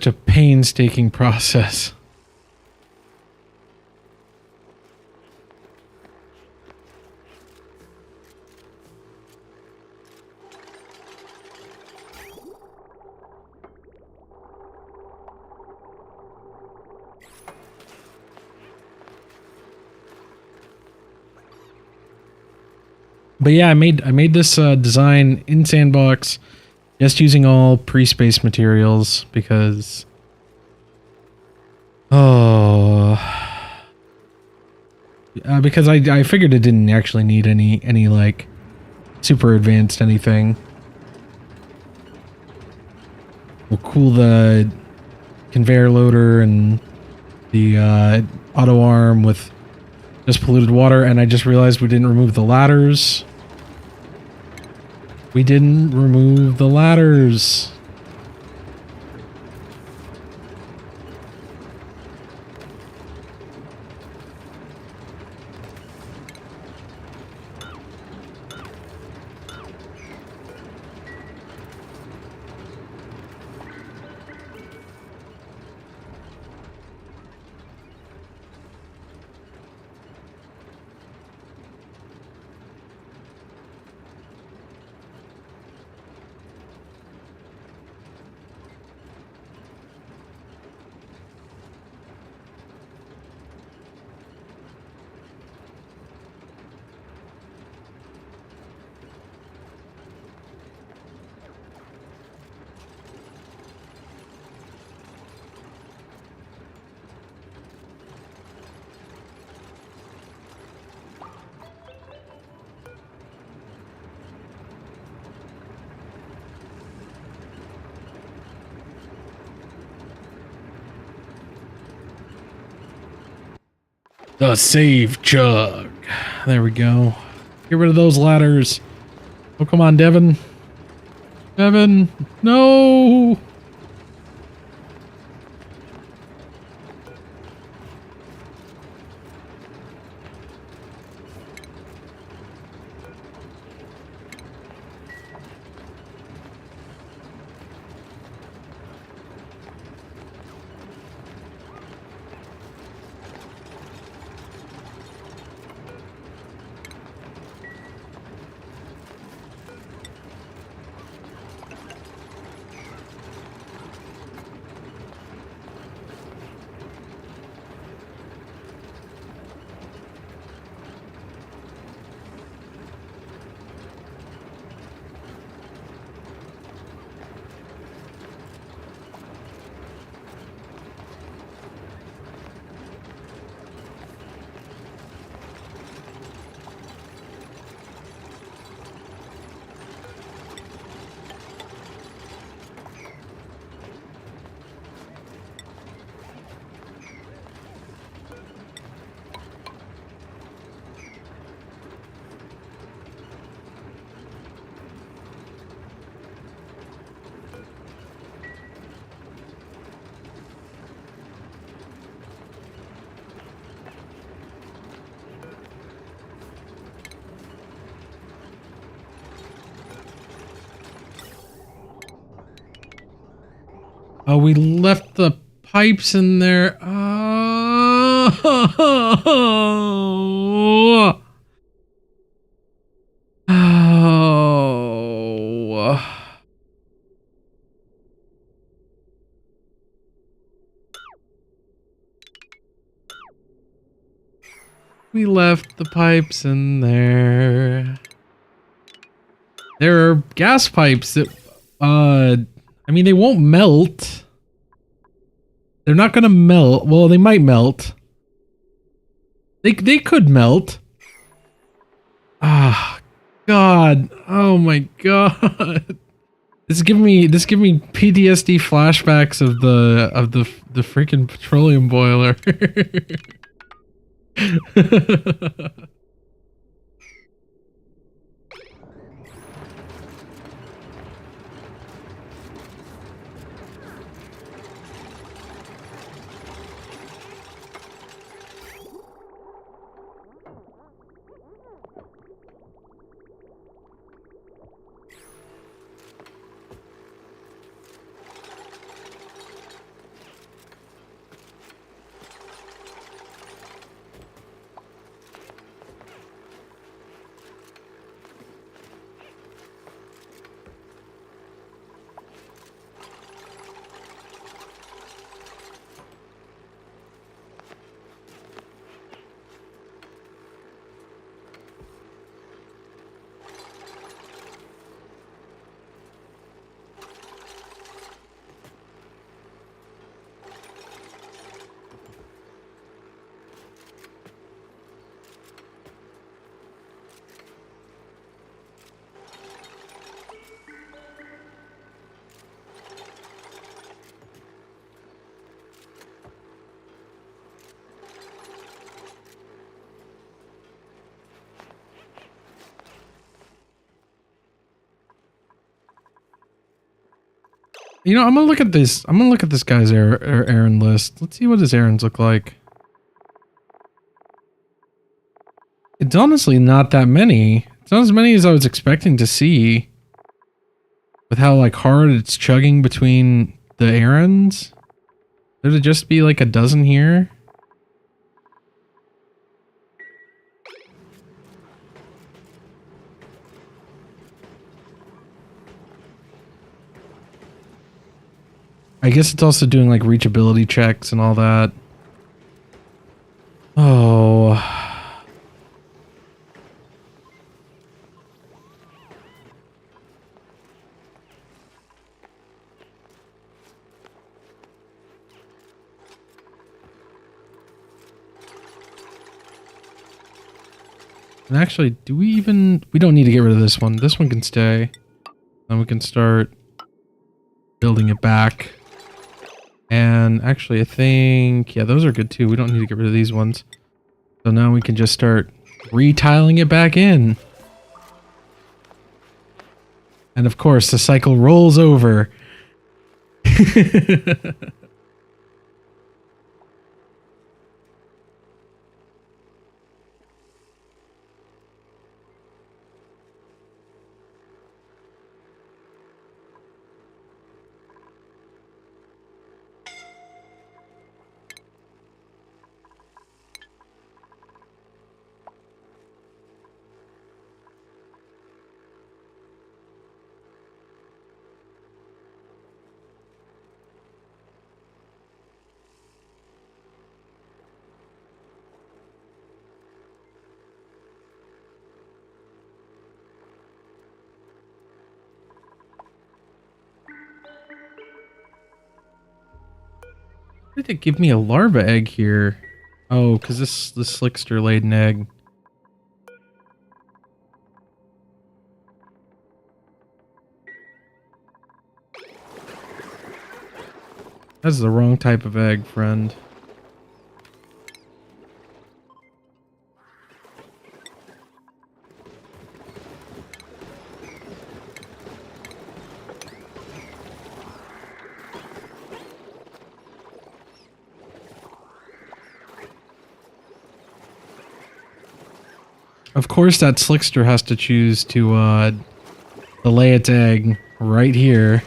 such a painstaking process. But yeah, I made this design in Sandbox, just using all pre-space materials because because I figured it didn't actually need any like super advanced anything. We'll cool the conveyor loader and the auto arm with just polluted water, and I just realized we didn't remove the ladders. We didn't remove the ladders. The save chug. There we go. Get rid of those ladders. Oh, come on, Devin. Devin, no. Oh, we left the pipes in there. Oh. Oh. We left the pipes in there. There are gas pipes that, I mean, they won't melt. They're not gonna melt. Well, they might melt. They could melt. Ah, God. Oh my God. This is giving me PTSD flashbacks of the freaking petroleum boiler. You know, I'm gonna look at this. I'm gonna look at this guy's errand list. Let's see what his errands look like. It's honestly not that many. It's not as many as I was expecting to see. With how like hard it's chugging between the errands. There'd just be like a dozen here. I guess it's also doing like reachability checks and all that. Oh. And actually, we don't need to get rid of this one. This one can stay. Then we can start building it back. And actually, I think, yeah, those are good too. We don't need to get rid of these ones. So now we can just start retiling it back in. And of course, the cycle rolls over. Why did it give me a larva egg here? Oh, because this slickster laid an egg. That's the wrong type of egg, friend. Of course, that slickster has to choose to lay its egg right here.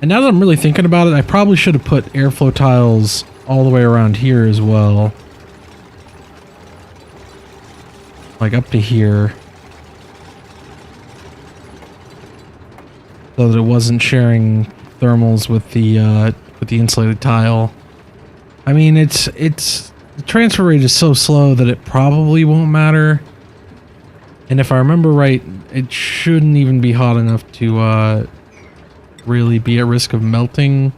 And now that I'm really thinking about it, I probably should have put airflow tiles all the way around here as well. Like up to here. So that it wasn't sharing thermals with the insulated tile. I mean, the transfer rate is so slow that it probably won't matter. And if I remember right, it shouldn't even be hot enough to really be at risk of melting.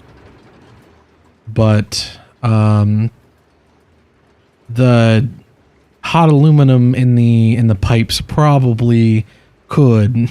But the hot aluminum in the pipes probably could.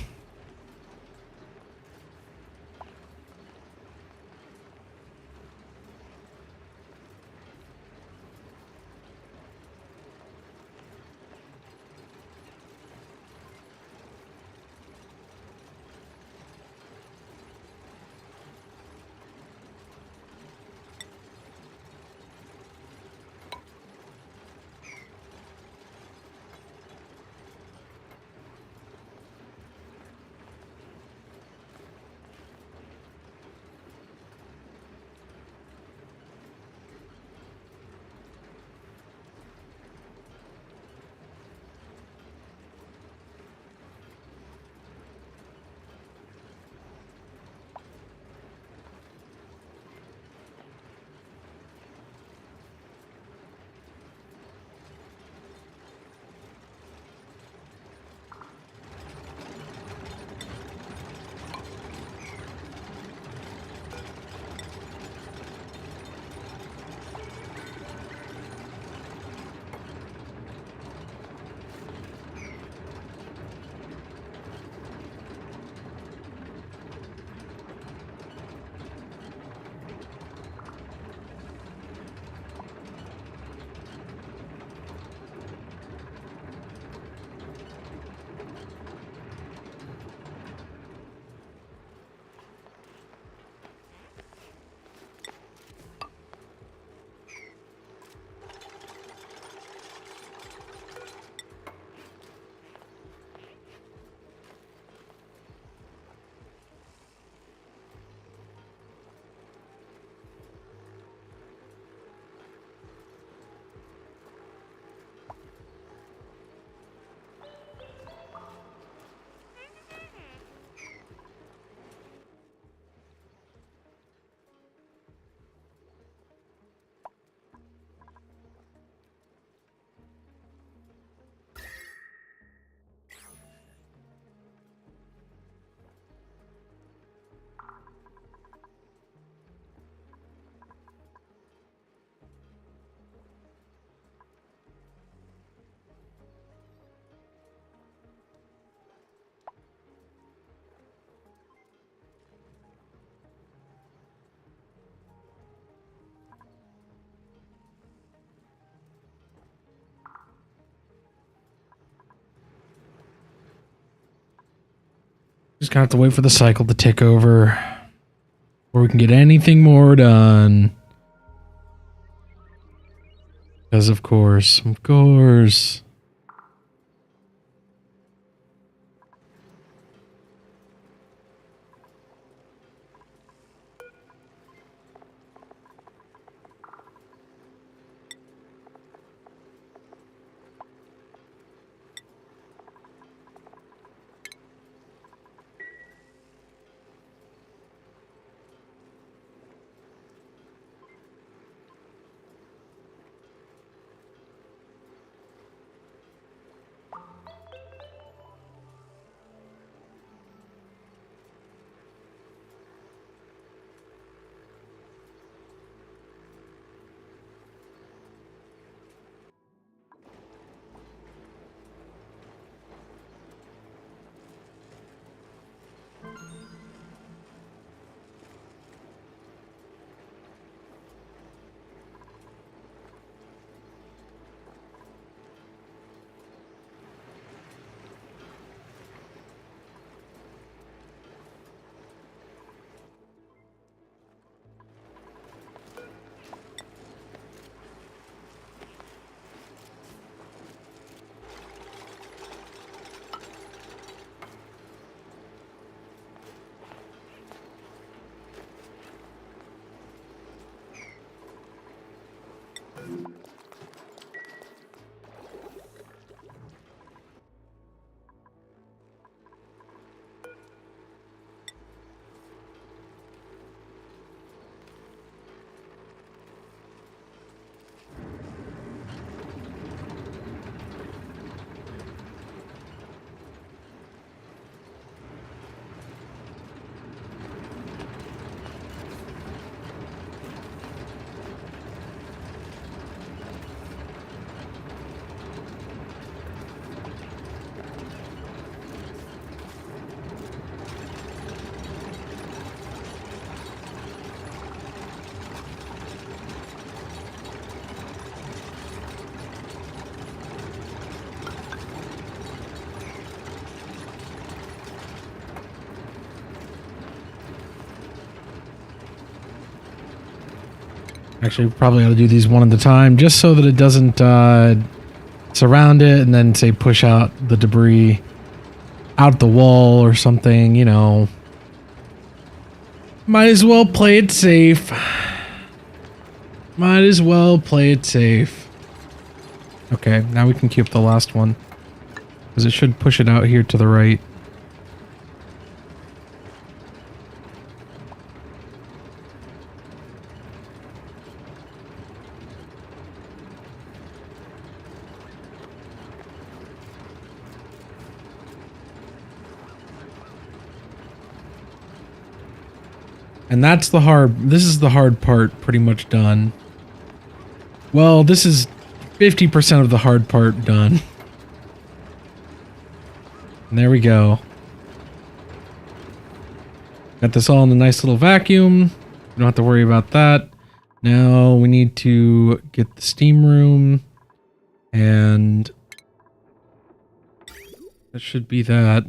gonna have to wait for the cycle to tick over before we can get anything more done. Because of course. Actually, we probably ought to do these one at a time, just so that it doesn't surround it and then, say, push out the debris out the wall or something, you know. Might as well play it safe. Might as well play it safe. Okay, now we can keep the last one, because it should push it out here to the right. And that's this is the hard part pretty much done. Well, this is 50% of the hard part done. And there we go. Got this all in a nice little vacuum. You don't have to worry about that. Now we need to get the steam room. And that should be that.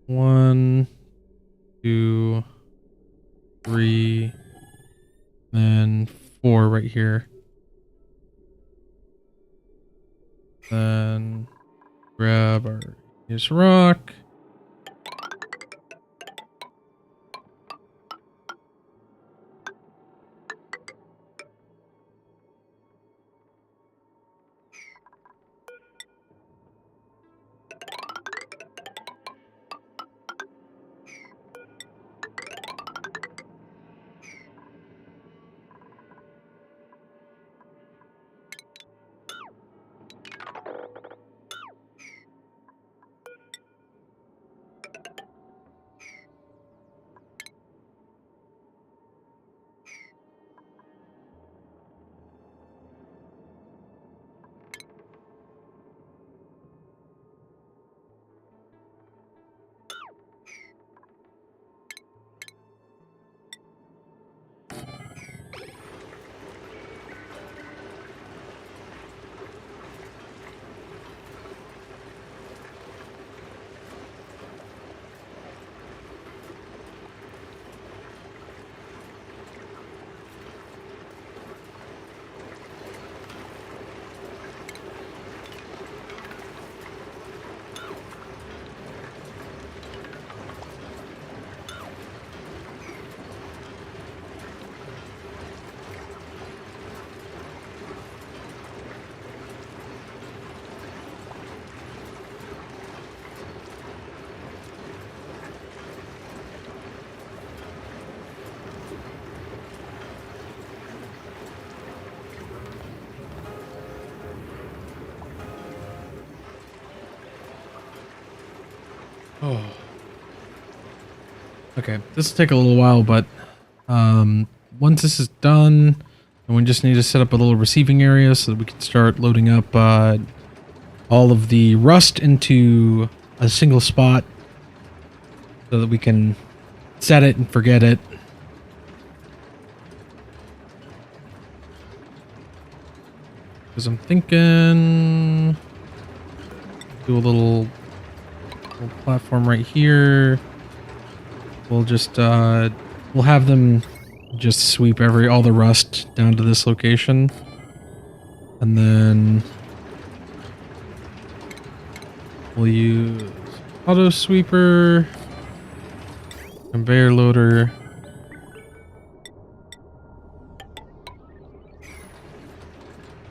One, 2, 3, then 4 right here. Then grab our igneous rock. Oh. Okay, this will take a little while, but once this is done, then we just need to set up a little receiving area so that we can start loading up all of the rust into a single spot so that we can set it and forget it. Because I'm thinking do a little platform right here. We'll just we'll have them just sweep all the rust down to this location, and then we'll use auto sweeper, conveyor loader.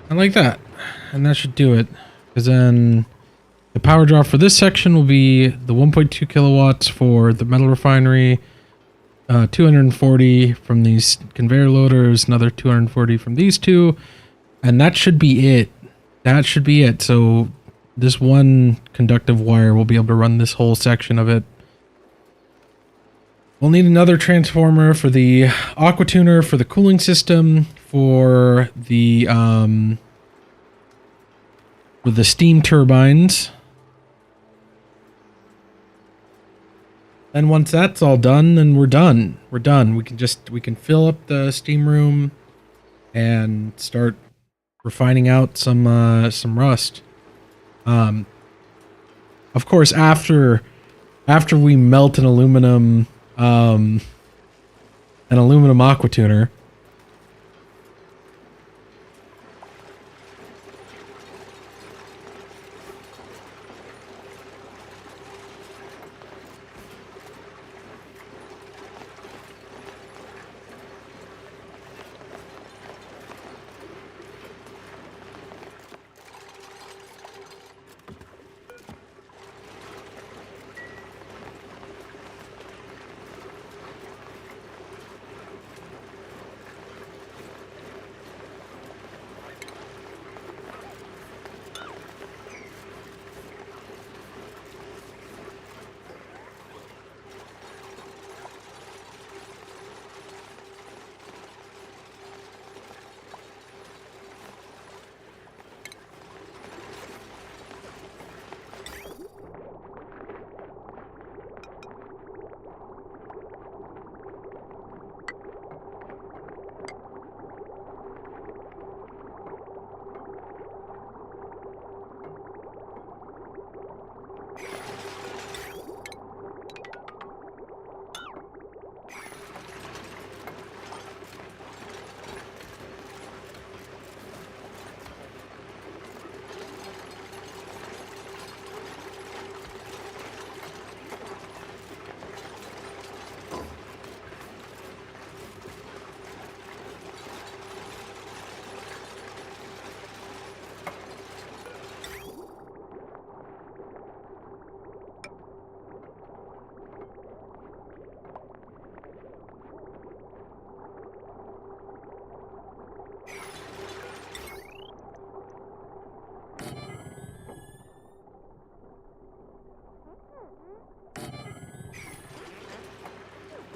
And like that. And that should do it. Because then the power draw for this section will be the 1.2 kilowatts for the metal refinery, 240 from these conveyor loaders, another 240 from these two, and that should be it. That should be it. So this one conductive wire will be able to run this whole section of it. We'll need another transformer for the aqua tuner, for the cooling system, for the with the steam turbines. And once that's all done, then we're done. We're done. We can fill up the steam room and start refining out some rust. Of course, after we melt an aluminum aqua tuner.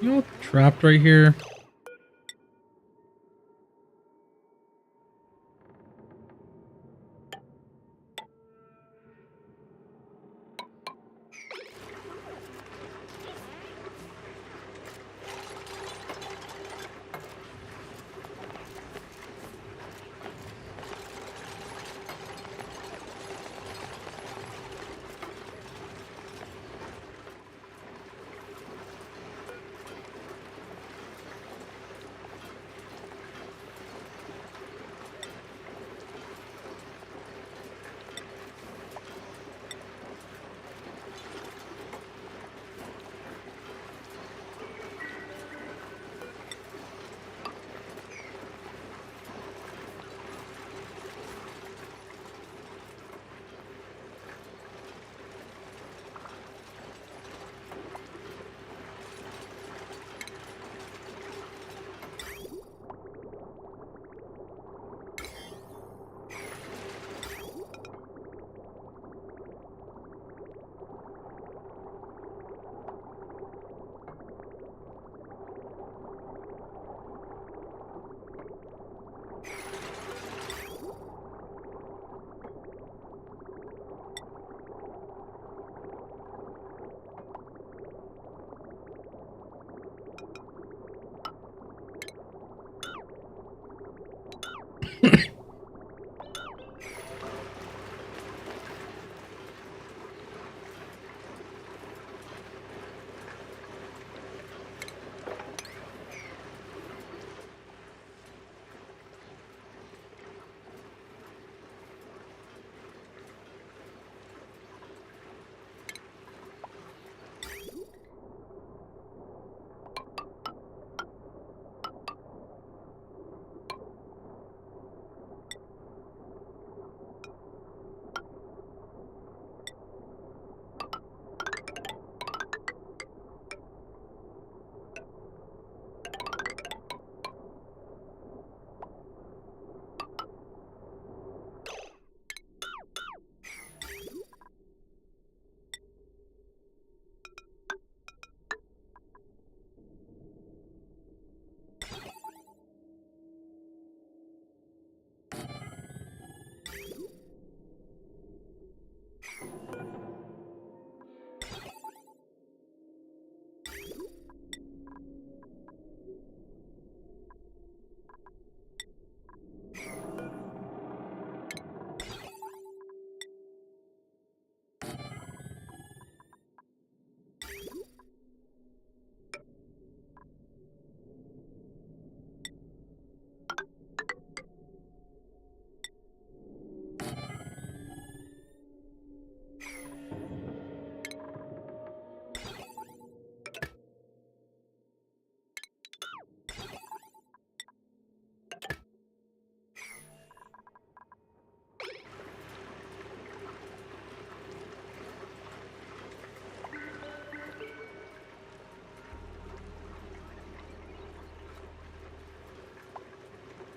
You know, trapped right here.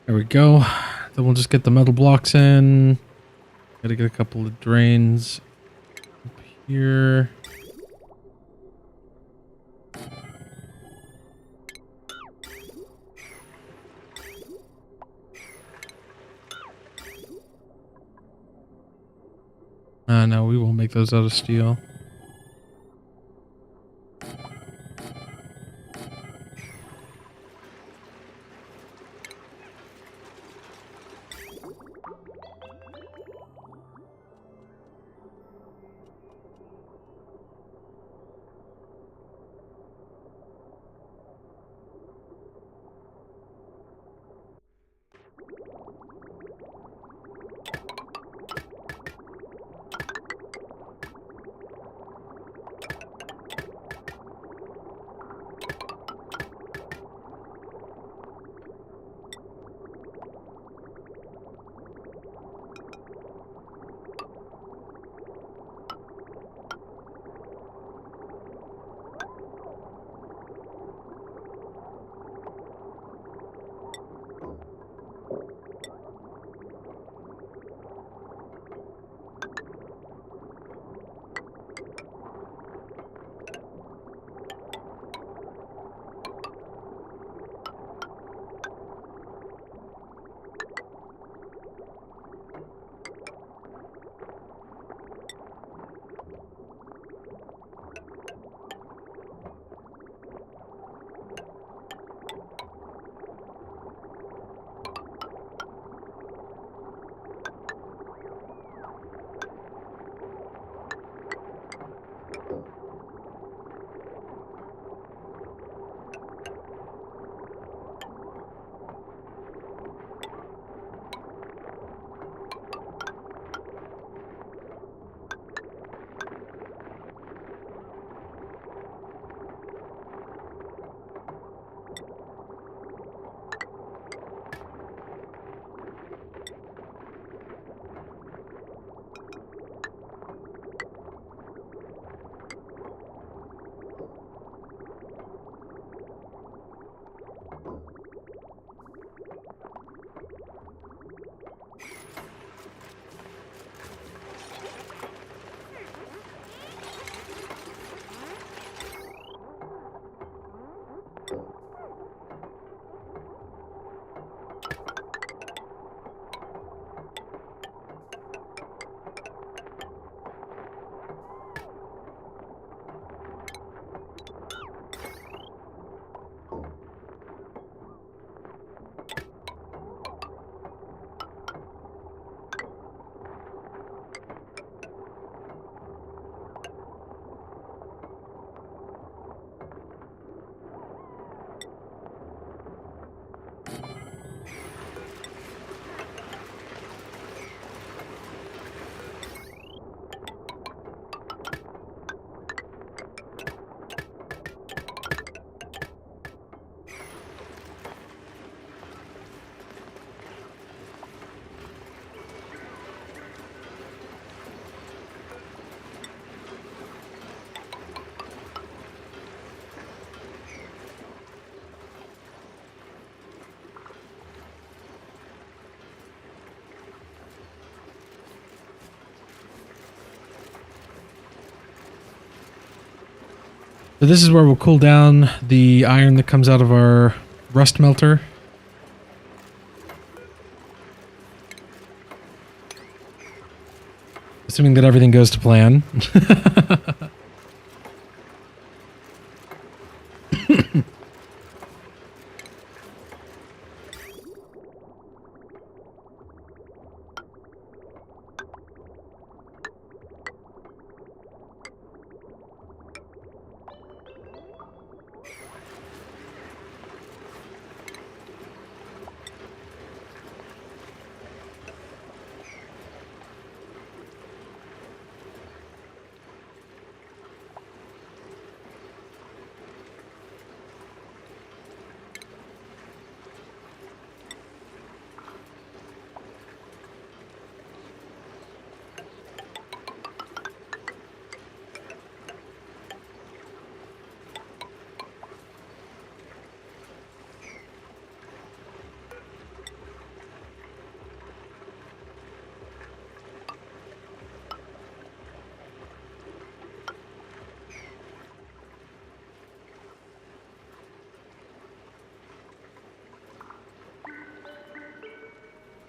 There we go. Then we'll just get the metal blocks in. Gotta get a couple of drains up here. No, we won't make those out of steel. So this is where we'll cool down the iron that comes out of our rust melter. Assuming that everything goes to plan.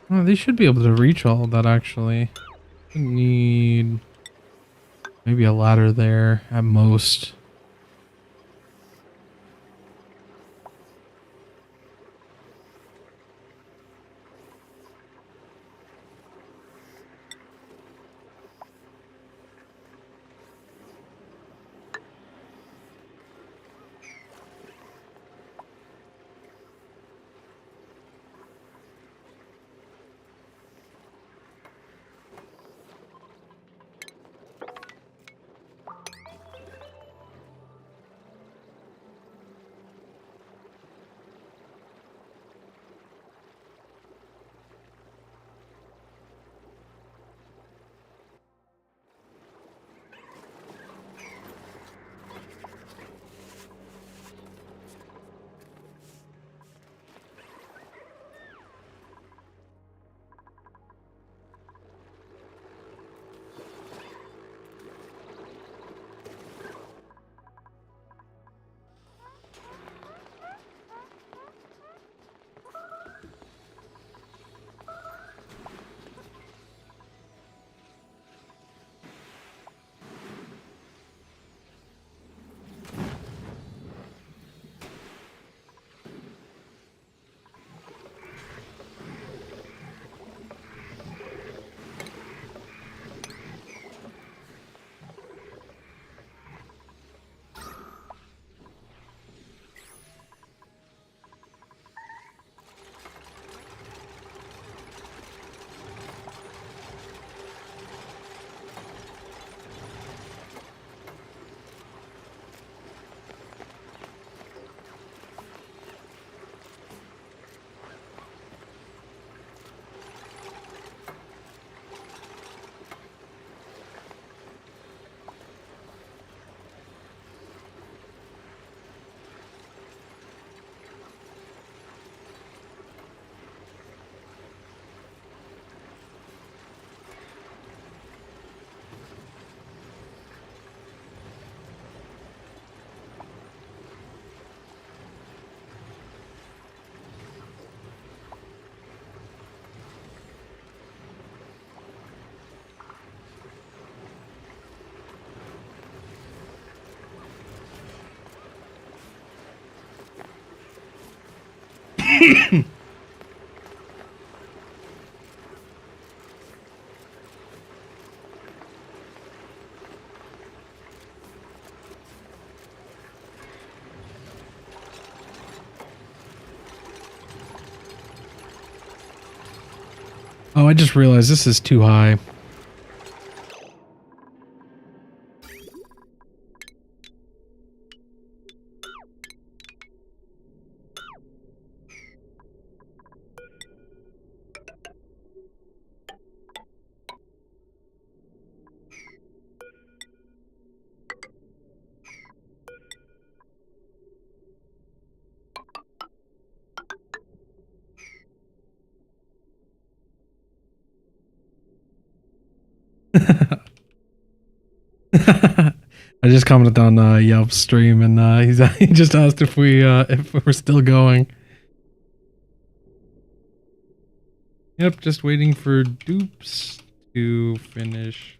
Oh, they should be able to reach all of that actually. Need maybe a ladder there at most. Oh, I just realized this is too high. I just commented on Yelp stream, and he just asked if we're still going. Yep, just waiting for dupes to finish.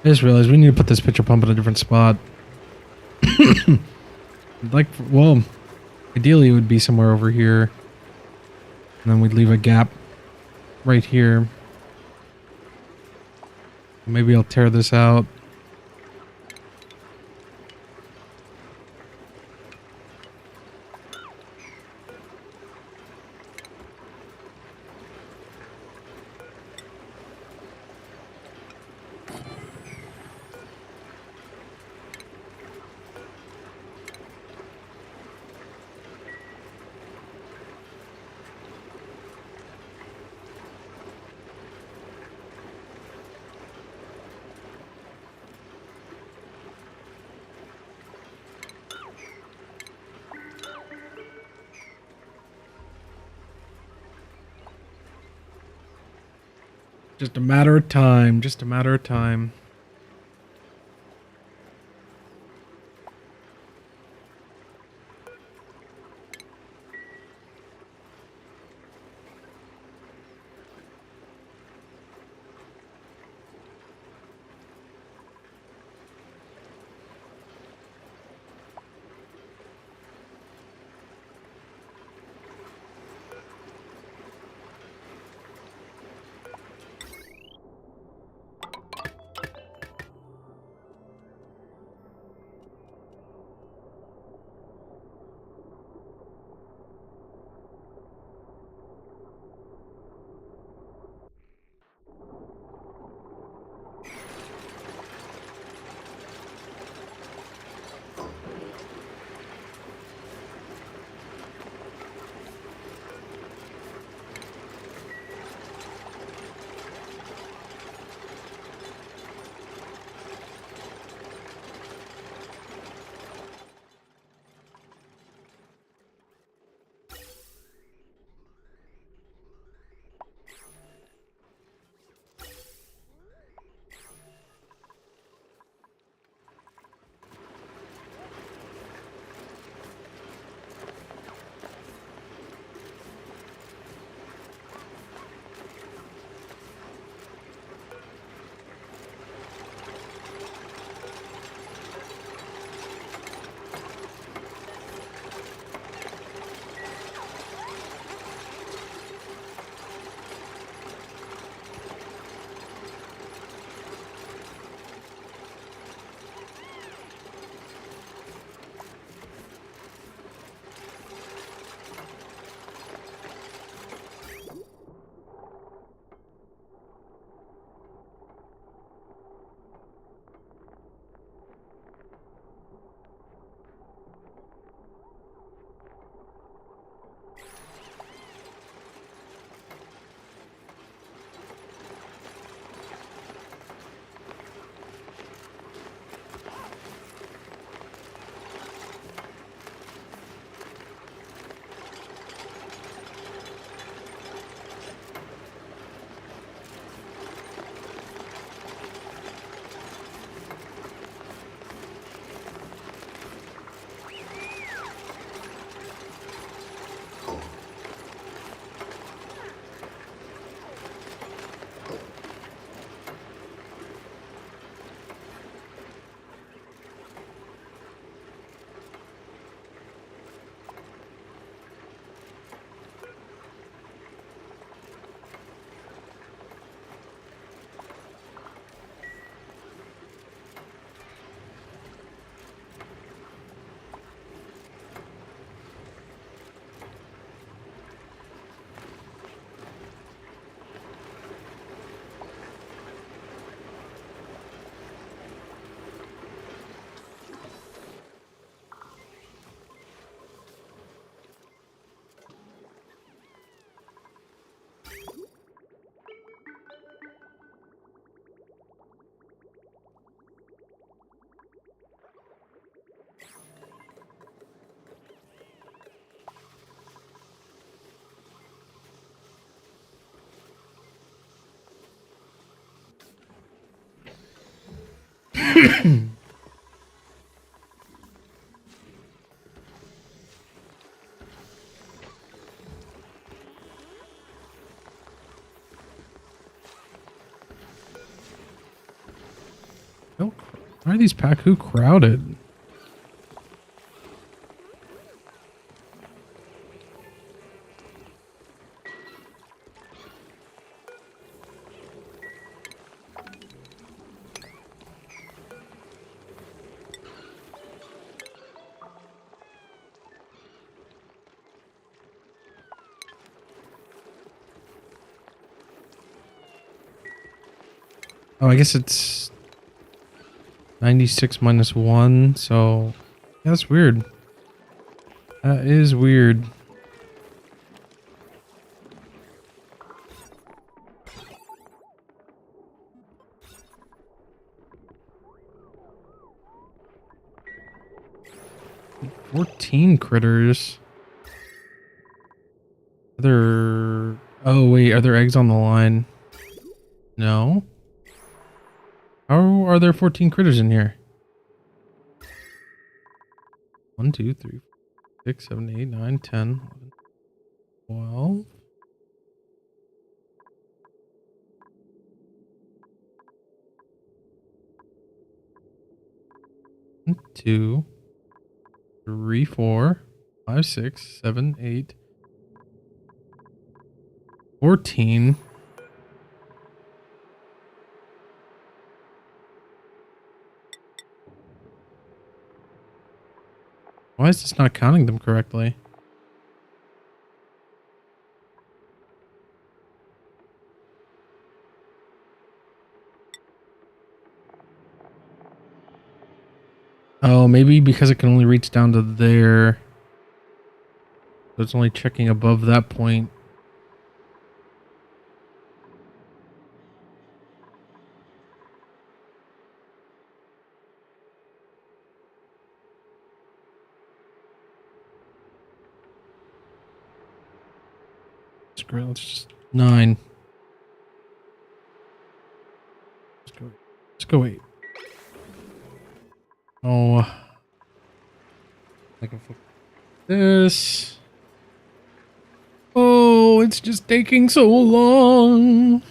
I just realized we need to put this pitcher pump in a different spot. Like, well, ideally it would be somewhere over here. And then we'd leave a gap right here. Maybe I'll tear this out. Just a matter of time. Just a matter of time. Oh, why are these Pacu crowded? Oh, I guess it's 96 minus 1, so yeah, that's weird. That is weird. Like 14 critters. Are there... Oh, wait, are there eggs on the line? No. How are there 14 critters in here? 1, 2, 3, 4, 6, 7, 8, 9, 10, 11, 12. 1, 2, 3, 4, 5, 6, 7, 8, 14. Why is this not counting them correctly? Oh, maybe because it can only reach down to there. So it's only checking above that point. Screw it, let's just 9. Let's go 8. Oh, I can focus this. Oh, it's just taking so long.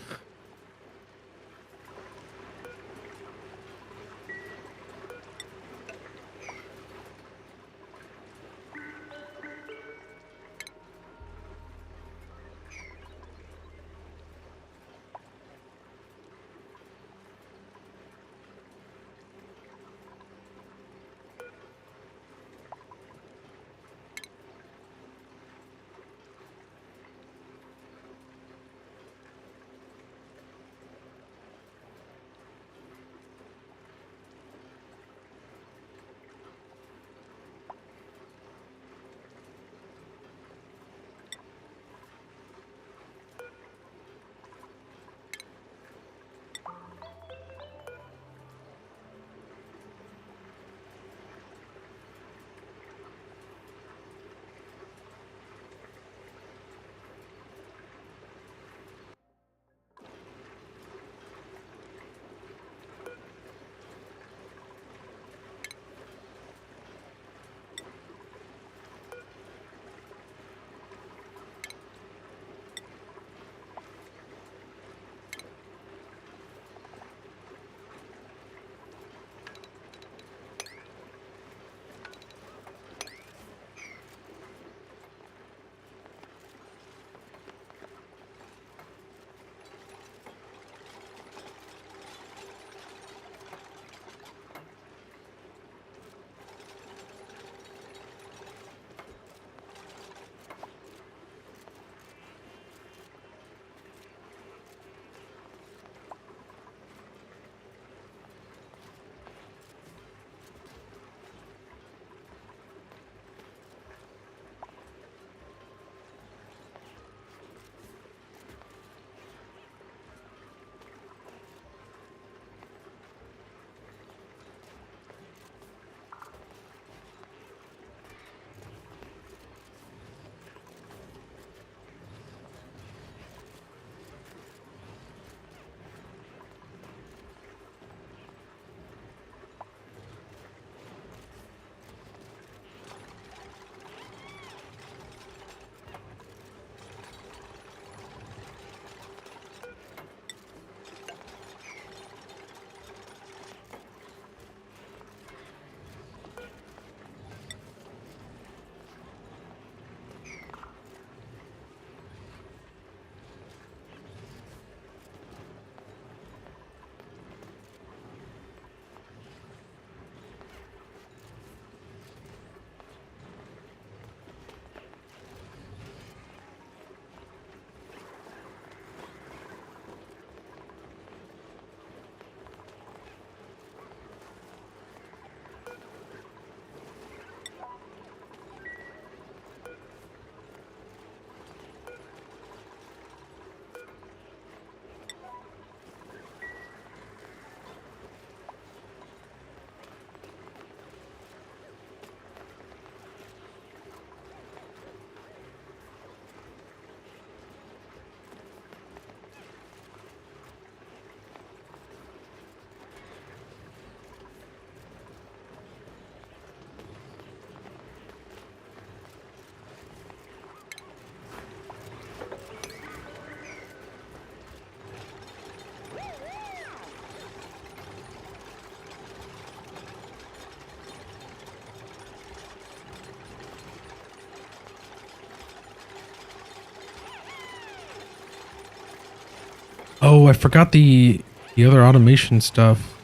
Oh, I forgot the other automation stuff.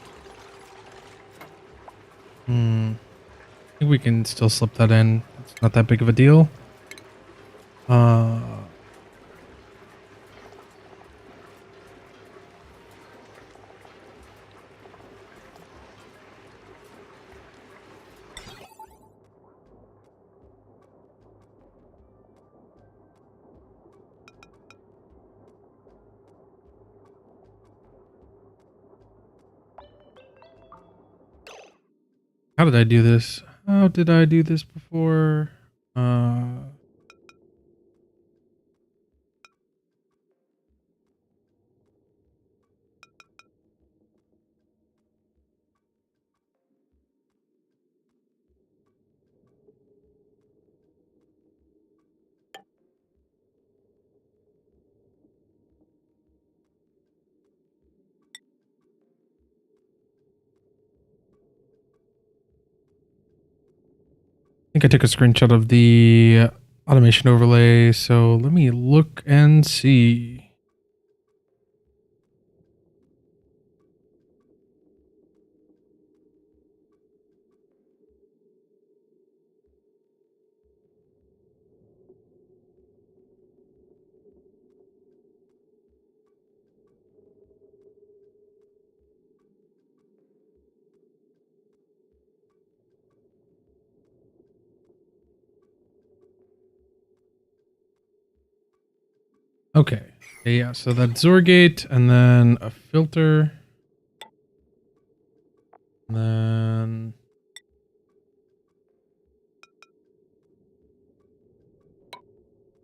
I think we can still slip that in. It's not that big of a deal. How did I do this? How did I do this before? I think I took a screenshot of the automation overlay, so let me look and see. Okay. Yeah, so that's Zorgate and then a filter. And then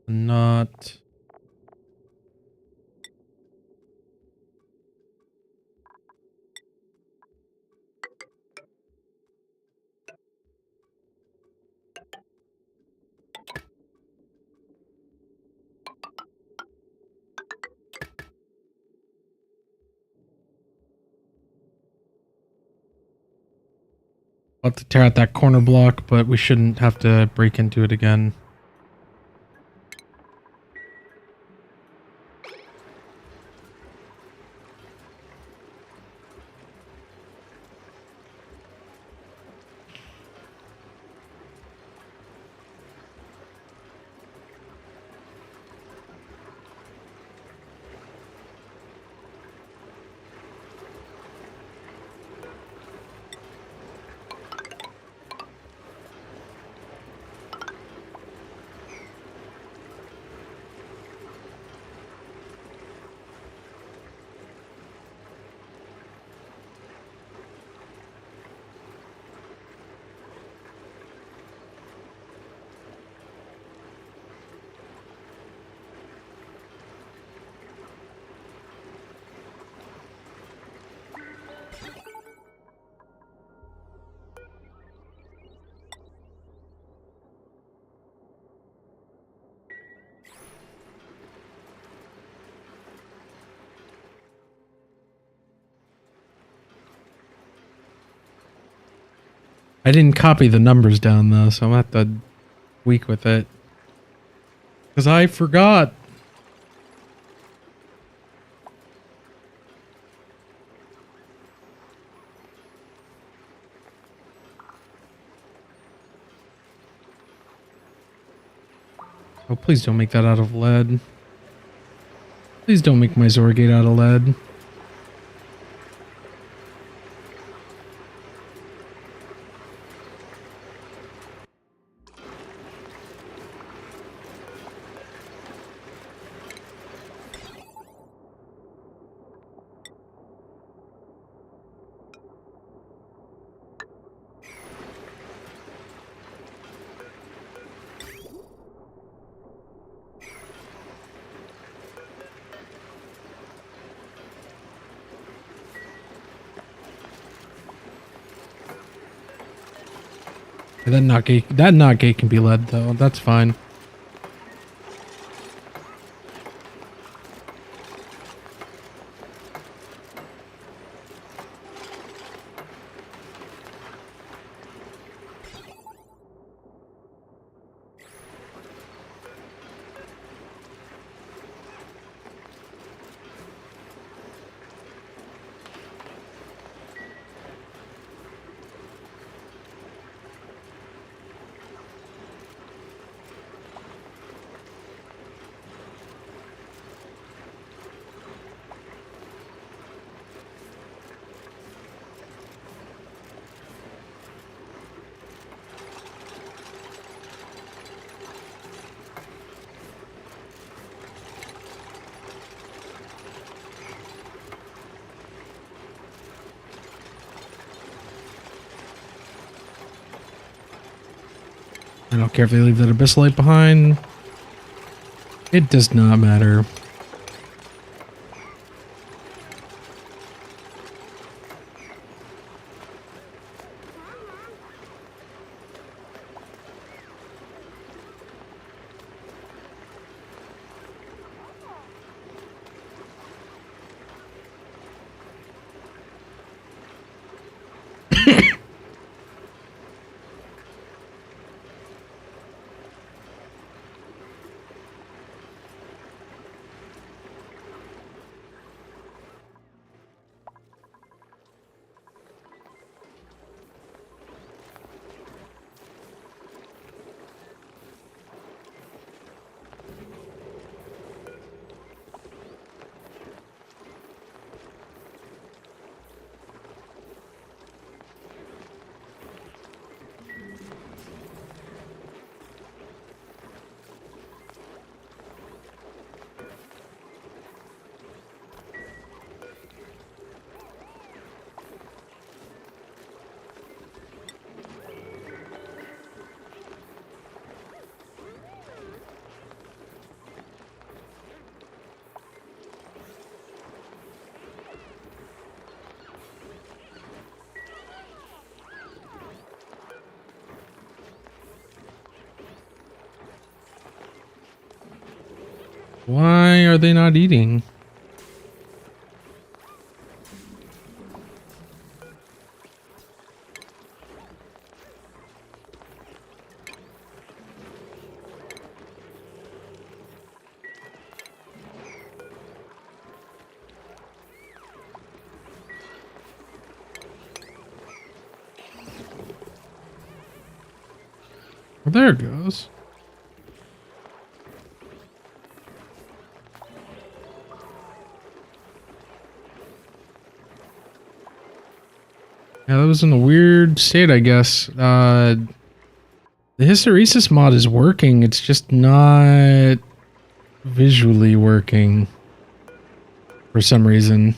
not. About to tear out that corner block, but we shouldn't have to break into it again. I didn't copy the numbers down though, so I'm gonna have to tweak with it. Because I forgot. Oh, please don't make that out of lead. Please don't make my Zorgate out of lead. That not gate can be lead though. That's fine. I don't care if they leave that abyssalite behind. It does not matter. Why are they not eating? Well, there it goes. Yeah, that was in a weird state, I guess. The hysteresis mod is working. It's just not visually working for some reason.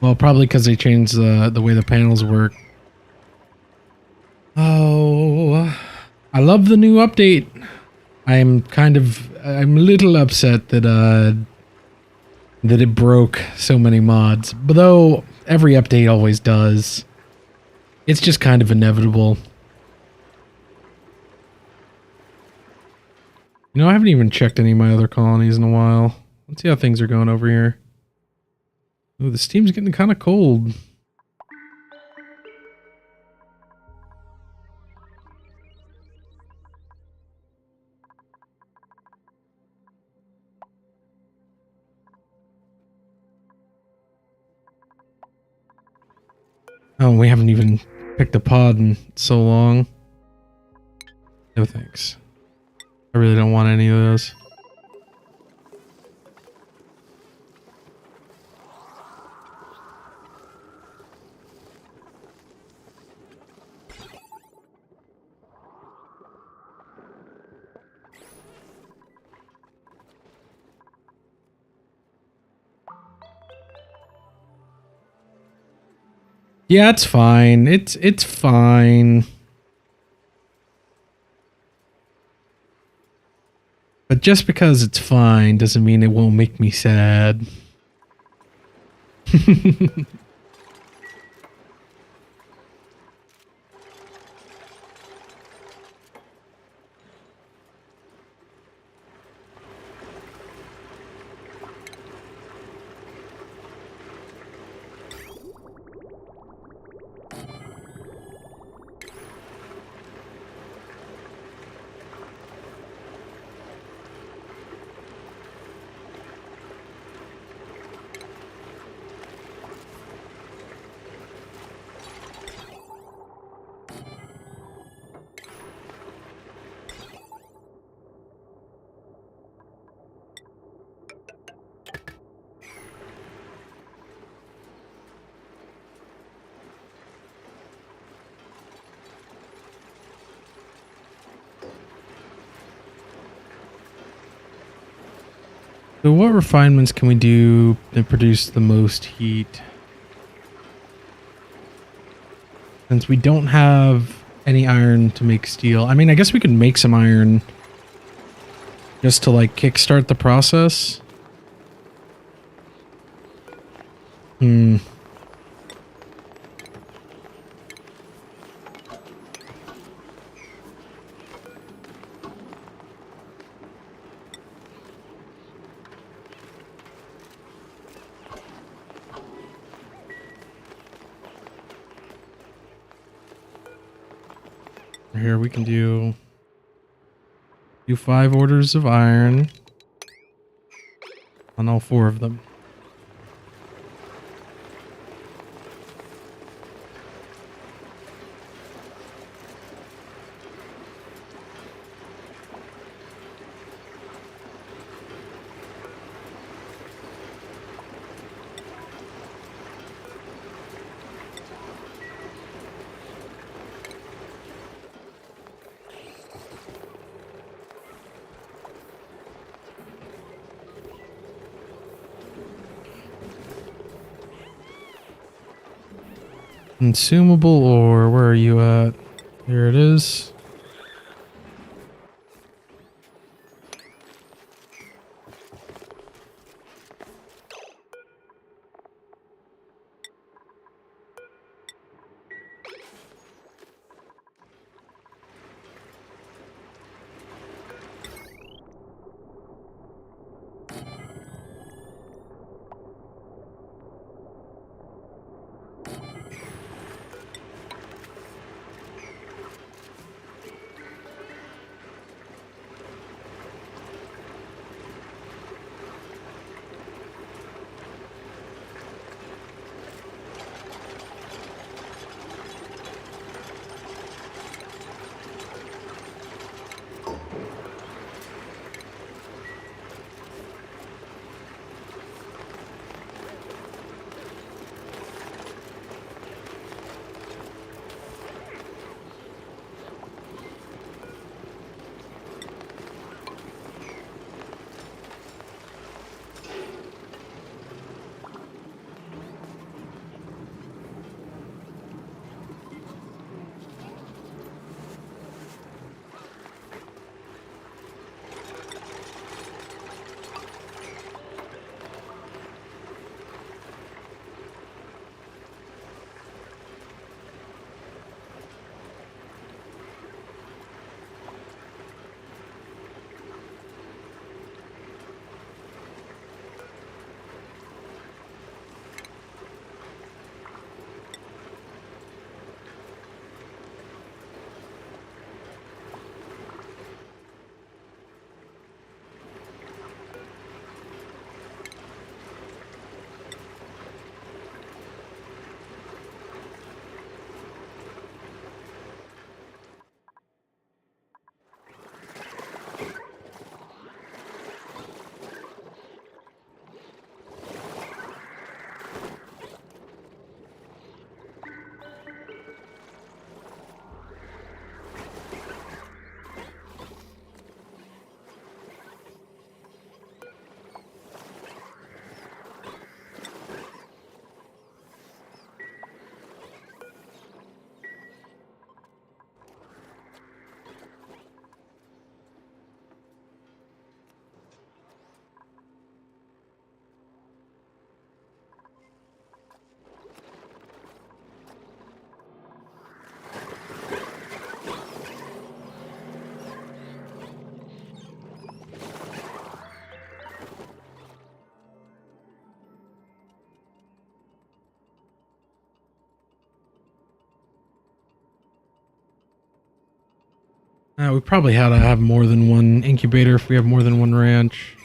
Well, probably because they changed the way the panels work. Oh, I love the new update. I'm a little upset that it broke so many mods. But though every update always does. It's just kind of inevitable. You know, I haven't even checked any of my other colonies in a while. Let's see how things are going over here. Ooh, this team's getting kind of cold. Oh, we haven't even picked a pod in so long. No thanks. I really don't want any of those. Yeah, it's fine. It's fine. But just because it's fine doesn't mean it won't make me sad. So what refinements can we do that produce the most heat? Since we don't have any iron to make steel. I mean, I guess we could make some iron just to like kickstart the process. Hmm. Here we can do 5 orders of iron on all 4 of them. Consumable ore, where are you at? Here it is. We probably had to have more than one incubator if we have more than one ranch.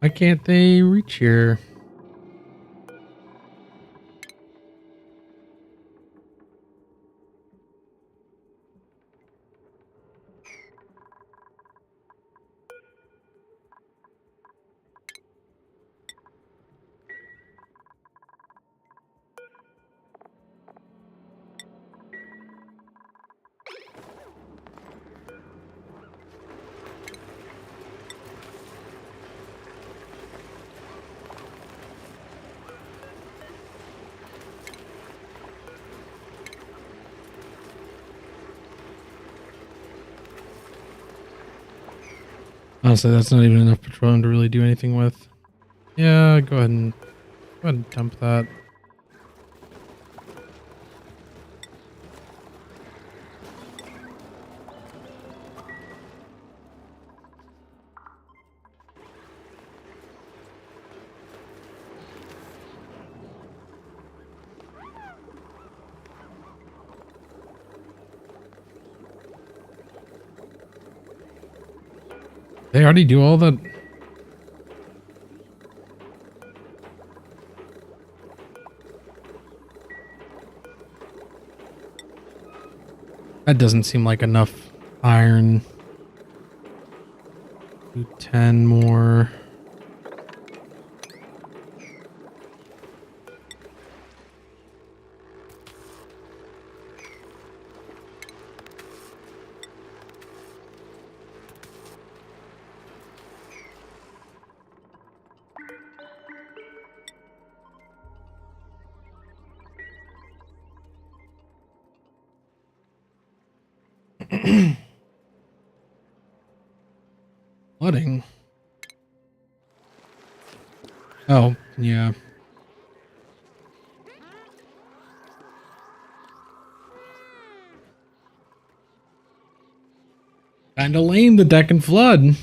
Why can't they reach here? Honestly, that's not even enough petroleum to really do anything with. Yeah, go ahead and dump that. They already do all that. That doesn't seem like enough iron. Do 10 more. Flooding. Oh, yeah. Kinda lame, the deck and flood.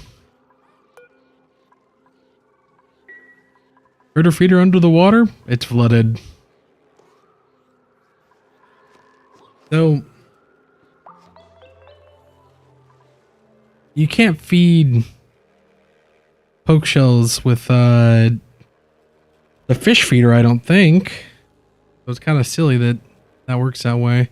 Critter feeder under the water? It's flooded. So, you can't feed poke shells with the fish feeder, I don't think. So it's kind of silly that that works that way.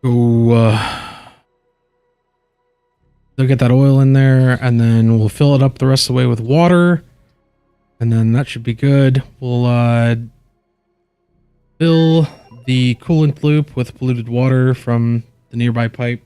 Go they'll get that oil in there, and then we'll fill it up the rest of the way with water, and then that should be good. We'll fill the coolant loop with polluted water from the nearby pipe.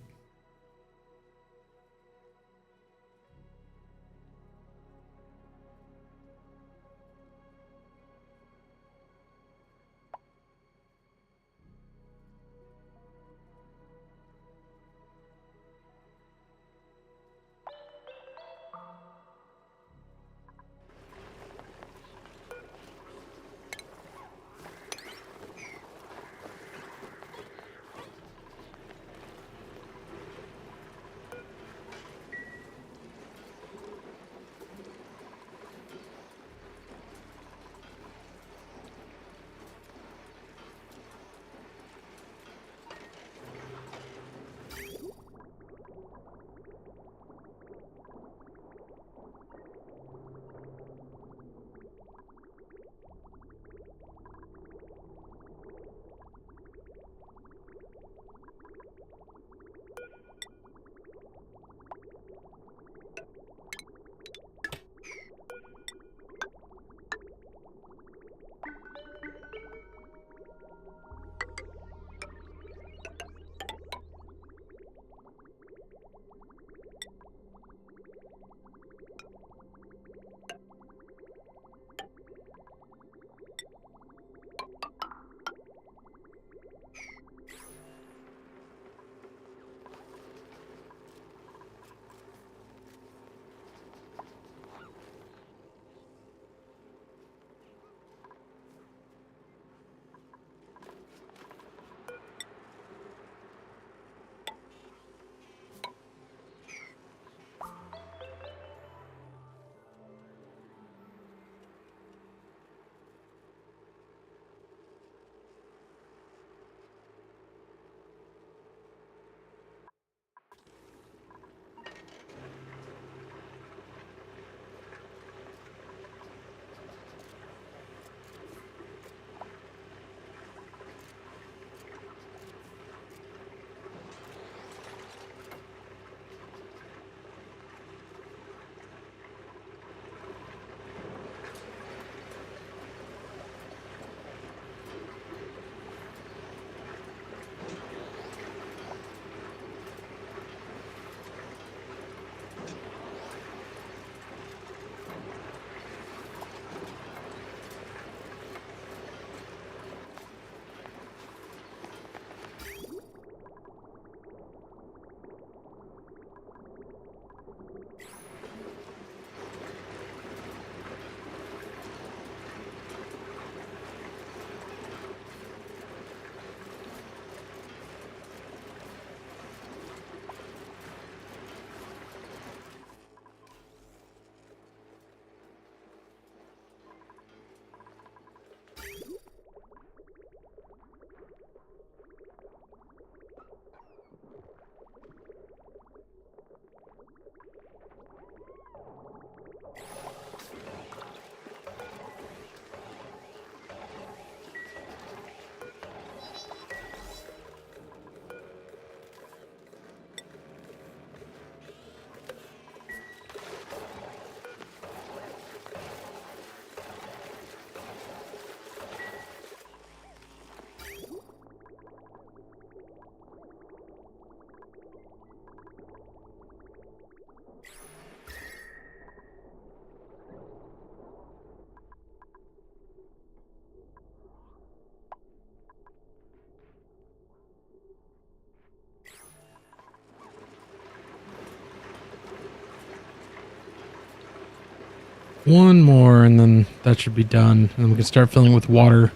One more, and then that should be done. And we can start filling with water,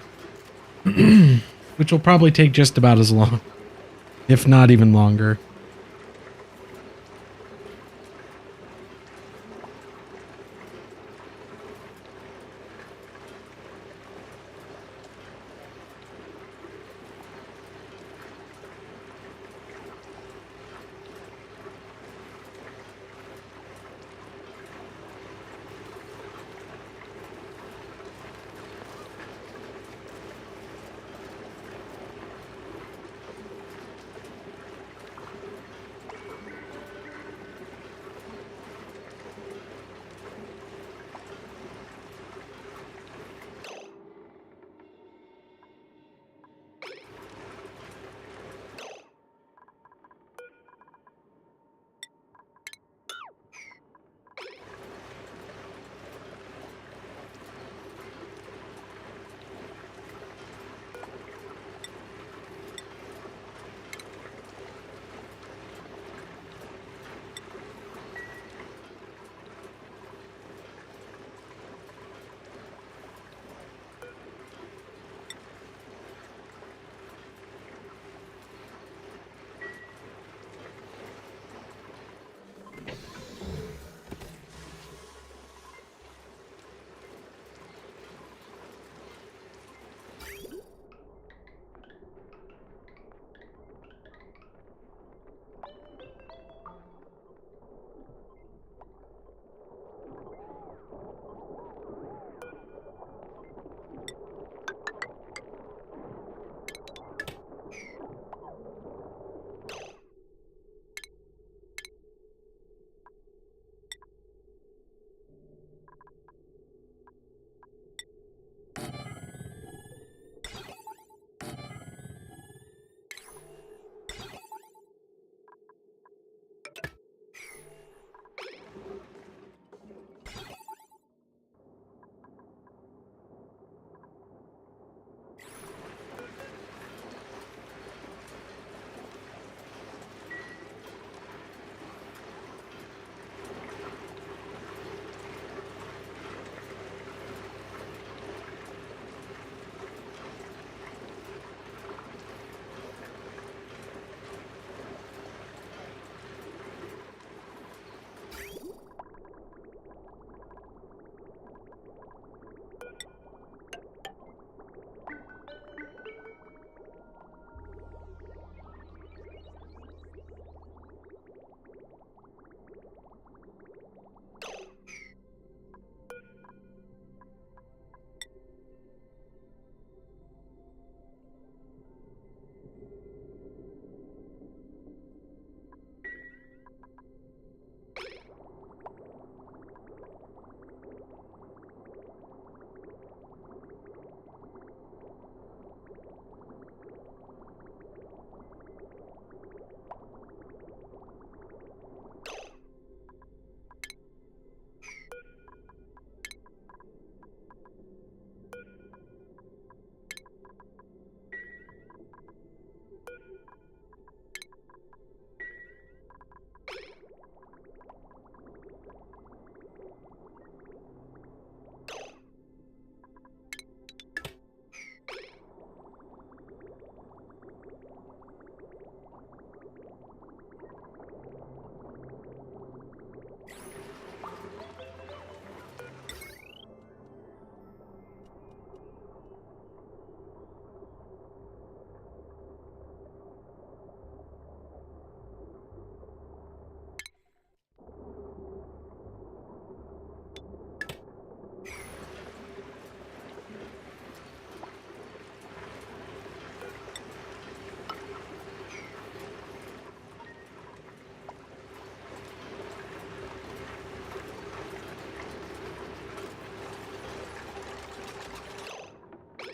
which will probably take just about as long, if not even longer.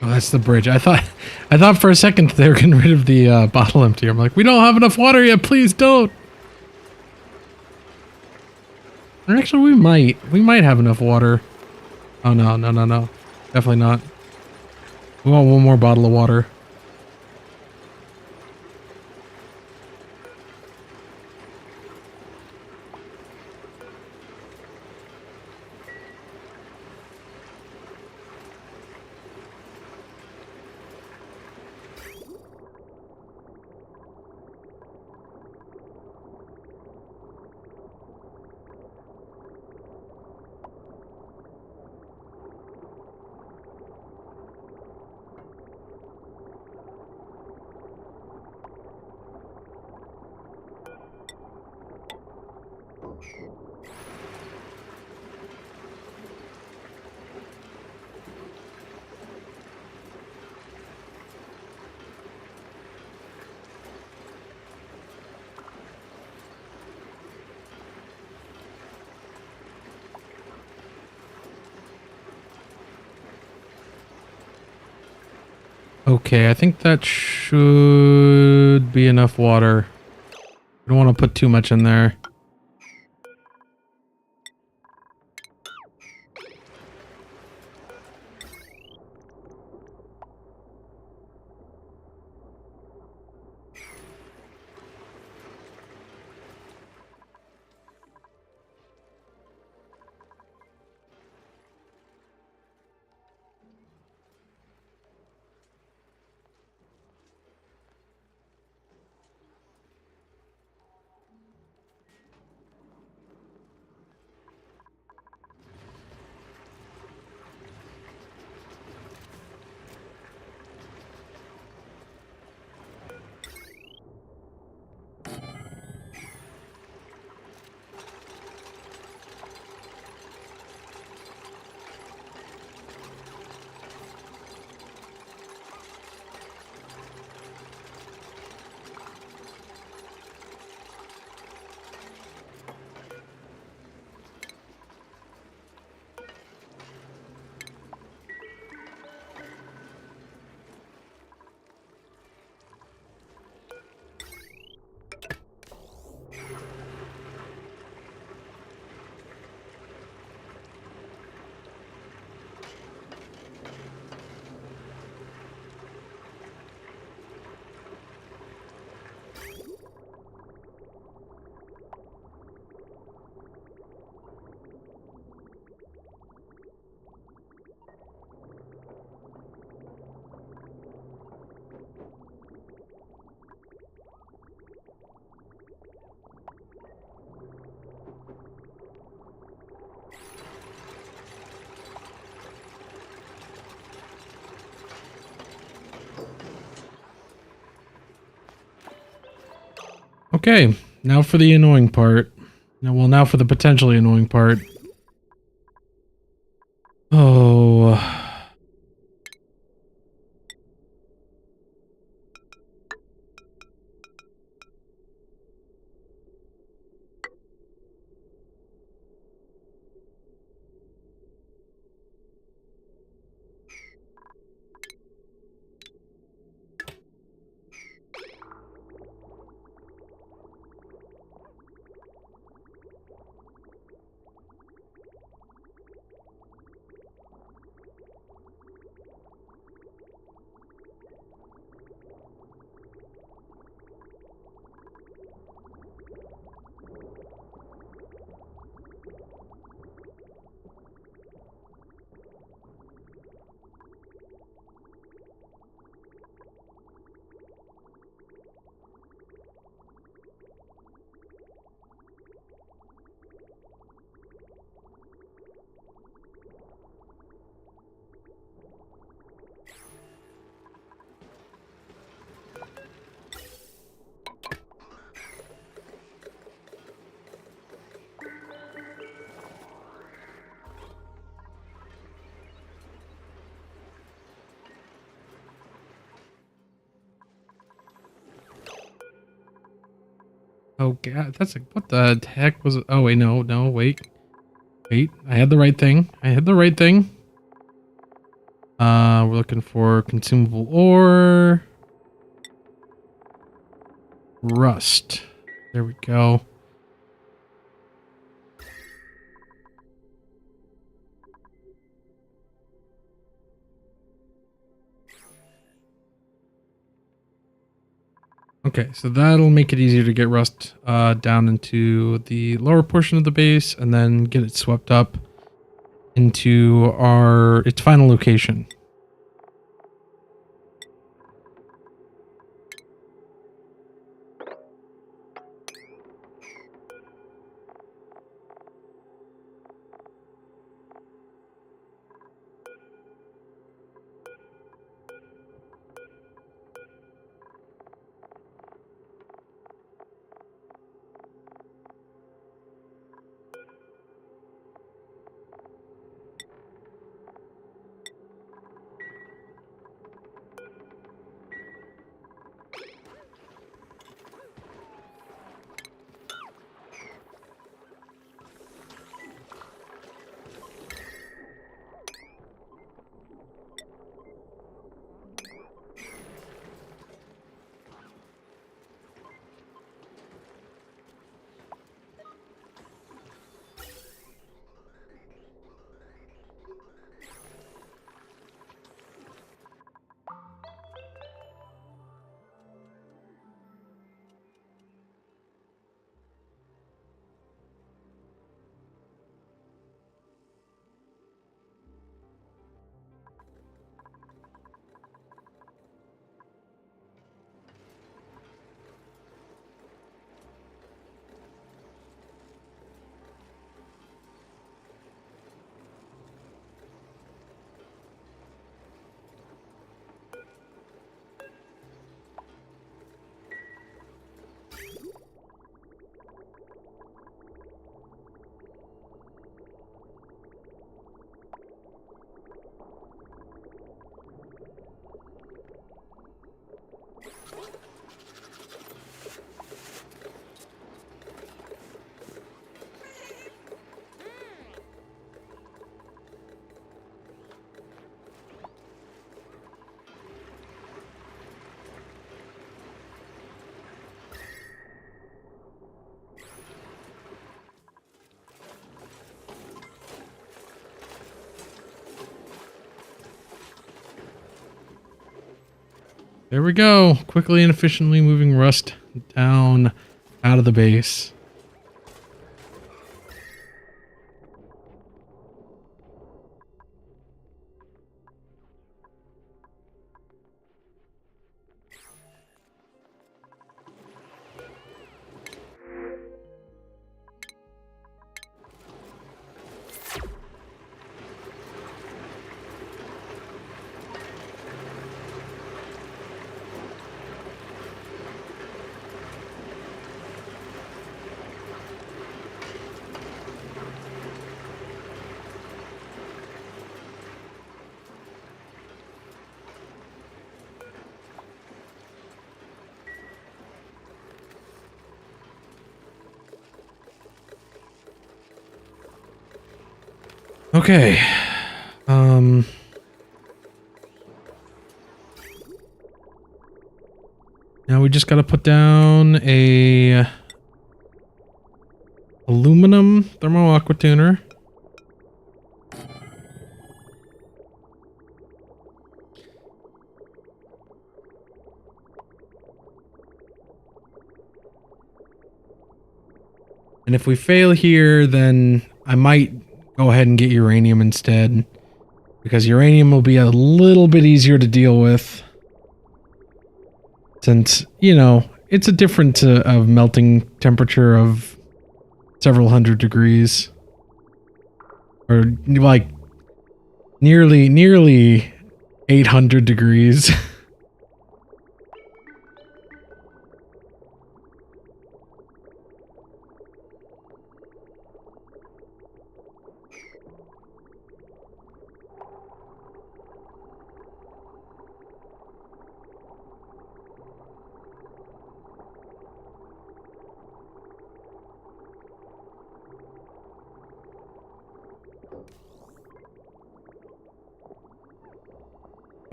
Oh, that's the bridge. I thought for a second they were getting rid of the bottle empty. I'm like, we don't have enough water yet. Please don't. Or actually, we might. We might have enough water. Oh no, no, no, no. Definitely not. We want one more bottle of water. Okay, I think that should be enough water. I don't want to put too much in there. Okay, now for the annoying part. No, well, now for the potentially annoying part. Oh. Oh god, that's like, what the heck was it? Oh wait, no, wait. Wait, I had the right thing. I had the right thing. We're looking for consumable ore. Rust. There we go. Okay, so that'll make it easier to get rust down into the lower portion of the base and then get it swept up into its final location. There we go. Quickly and efficiently moving rust down out of the base. Okay. Now we just got to put down a aluminum thermo aqua tuner. And if we fail here, then I might go ahead and get uranium instead, because uranium will be a little bit easier to deal with. Since, you know, it's a difference of melting temperature of several hundred degrees. Or like nearly 800 degrees.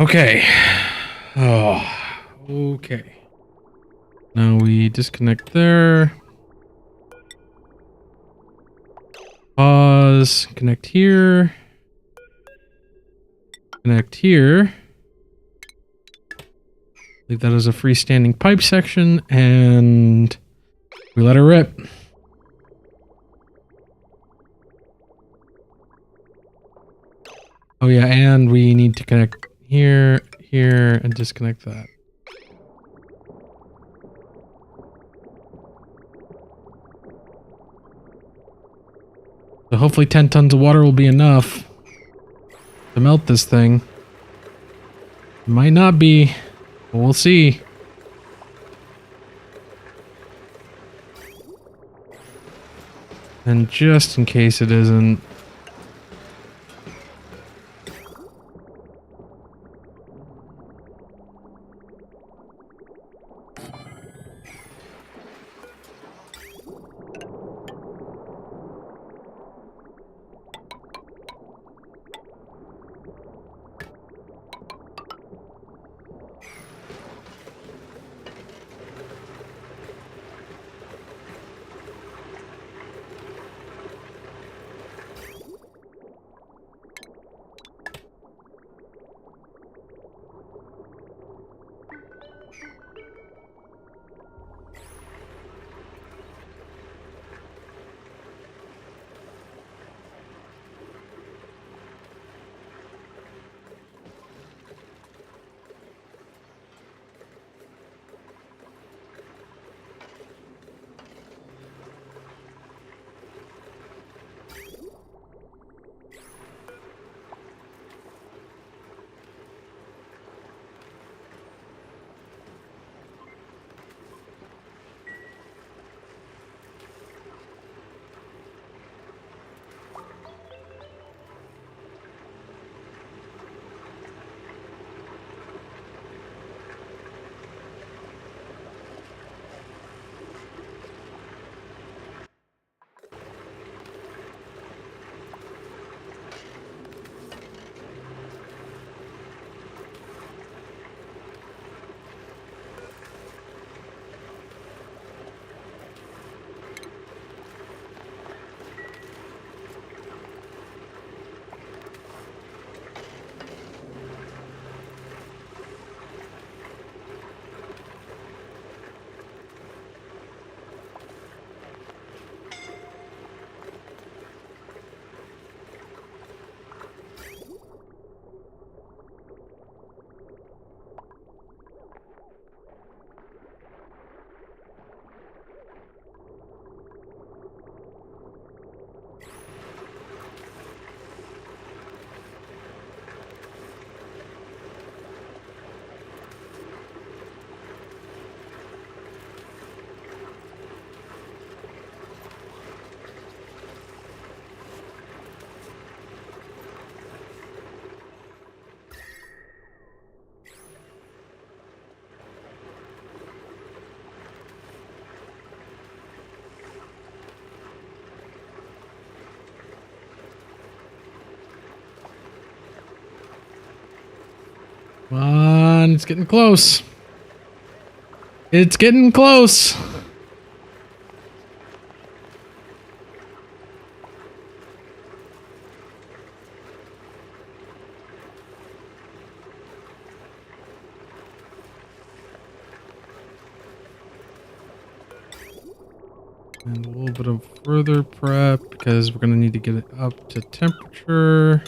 Okay. Oh, okay. Now we disconnect there. Pause. Connect here. Connect here. Leave that as a freestanding pipe section, and we let her rip. Oh yeah, and we need to connect here, here, and disconnect that. So hopefully 10 tons of water will be enough to melt this thing. Might not be, but we'll see. And just in case it isn't, come on, it's getting close. It's getting close. And a little bit of further prep because we're going to need to get it up to temperature.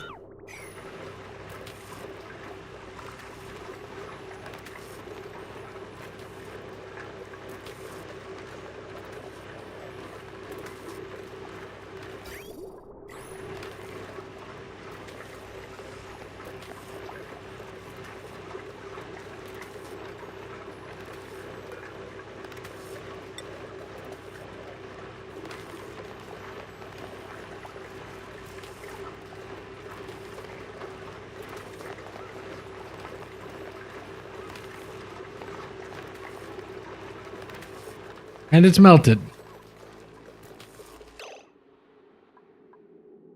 And it's melted.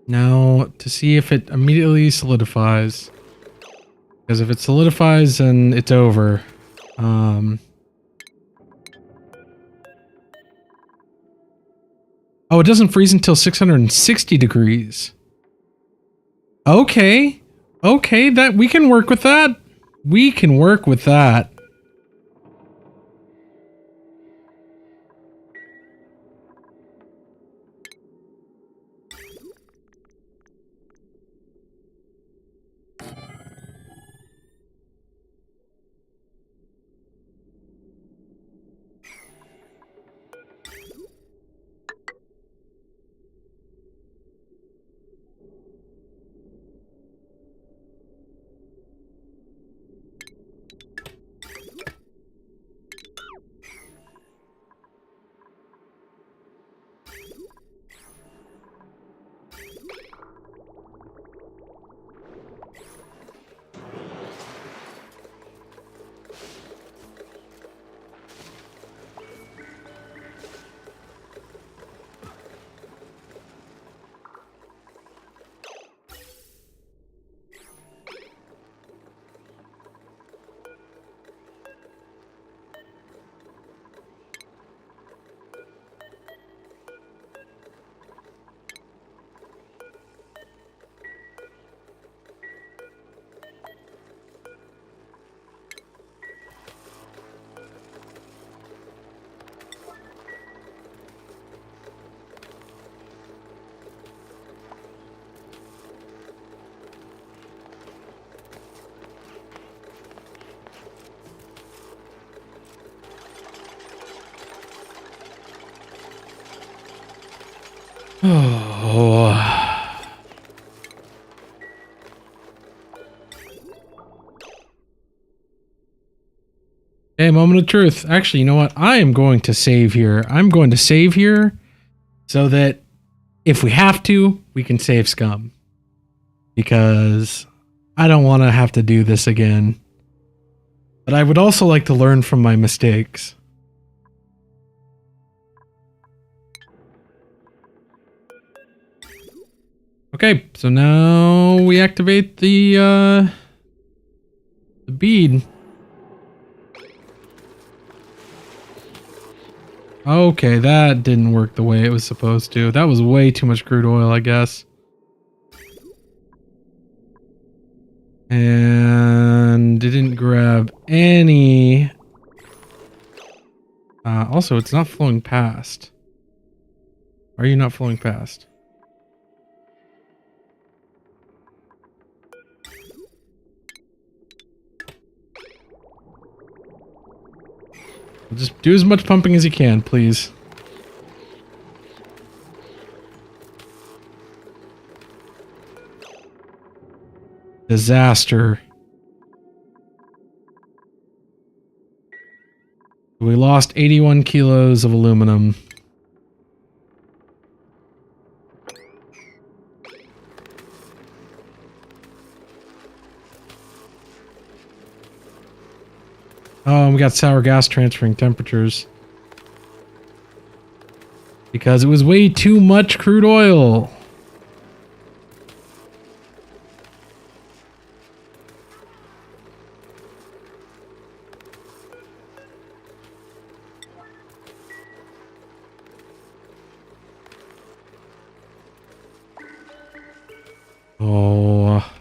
Now, to see if it immediately solidifies. Because if it solidifies, then it's over. Oh, it doesn't freeze until 660 degrees. Okay. Okay, that we can work with that. We can work with that. Oh. Hey, moment of truth. Actually, you know what? I am going to save here. I'm going to save here so that if we have to, we can save scum. Because I don't want to have to do this again. But I would also like to learn from my mistakes. Okay, so now we activate the bead. Okay, that didn't work the way it was supposed to. That was way too much crude oil, I guess. And didn't grab any. Also, it's not flowing past. Are you not flowing past? Just do as much pumping as you can, please. Disaster. We lost 81 kilos of aluminum. Oh, and we got sour gas transferring temperatures. Because it was way too much crude oil. Oh.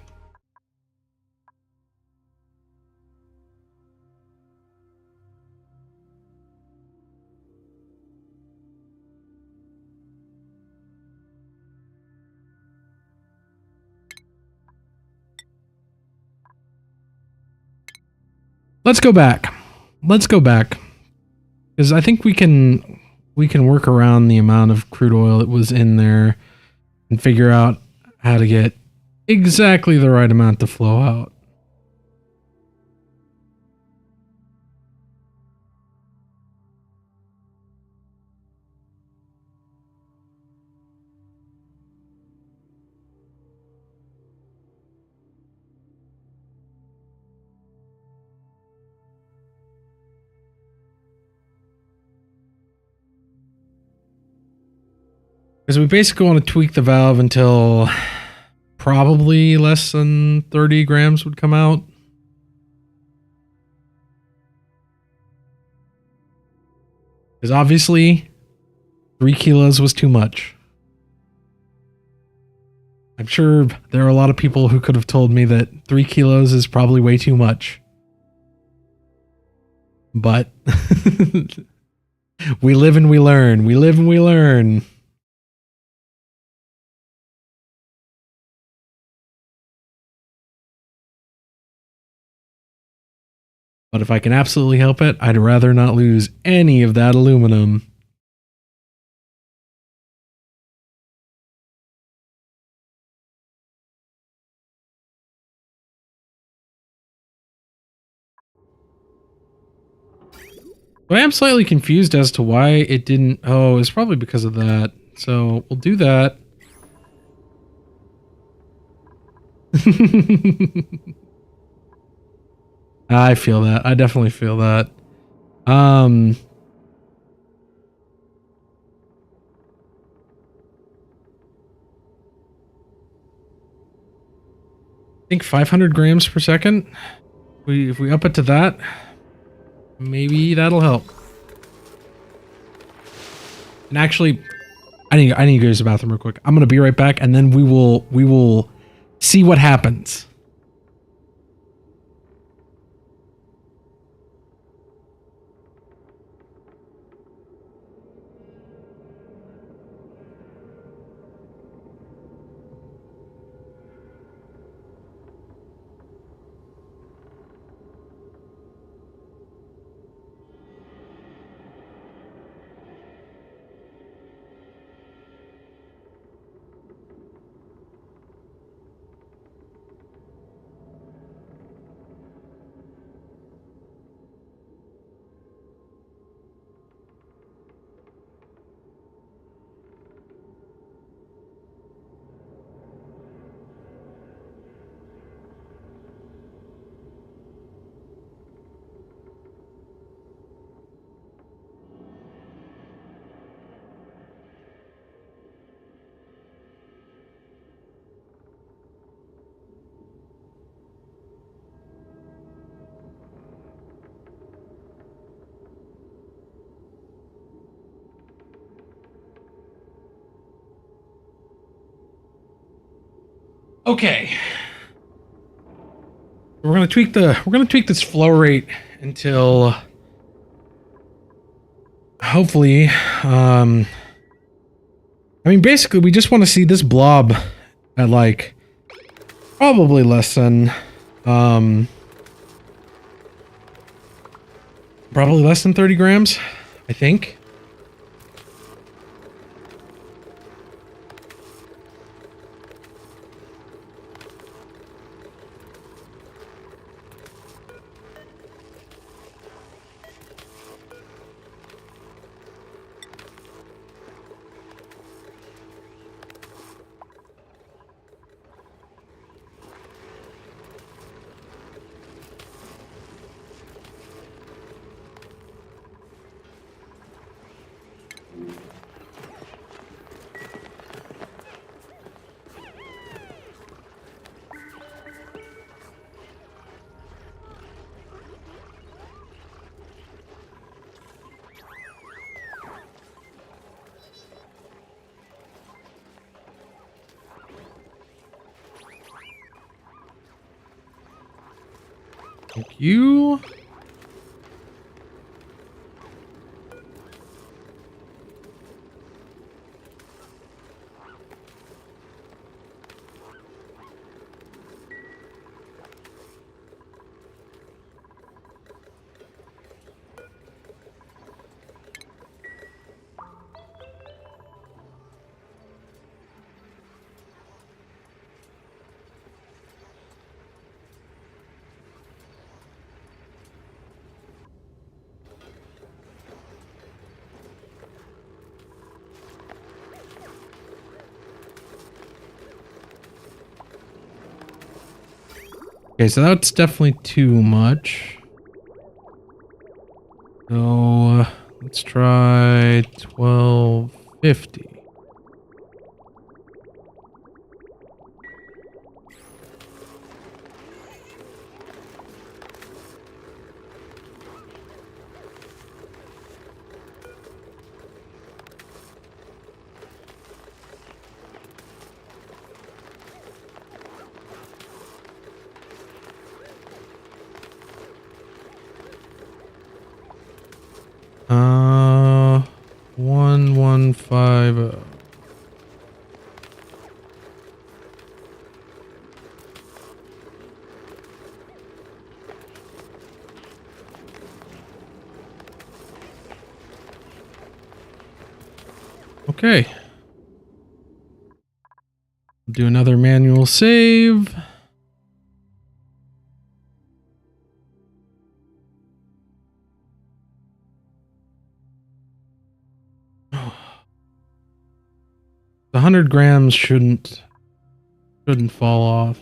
Let's go back. Let's go back. Because I think we can work around the amount of crude oil that was in there and figure out how to get exactly the right amount to flow out. Because we basically want to tweak the valve until probably less than 30 grams would come out. Because obviously 3 kilos was too much. I'm sure there are a lot of people who could have told me that 3 kilos is probably way too much. But we live and we learn. We live and we learn. But if I can absolutely help it, I'd rather not lose any of that aluminum. But I am slightly confused as to why it didn't... Oh, it's probably because of that. So we'll do that. I feel that. I definitely feel that. I think 500 grams per second. If we up it to that, maybe that'll help. And actually, I need to go to the bathroom real quick. I'm gonna be right back, and then we will see what happens. Okay. We're gonna tweak this flow rate until hopefully I mean basically we just want to see this blob at like probably less than probably less than 30 grams, I think. Thank you. Okay, so that's definitely too much. So let's try 1250. 150. Okay. Do another manual save. The 100 grams shouldn't fall off.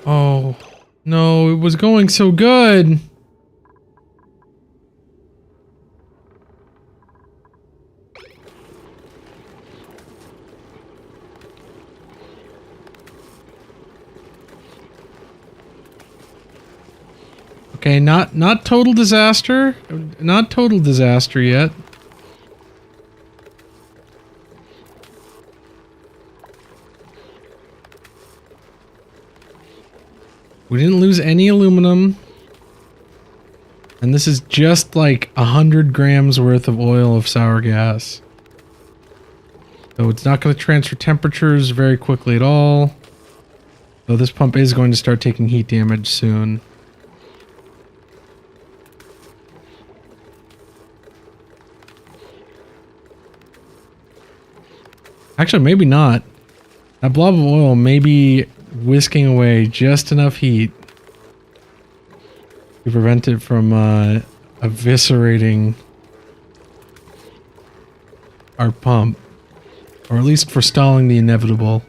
Oh, no, it was going so good. Okay, not total disaster. Not total disaster yet. We didn't lose any aluminum. And this is just like 100 grams worth of oil of sour gas. So it's not going to transfer temperatures very quickly at all. Though this pump is going to start taking heat damage soon. Actually, maybe not. That blob of oil may be whisking away just enough heat to prevent it from eviscerating our pump. Or at least forestalling the inevitable.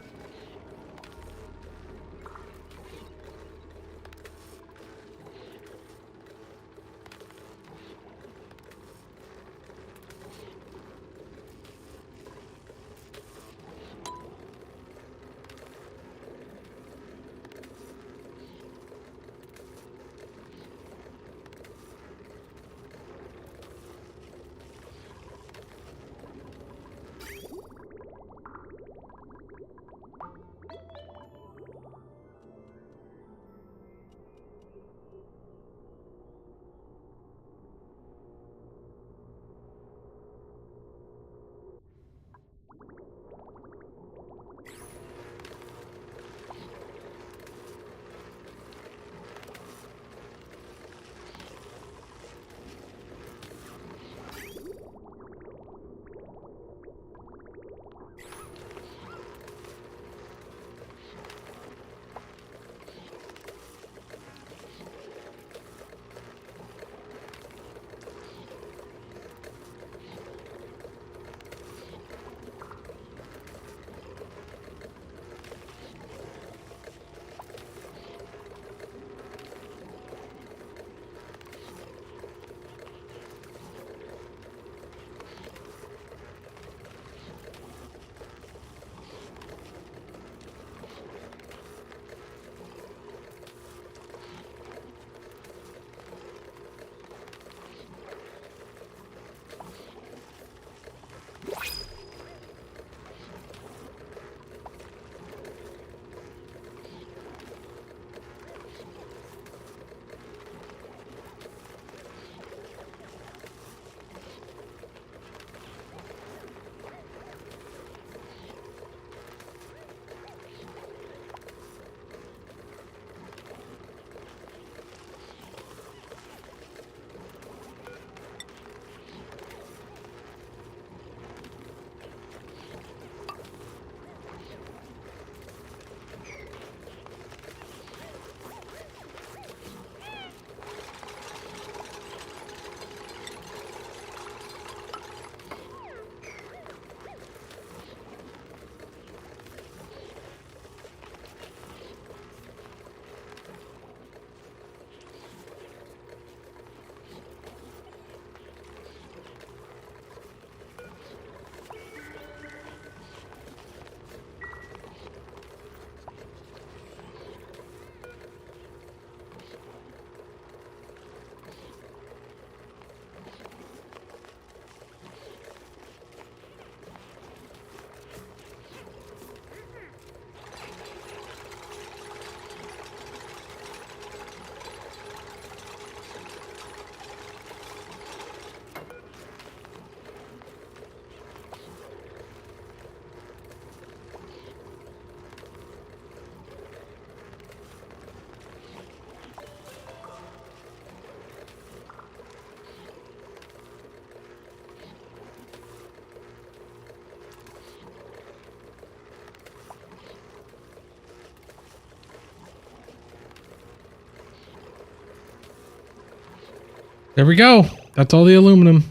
There we go. That's all the aluminum.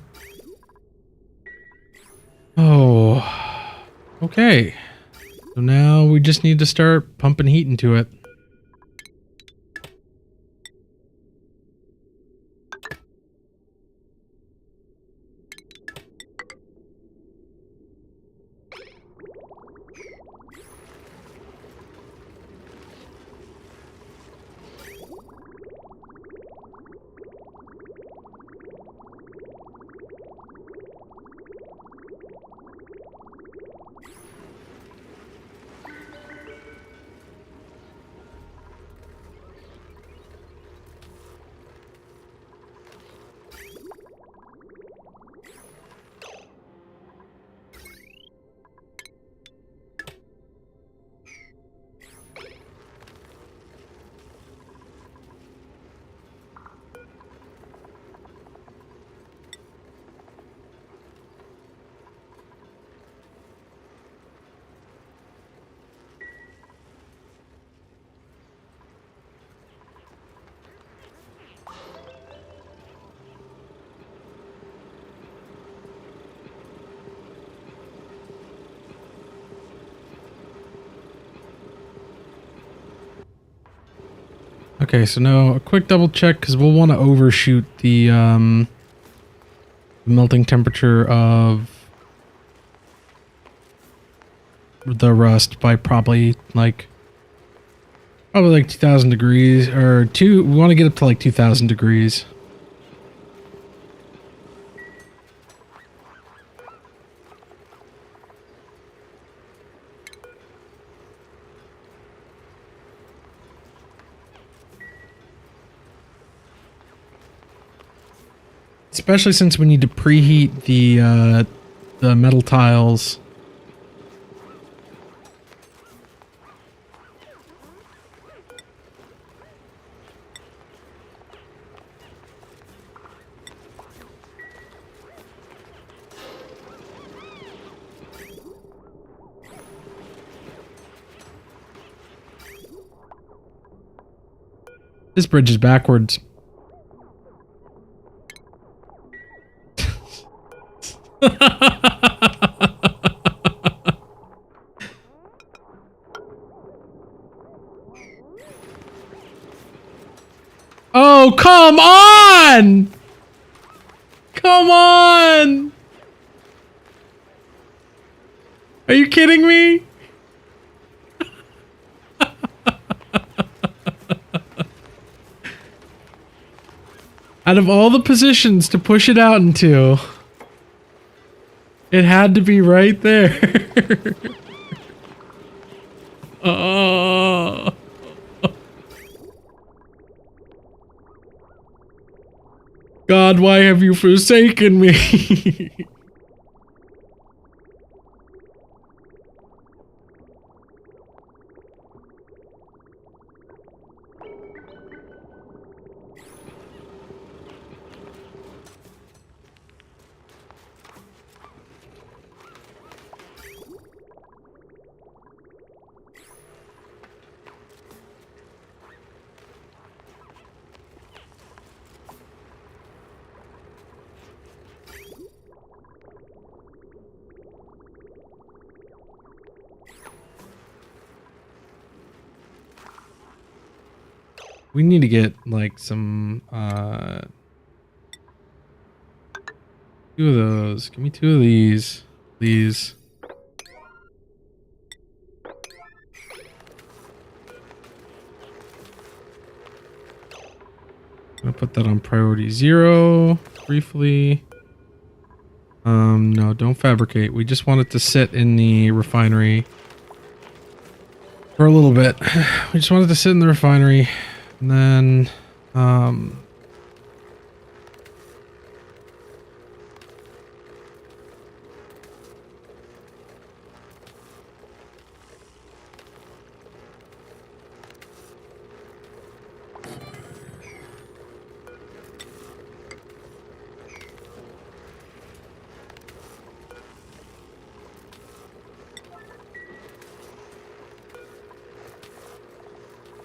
Oh, okay. So now we just need to start pumping heat into it. Okay, so now a quick double check because we'll want to overshoot the melting temperature of the rust by probably like 2,000 degrees or we want to get up to like 2,000 degrees. Especially since we need to preheat the metal tiles. This bridge is backwards. Oh, come on! Come on! Are you kidding me? Out of all the positions to push it out into, it had to be right there. Oh. God, why have you forsaken me? We need to get like some two of those. Give me two of these, please. I'm gonna put that on priority 0 briefly. No, don't fabricate. We just want it to sit in the refinery for a little bit. We just want it to sit in the refinery. And then,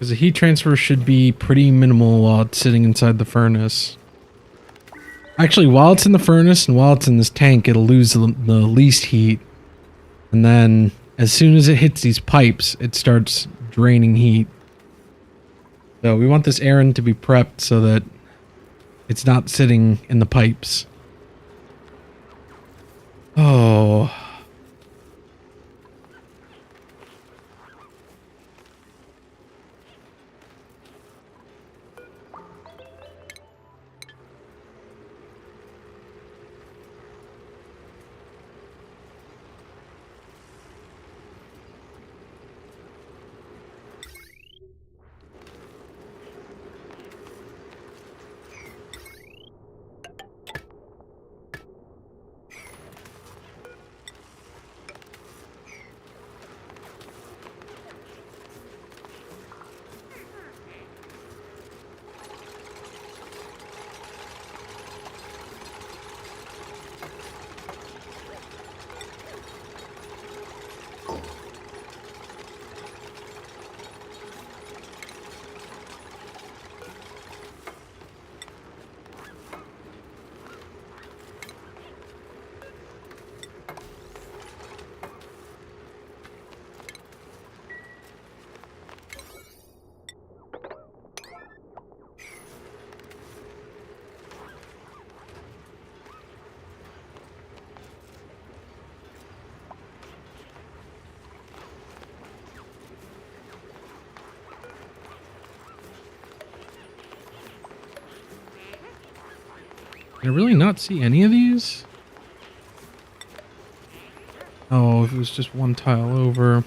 because the heat transfer should be pretty minimal while it's sitting inside the furnace. Actually, while it's in the furnace and while it's in this tank, it'll lose the least heat. And then as soon as it hits these pipes, it starts draining heat. So we want this Aran to be prepped so that it's not sitting in the pipes. Oh. Did I really not see any of these? Oh, if it was just one tile over.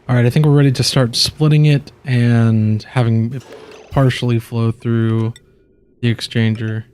All right, I think we're ready to start splitting it and having it partially flow through the exchanger.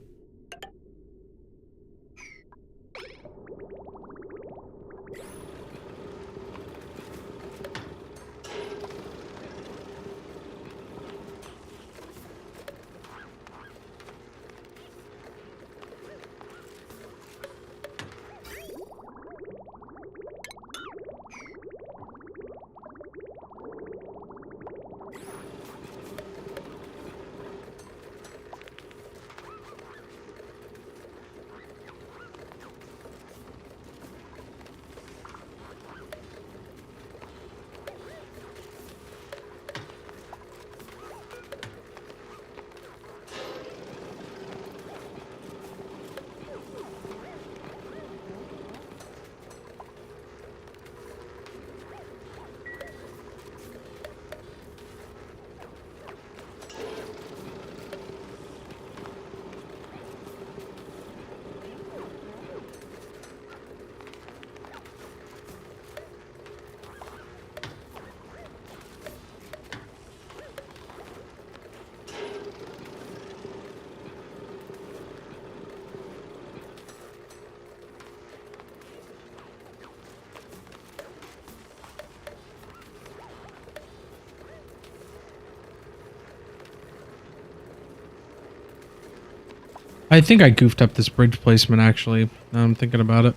I think I goofed up this bridge placement, actually. Now I'm thinking about it.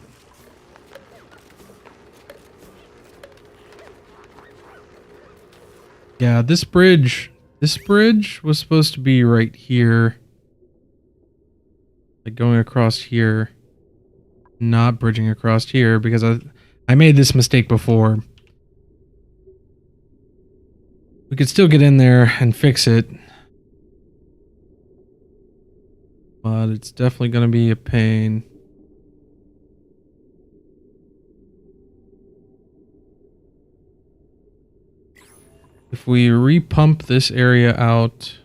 Yeah, this bridge was supposed to be right here. Like going across here. Not bridging across here, because I made this mistake before. We could still get in there and fix it. But it's definitely going to be a pain. If we repump this area out...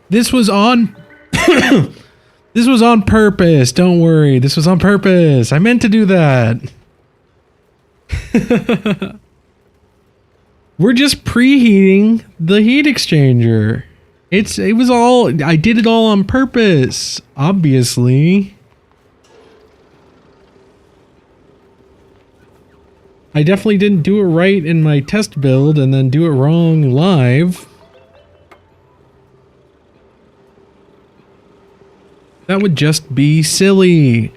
This was on... This was on purpose. Don't worry. This was on purpose. I meant to do that. We're just preheating the heat exchanger. It was all... I did it all on purpose. Obviously. I definitely didn't do it right in my test build and then do it wrong live. That would just be silly.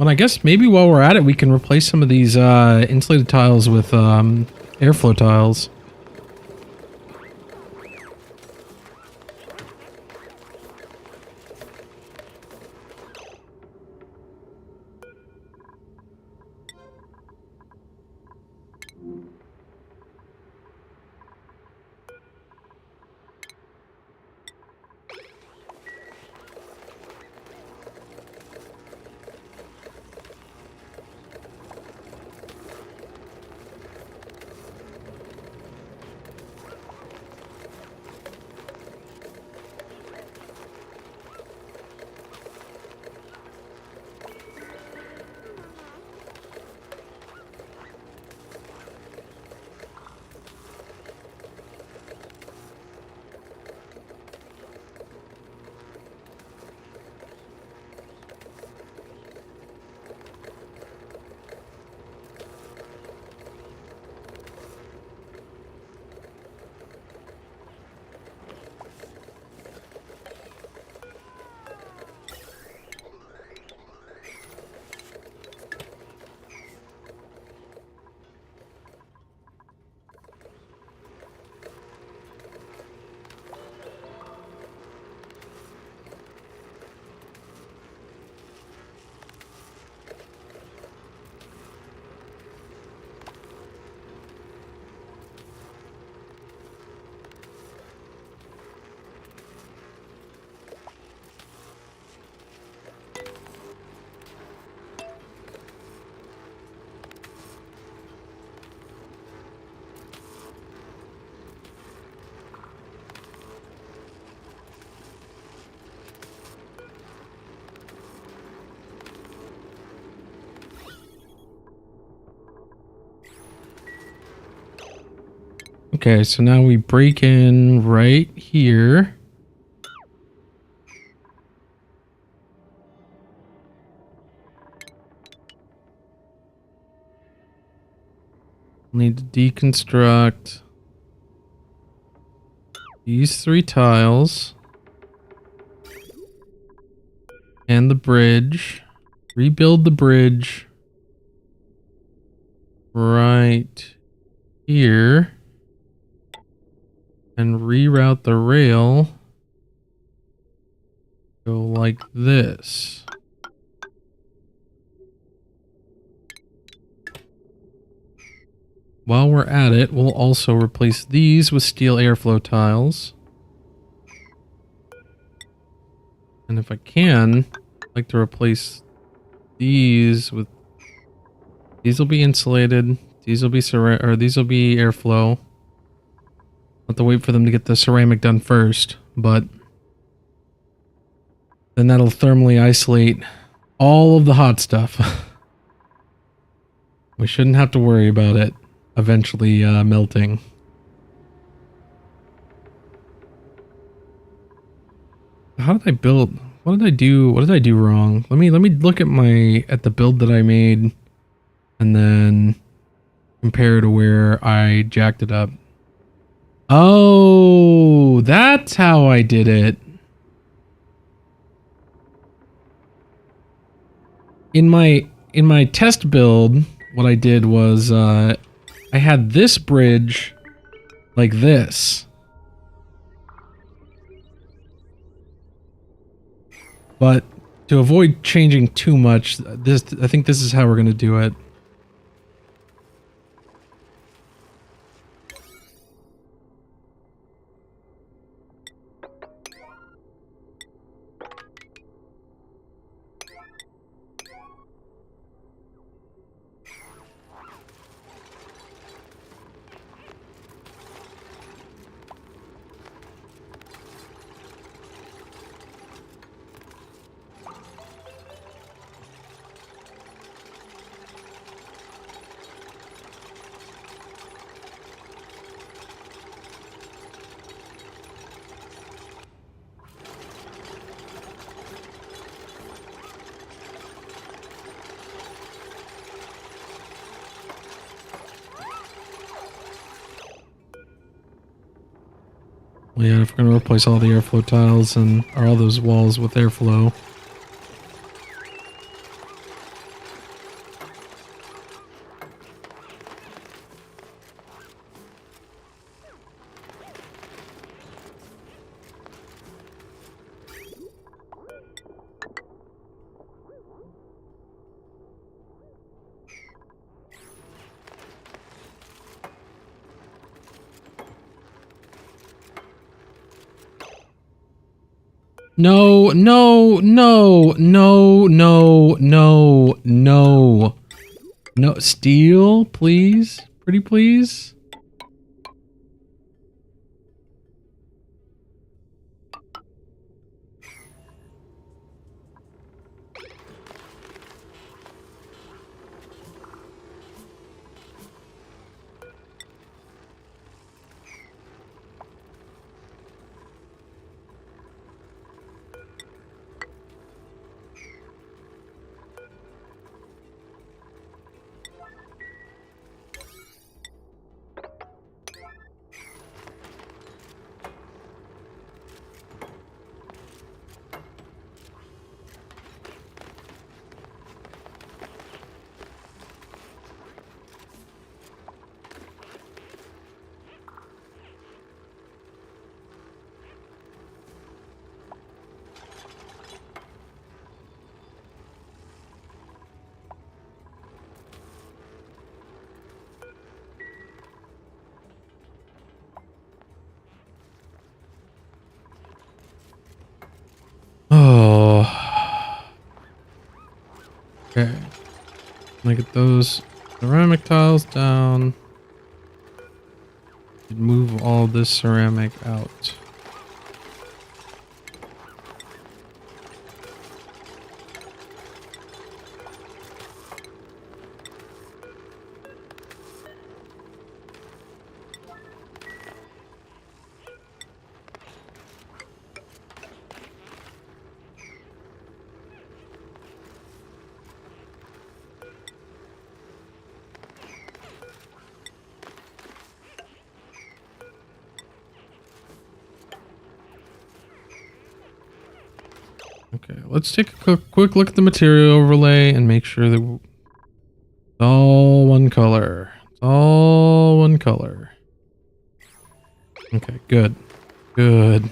Well, I guess maybe while we're at it, we can replace some of these insulated tiles with airflow tiles. Okay, so now we break in right here. Need to deconstruct these 3 tiles and the bridge. Rebuild the bridge right here and reroute the rail. Go like this. While we're at it, we'll also replace these with steel airflow tiles. And if I can, I'd like to replace these with... These will be insulated. These will be these will be airflow. I'll have to wait for them to get the ceramic done first, but then that'll thermally isolate all of the hot stuff. We shouldn't have to worry about it eventually melting. How did I build? What did I do? What did I do wrong? Let me look at the build that I made and then compare to where I jacked it up. Oh, that's how I did it. In my test build, what I did was I had this bridge like this. But to avoid changing too much, I think this is how we're going to do it. Well, yeah, if we're going to replace all the airflow tiles and or all those walls with airflow. No, no, no, no, no, no, no. No, steel, please. Pretty please. Oh. Okay. Let me get those ceramic tiles down. Move all this ceramic out. Okay, let's take a quick look at the material overlay and make sure that it's all one color. It's all one color. Okay, good. Good.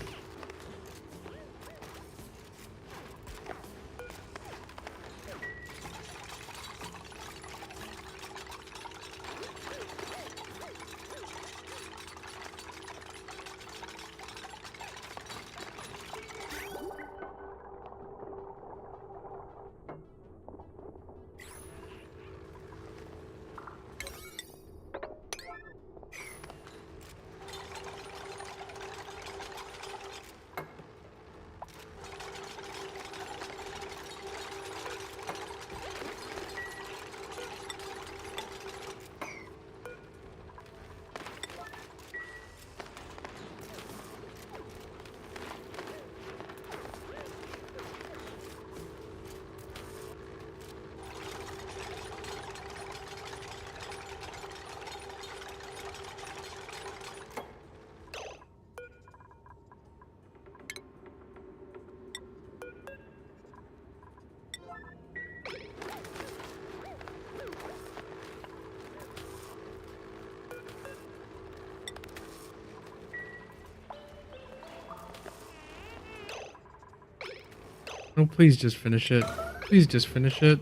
No, please just finish it. Please just finish it.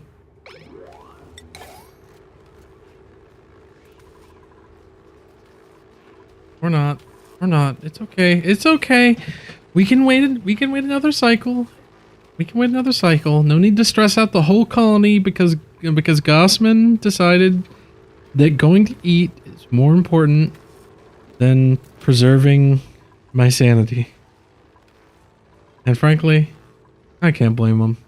Or not. Or not. It's okay. It's okay. We can wait. We can wait another cycle. We can wait another cycle. No need to stress out the whole colony because Gossman decided that going to eat is more important than preserving my sanity. And frankly, I can't blame him.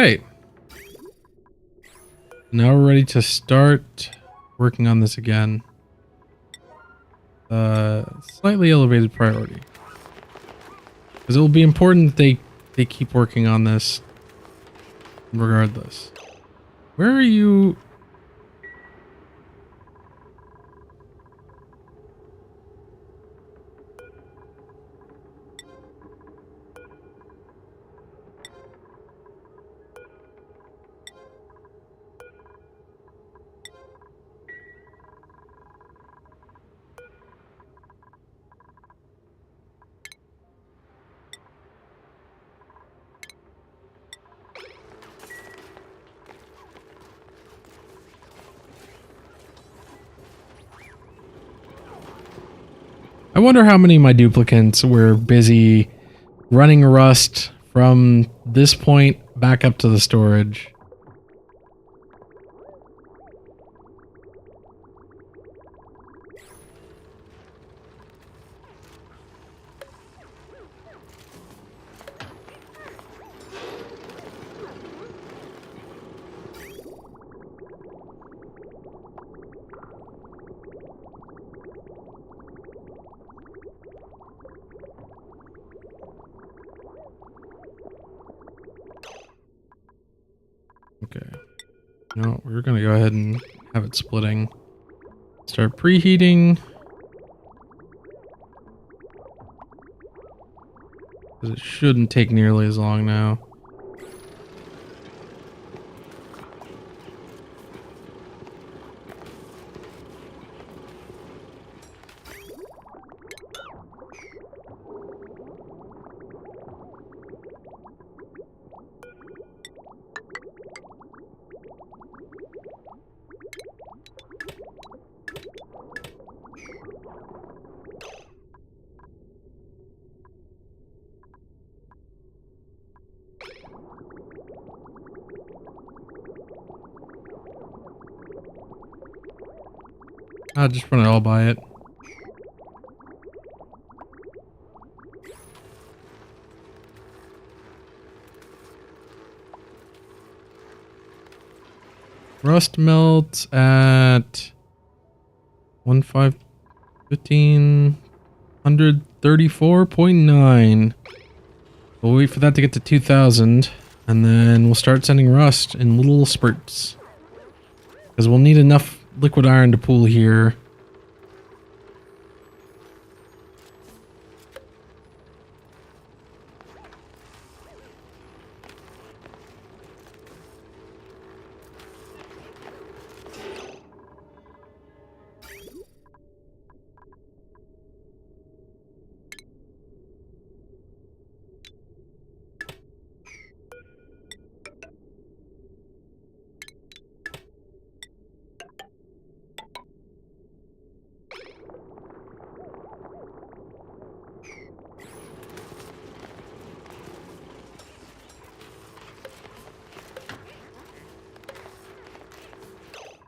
Okay. Now we're ready to start working on this again. Slightly elevated priority. Because it will be important that they keep working on this regardless. Where are you? I wonder how many of my duplicates were busy running Rust from this point back up to the storage. Okay. No, we're going to go ahead and have it splitting. Start preheating. Because it shouldn't take nearly as long now. I'll just run it all by it. Rust melts at 1534.9. We'll wait for that to get to 2000 and then we'll start sending rust in little spurts. Because we'll need enough liquid iron to pool here.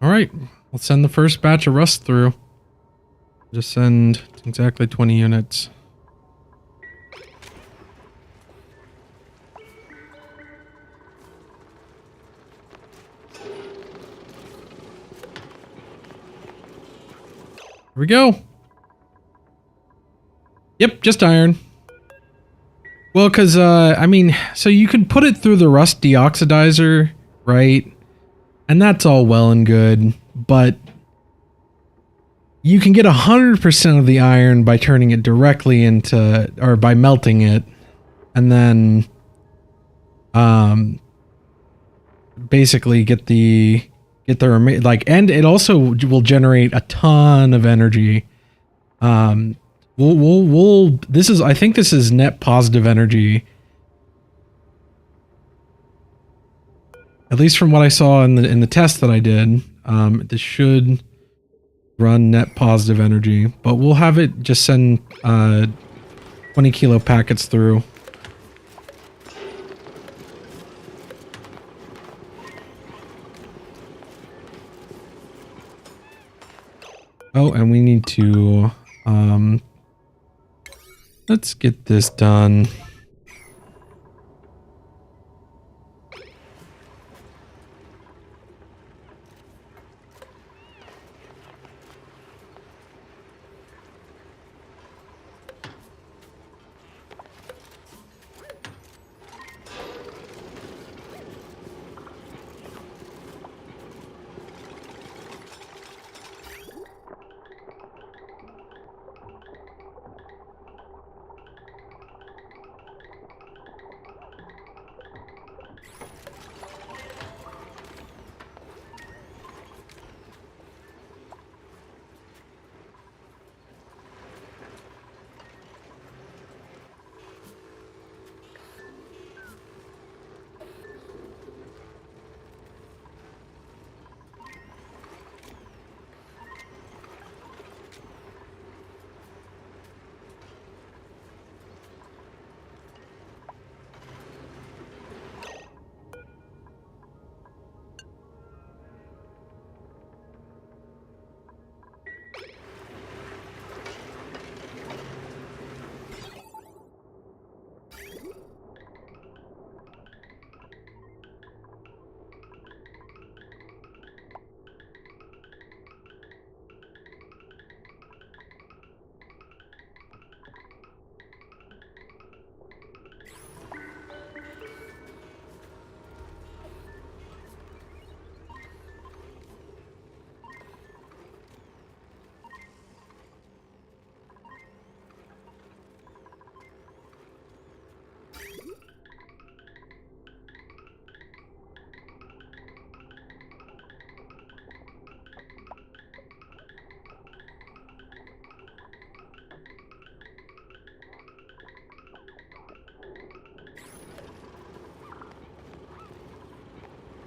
All right, let's send the first batch of rust through. Just send exactly 20 units. Here we go. Yep, just iron. Well, because, I mean, so you can put it through the rust deoxidizer, right? And that's all well and good, but you can get 100% of the iron by turning it directly into, or by melting it, and then, basically get the like, and it also will generate a ton of energy. This is, I think this is net positive energy. At least from what I saw in the test that I did, this should run net positive energy, but we'll have it just send 20 kilo packets through. Oh, and we need to, let's get this done.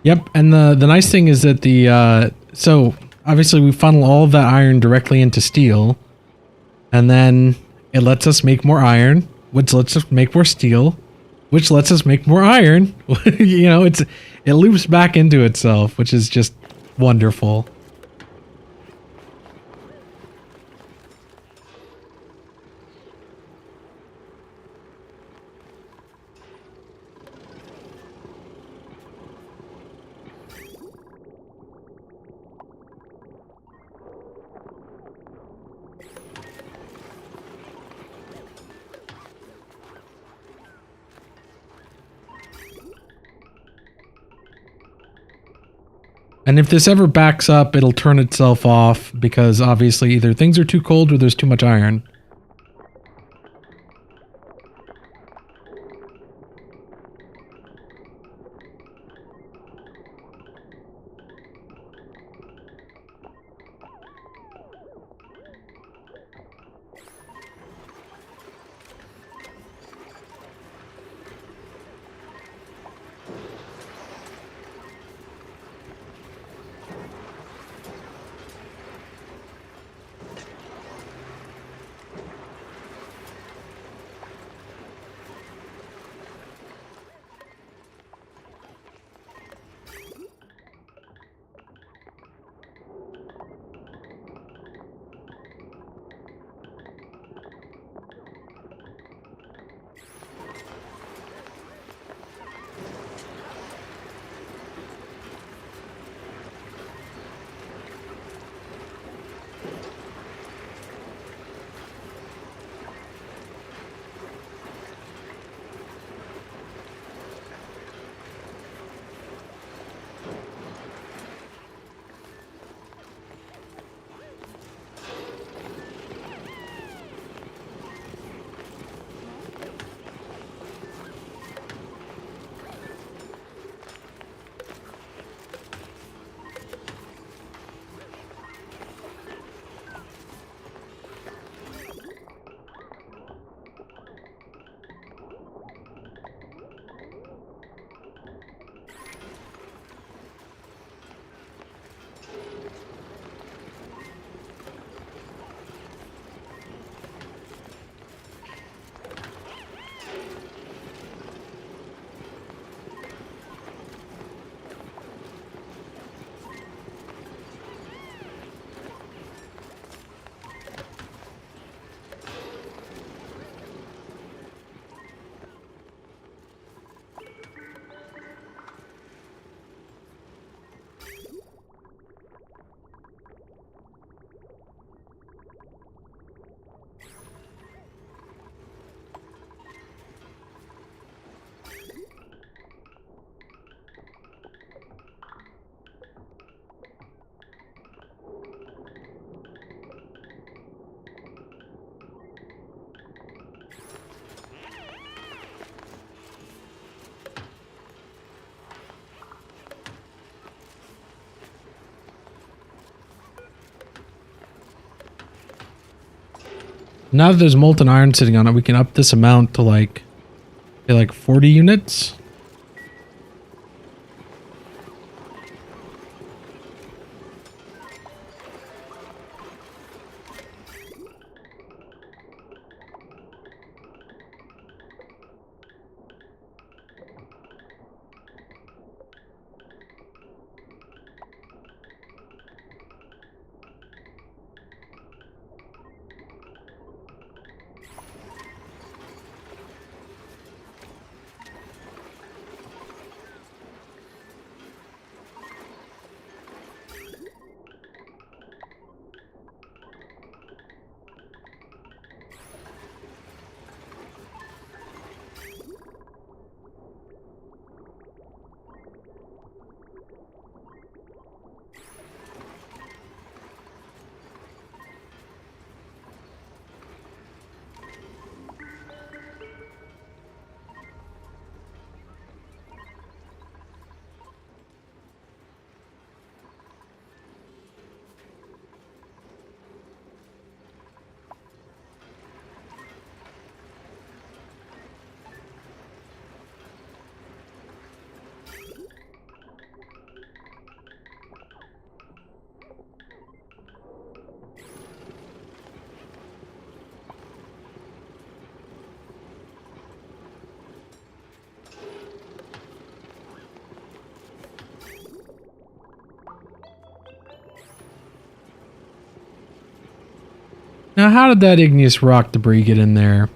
Yep, and the nice thing is that so obviously we funnel all of that iron directly into steel, and then it lets us make more iron, which lets us make more steel, which lets us make more iron. You know, it loops back into itself, which is just wonderful. And if this ever backs up, it'll turn itself off because obviously either things are too cold or there's too much iron. Now that there's molten iron sitting on it, we can up this amount to like 40 units. Now, how did that igneous rock debris get in there?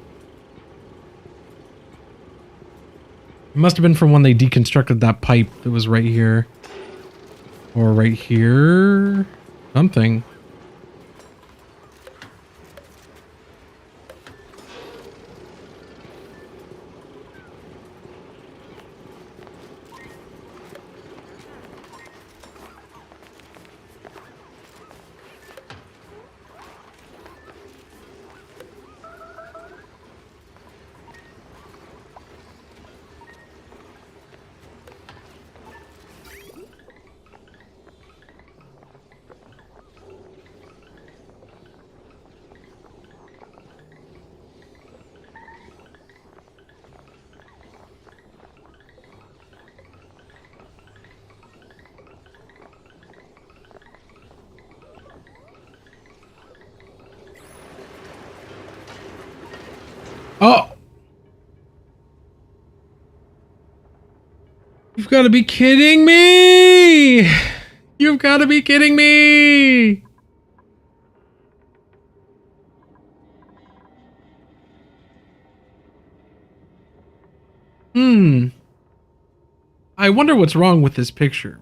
It must have been from when they deconstructed that pipe that was right here. Or right here. Something. Oh! You've got to be kidding me! You've got to be kidding me! I wonder what's wrong with this picture.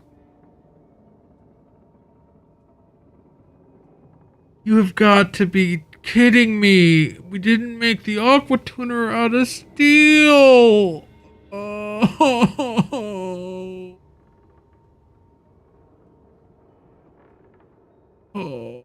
You have got to be kidding me. We didn't make the aqua tuner out of steel. Oh. Oh.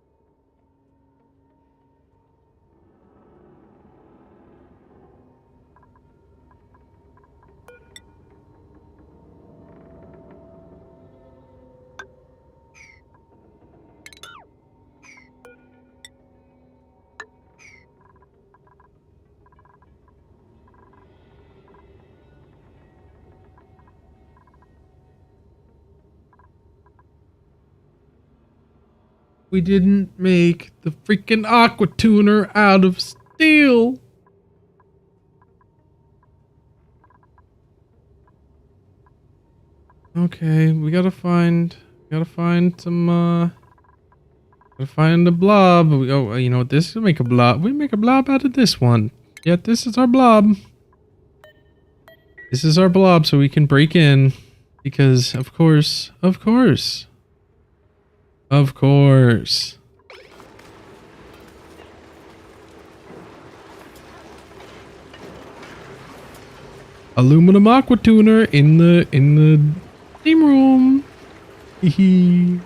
We didn't make the freaking aqua tuner out of steel. Okay, we gotta find some, gotta find a blob. Oh, you know what? This will make a blob. We make a blob out of this one. Yeah, this is our blob. This is our blob, so we can break in. Because, of course. Aluminum aqua tuner in the steam room. Hee.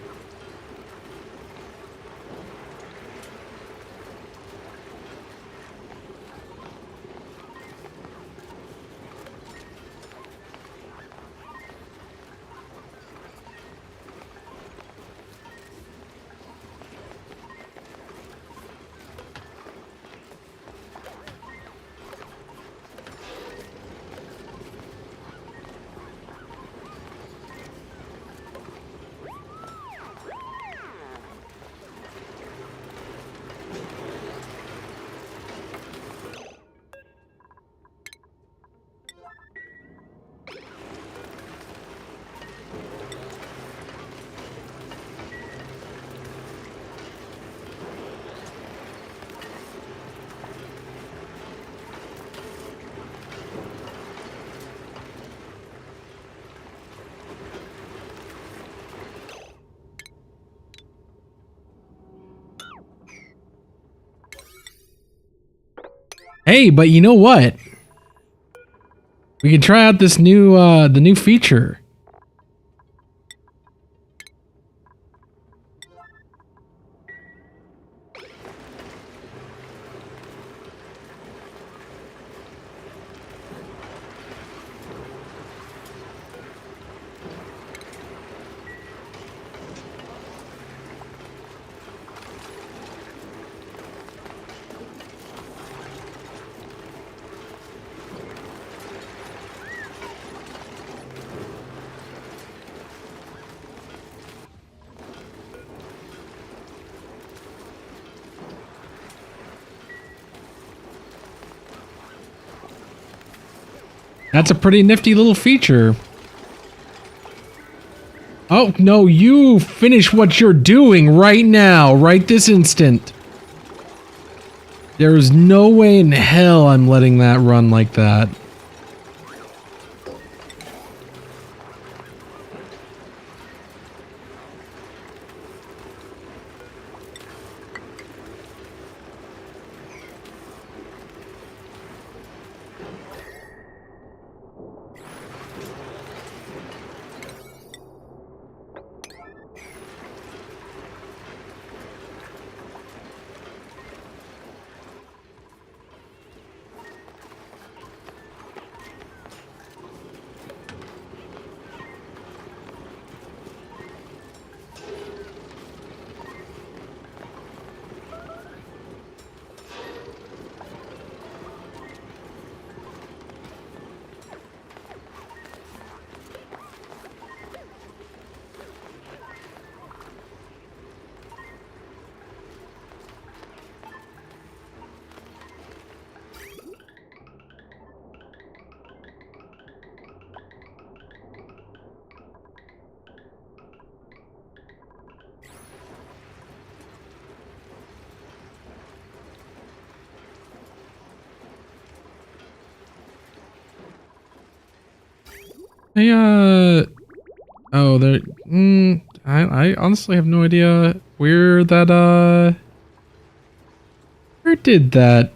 Hey, but you know what? We can try out this new the new feature. That's a pretty nifty little feature. Oh, no, you finish what you're doing right now, right this instant. There is no way in hell I'm letting that run like that. Hey, oh, there, I honestly have no idea where that, where did that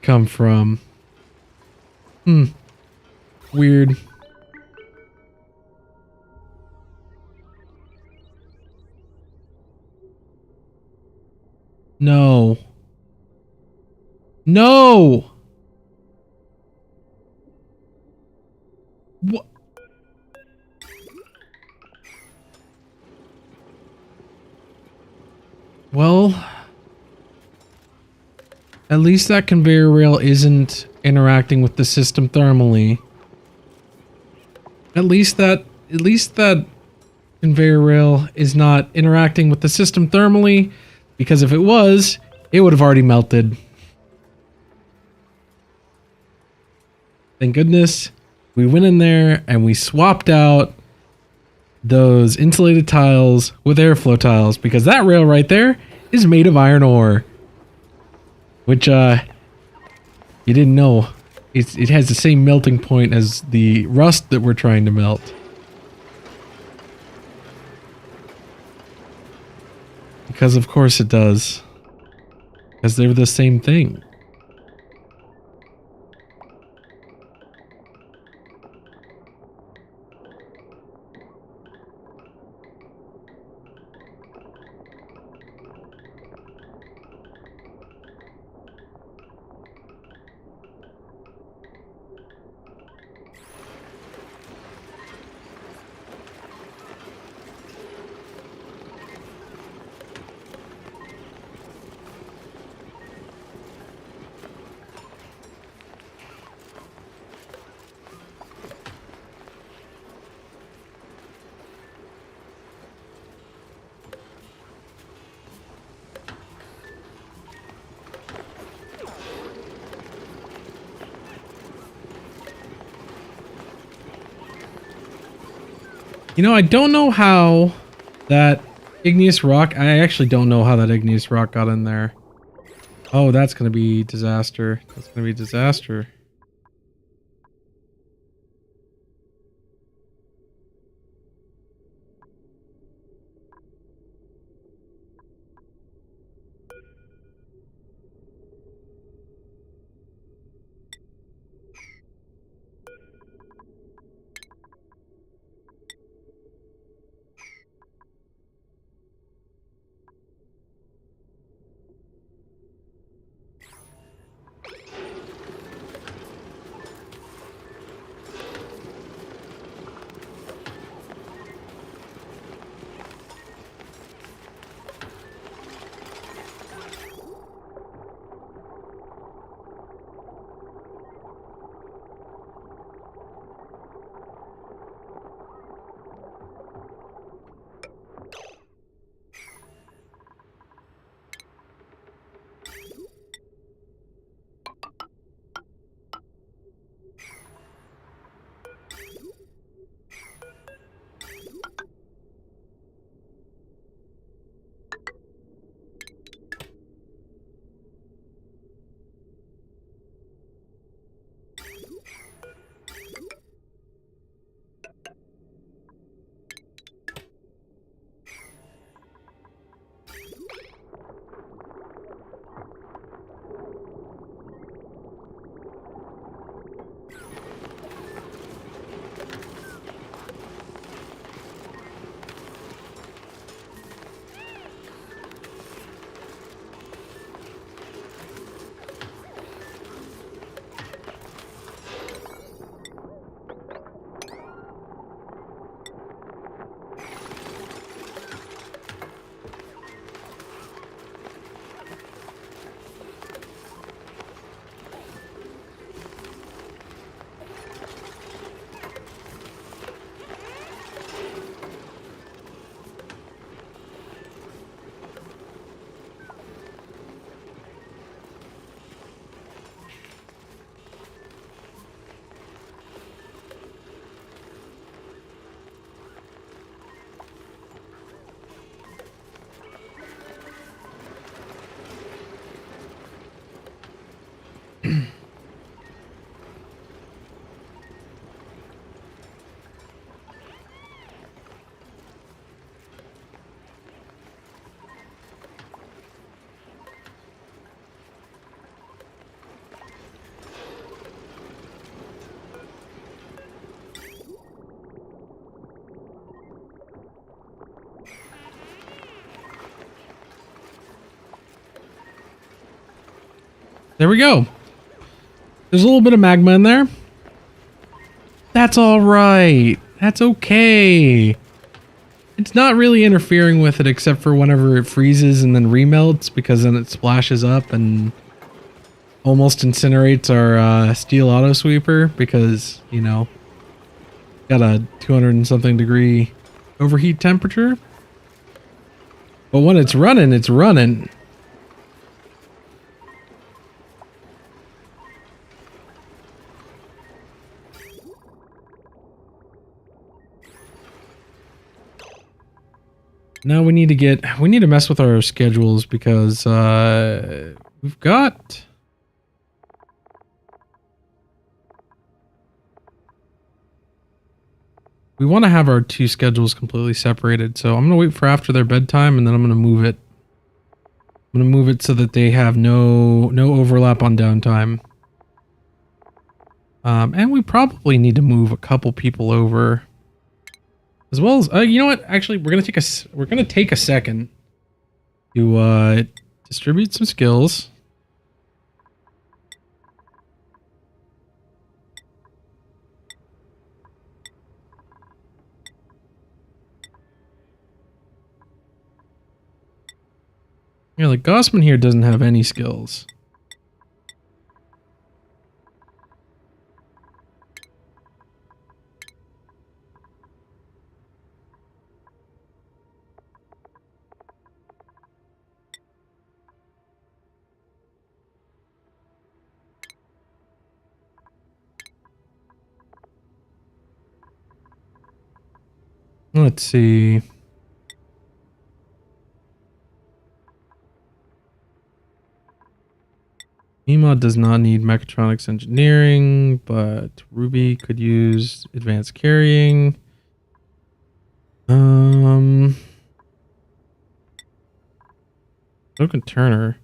come from? Weird. No. No! What? Well, at least that conveyor rail isn't interacting with the system thermally. At least that conveyor rail is not interacting with the system thermally, because if it was, it would have already melted. Thank goodness we went in there and we swapped out those insulated tiles with airflow tiles, because that rail right there is made of iron ore. Which, you didn't know. It has the same melting point as the rust that we're trying to melt. Because of course it does. Because they're the same thing. You know, I don't know how that igneous rock... I actually don't know how that igneous rock got in there. Oh, that's going to be disaster. That's going to be disaster. There we go. There's a little bit of magma in there. That's all right. That's okay. It's not really interfering with it except for whenever it freezes and then remelts, because then it splashes up and almost incinerates our steel auto sweeper because, you know, got a 200 and something degree overheat temperature. But when it's running, it's running. Now we need to mess with our schedules because we've got we want to have our two schedules completely separated. So I'm going to wait for after their bedtime and then I'm going to move it. I'm going to move it so that they have no overlap on downtime. And we probably need to move a couple people over. As well as, you know what? Actually, we're gonna take a second to distribute some skills. Yeah, like Gossman here doesn't have any skills. Let's see. Emod does not need mechatronics engineering, but Ruby could use advanced carrying. So can Turner.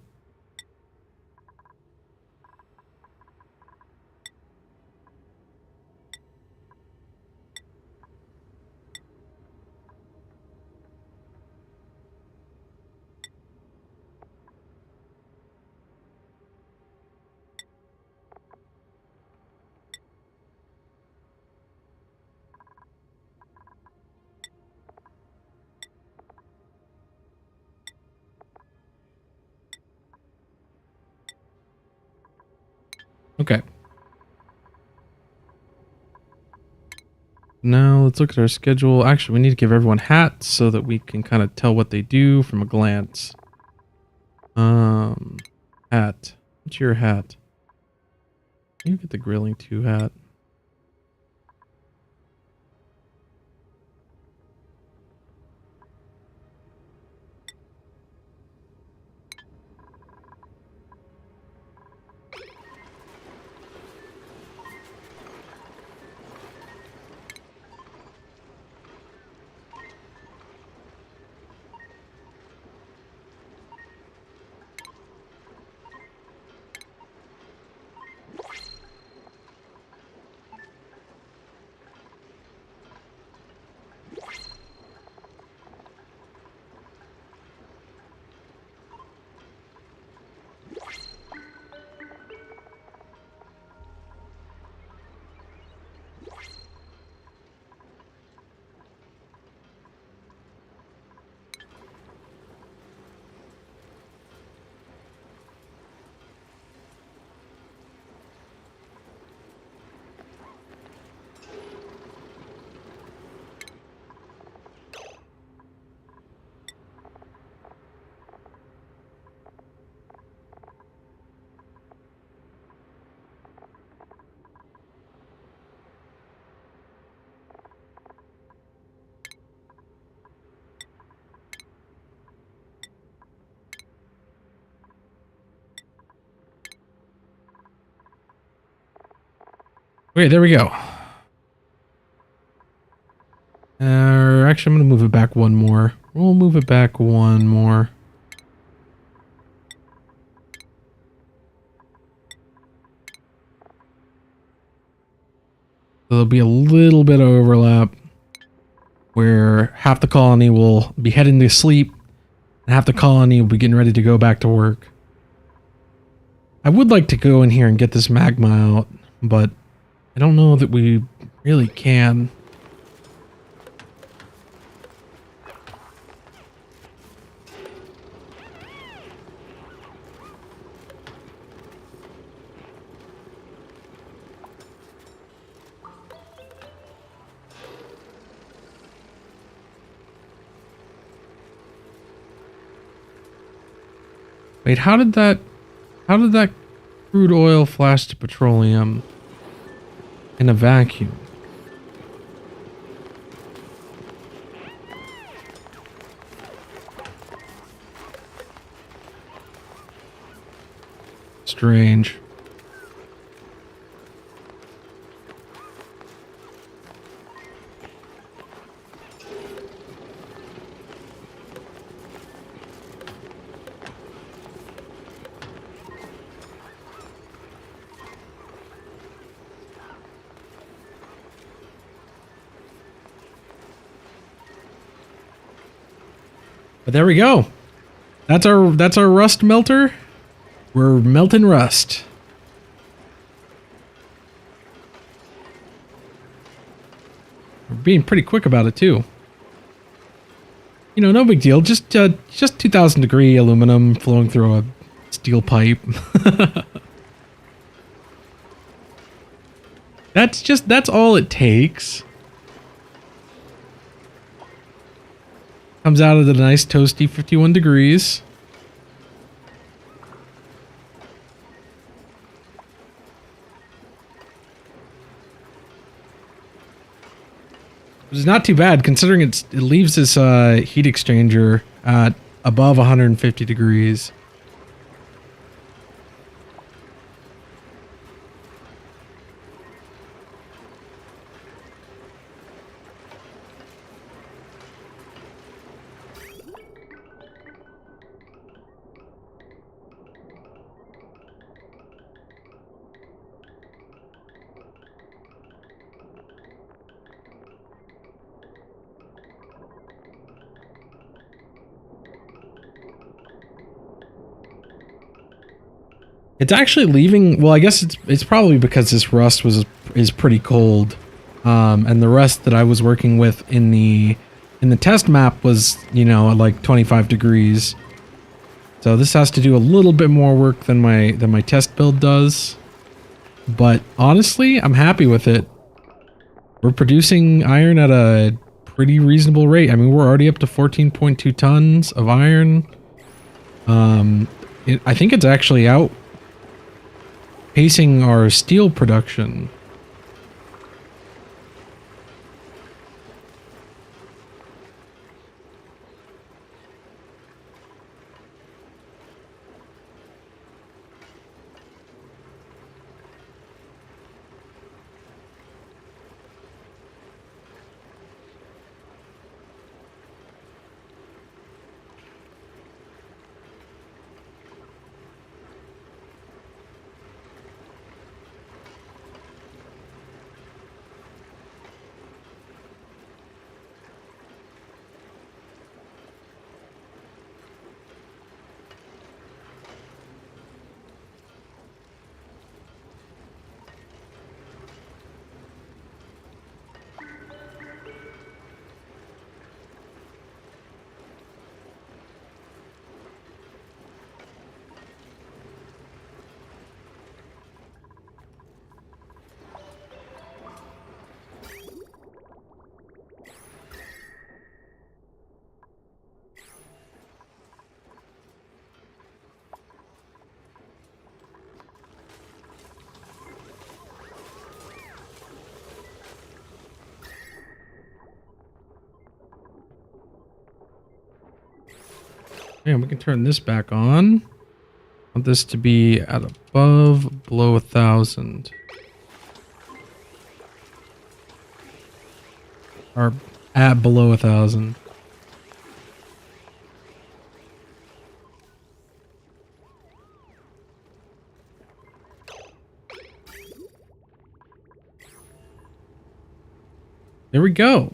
Okay. Now let's look at our schedule. Actually, we need to give everyone hats so that we can kind of tell what they do from a glance. Hat. What's your hat? You get the grilling 2 hat. Okay, there we go. Actually, I'm going to move it back one more. We'll move it back one more. So there'll be a little bit of overlap where half the colony will be heading to sleep and half the colony will be getting ready to go back to work. I would like to go in here and get this magma out, but I don't know that we really can. Wait, how did that crude oil flash to petroleum in a vacuum? Strange. But there we go. That's our rust melter. We're melting rust. We're being pretty quick about it too. You know, no big deal. Just 2000 degree aluminum flowing through a steel pipe. That's all it takes. Comes out at a nice toasty 51 degrees. Which is not too bad considering it leaves this heat exchanger at above 150 degrees. It's actually leaving. Well, I guess it's probably because this rust is pretty cold, and the rust that I was working with in the test map was, you know, at like 25 degrees. So this has to do a little bit more work than my test build does. But honestly, I'm happy with it. We're producing iron at a pretty reasonable rate. I mean, we're already up to 14.2 tons of iron. I think it's actually outpacing our steel production. Yeah, we can turn this back on. I want this to be at below 1,000. Or at below 1,000. There we go.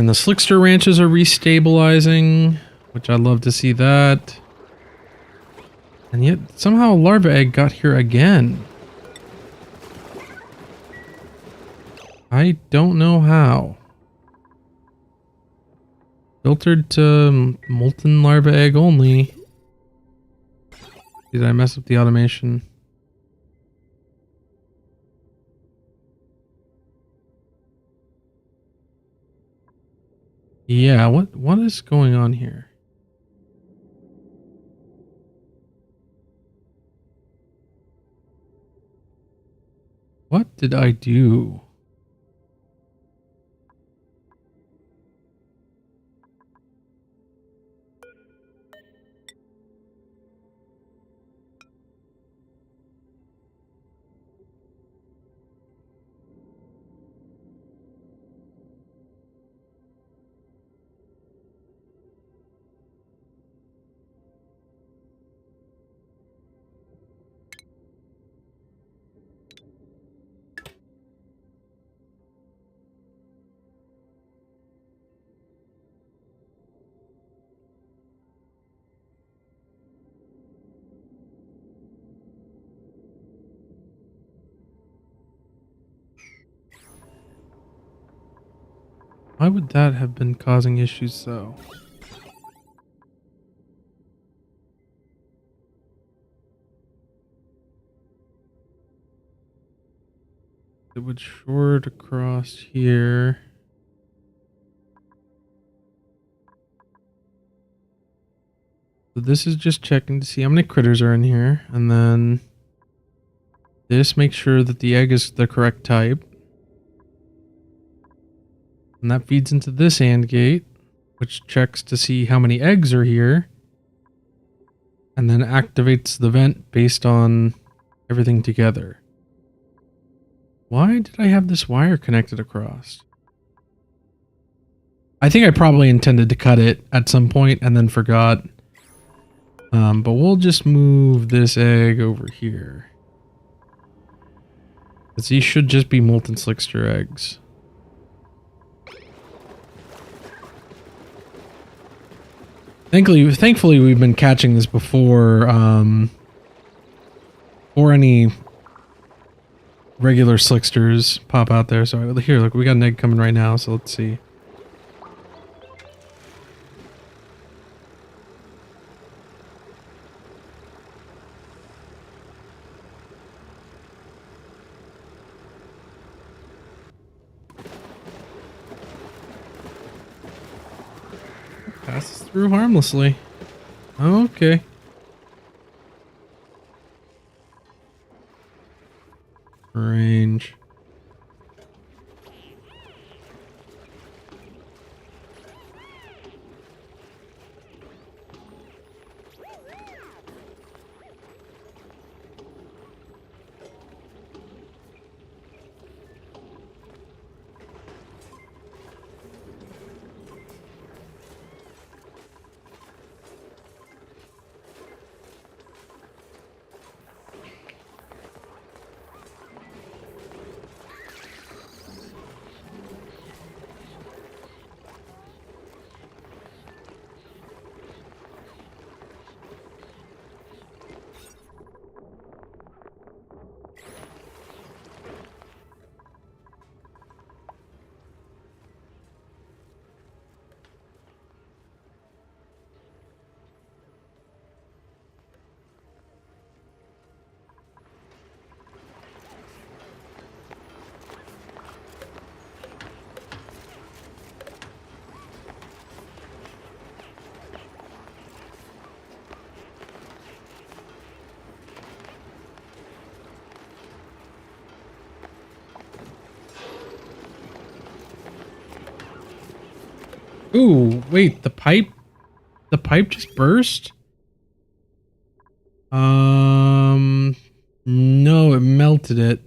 And the Slickster ranches are restabilizing, which I'd love to see that. And yet, somehow a larva egg got here again. I don't know how. Filtered to molten larva egg only. Did I mess up the automation? Yeah, what is going on here? What did I do? Why would that have been causing issues though? It would short across here. So this is just checking to see how many critters are in here. And then this makes sure that the egg is the correct type. And that feeds into this AND gate, which checks to see how many eggs are here. And then activates the vent based on everything together. Why did I have this wire connected across? I think I probably intended to cut it at some point and then forgot. But we'll just move this egg over here. Because these should just be molten Slickster eggs. Thankfully, we've been catching this before, or any regular Slicksters pop out there. So here, look, we got an egg coming right now. So let's see. Passes through harmlessly. Okay. Range. Ooh, wait, the pipe just burst? No, it melted it.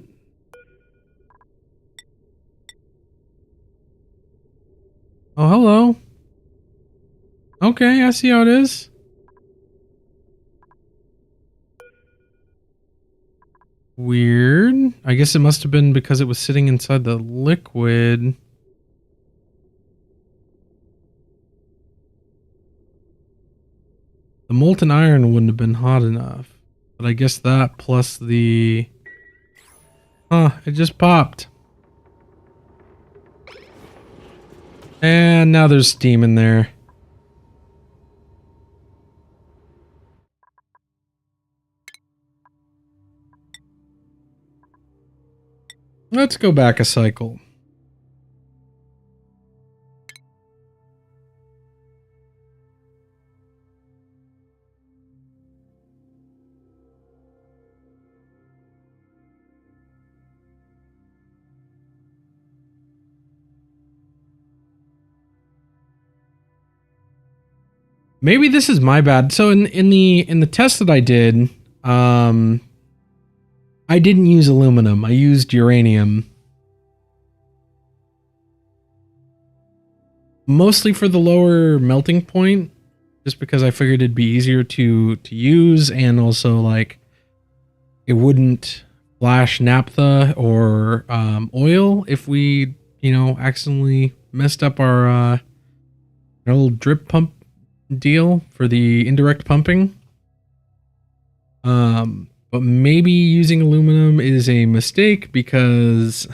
Oh, hello. Okay, I see how it is. Weird. I guess it must have been because it was sitting inside the liquid. The molten iron wouldn't have been hot enough. But I guess that plus the... Huh, it just popped. And now there's steam in there. Let's go back a cycle. Maybe this is my bad. So in the test that I did, I didn't use aluminum. I used uranium. Mostly for the lower melting point, just because I figured it'd be easier to use, and also like it wouldn't flash naphtha or oil if we, accidentally messed up our little drip pump deal for the indirect pumping. But maybe using aluminum is a mistake because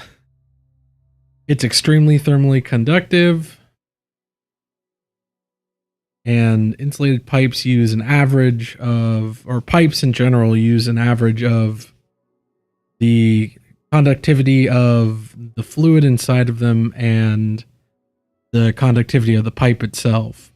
it's extremely thermally conductive, and insulated pipes use an average of, or pipes in general use an average of the conductivity of the fluid inside of them and the conductivity of the pipe itself.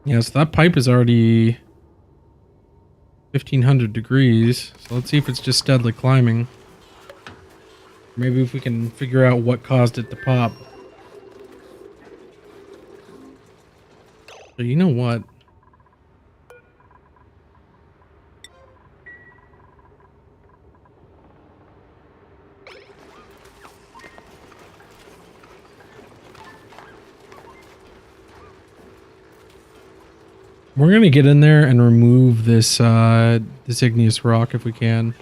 Yeah, so that pipe is already 1500 degrees. So let's see if it's just steadily climbing. Maybe if we can figure out what caused it to pop. So you know what? We're gonna get in there and remove this this igneous rock if we can.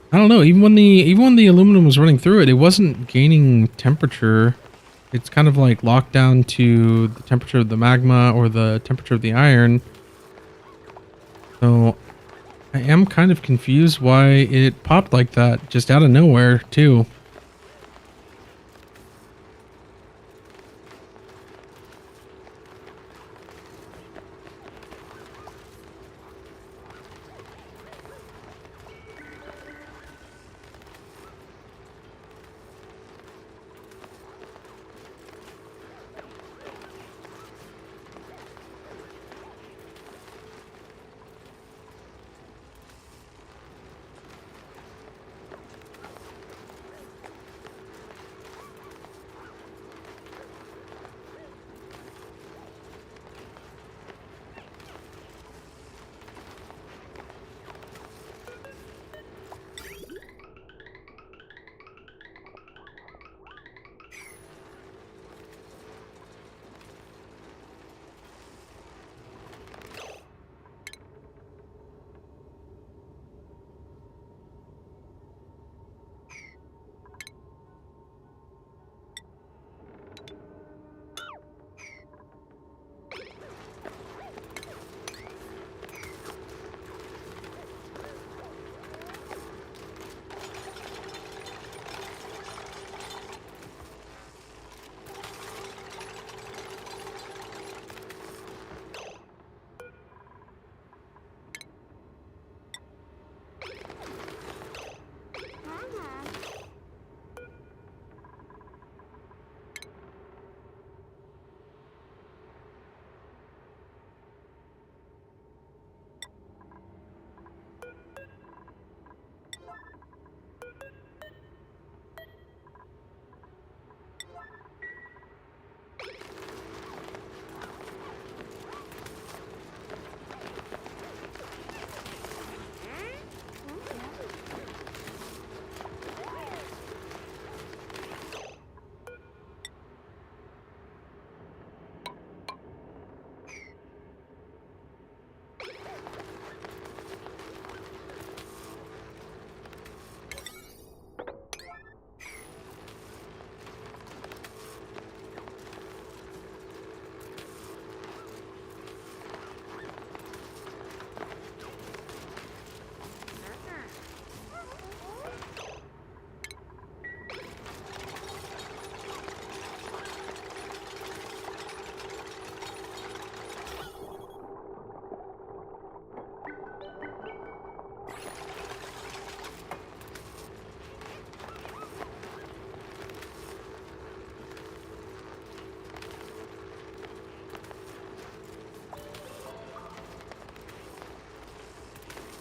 I don't know. Even when the aluminum was running through it, it wasn't gaining temperature. It's kind of like locked down to the temperature of the magma or the temperature of the iron. So I am kind of confused why it popped like that, just out of nowhere, too.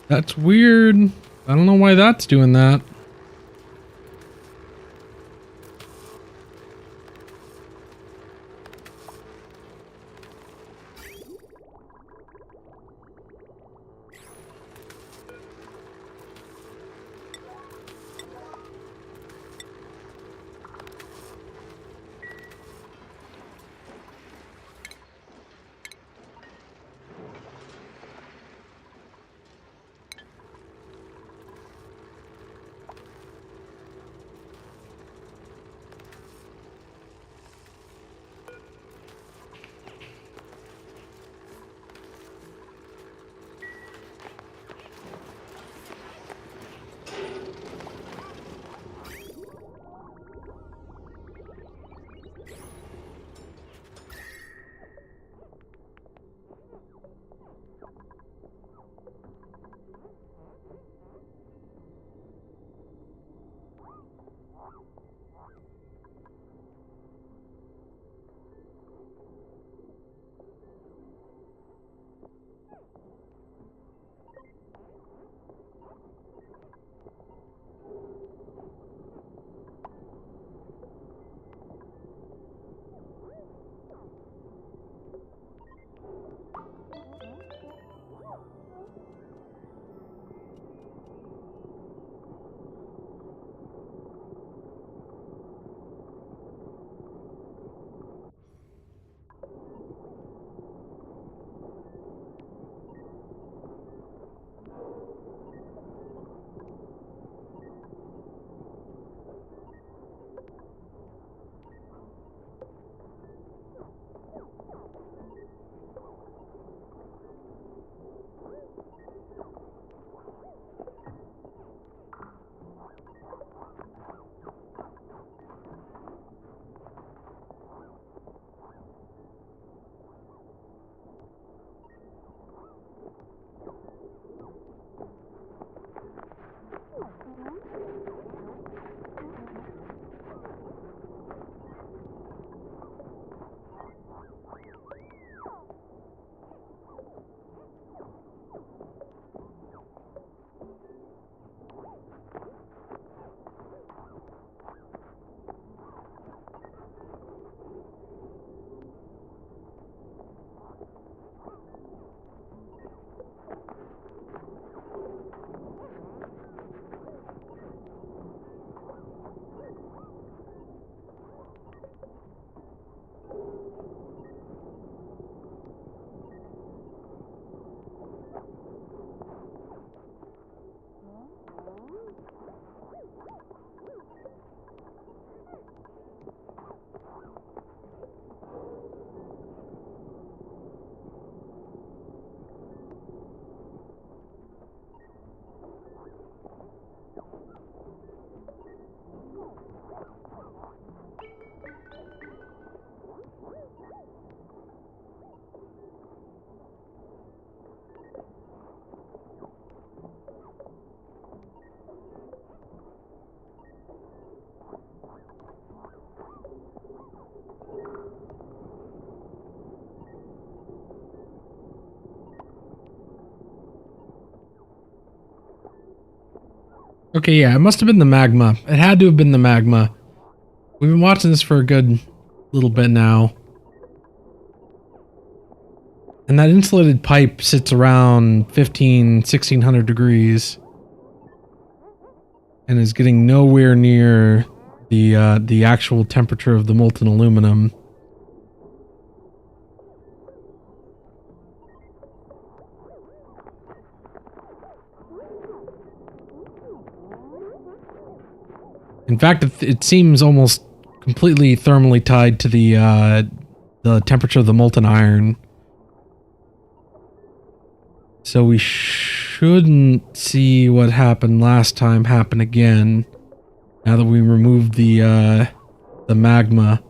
That's weird. I don't know why that's doing that. Okay, yeah, it must have been the magma. It had to have been the magma. We've been watching this for a good little bit now. And that insulated pipe sits around 1600 degrees. And is getting nowhere near the actual temperature of the molten aluminum. In fact, it seems almost completely thermally tied to the temperature of the molten iron. So we shouldn't see what happened last time happen again. Now that we removed the magma.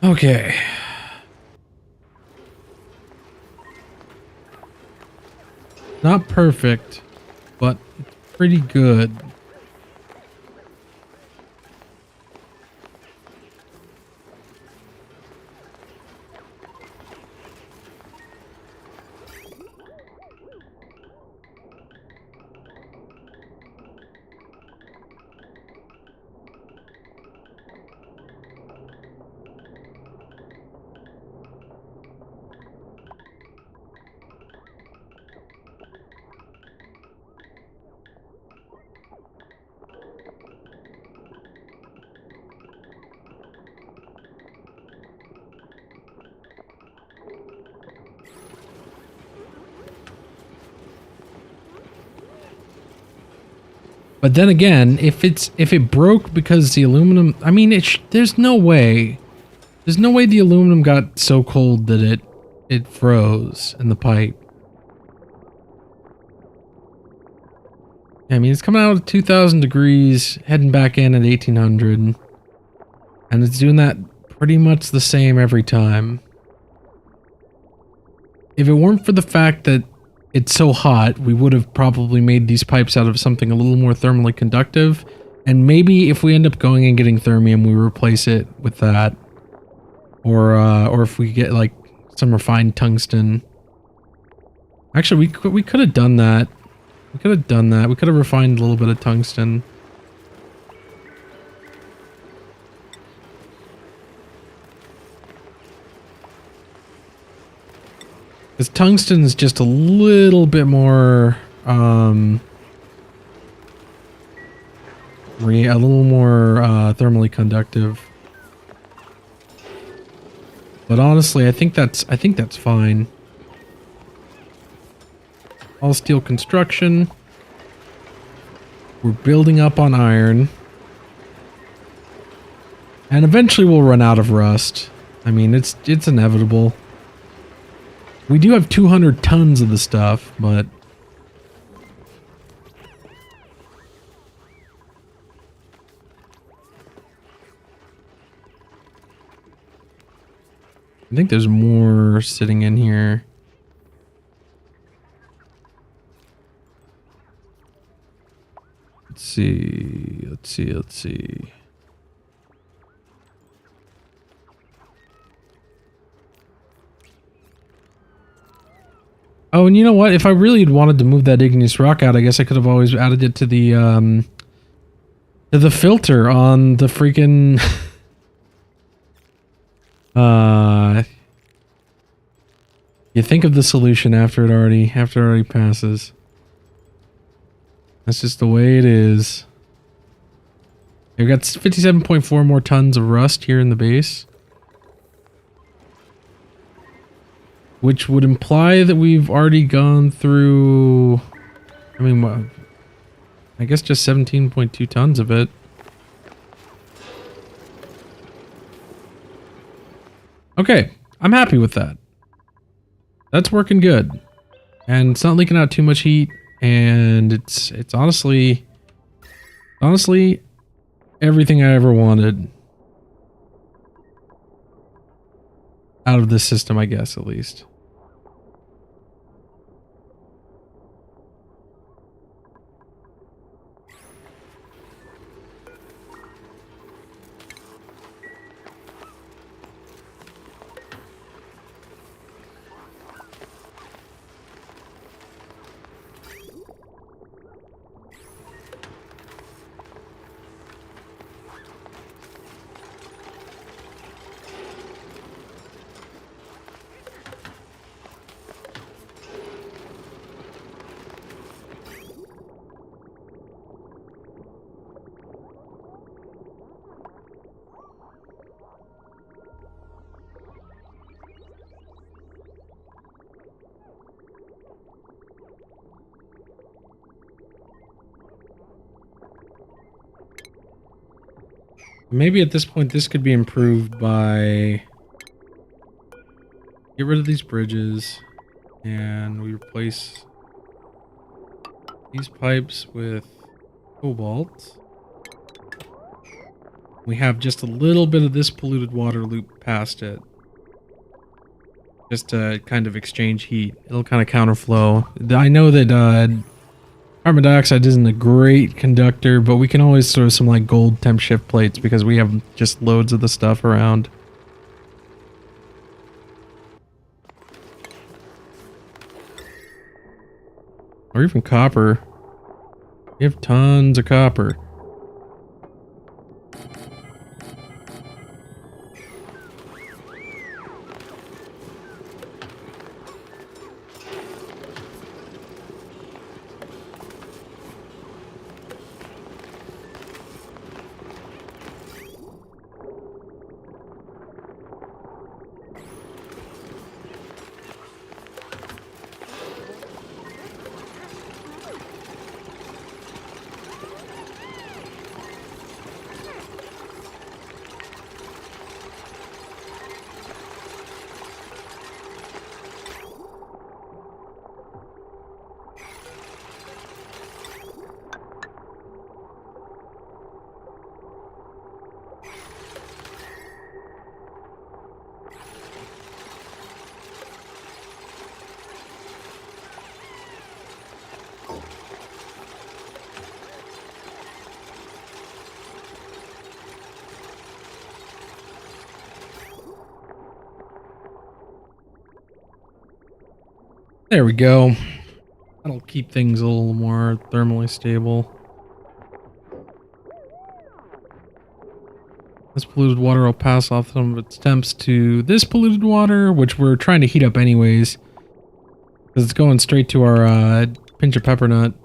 Okay. Not perfect, but it's pretty good. But then again, if it broke because the aluminum, I mean, there's no way. There's no way the aluminum got so cold that it froze in the pipe. I mean, it's coming out at 2,000 degrees, heading back in at 1,800. And it's doing that pretty much the same every time. If it weren't for the fact that it's so hot, we would have probably made these pipes out of something a little more thermally conductive. And maybe if we end up going and getting thermium, we replace it with that. Or if we get like some refined tungsten. Actually, we could have done that. We could have done that. We could have refined a little bit of tungsten. Because tungsten's just a little bit more, thermally conductive. But honestly, I think that's fine. All steel construction. We're building up on iron. And eventually we'll run out of rust. I mean, it's inevitable. We do have 200 tons of the stuff, but I think there's more sitting in here. Let's see. Oh, and you know what? If I really had wanted to move that igneous rock out, I guess I could have always added it to the filter on the freaking you think of the solution after it already passes. That's just the way it is. We've got 57.4 more tons of rust here in the base. Which would imply that we've already gone through, I mean, I guess just 17.2 tons of it. Okay, I'm happy with that. That's working good. And it's not leaking out too much heat, and it's honestly everything I ever wanted out of this system, I guess, at least. Maybe at this point this could be improved by get rid of these bridges and we replace these pipes with cobalt. We have just a little bit of this polluted water loop past it. Just to kind of exchange heat. It'll kind of counterflow. I know that carbon dioxide isn't a great conductor, but we can always throw some like gold temp shift plates because we have just loads of the stuff around. Or even copper. We have tons of copper. There we go. That'll keep things a little more thermally stable. This polluted water will pass off some of its temps to this polluted water, which we're trying to heat up anyways. Because it's going straight to our pinch of pepper nut.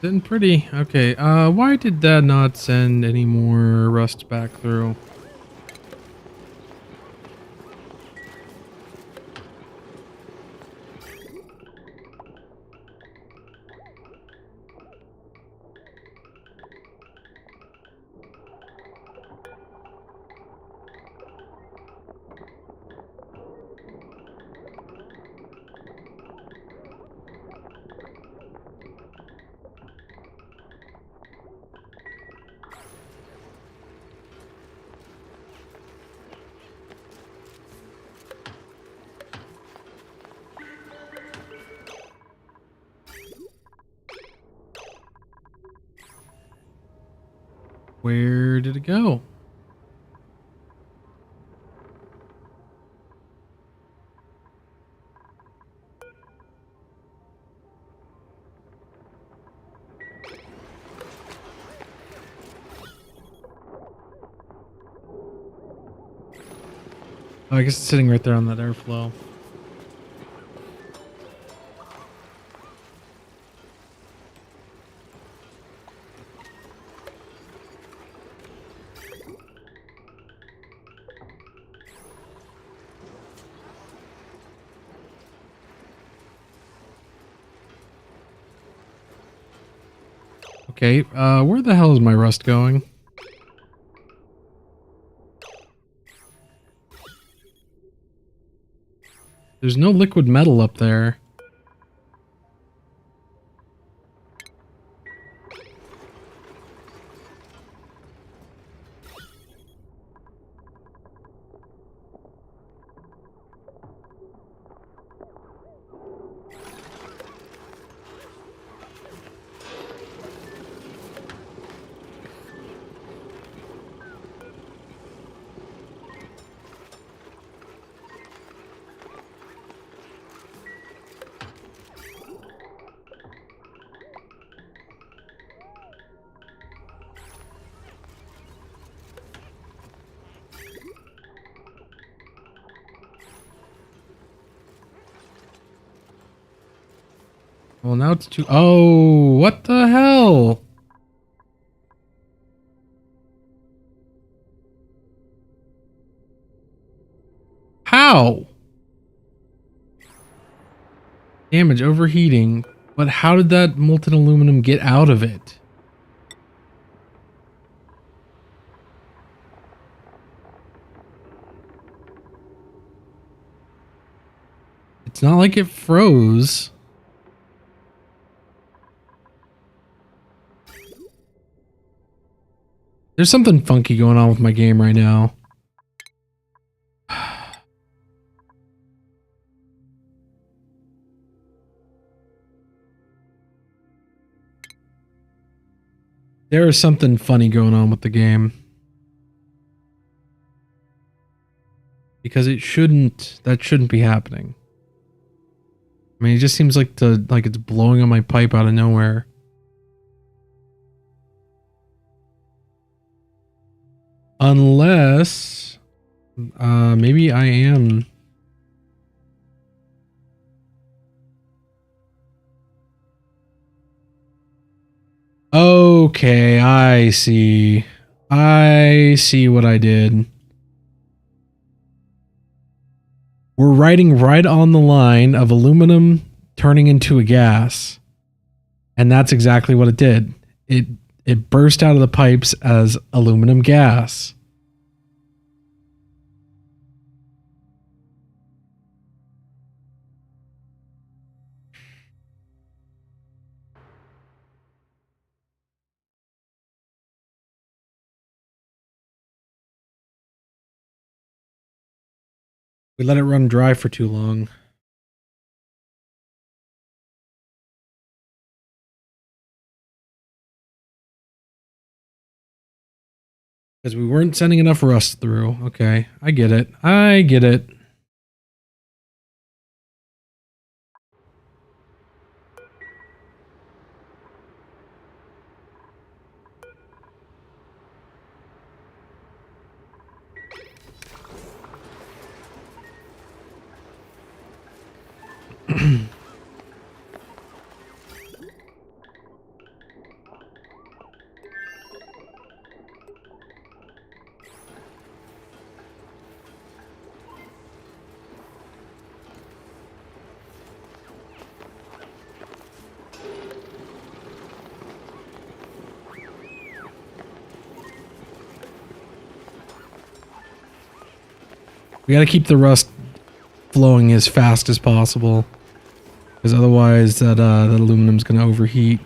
Sitting pretty. Okay, why did that not send any more rust back through? Where did it go? Oh, I guess it's sitting right there on that airflow. Okay, where the hell is my rust going? There's no liquid metal up there. Well, now it's too... Oh, what the hell? How? Damage, overheating. But how did that molten aluminum get out of it? It's not like it froze. There's something funky going on with my game right now. There is something funny going on with the game. Because that shouldn't be happening. I mean, it just seems like it's blowing on my pipe out of nowhere. Unless maybe I am. Okay, I see. I see what I did. We're riding right on the line of aluminum turning into a gas. And that's exactly what it did. It burst out of the pipes as aluminum gas. We let it run dry for too long. Because we weren't sending enough rust through. Okay, I get it. I get it. We gotta keep the rust flowing as fast as possible. Because otherwise that aluminum's gonna overheat.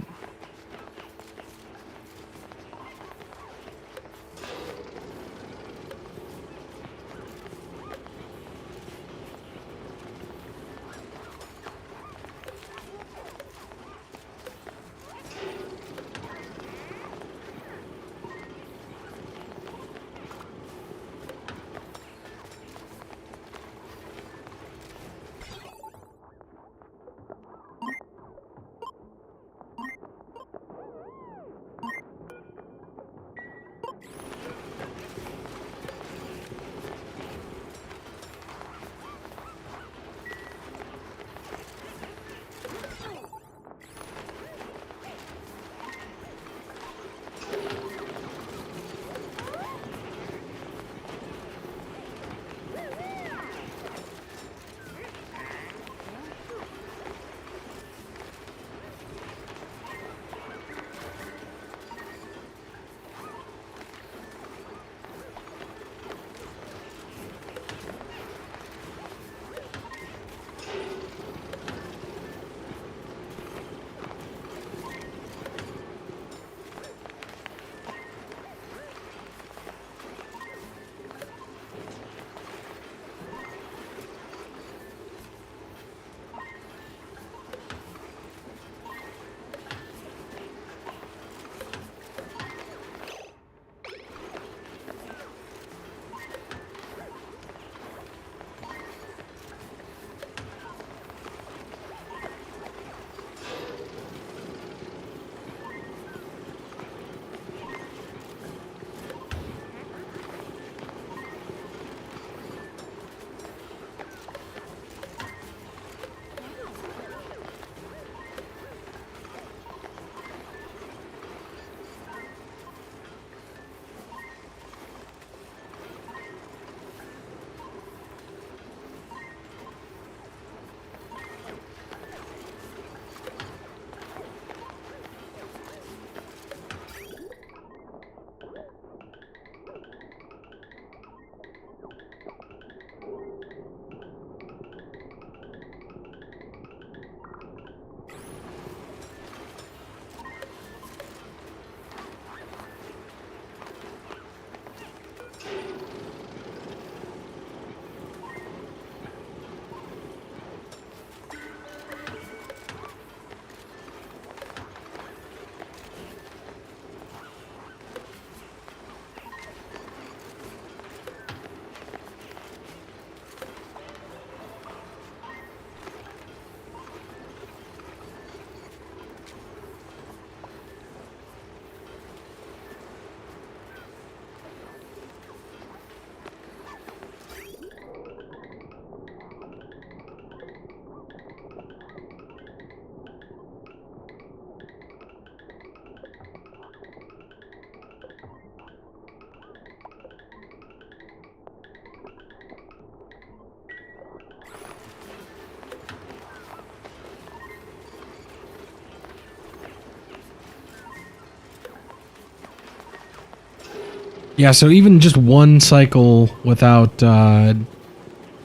Yeah, so even just one cycle without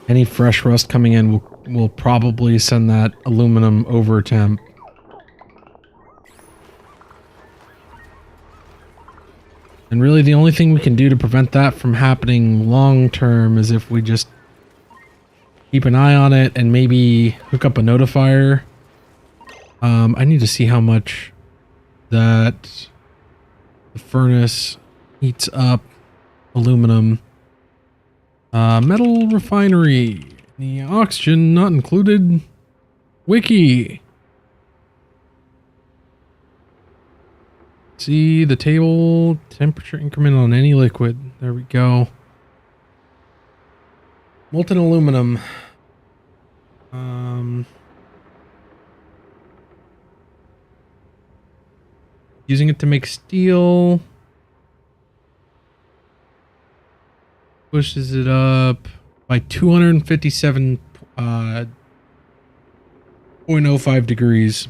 any fresh rust coming in will probably send that aluminum over temp. And really the only thing we can do to prevent that from happening long term is if we just keep an eye on it and maybe hook up a notifier. I need to see how much that the furnace heats up aluminum. Metal refinery. The oxygen not included. Wiki. See the table, temperature increment on any liquid. There we go. Molten aluminum. Using it to make steel. Pushes it up by 257.05 degrees.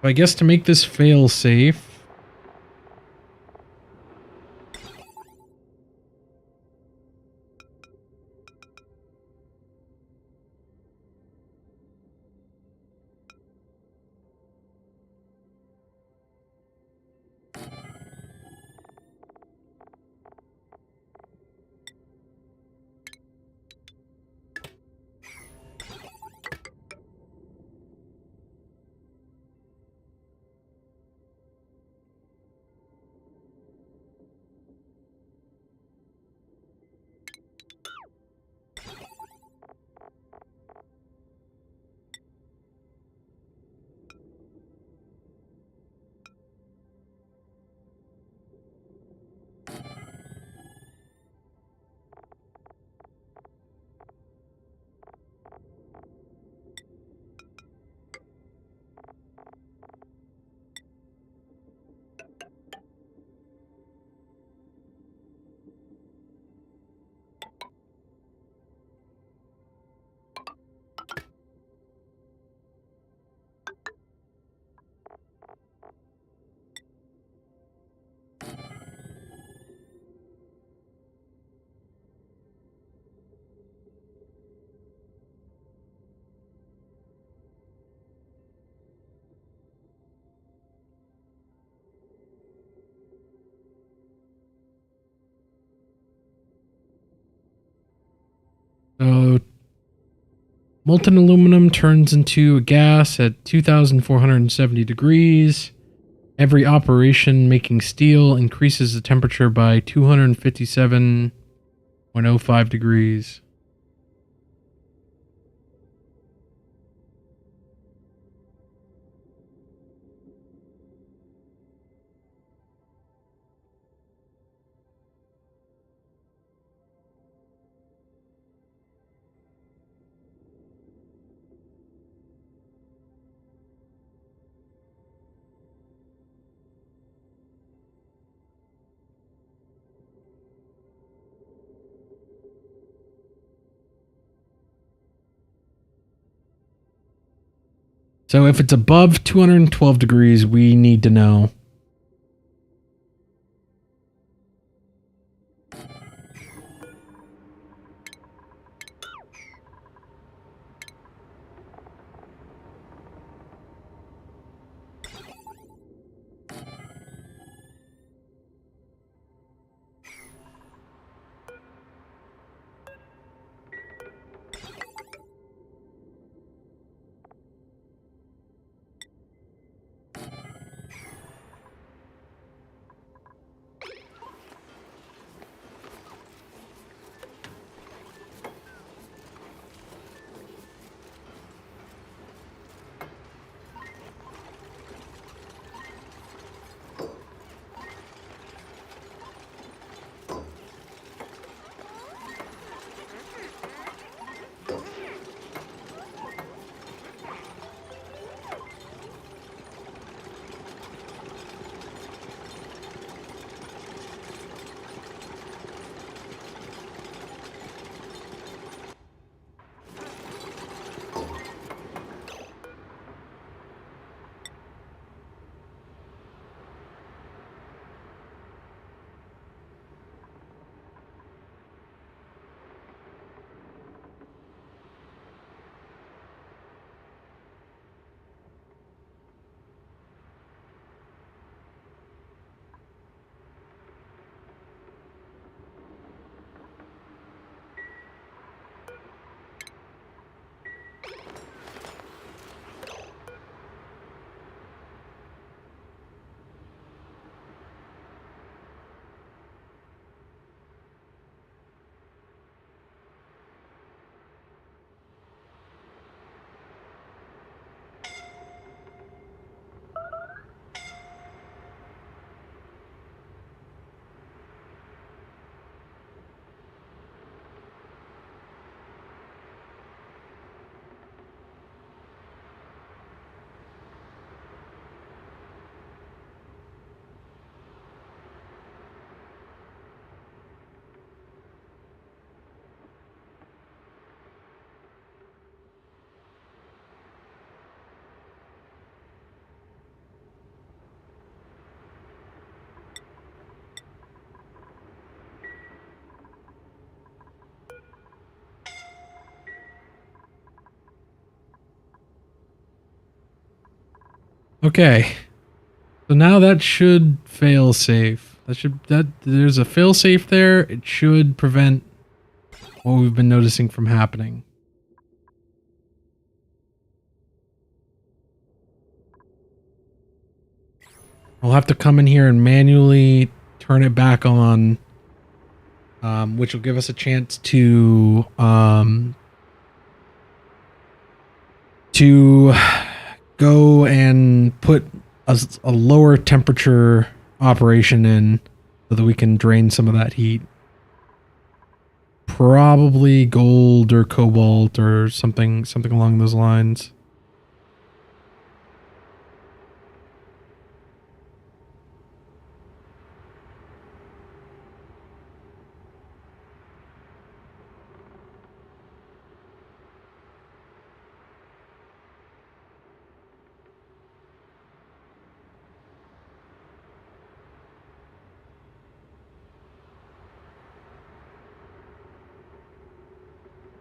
I guess to make this fail safe, so molten aluminum turns into a gas at 2,470 degrees. Every operation making steel increases the temperature by 257.05 degrees. So if it's above 212 degrees, we need to know. Okay. So now that should fail safe. There's a fail safe there. It should prevent what we've been noticing from happening. I'll have to come in here and manually turn it back on, which will give us a chance to go and put a lower temperature operation in so that we can drain some of that heat. Probably gold or cobalt or something along those lines.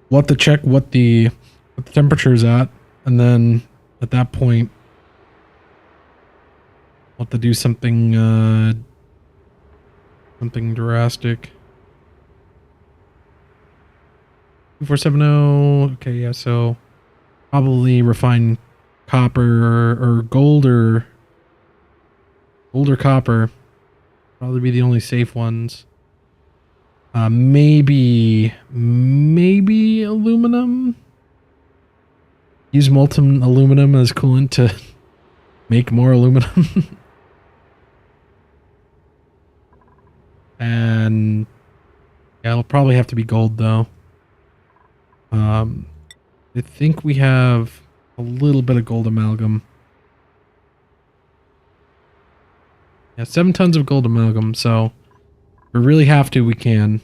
We'll have to check what the temperature is at, and then at that point, we'll have to do something drastic. 2470. Okay, yeah, so probably refined copper or gold or copper. Probably be the only safe ones. Maybe aluminum. Use molten aluminum as coolant to make more aluminum. And yeah, it'll probably have to be gold though. I think we have a little bit of gold amalgam. Yeah, 7 tons of gold amalgam, so if we really have to, we can.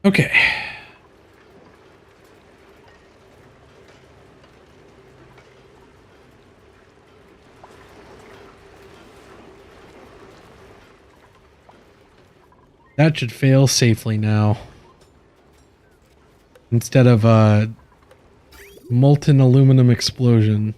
Okay. That should fail safely now. Instead of a molten aluminum explosion.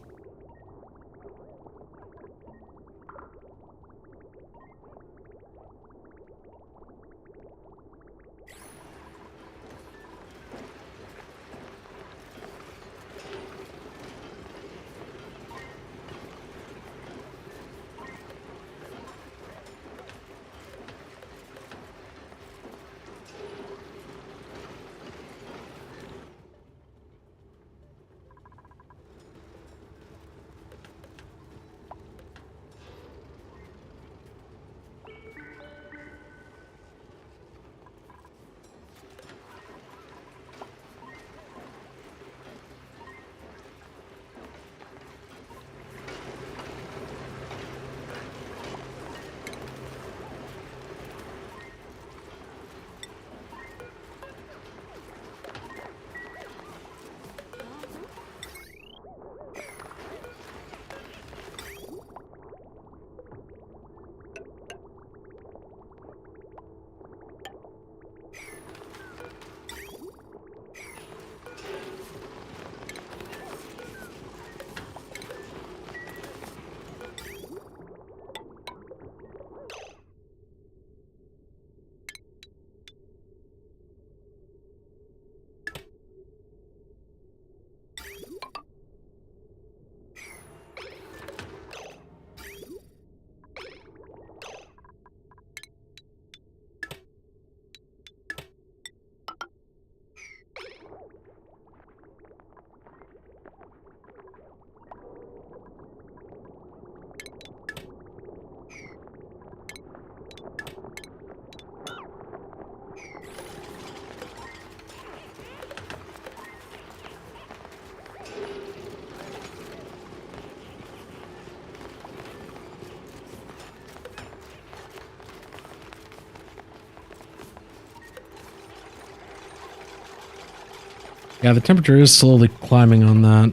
Yeah, the temperature is slowly climbing on that.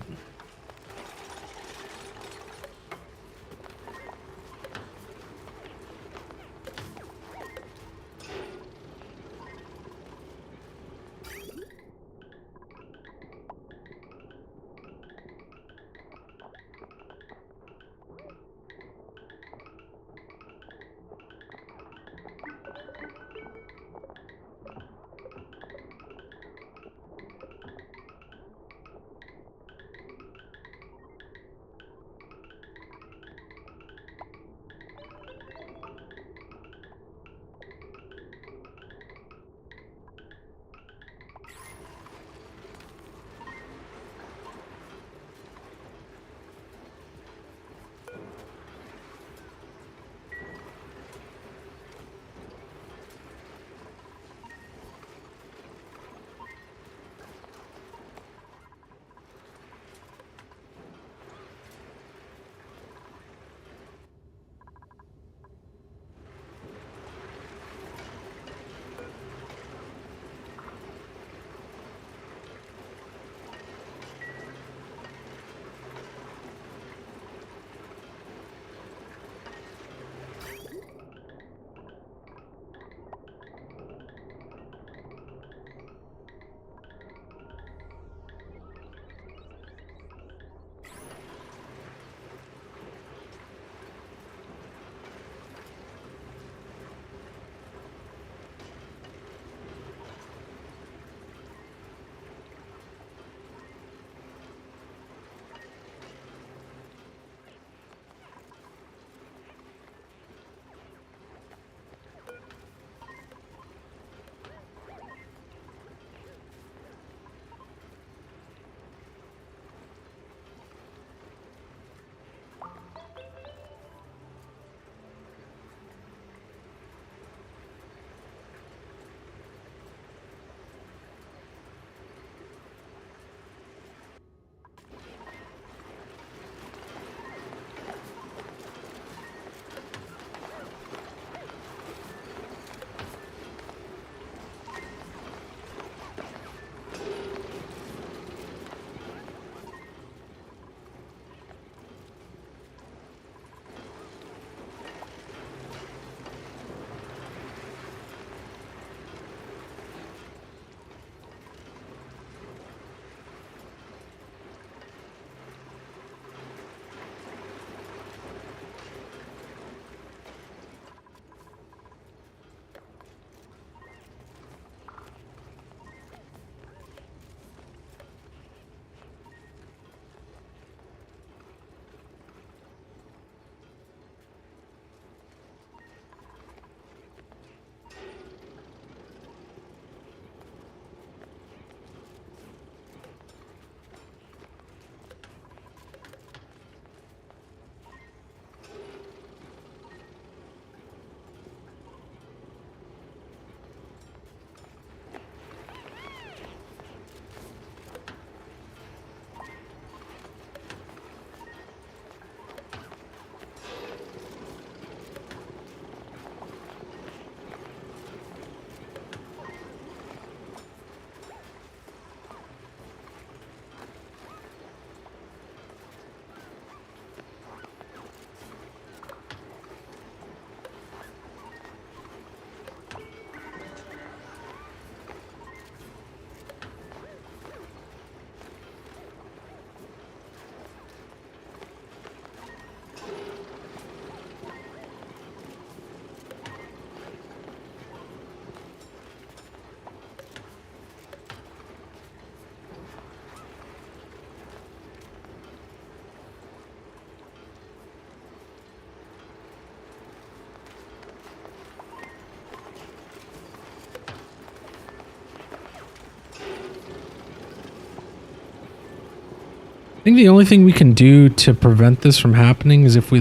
I think the only thing we can do to prevent this from happening is if we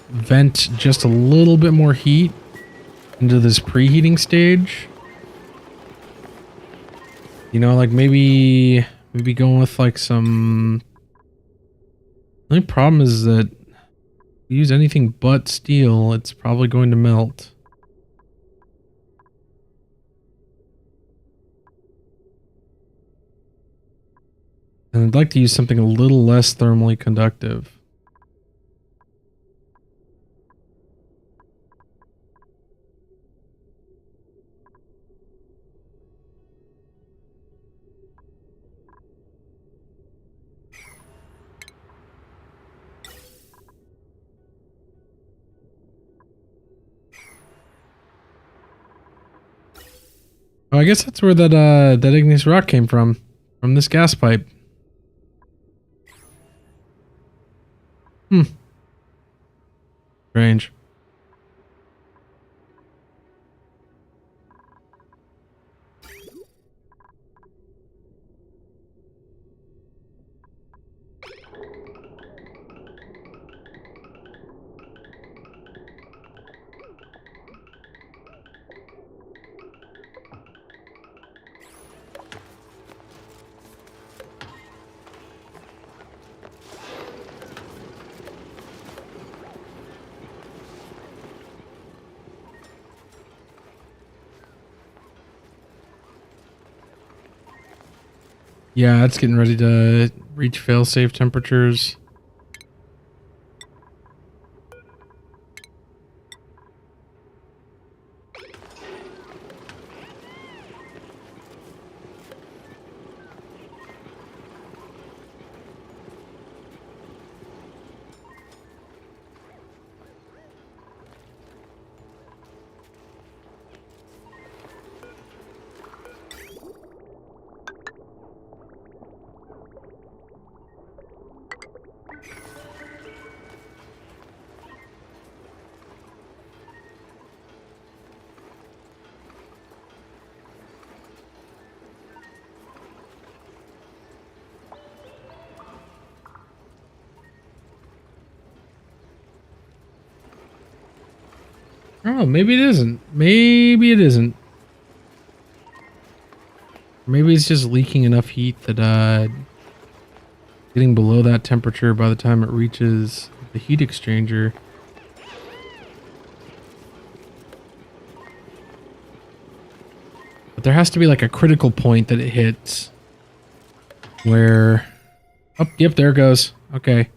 vent just a little bit more heat into this preheating stage. You know, like maybe going with like some... The only problem is that if you use anything but steel, it's probably going to melt. And I'd like to use something a little less thermally conductive. Oh, I guess that's where that igneous rock came from this gas pipe. Strange. Yeah, it's getting ready to reach fail-safe temperatures. Oh, maybe it isn't. Maybe it isn't. Maybe it's just leaking enough heat that getting below that temperature by the time it reaches the heat exchanger. But there has to be like a critical point that it hits where... Oh, yep, there it goes. Okay.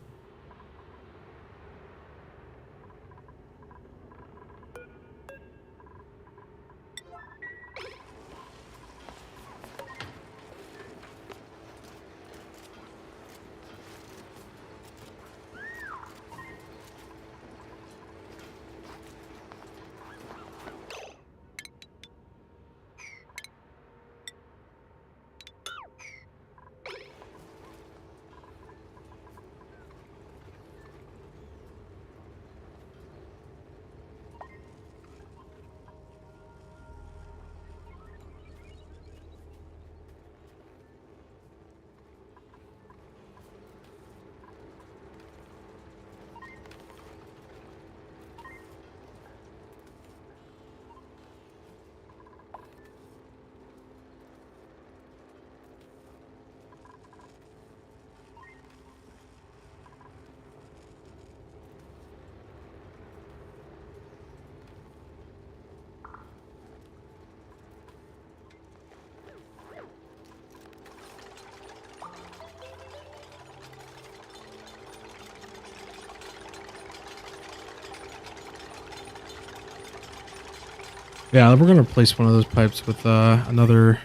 Yeah, we're gonna replace one of those pipes with another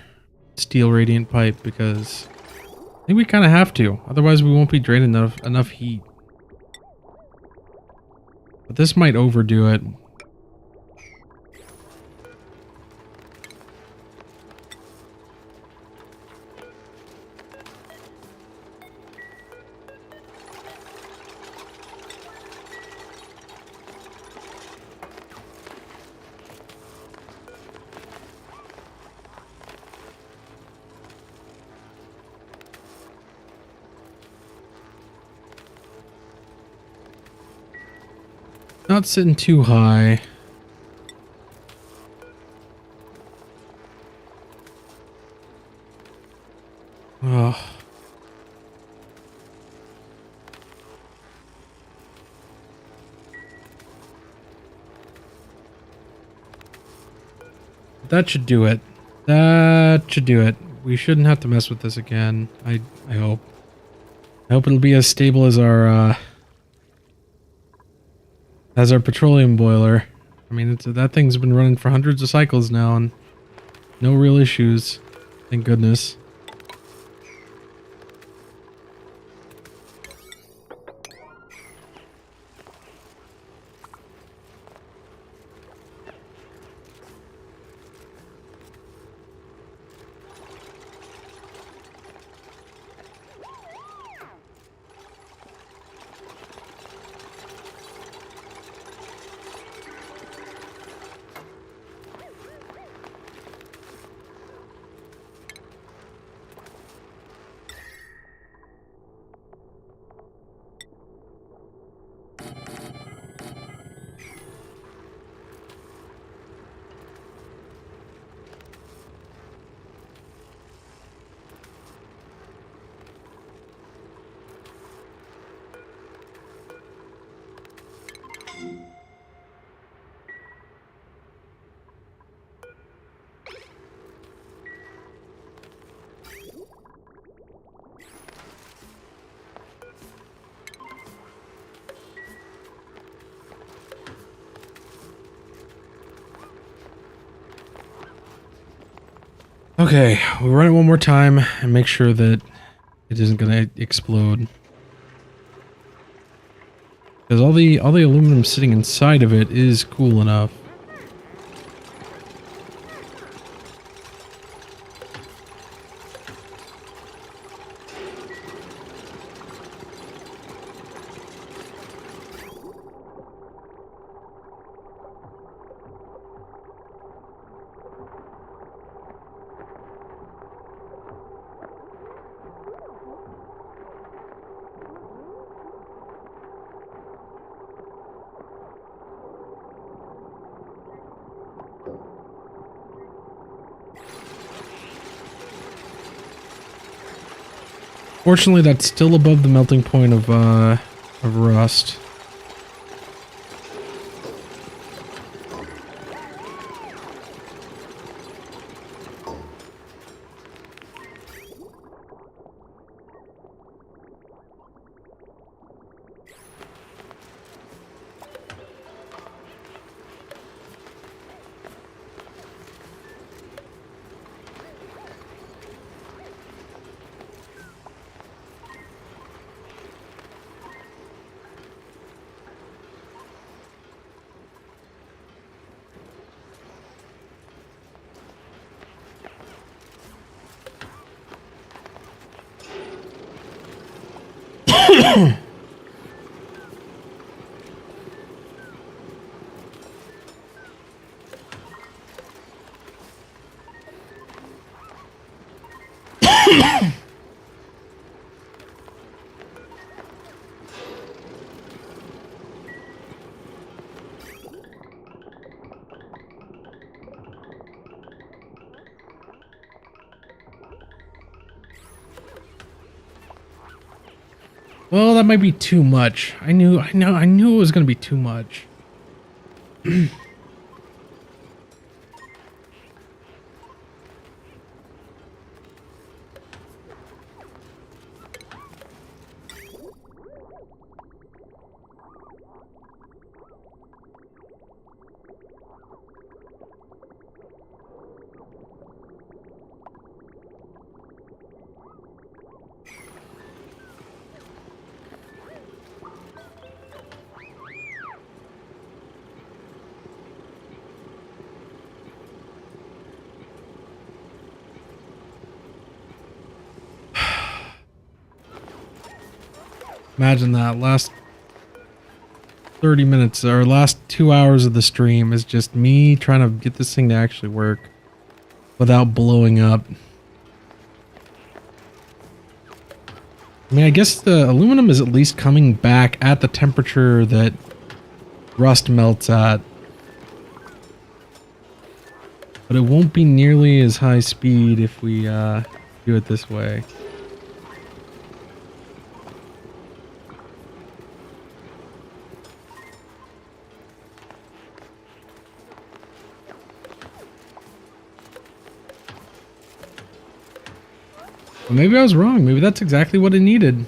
steel radiant pipe because I think we kind of have to. Otherwise, we won't be draining enough heat. But this might overdo it. Not sitting too high. Oh. That should do it. That should do it. We shouldn't have to mess with this again. I hope. I hope it'll be as stable as our petroleum boiler. I mean, that thing's been running for hundreds of cycles now and no real issues. Thank goodness. Okay, we'll run it one more time and make sure that it isn't gonna explode. Because all the aluminum sitting inside of it is cool enough. Fortunately, that's still above the melting point of rust. Well, that might be too much. I knew it was going to be too much. Imagine that last 30 minutes or last 2 hours of the stream is just me trying to get this thing to actually work without blowing up. I mean, I guess the aluminum is at least coming back at the temperature that rust melts at. But it won't be nearly as high speed if we do it this way. Well, maybe I was wrong. Maybe that's exactly what it needed.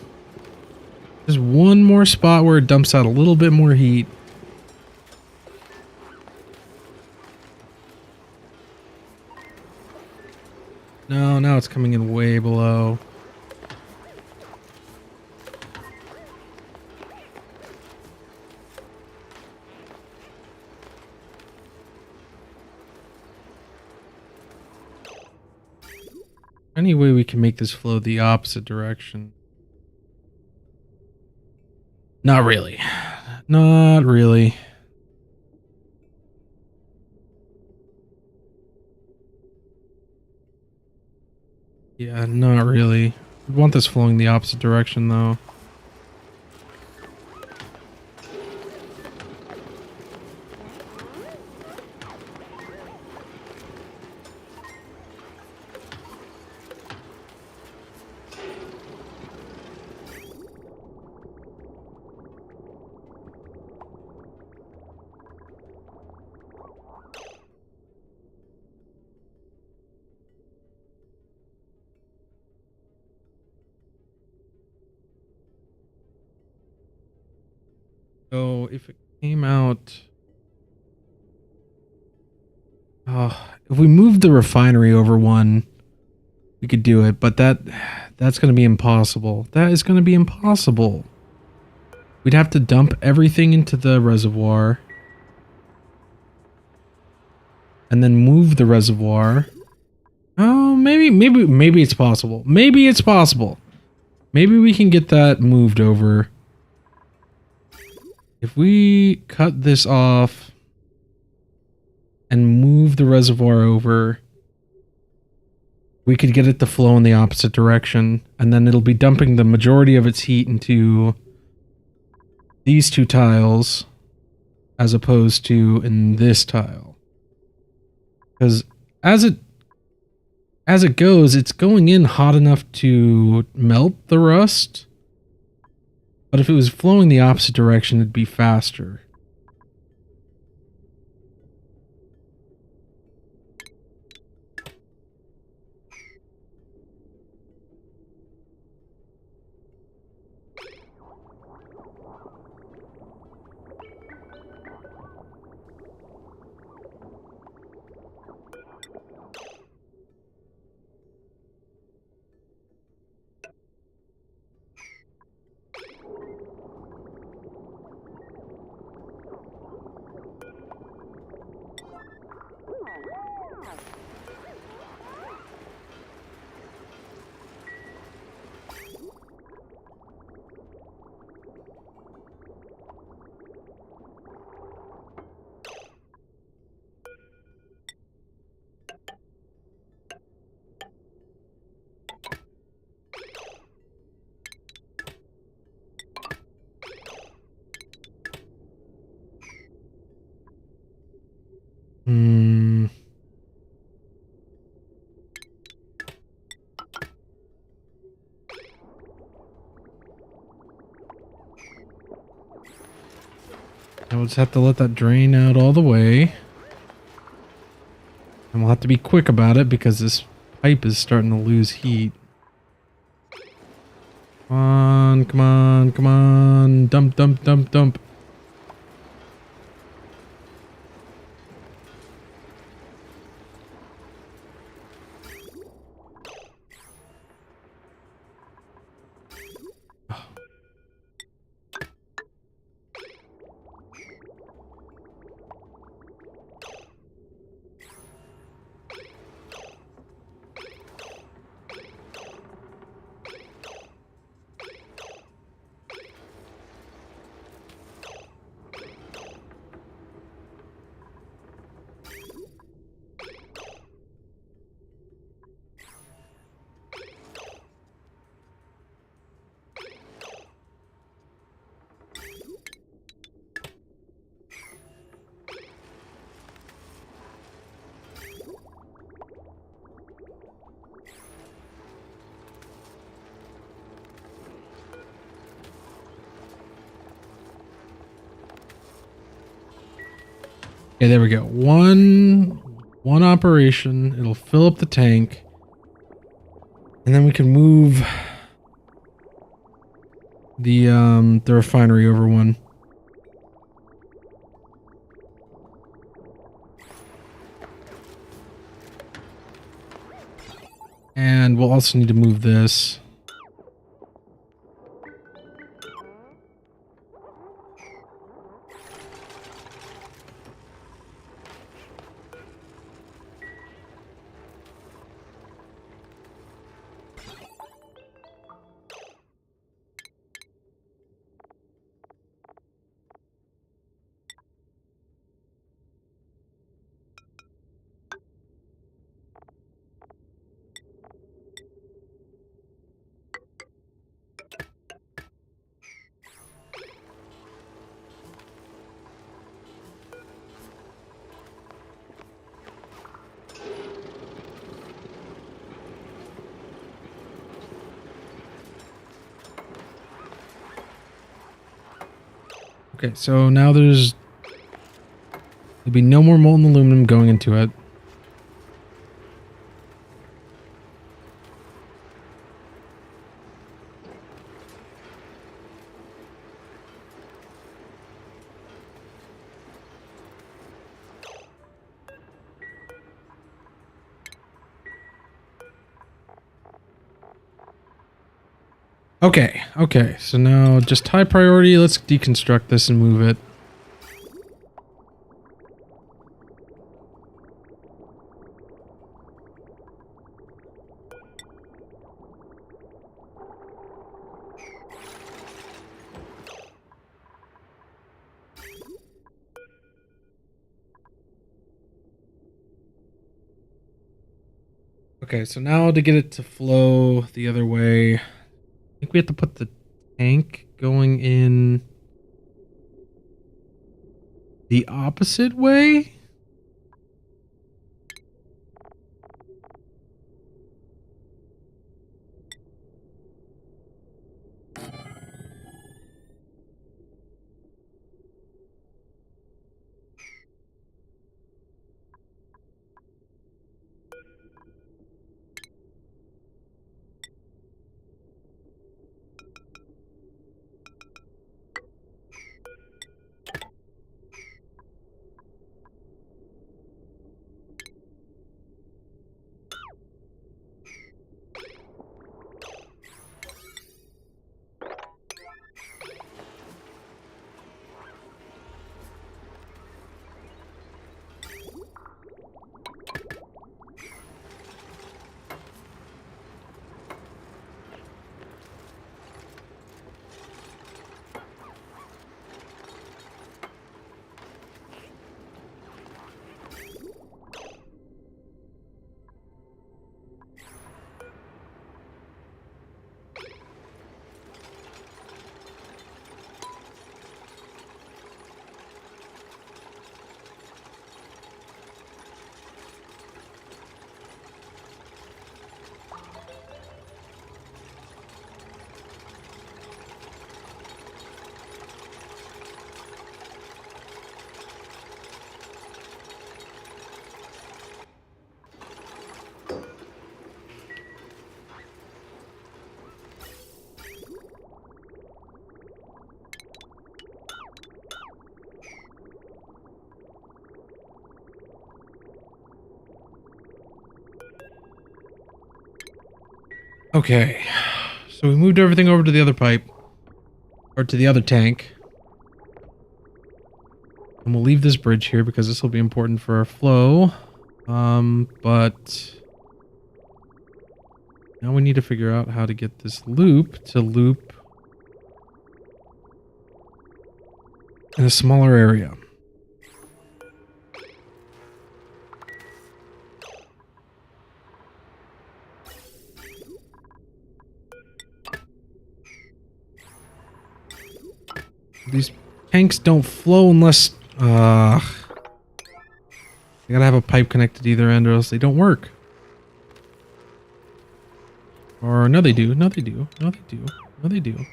one more spot where it dumps out a little bit more heat. No, now it's coming in way below. Any way we can make this flow the opposite direction? Not really. Not really. Yeah, not really. We want this flowing the opposite direction though. So if it came out, if we moved the refinery over one, we could do it, but that's going to be impossible. That is going to be impossible. We'd have to dump everything into the reservoir and then move the reservoir. Oh, maybe it's possible. Maybe it's possible. Maybe we can get that moved over. If we cut this off and move the reservoir over, we could get it to flow in the opposite direction, and then it'll be dumping the majority of its heat into these two tiles as opposed to in this tile. Because as it goes, it's going in hot enough to melt the rust. But if it was flowing the opposite direction, it'd be faster. Now we'll just have to let that drain out all the way. And we'll have to be quick about it because this pipe is starting to lose heat. Come on, come on, come on. Dump, dump, dump, dump. Okay, there we go. One operation. It'll fill up the tank. And then we can move the refinery over one. And we'll also need to move this. Okay, so now there'll be no more molten aluminum going into it. Okay, so now just high priority, let's deconstruct this and move it. Okay, so now to get it to flow the other way, I think we have to put the tank going in the opposite way. Okay, so we moved everything over to the other pipe, or to the other tank. And we'll leave this bridge here because this will be important for our flow. But now we need to figure out how to get this loop to loop in a smaller area. These tanks don't flow unless they gotta have a pipe connected to either end or else they don't work. Or no they do, no they do, no they do, no they do.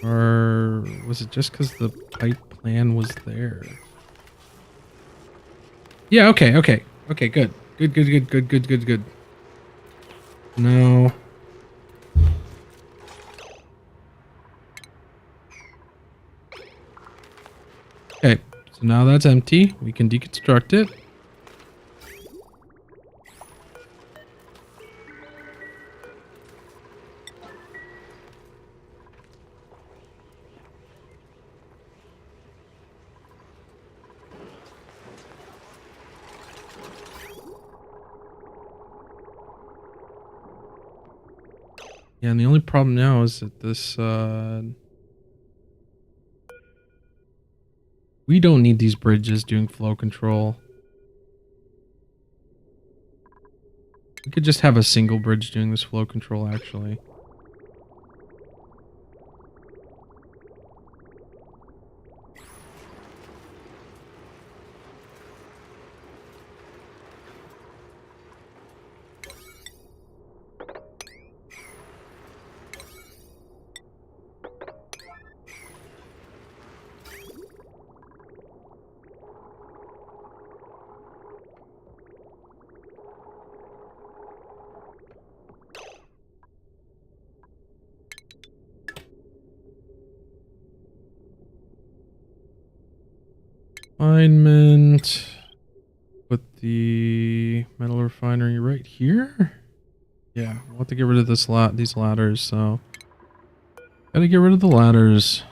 Or was it just because the pipe plan was there? Yeah, okay, okay. Okay, good. Good. No. So now that's empty. We can deconstruct it. Yeah, and the only problem now is that this, we don't need these bridges doing flow control. We could just have a single bridge doing this flow control, actually. Refinement. Put the metal refinery right here. Yeah, we'll have to get rid of these ladders, so gotta get rid of the ladders.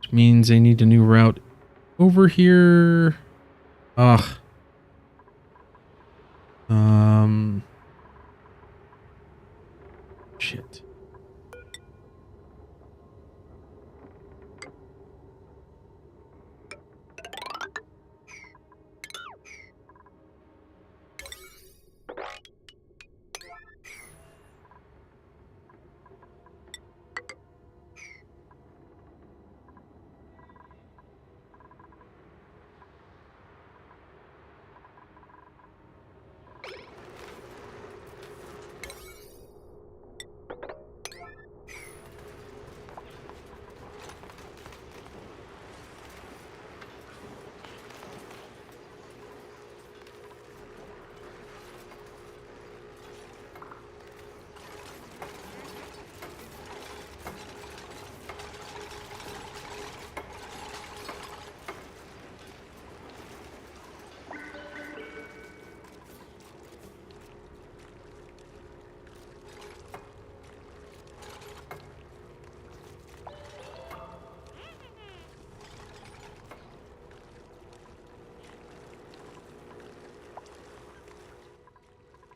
Which means they need a new route over here. Ugh. Shit.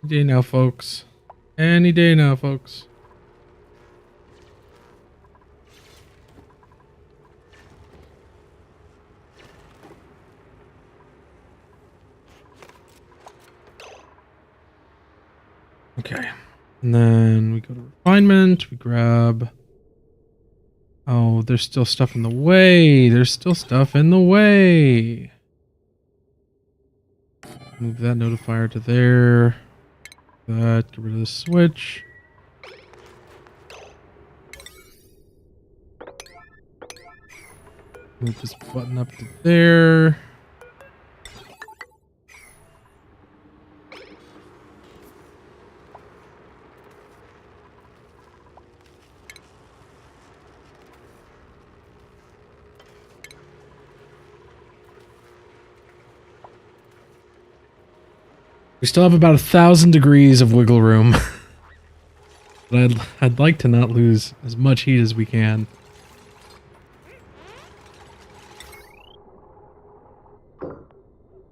Any day now, folks. Any day now, folks. Okay. And then we go to refinement. We grab... Oh, there's still stuff in the way. There's still stuff in the way. Move that notifier to there. That. Get rid of the switch. Move this button up to there. We still have about 1,000 degrees of wiggle room. But I'd like to not lose as much heat as we can.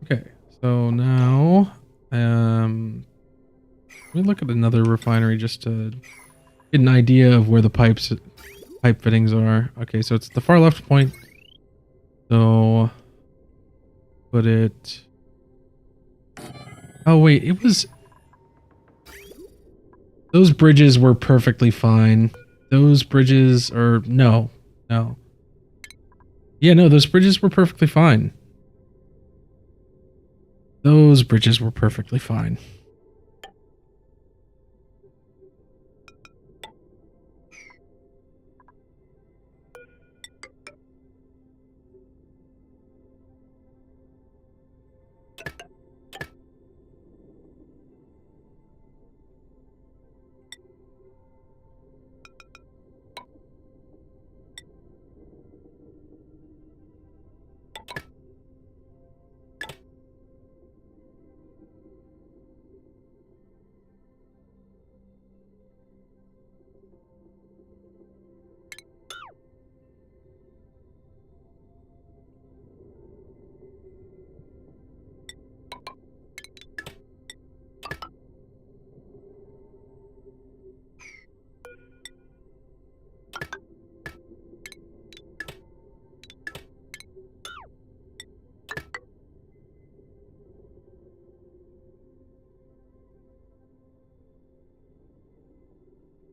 Okay, so now let me look at another refinery just to get an idea of where the pipe fittings are. Okay, so it's the far left point. So put it. Oh wait, it was. Those bridges were perfectly fine. Those bridges are no. Yeah, no, those bridges were perfectly fine. Those bridges were perfectly fine.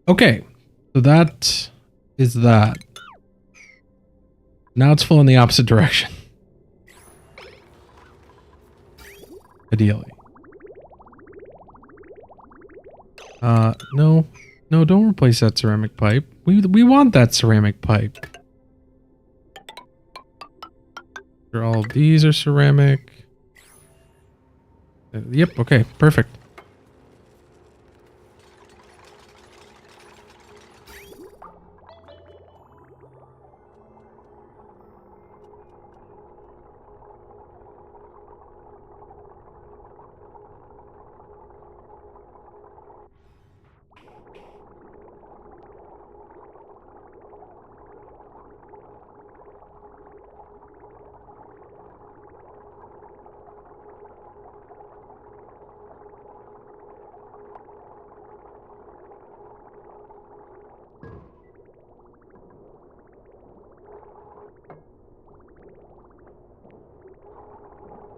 Okay, so that is that. Now it's full in the opposite direction. Ideally. No. No, don't replace that ceramic pipe. We want that ceramic pipe. Sure, all of these are ceramic. Yep, okay, perfect.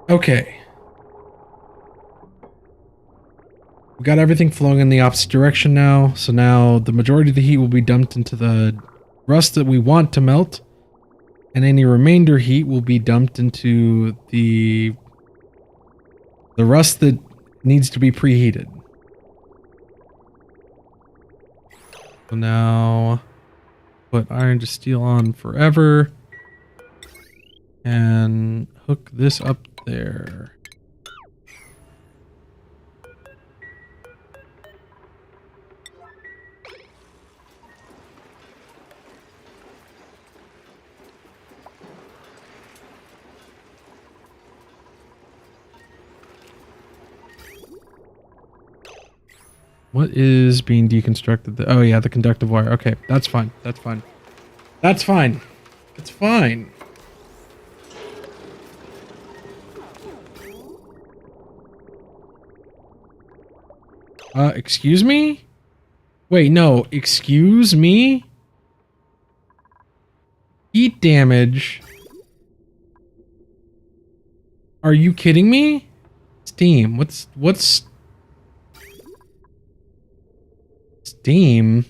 Okay. We've got everything flowing in the opposite direction now. So now the majority of the heat will be dumped into the rust that we want to melt. And any remainder heat will be dumped into the rust that needs to be preheated. So now put iron to steel on forever. And hook this up there. What is being deconstructed? Oh yeah, the conductive wire. Okay, that's fine. That's fine. That's fine. It's fine. Excuse me? Wait, no. Excuse me? Heat damage. Are you kidding me? Steam. What's steam?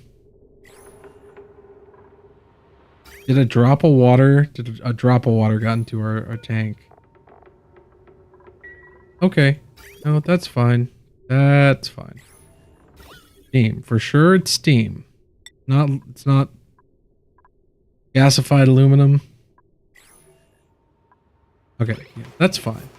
Did a drop of water got into our tank? Okay. No, that's fine. That's fine. Steam. For sure it's steam. It's not gasified aluminum. Okay, yeah, that's fine.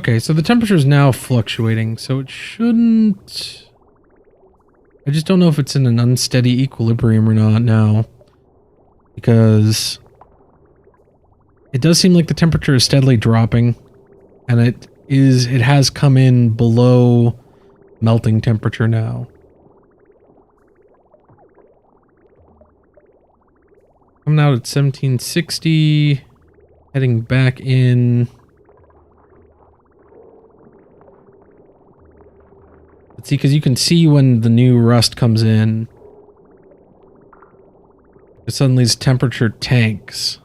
Okay, so the temperature is now fluctuating, so it shouldn't... I just don't know if it's in an unsteady equilibrium or not now. Because it does seem like the temperature is steadily dropping, and it has come in below melting temperature now. Coming out at 1760, heading back in. Let's see, because you can see when the new rust comes in. Suddenly its temperature tanks.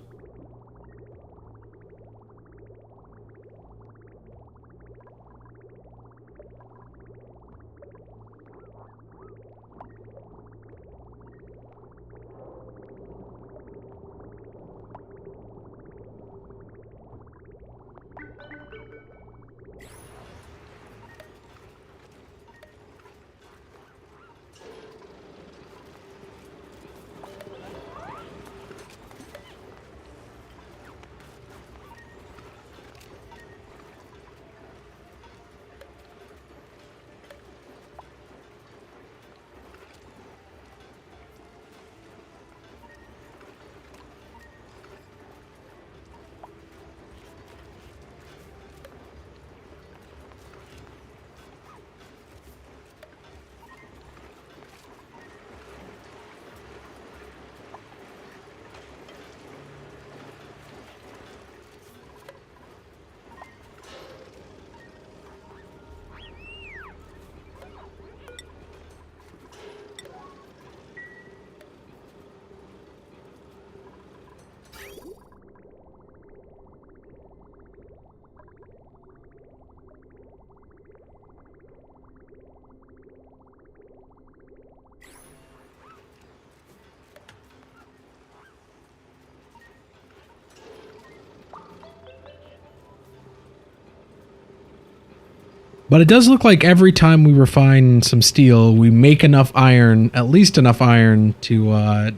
But it does look like every time we refine some steel, we make enough iron, at least enough iron, to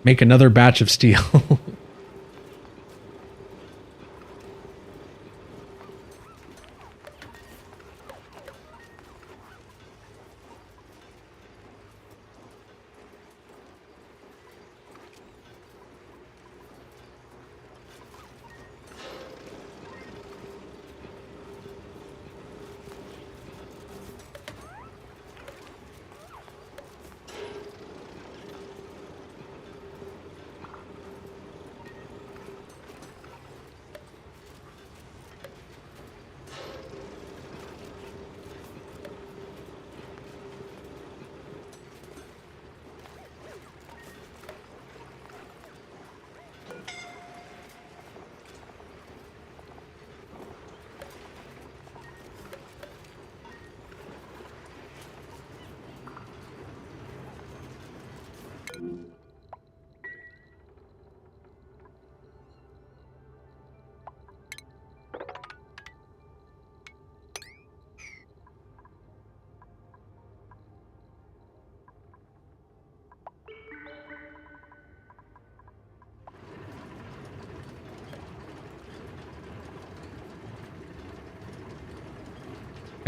make another batch of steel.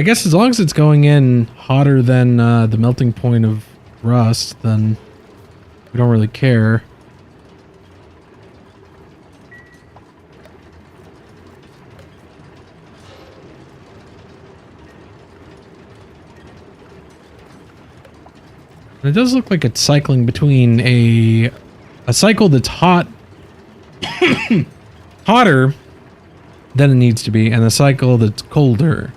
I guess as long as it's going in hotter than the melting point of rust, then we don't really care. And it does look like it's cycling between a cycle that's hot, hotter than it needs to be, and a cycle that's colder.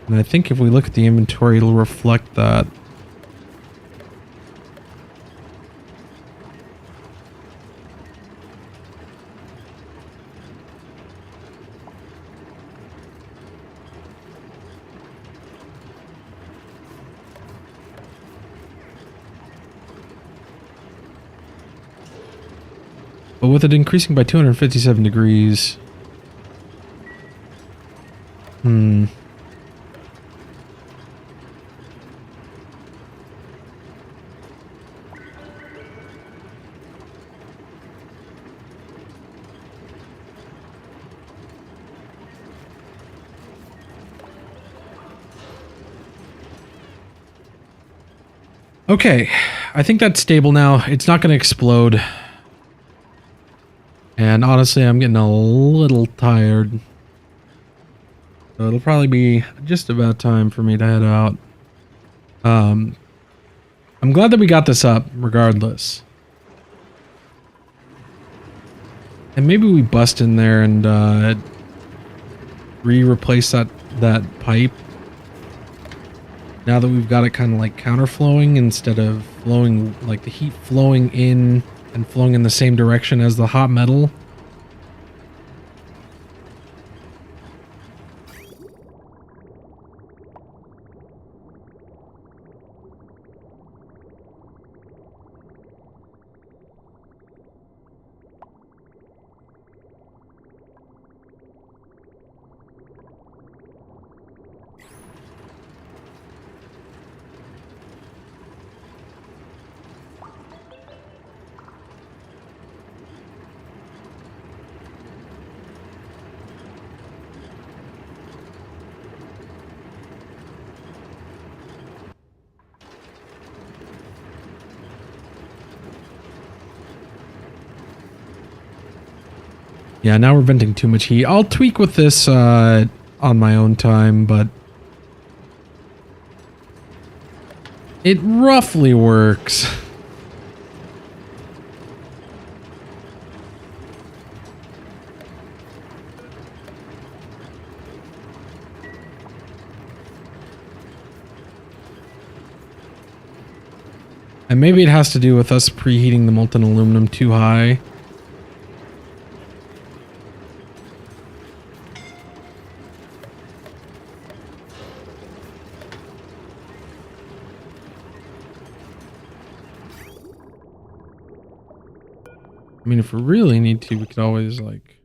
And I think if we look at the inventory, it'll reflect that. But with it increasing by 257 degrees... Okay, I think that's stable now. It's not going to explode. And honestly, I'm getting a little tired. So it'll probably be just about time for me to head out. I'm glad that we got this up, regardless. And maybe we bust in there and replace that pipe. Now that we've got it kind of like counterflowing instead of flowing, like the heat flowing in and flowing in the same direction as the hot metal. Yeah, now we're venting too much heat. I'll tweak with this on my own time, but it roughly works. And maybe it has to do with us preheating the molten aluminum too high. I mean, if we really need to, we could always, like,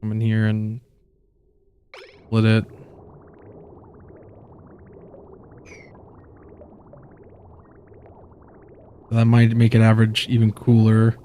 come in here and split it. That might make it average even cooler.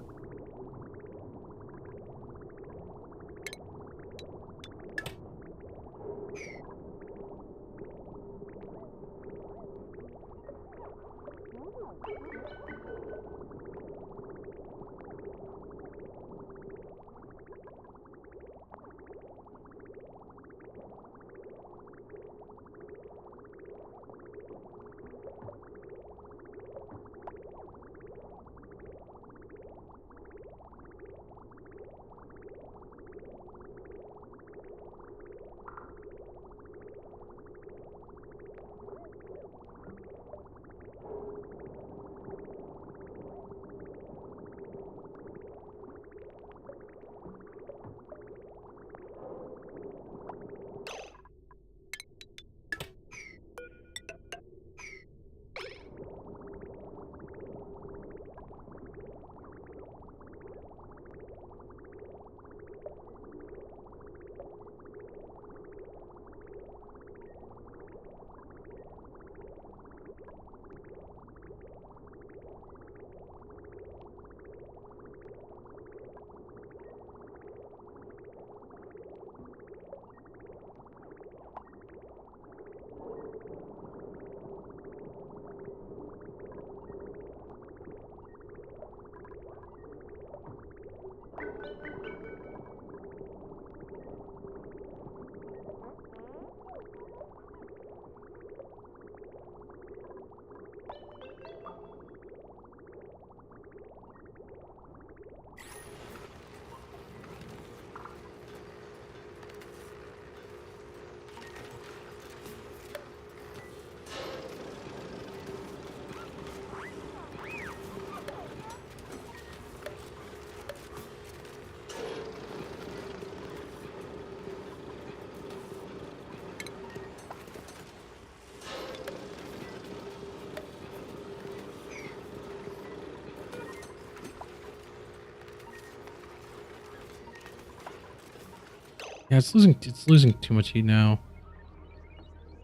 Yeah, it's losing too much heat now.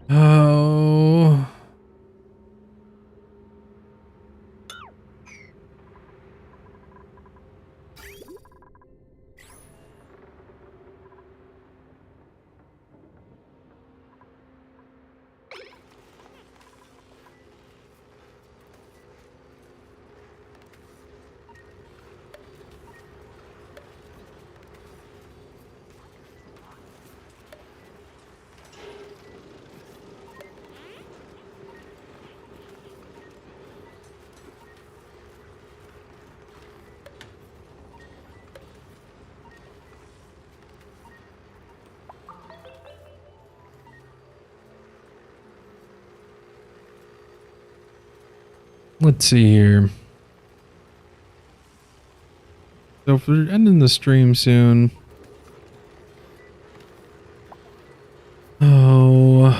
Oh. Let's see here. So if we're ending the stream soon. Oh,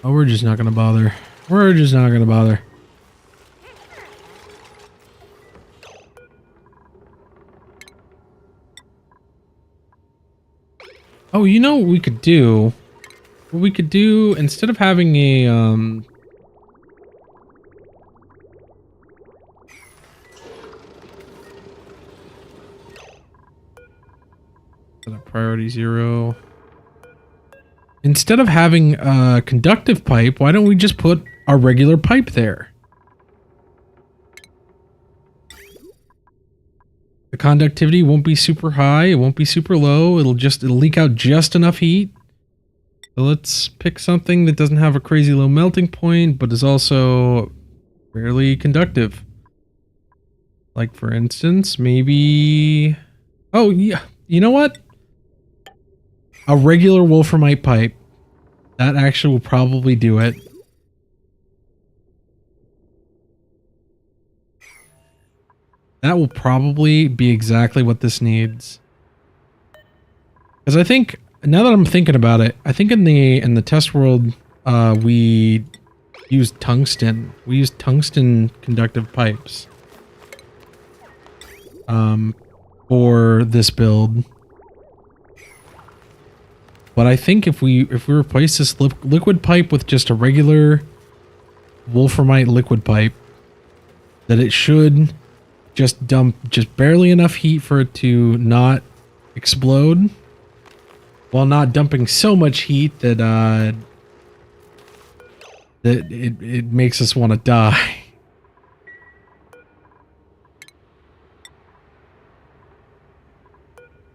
we're just not gonna bother. We're just not gonna bother. Oh, you know what we could do? What we could do, instead of having a, priority 0. Instead of having a conductive pipe, why don't we just put a regular pipe there? The conductivity won't be super high, it won't be super low, it'll leak out just enough heat. So let's pick something that doesn't have a crazy low melting point, but is also fairly conductive. Like for instance, maybe... Oh, yeah, you know what? A regular wolframite pipe. That actually will probably do it. That will probably be exactly what this needs. Because I think, now that I'm thinking about it, I think in the test world, we used tungsten. We used tungsten conductive pipes. For this build. But I think if we replace this liquid pipe with just a regular wolframite liquid pipe, that it should just dump just barely enough heat for it to not explode, while not dumping so much heat that that it makes us want to die.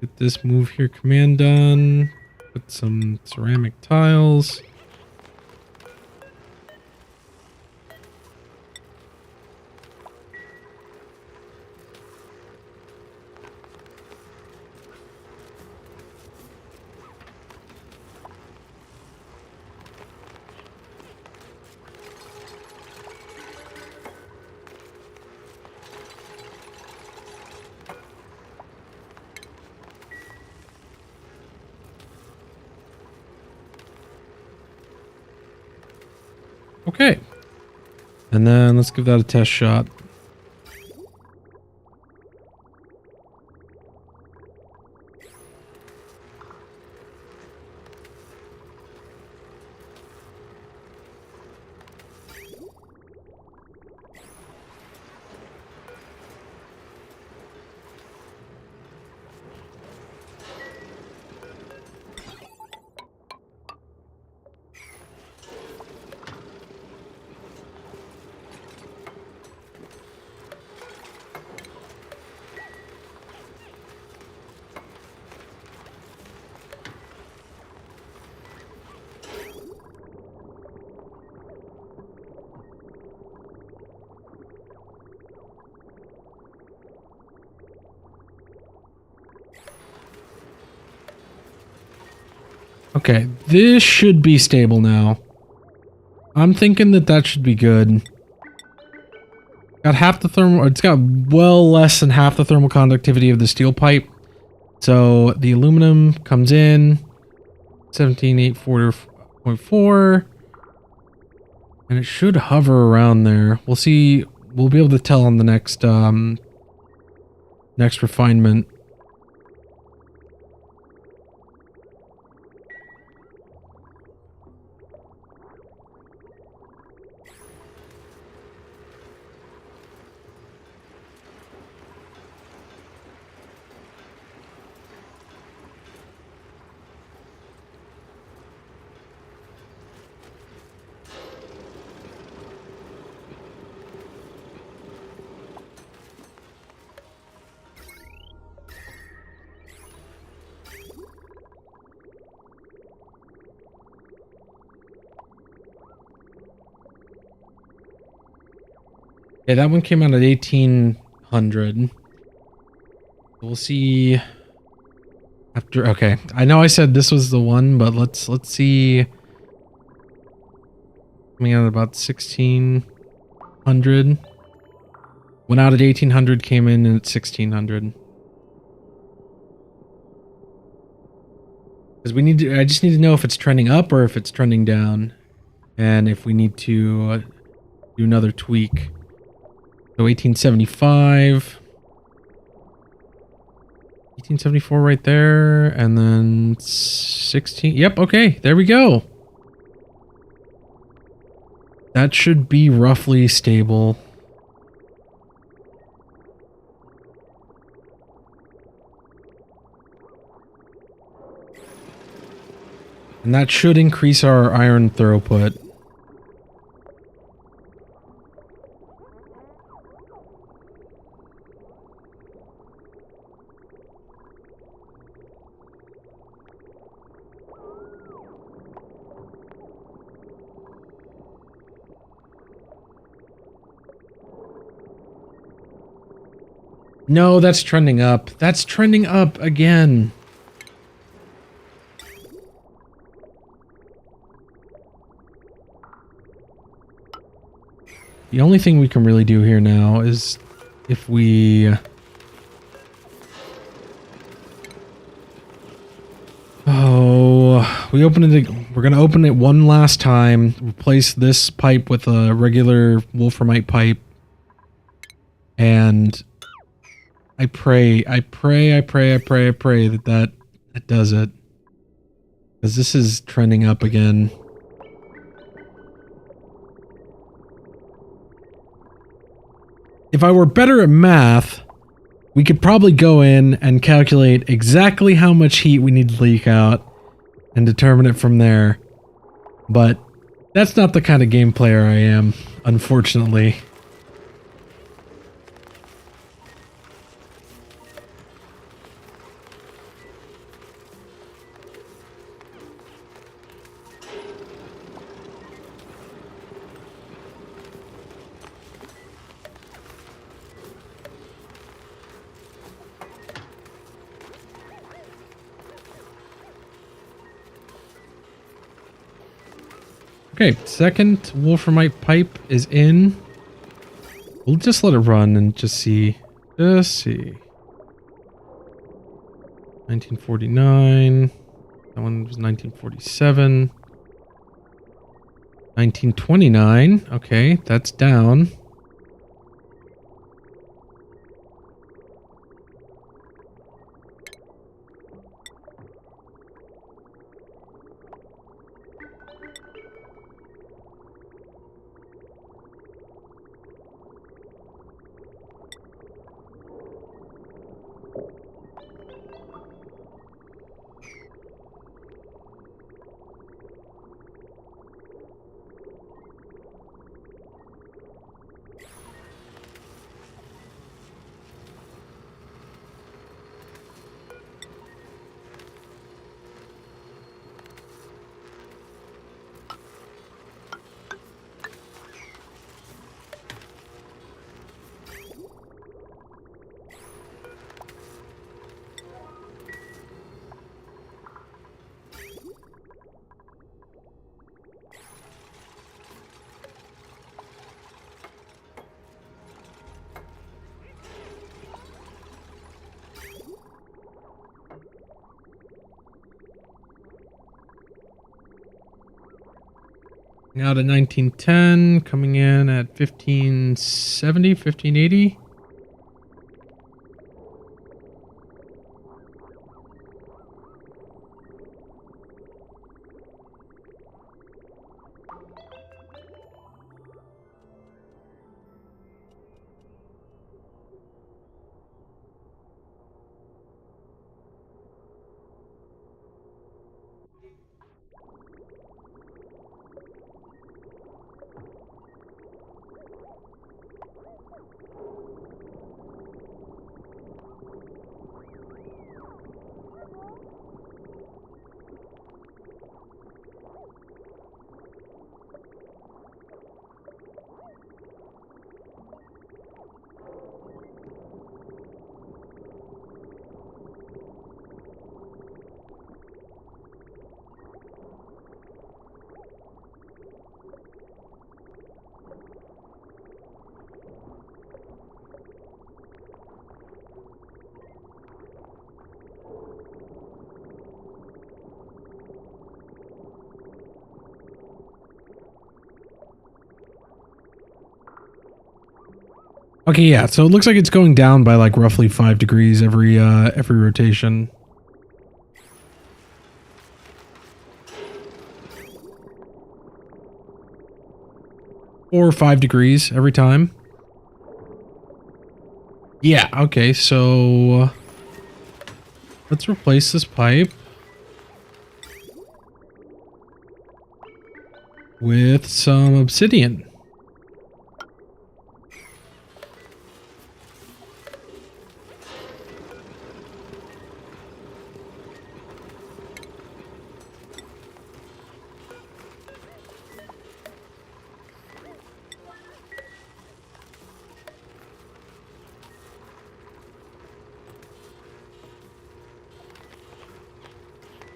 Get this move here command done. Put some ceramic tiles. Okay. And then let's give that a test shot. Okay, this should be stable now. I'm thinking that should be good. Got half the thermal, it's got well less than half the thermal conductivity of the steel pipe. So the aluminum comes in 17,840.4, and it should hover around there. We'll see. We'll be able to tell on the next next refinement. Yeah, that one came out at 1800. We'll see after. Okay, I know I said this was the one, but let's see. Coming out at about 16. 100. Went out at 1800, came in at 1600. Because we need to, I just need to know if it's trending up or if it's trending down. And if we need to do another tweak. So 1875. 1874 right there. And then 16. Yep, okay, there we go. That should be roughly stable. And that should increase our iron throughput. No, that's trending up. That's trending up again. The only thing we can really do here now is if we... Oh, we're going to open it one last time, replace this pipe with a regular wolframite pipe, and I pray that does it. Because this is trending up again. If I were better at math, we could probably go in and calculate exactly how much heat we need to leak out and determine it from there. But that's not the kind of game player I am, unfortunately. Okay, second wolframite pipe is in. We'll just let it run and just see. Just see. 1949. That one was 1947. 1929. Okay, that's down. Now to 1910, coming in at 1570, 1580. Okay, yeah. So it looks like it's going down by like roughly 5 degrees every rotation. Or 5 degrees every time. Yeah, okay, so let's replace this pipe with some obsidian.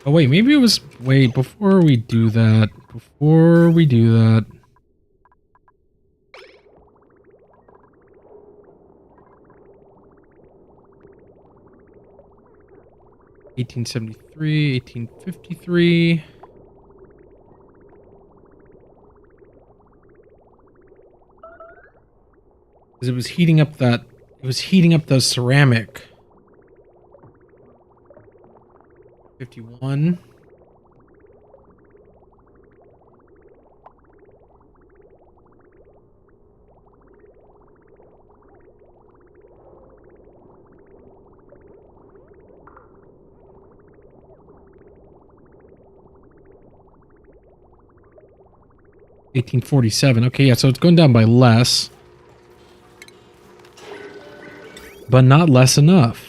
Oh wait, maybe it was, wait, before we do that, 1873, 1853. Because it was heating up the ceramic. 51. $18.47. Okay, yeah, so it's going down by less. But not less enough.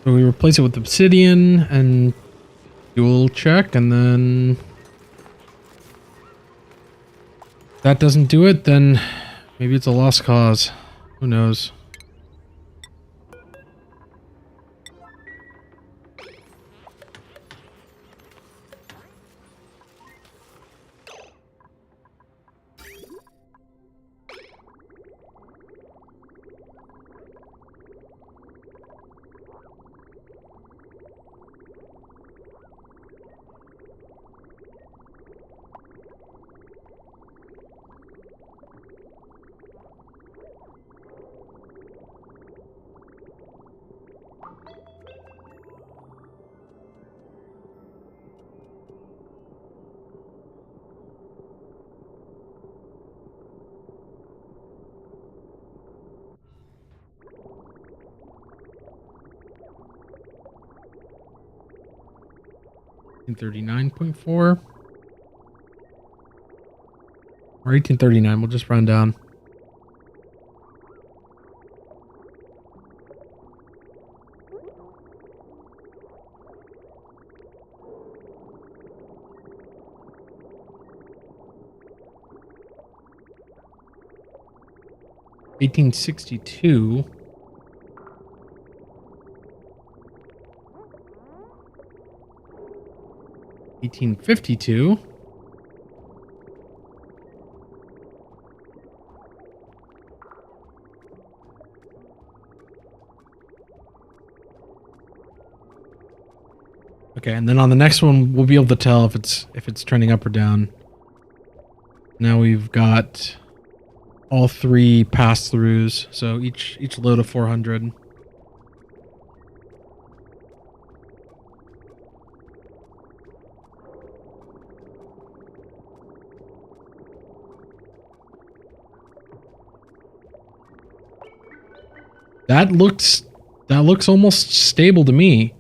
So we replace it with obsidian and dual check, and then if that doesn't do it, then maybe it's a lost cause. Who knows? In 39.4 or 1839. We'll just round down. $18.62. $18.52. Okay, and then on the next one, we'll be able to tell if it's trending up or down. Now we've got all 3 pass-throughs, so each load of 400. That looks almost stable to me.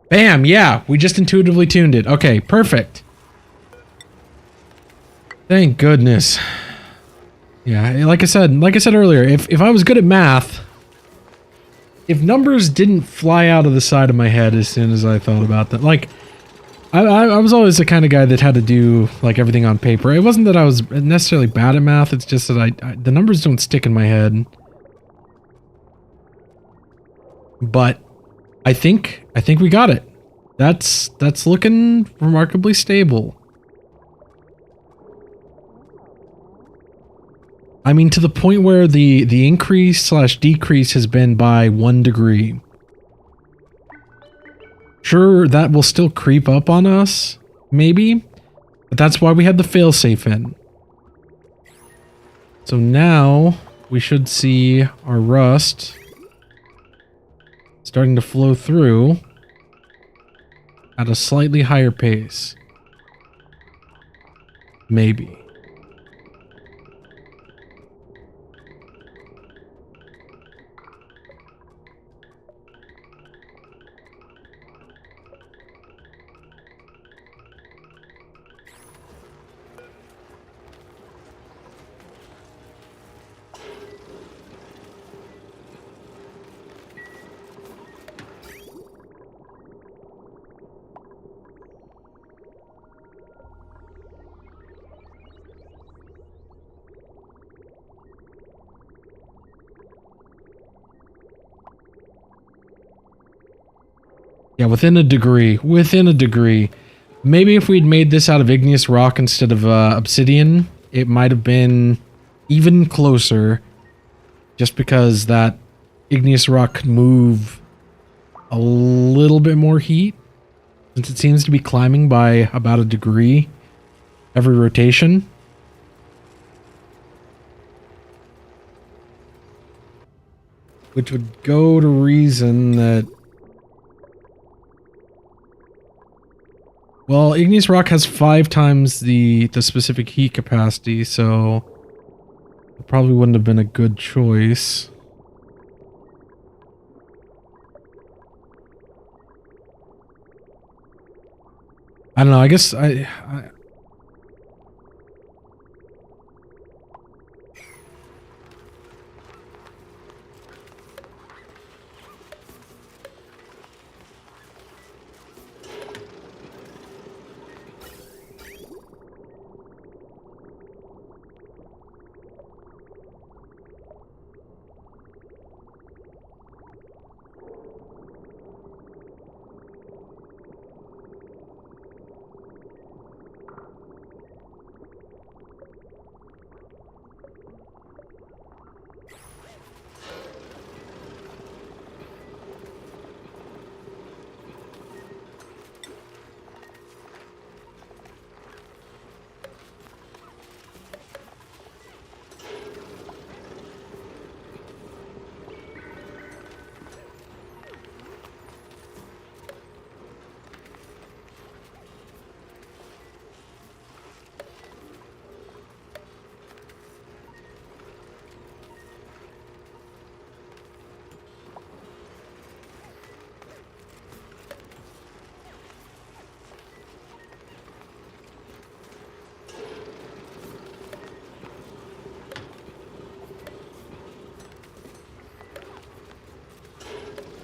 Bam, yeah, we just intuitively tuned it. Okay, perfect. Thank goodness. Yeah, like I said earlier, if I was good at math, if numbers didn't fly out of the side of my head as soon as I thought about them, like, I was always the kind of guy that had to do, like, everything on paper. It wasn't that I was necessarily bad at math, it's just that the numbers don't stick in my head. But I think we got it. That's looking remarkably stable. I mean, to the point where the increase / decrease has been by 1 degree. Sure, that will still creep up on us, maybe, but that's why we had the failsafe in. So now we should see our rust starting to flow through at a slightly higher pace. Maybe. Yeah, within a degree. Within a degree. Maybe if we'd made this out of igneous rock instead of obsidian, it might have been even closer. Just because that igneous rock could move a little bit more heat. Since it seems to be climbing by about a degree every rotation. Which would go to reason that... Well, igneous rock has 5 times the specific heat capacity, so it probably wouldn't have been a good choice. I don't know, I guess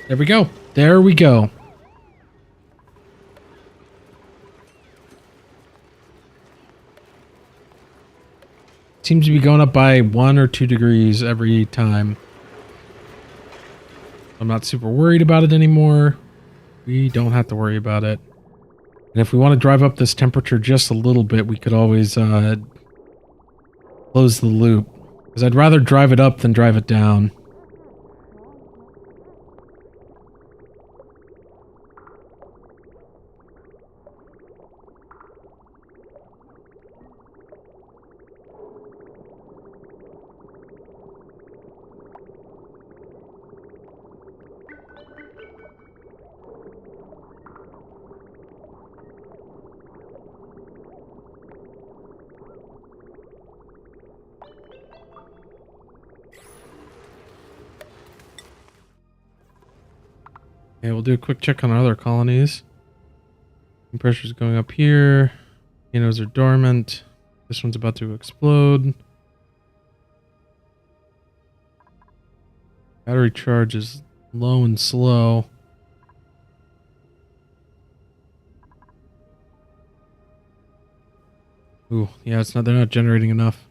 there we go. There we go. Seems to be going up by 1 or 2 degrees every time. I'm not super worried about it anymore. We don't have to worry about it. And if we want to drive up this temperature just a little bit, we could always close the loop. Because I'd rather drive it up than drive it down. Okay, we'll do a quick check on our other colonies. Pressure's going up here. Volcanoes are dormant. This one's about to explode. Battery charge is low and slow. Ooh, yeah, it's not. They're not generating enough.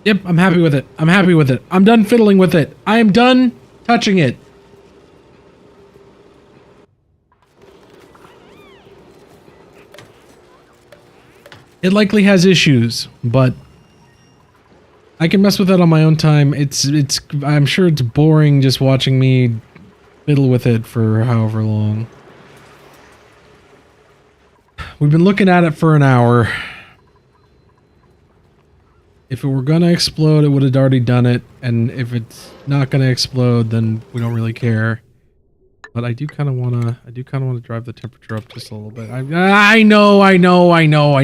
Yep, I'm happy with it. I'm happy with it. I'm done fiddling with it. I am done touching it. It likely has issues, but I can mess with it on my own time. I'm sure it's boring just watching me fiddle with it for however long. We've been looking at it for an hour. If it were gonna explode, it would have already done it, and if it's not gonna explode, then we don't really care. But I do kind of wanna drive the temperature up just a little bit. I know. I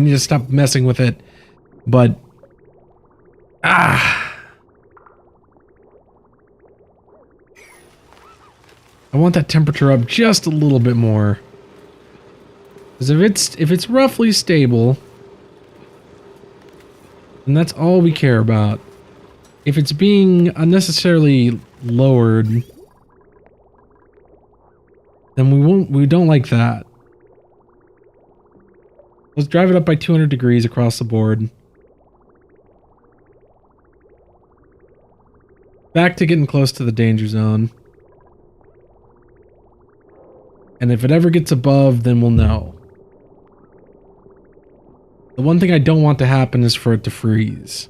need to stop messing with it, but I want that temperature up just a little bit more. Because if it's roughly stable, and that's all we care about. If it's being unnecessarily lowered, then we don't like that. Let's drive it up by 200 degrees across the board. Back to getting close to the danger zone. And if it ever gets above, then we'll know. The one thing I don't want to happen is for it to freeze.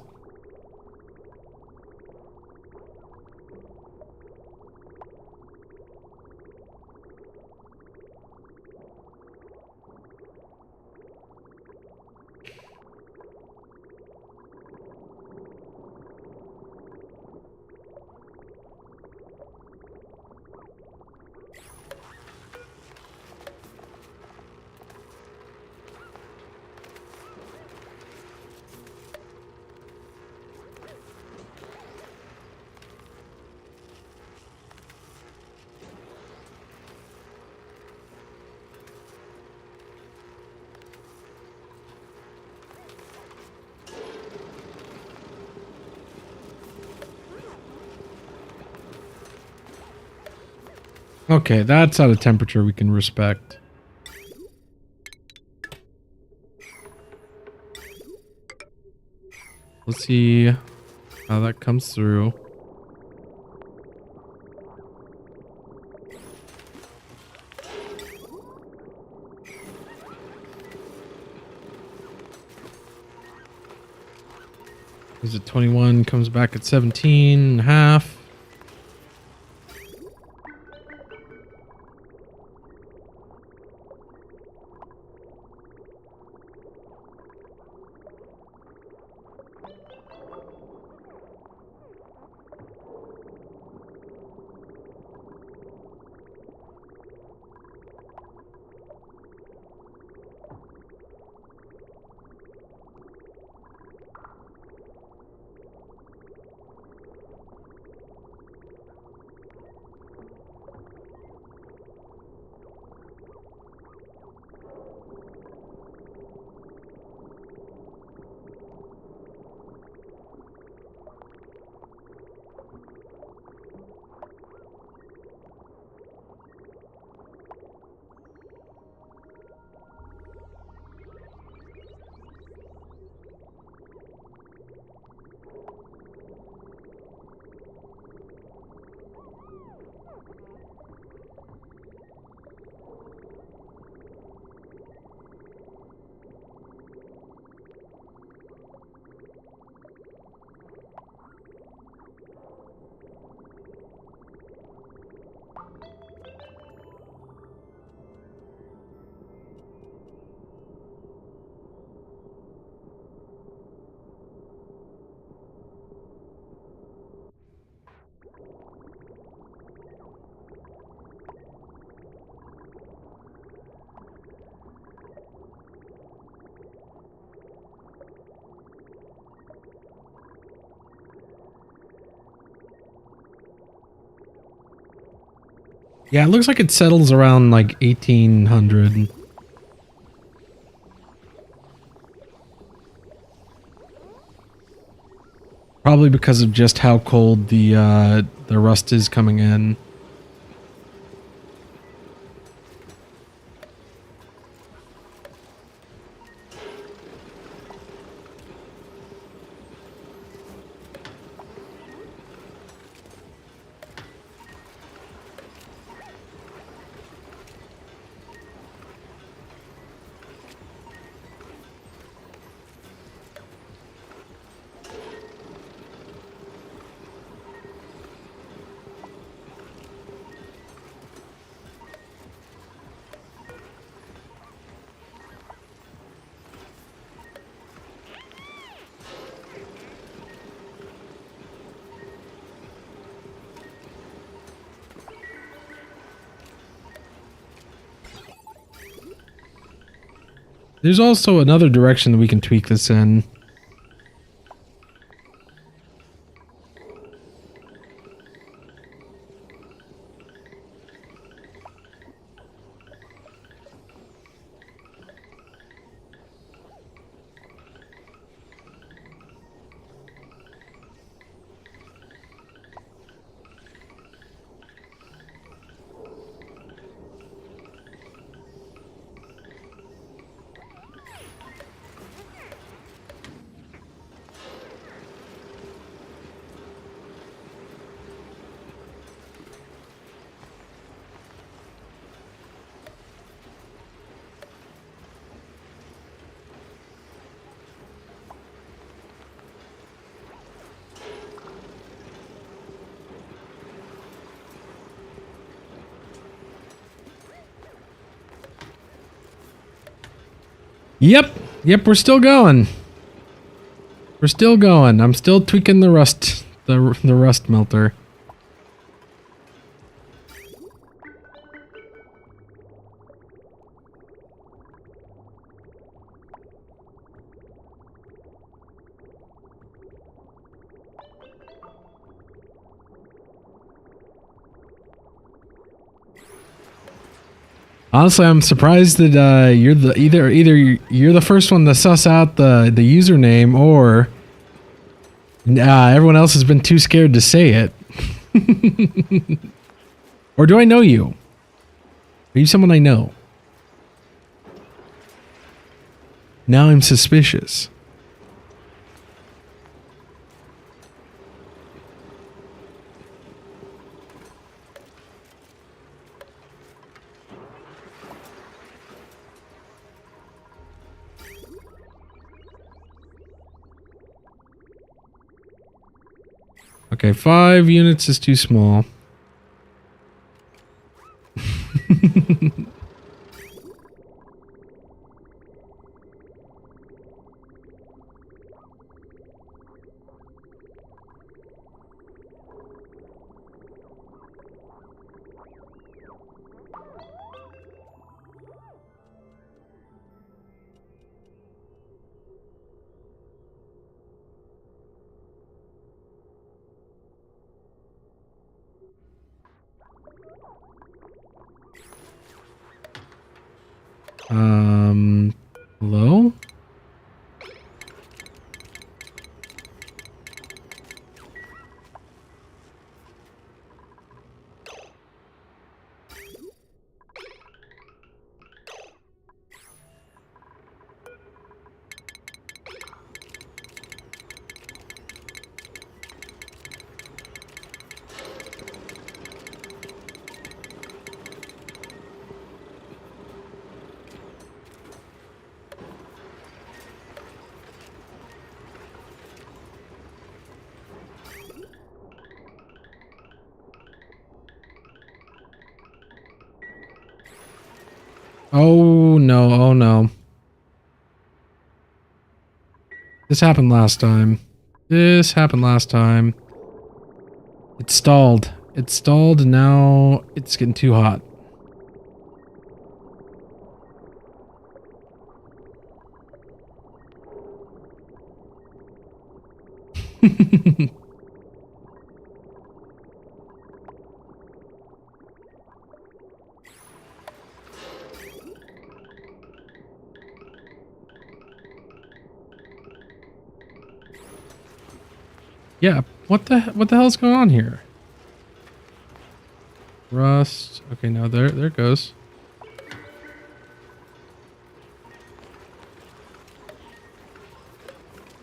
Okay, that's at a temperature we can respect. Let's see how that comes through. Is it 21? Comes back at 17 and a half. Yeah, it looks like it settles around like 1800. Probably because of just how cold the rust is coming in. There's also another direction that we can tweak this in. Yep, we're still going. We're still going. I'm still tweaking the rust, the rust melter. Honestly, I'm surprised that you're the either you're the first one to suss out the username, or everyone else has been too scared to say it. Or do I know you? Are you someone I know? Now I'm suspicious. Okay, 5 units is too small. Hello? Oh no, oh no. This happened last time. This happened last time. It stalled. It stalled and now it's getting too hot. Yeah, what the hell's going on here? Rust. Okay, now there it goes.